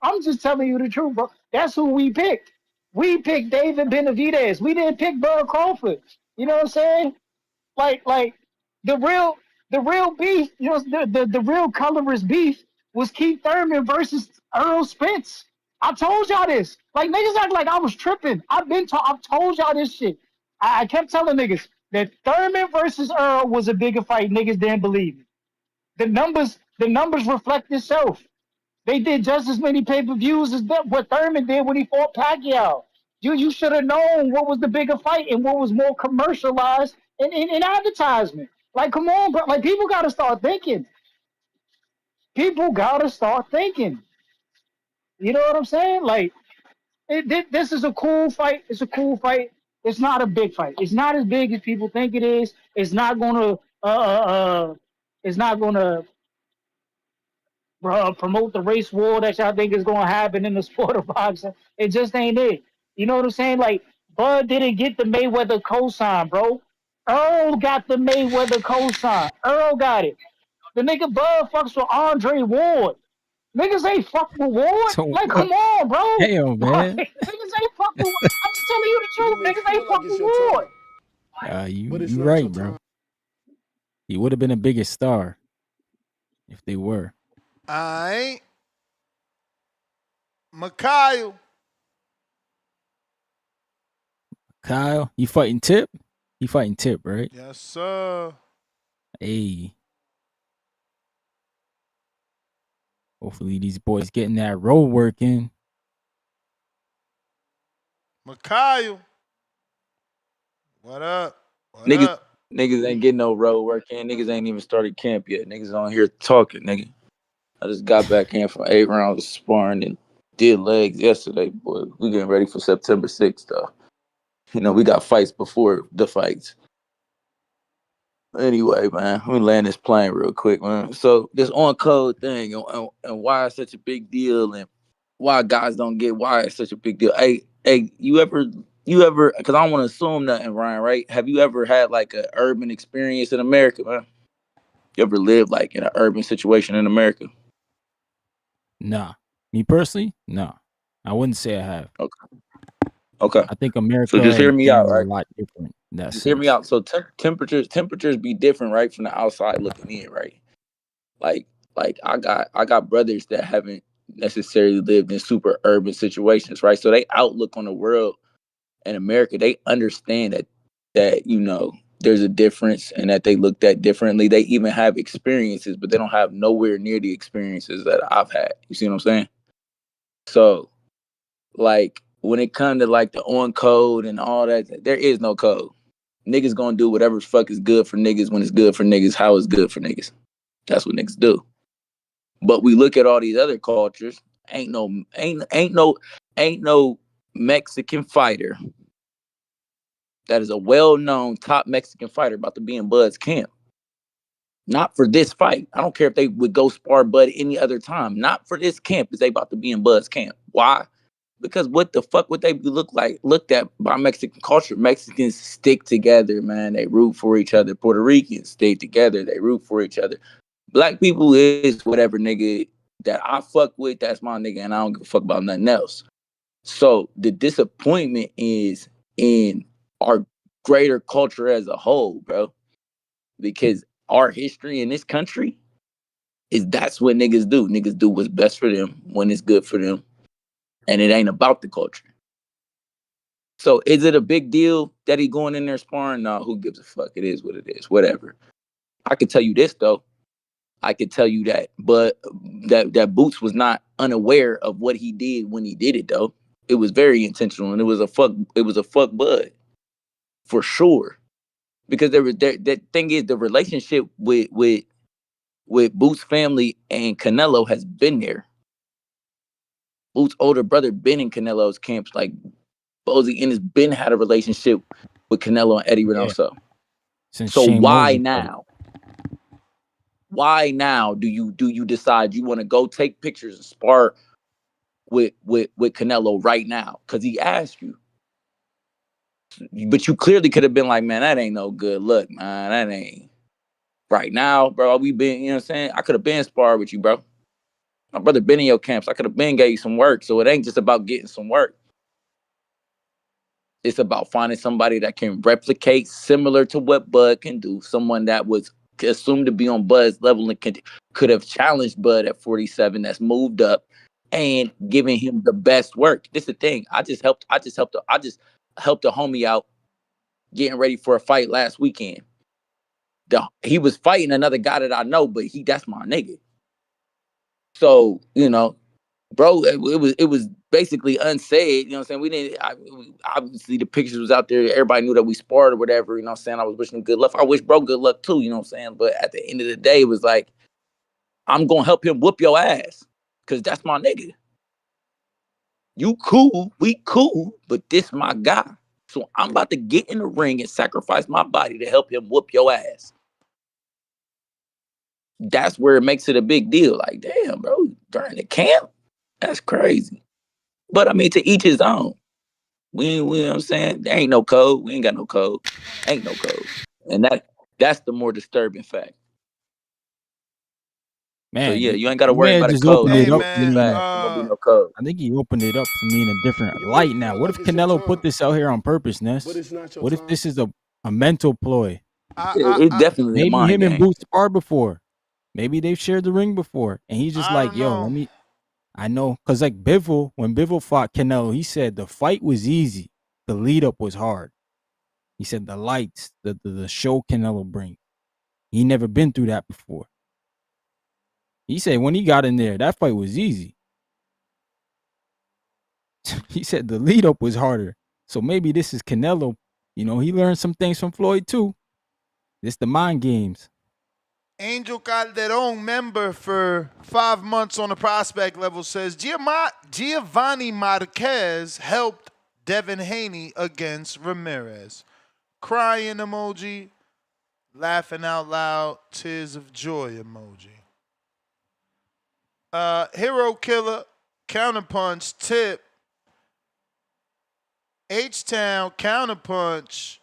I'm just telling you the truth, bro. That's who we picked. We picked David Benavidez. We didn't pick Bud Crawford. You know what I'm saying? Like the real the real beef, you know, the real colorless beef was Keith Thurman versus Earl Spence. I told y'all this. Like niggas act like I was tripping. I've told y'all this shit. I kept telling niggas that Thurman versus Earl was a bigger fight. Niggas didn't believe me. The numbers reflect itself. They did just as many pay-per-views as what Thurman did when he fought Pacquiao. You should have known what was the bigger fight and what was more commercialized in advertisement. Like, come on, bro. Like, people got to start thinking. People got to start thinking. You know what I'm saying? Like, this is a cool fight. It's a cool fight. It's not a big fight. It's not as big as people think it is. It's not gonna. It's not gonna promote the race war that y'all think is going to happen in the sport of boxing. It just ain't it. You know what I'm saying? Like, Bud didn't get the Mayweather cosign, bro. Earl got the Mayweather cosign. Earl got it. The nigga Bud fucks with Andre Ward. Niggas ain't fuck with Ward. So Like, what? come on, bro. Damn, Like, man. niggas ain't fuck with. I'm just telling you the You truth. may Niggas ain't feel like fuck it's with your Ward. time, You but it's you not your right, bro. time. He would have been a bigger star if they were. I Mikhail. Kyle, you fighting Tip? He fighting Tip, right? Yes, sir. Hey, hopefully these boys getting that road working. Mikhail. What up? What Niggas, up? niggas ain't getting no road work in. Niggas ain't even started camp yet. Niggas on here talking, nigga. I just got back in from 8 rounds of sparring and did legs yesterday, boy. We getting ready for September 6th, though. You know, we got fights before the fights. Anyway, man, let me land this plane real quick, man. So this on code thing and why it's such a big deal and why guys don't get why it's such a big deal. Hey, you ever You ever? Because I don't want to assume nothing, Ryan. Right? Have you ever had like a urban experience in America, man? You ever lived like in an urban situation in America? Nah. Me personally, nah. I wouldn't say I have. Okay. Okay. I think So America just hear in me out, general a right? lot different in that Just hear me sense. out. So temperatures be different, right, from the outside looking in, right? Like I got brothers that haven't necessarily lived in super urban situations, right? So they outlook on the world in America, they understand that there's a difference and that they looked at differently. They even have experiences, but they don't have nowhere near the experiences that I've had. You see what I'm saying? So like when it comes to like the on code and all that, there is no code. Niggas gonna do whatever the fuck is good for niggas when it's good for niggas, how it's good for niggas. That's what niggas do. But we look at all these other cultures, ain't no Mexican fighter that is a well-known top Mexican fighter about to be in Bud's camp. Not for this fight. I don't care if they would go spar Bud any other time. Not for this camp is they about to be in Bud's camp. Why? Because what the fuck would they looked at by Mexican culture? Mexicans stick together, man. They root for each other. Puerto Ricans stay together. They root for each other. Black people is whatever nigga that I fuck with, that's my nigga, and I don't give a fuck about nothing else. So the disappointment is in our greater culture as a whole, bro. Because our history in this country is that's what niggas do. Niggas do what's best for them when it's good for them. And it ain't about the culture. So is it a big deal that he going in there sparring? No, who gives a fuck? It is what it is. Whatever. I can tell you this though. I could tell you that, but that Boots was not unaware of what he did when he did it though. It was very intentional, and it was a fuck bud for sure. Because the thing is, the relationship with Boots' family and Canelo has been there. Boots' older brother been in Canelo's camps, like Bozy and has been had a relationship with Canelo and Eddie Yeah. Reynoso. Since So Shane why Mosley fought. now? Why now do you decide you want to go take pictures and spar with Canelo right now? Because he asked you. But you clearly could have been like, man, that ain't no good look, man. That ain't right now, bro. We been, you know what I'm saying? I could have been sparred with you, bro. My brother been in your camps. I could have been gave you some work. So it ain't just about getting some work. It's about finding somebody that can replicate similar to what Bud can do. Someone that was assumed to be on Bud's level and could have challenged Bud at 47 that's moved up and giving him the best work. This is the thing. I just helped a homie out getting ready for a fight last weekend. He was fighting another guy that I know, but that's my nigga. So, bro, it was basically unsaid. You know what I'm saying? We didn't. Obviously, the pictures was out there. Everybody knew that we sparred or whatever. You know what I'm saying? I was wishing him good luck. I wish bro good luck too. You know what I'm saying? But at the end of the day, it was like I'm gonna help him whoop your ass because that's my nigga. You cool, we cool, but this my guy. So I'm about to get in the ring and sacrifice my body to help him whoop your ass. That's where it makes it a big deal. Like, damn, bro, during the camp, that's crazy. But I mean, to each his own. We you know what I'm saying? There ain't no code. We ain't got no code. Ain't no code. And that's the more disturbing fact. So Man, yeah, he you ain't gotta he worry may have about a just code. opened I'm it Hey gonna up whoop to his man, mean ass. that. Ain't gonna be no code. I think he opened it up to mean a different You may light now. feel What like if it's your Canelo put time, this out here on purpose, but Ness? it's not your What if time. this is a mental ploy? I Yeah, I it's I, definitely a Maybe mind him and game. Boots sparred before. Maybe they've shared the ring before. And he's just I like, don't yo, know. I know. Because like when Bivol fought Canelo, he said the fight was easy. The lead up was hard. He said the lights, the show Canelo bring. He never been through that before. He said when he got in there, that fight was easy. He said the lead up was harder. So maybe this is Canelo. He learned some things from Floyd too. This the mind games. Angel Calderon, member for 5 months on the prospect level, says Giovanni Marquez helped Devin Haney against Ramirez. Crying emoji, laughing out loud, tears of joy emoji. Hero Killer, Counterpunch, Tip, H-Town counterpunch.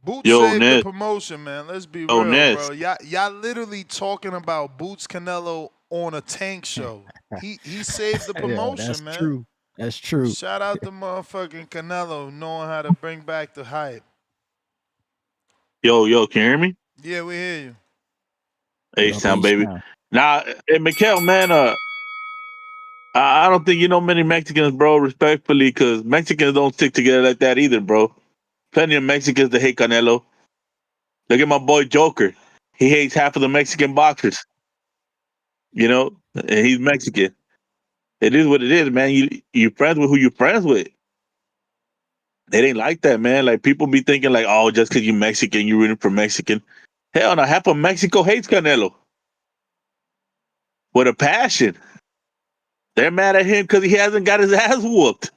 Boots Yo, saved the Ness. promotion, man. Let's be Yo, real, Ness. bro. Y'all literally talking about Boots Canelo on a Tank show. He saved the Yeah, that's promotion, man. true. That's true. Shout out to motherfucking Canelo knowing how to bring back the hype. Yo, can you hear me? Yeah, we hear you. What up, H-Town, H baby. Town? Now, hey, Mikhail, man, I don't think you know many Mexicans, bro, respectfully, because Mexicans don't stick together like that either, bro. Plenty of Mexicans that hate Canelo. Look at my boy Joker. He hates half of the Mexican boxers, you know, and he's Mexican. It is what it is, man. You friends with who you friends with. It ain't like that, man. Like people be thinking like, oh, just because you Mexican, you rooting for Mexican. Hell no, half of Mexico hates Canelo with a passion. They're mad at him because he hasn't got his ass whooped.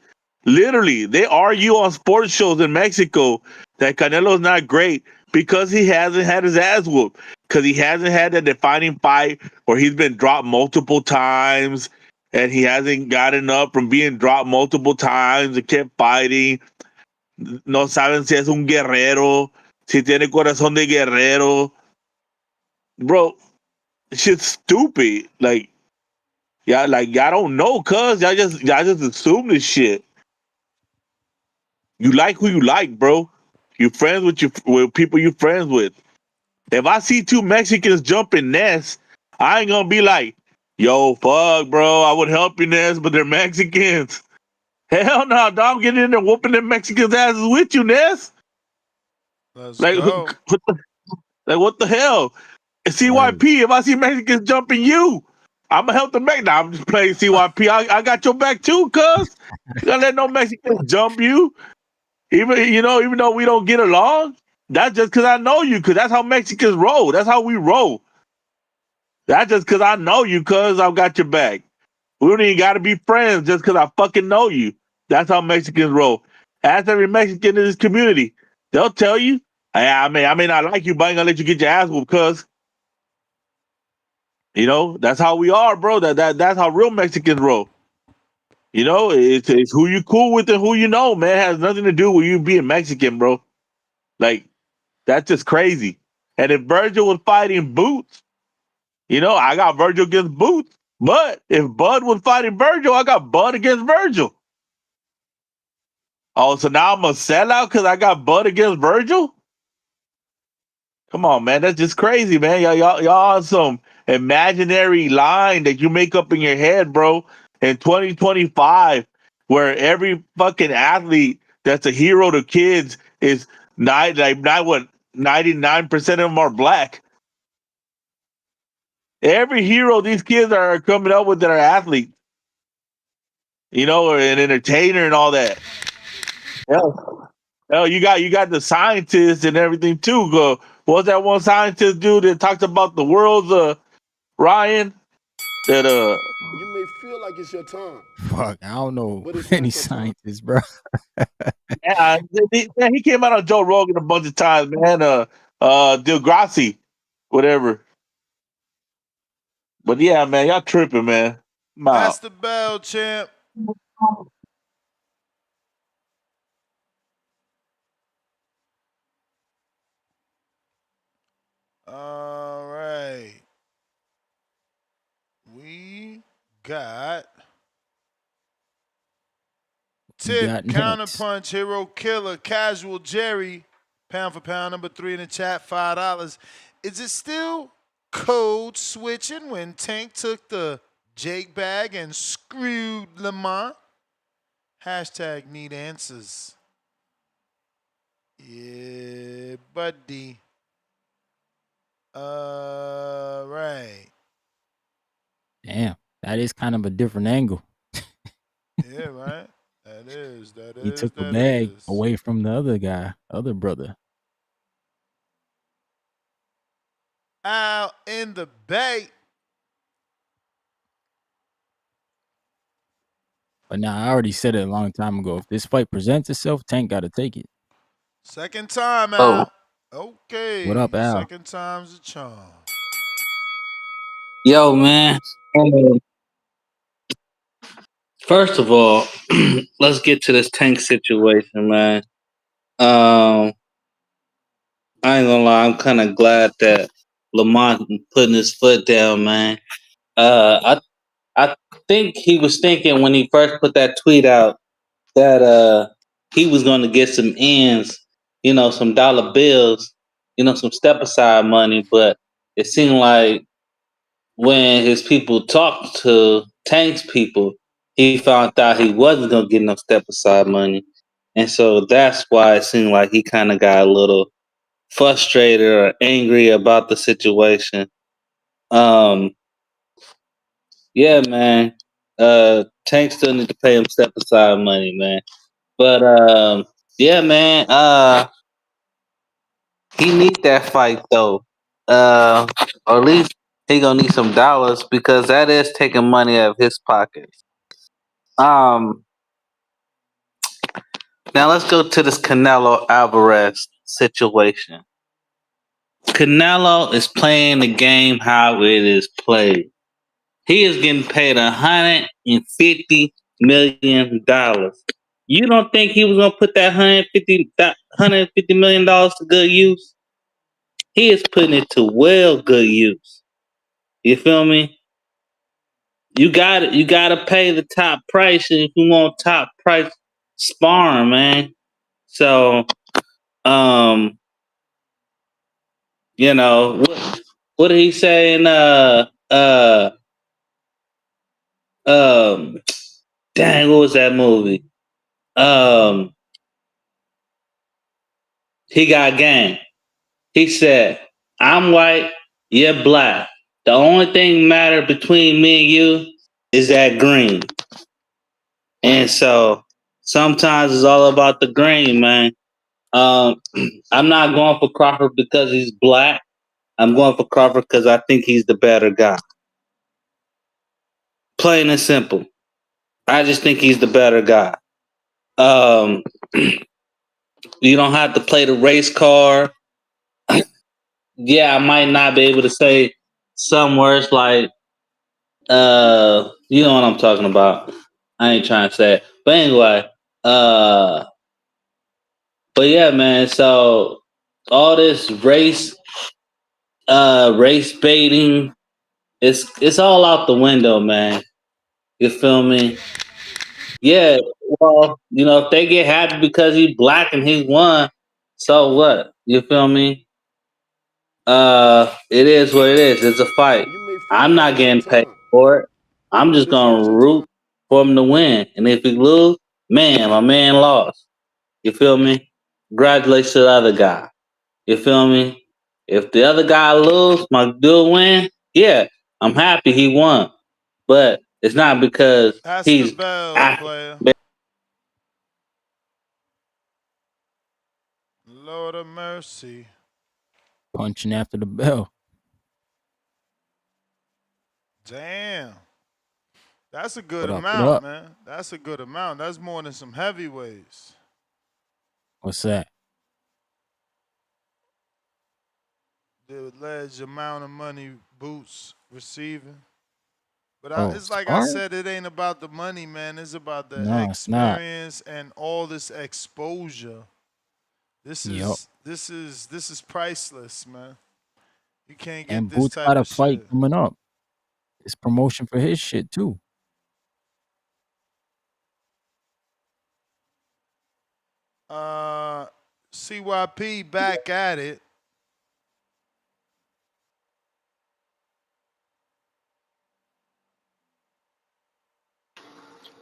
Literally, they argue on sports shows in Mexico that Canelo's not great because he hasn't had his ass whooped. Because he hasn't had that defining fight where he's been dropped multiple times and he hasn't gotten up from being dropped multiple times and kept fighting. No saben si es un guerrero, si tiene corazón de guerrero. Bro, shit's stupid. Like y'all don't know, cuz y'all just assume this shit. You like who you like, bro. You friends with people you friends with. If I see two Mexicans jumping nests, I ain't gonna be like, yo, fuck, bro. I would help you, Ness, but they're Mexicans. Hell no, dog. I'm getting in there whooping them Mexicans' asses with you, Ness. Let's Like, go. what the hell? Word. CYP, if I see Mexicans jumping you, I'm gonna help them back. Nah, I'm just playing CYP. I got your back too, cuz. You gotta let no Mexicans jump you. Even though we don't get along, that's just because I know you, because that's how Mexicans roll. That's how we roll. That's just because I know you, cuz I've got your back. We don't even got to be friends just because I fucking know you. That's how Mexicans roll. Ask every Mexican in this community. They'll tell you, hey, I may not like you, but I ain't gonna let you get your ass whooped, cuz. That's how we are, bro. That's how real Mexicans roll. It's who you cool with and who you know, man. It has nothing to do with you being Mexican, bro. Like, that's just crazy. And if Virgil was fighting Boots, I got Virgil against Boots. But if Bud was fighting Virgil, I got Bud against Virgil. Oh, so now I'm a sellout because I got Bud against Virgil? Come on, man. That's just crazy, man. Y'all on some imaginary line that you make up in your head, bro, in 2025, where every fucking athlete that's a hero to kids is not what 99% of them are black. Every hero these kids are coming up with that are athletes, or an entertainer and all that. Hell, you got the scientists and everything too. What's that one scientist dude that talked about the world's Ryan? That You may feel like it's your time, Fuck, I don't know but it's any not your time. scientists, bro. yeah, he came out on Joe Rogan a bunch of times, man. Degrassi, whatever. But yeah, man, y'all tripping, man. I'm Pass out. the bell, champ. All right. We got You got Tip, next. Counterpunch, Hero Killer, Casual Jerry, pound for pound, number 3 in the chat, $5. Is it still code switching when Tank took the Jake bag and screwed Lamont? Hashtag need answers. Yeah, buddy. Right. Damn, that is kind of a different angle. Yeah, right. That is, that He is, took a that bag is. away from the other guy, other brother. Out in the bay. But now I already said it a long time ago. If this fight presents itself, Tank got to take it. Second time, Oh, Al. What Okay. up, Al? Second time's a charm. yo, man. First of all, let's get to this Tank situation, man. Um, I ain't gonna lie, I'm kind of glad that Lamont putting his foot down, man. I think he was thinking when he first put that tweet out that he was going to get some ends, some dollar bills, some step aside money, but it seemed like when his people talked to Tank's people, he found out he wasn't gonna get no step aside money, and so that's why it seemed like he kind of got a little frustrated or angry about the situation. Um, yeah, man. Tank still need to pay him step aside money, man. But yeah, man. He need that fight though. Or at least he gonna need some dollars because that is taking money out of his pockets. Um, Now let's go to this Canelo Alvarez situation. Canelo is playing the game how it is played. He is getting paid $150 million. You don't think he was gonna put that $150 to good use? He is putting it to well good use. You feel me? You gotta pay the top price if you want top price sparring, man. So um what did he say in um dang, what was that movie? Um he got gang. He said, I'm white, you're black. The only thing matter between me and you is that green. And so sometimes it's all about the green, man. Um I'm not going for Crawford because he's black. I'm going for Crawford because I think he's the better guy. Plain and simple. I just think he's the better guy. Um, you don't have to play the race card. Yeah, I might not be able to say some words like, you know what I'm talking about. I ain't trying to say it. But anyway, uh, but yeah, man, so all this race baiting, it's all out the window, man. You feel me? Yeah, well, if they get happy because he's black and he won, so what? You feel me? It is what it is. It's a fight. You may feel I'm like not it's your getting paid time, for it. I'm but just it's gonna not your root time. for him to win. And if he lose, man, my man lost. You feel me? Congratulations to the other guy. You feel me? If the other guy lose, my dude win, yeah, I'm happy he won. But it's not because That's the he's bell, African. player. Lord of mercy. Punching after the bell. Damn. That's a good What up? What amount, up? man. That's a good amount. That's more than some heavyweights. What's that? The alleged amount of money Boots receiving. But Oh, it's like I sparring? said, it ain't about the money, man. It's about the No, it's not. experience and all this exposure. This Yup. is this is priceless, man. You can't get And this Boots got type a of fight shit. coming up. It's promotion for his shit too. Uh, CYP back at it.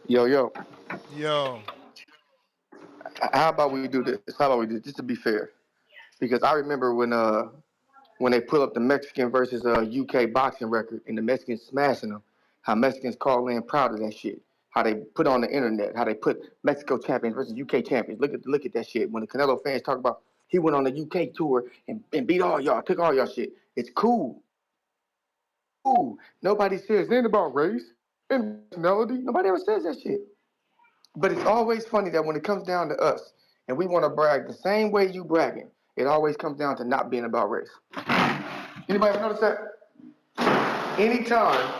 Yo, Yo, how about we do this? How about we do this? Just to be fair, because I remember when they put up the Mexican versus UK boxing record and the Mexicans smashing them, how Mexicans call in proud of that shit. How they put on the internet, how they put Mexico champions versus UK champions. Look at that shit. When the Canelo fans talk about he went on the UK tour and beat all y'all, took all y'all shit. It's cool. Cool. Nobody says anything about race and nationality. Nobody ever says that shit. But it's always funny that when it comes down to us and we want to brag the same way you bragging, it always comes down to not being about race. Anybody ever notice that? Anytime,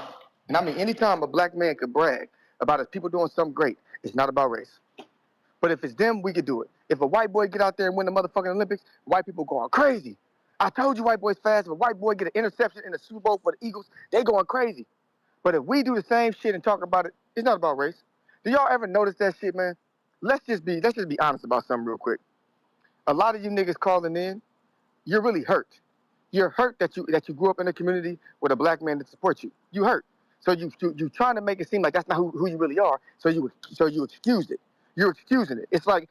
and I mean anytime a black man could brag about his people doing something great, it's not about race. But if it's them, we could do it. If a white boy get out there and win the motherfucking Olympics, white people going crazy. I told you white boys fast. If a white boy get an interception in the Super Bowl for the Eagles, they going crazy. But if we do the same shit and talk about it, it's not about race. Do y'all ever notice that shit, man? Let's just be honest about something real quick. A lot of you niggas calling in, you're really hurt. You're hurt that you grew up in a community with a black man that supports you. You hurt. So you trying to make it seem like that's not who you really are. So you excuse it. You're excusing it. It's like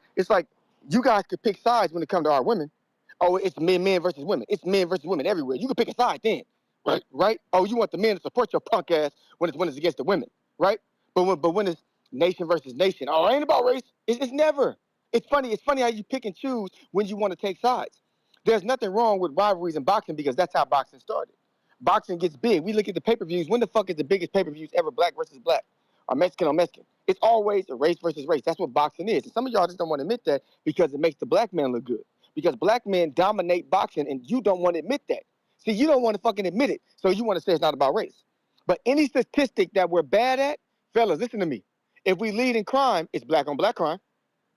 you guys could pick sides when it comes to our women. Oh, it's men versus women. It's men versus women everywhere. You can pick a side then, right? Oh, you want the men to support your punk ass when it's against the women, right? But when it's nation versus nation, oh, it ain't about race. It's never. It's funny. It's funny how you pick and choose when you want to take sides. There's nothing wrong with rivalries in boxing because that's how boxing started. Boxing gets big. We look at the pay-per-views. When the fuck is the biggest pay-per-views ever black versus black? Or Mexican on Mexican? It's always a race versus race. That's what boxing is. And some of y'all just don't want to admit that because it makes the black man look good. Because black men dominate boxing and you don't want to admit that. See, you don't want to fucking admit it. So you want to say it's not about race. But any statistic that we're bad at, fellas, listen to me. If we lead in crime, it's black on black crime.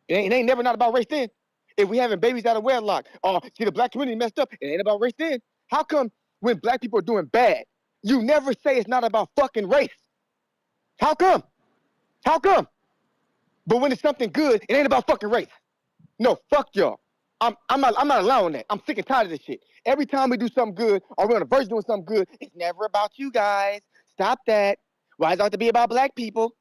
It ain't never not about race then. If we having babies out of wedlock, oh, see the black community messed up, it ain't about race then. How come when black people are doing bad, you never say it's not about fucking race? How come? How come? But when it's something good, it ain't about fucking race. No, fuck y'all. I'm not allowing that. I'm sick and tired of this shit. Every time we do something good or we're on the verge of doing something good, it's never about you guys. Stop that. Why does it have to be about black people?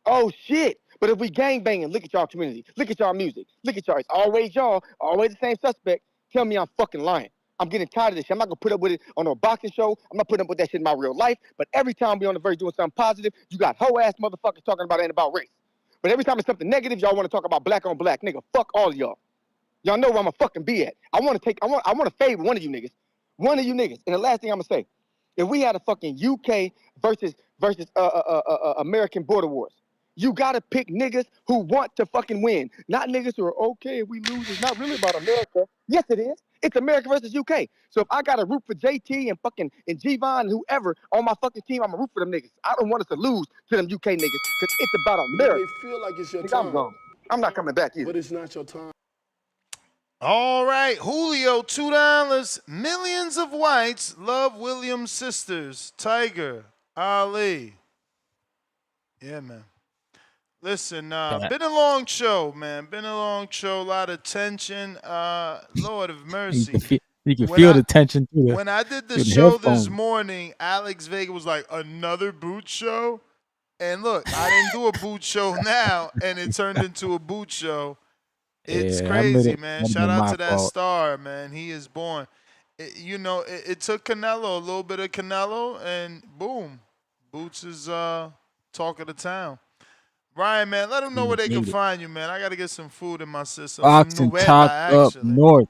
Oh shit. But if we gang banging, look at y'all community, look at y'all music, look at y'all. It's always y'all, always the same suspect. Tell me I'm fucking lying. I'm getting tired of this shit. I'm not gonna put up with it on a boxing show. I'm not putting up with that shit in my real life. But every time we on the verge doing something positive, you got hoe ass motherfuckers talking about it ain't about race. But every time it's something negative, y'all want to talk about black on black. Nigga, fuck all of y'all. Y'all know where I'm a fucking be at. I want to favor one of you niggas. One of you niggas. And the last thing I'm gonna say, if we had a fucking UK versus American border wars, you gotta pick niggas who want to fucking win, not niggas who are okay if we lose. It's not really about America. Yes, it is. It's America versus UK. So if I gotta root for JT and fucking and Gvon and whoever on my fucking team, I'm gonna root for them niggas. I don't want us to lose to them UK niggas because it's about You may America. feel like it's your Nigga, I'm time, gone. I'm not coming back either. but it's not your time. All right, Julio, $2. Millions of whites love Williams sisters. Tiger, Ali. Yeah, man. Listen, That been a long show, man. Been a long show, a lot of tension. Lord of you can mercy. feel, you can When feel I the tension when I did the through the show this headphones. morning, Alex Vega was like, another boot show? And look, I didn't do a boot show now, and it turned into a boot show. It's Yeah, I admit crazy, it. man. Might have Shout been out my to that fault. star, man. He is born. It took Canelo, a little bit of Canelo, and boom. Boots is talk of the town. Ryan, man, let them know where He they can made it. find you, man. I got to get some food in my system. Some Boxing Nueta, Talk Up actually. North.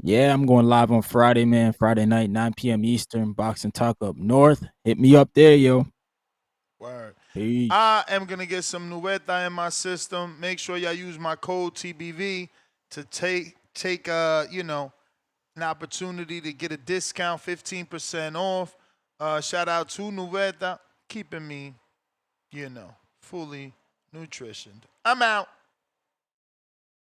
Yeah, I'm going live on Friday, man. Friday night, 9 p.m. Eastern. Boxing Talk Up North. Hit me up there, yo. Word. Peace. I am going to get some Nueta in my system. Make sure y'all use my code TBV to take an opportunity to get a discount, 15% off. Shout out to Nueta, keeping me, fully nutritioned. I'm out.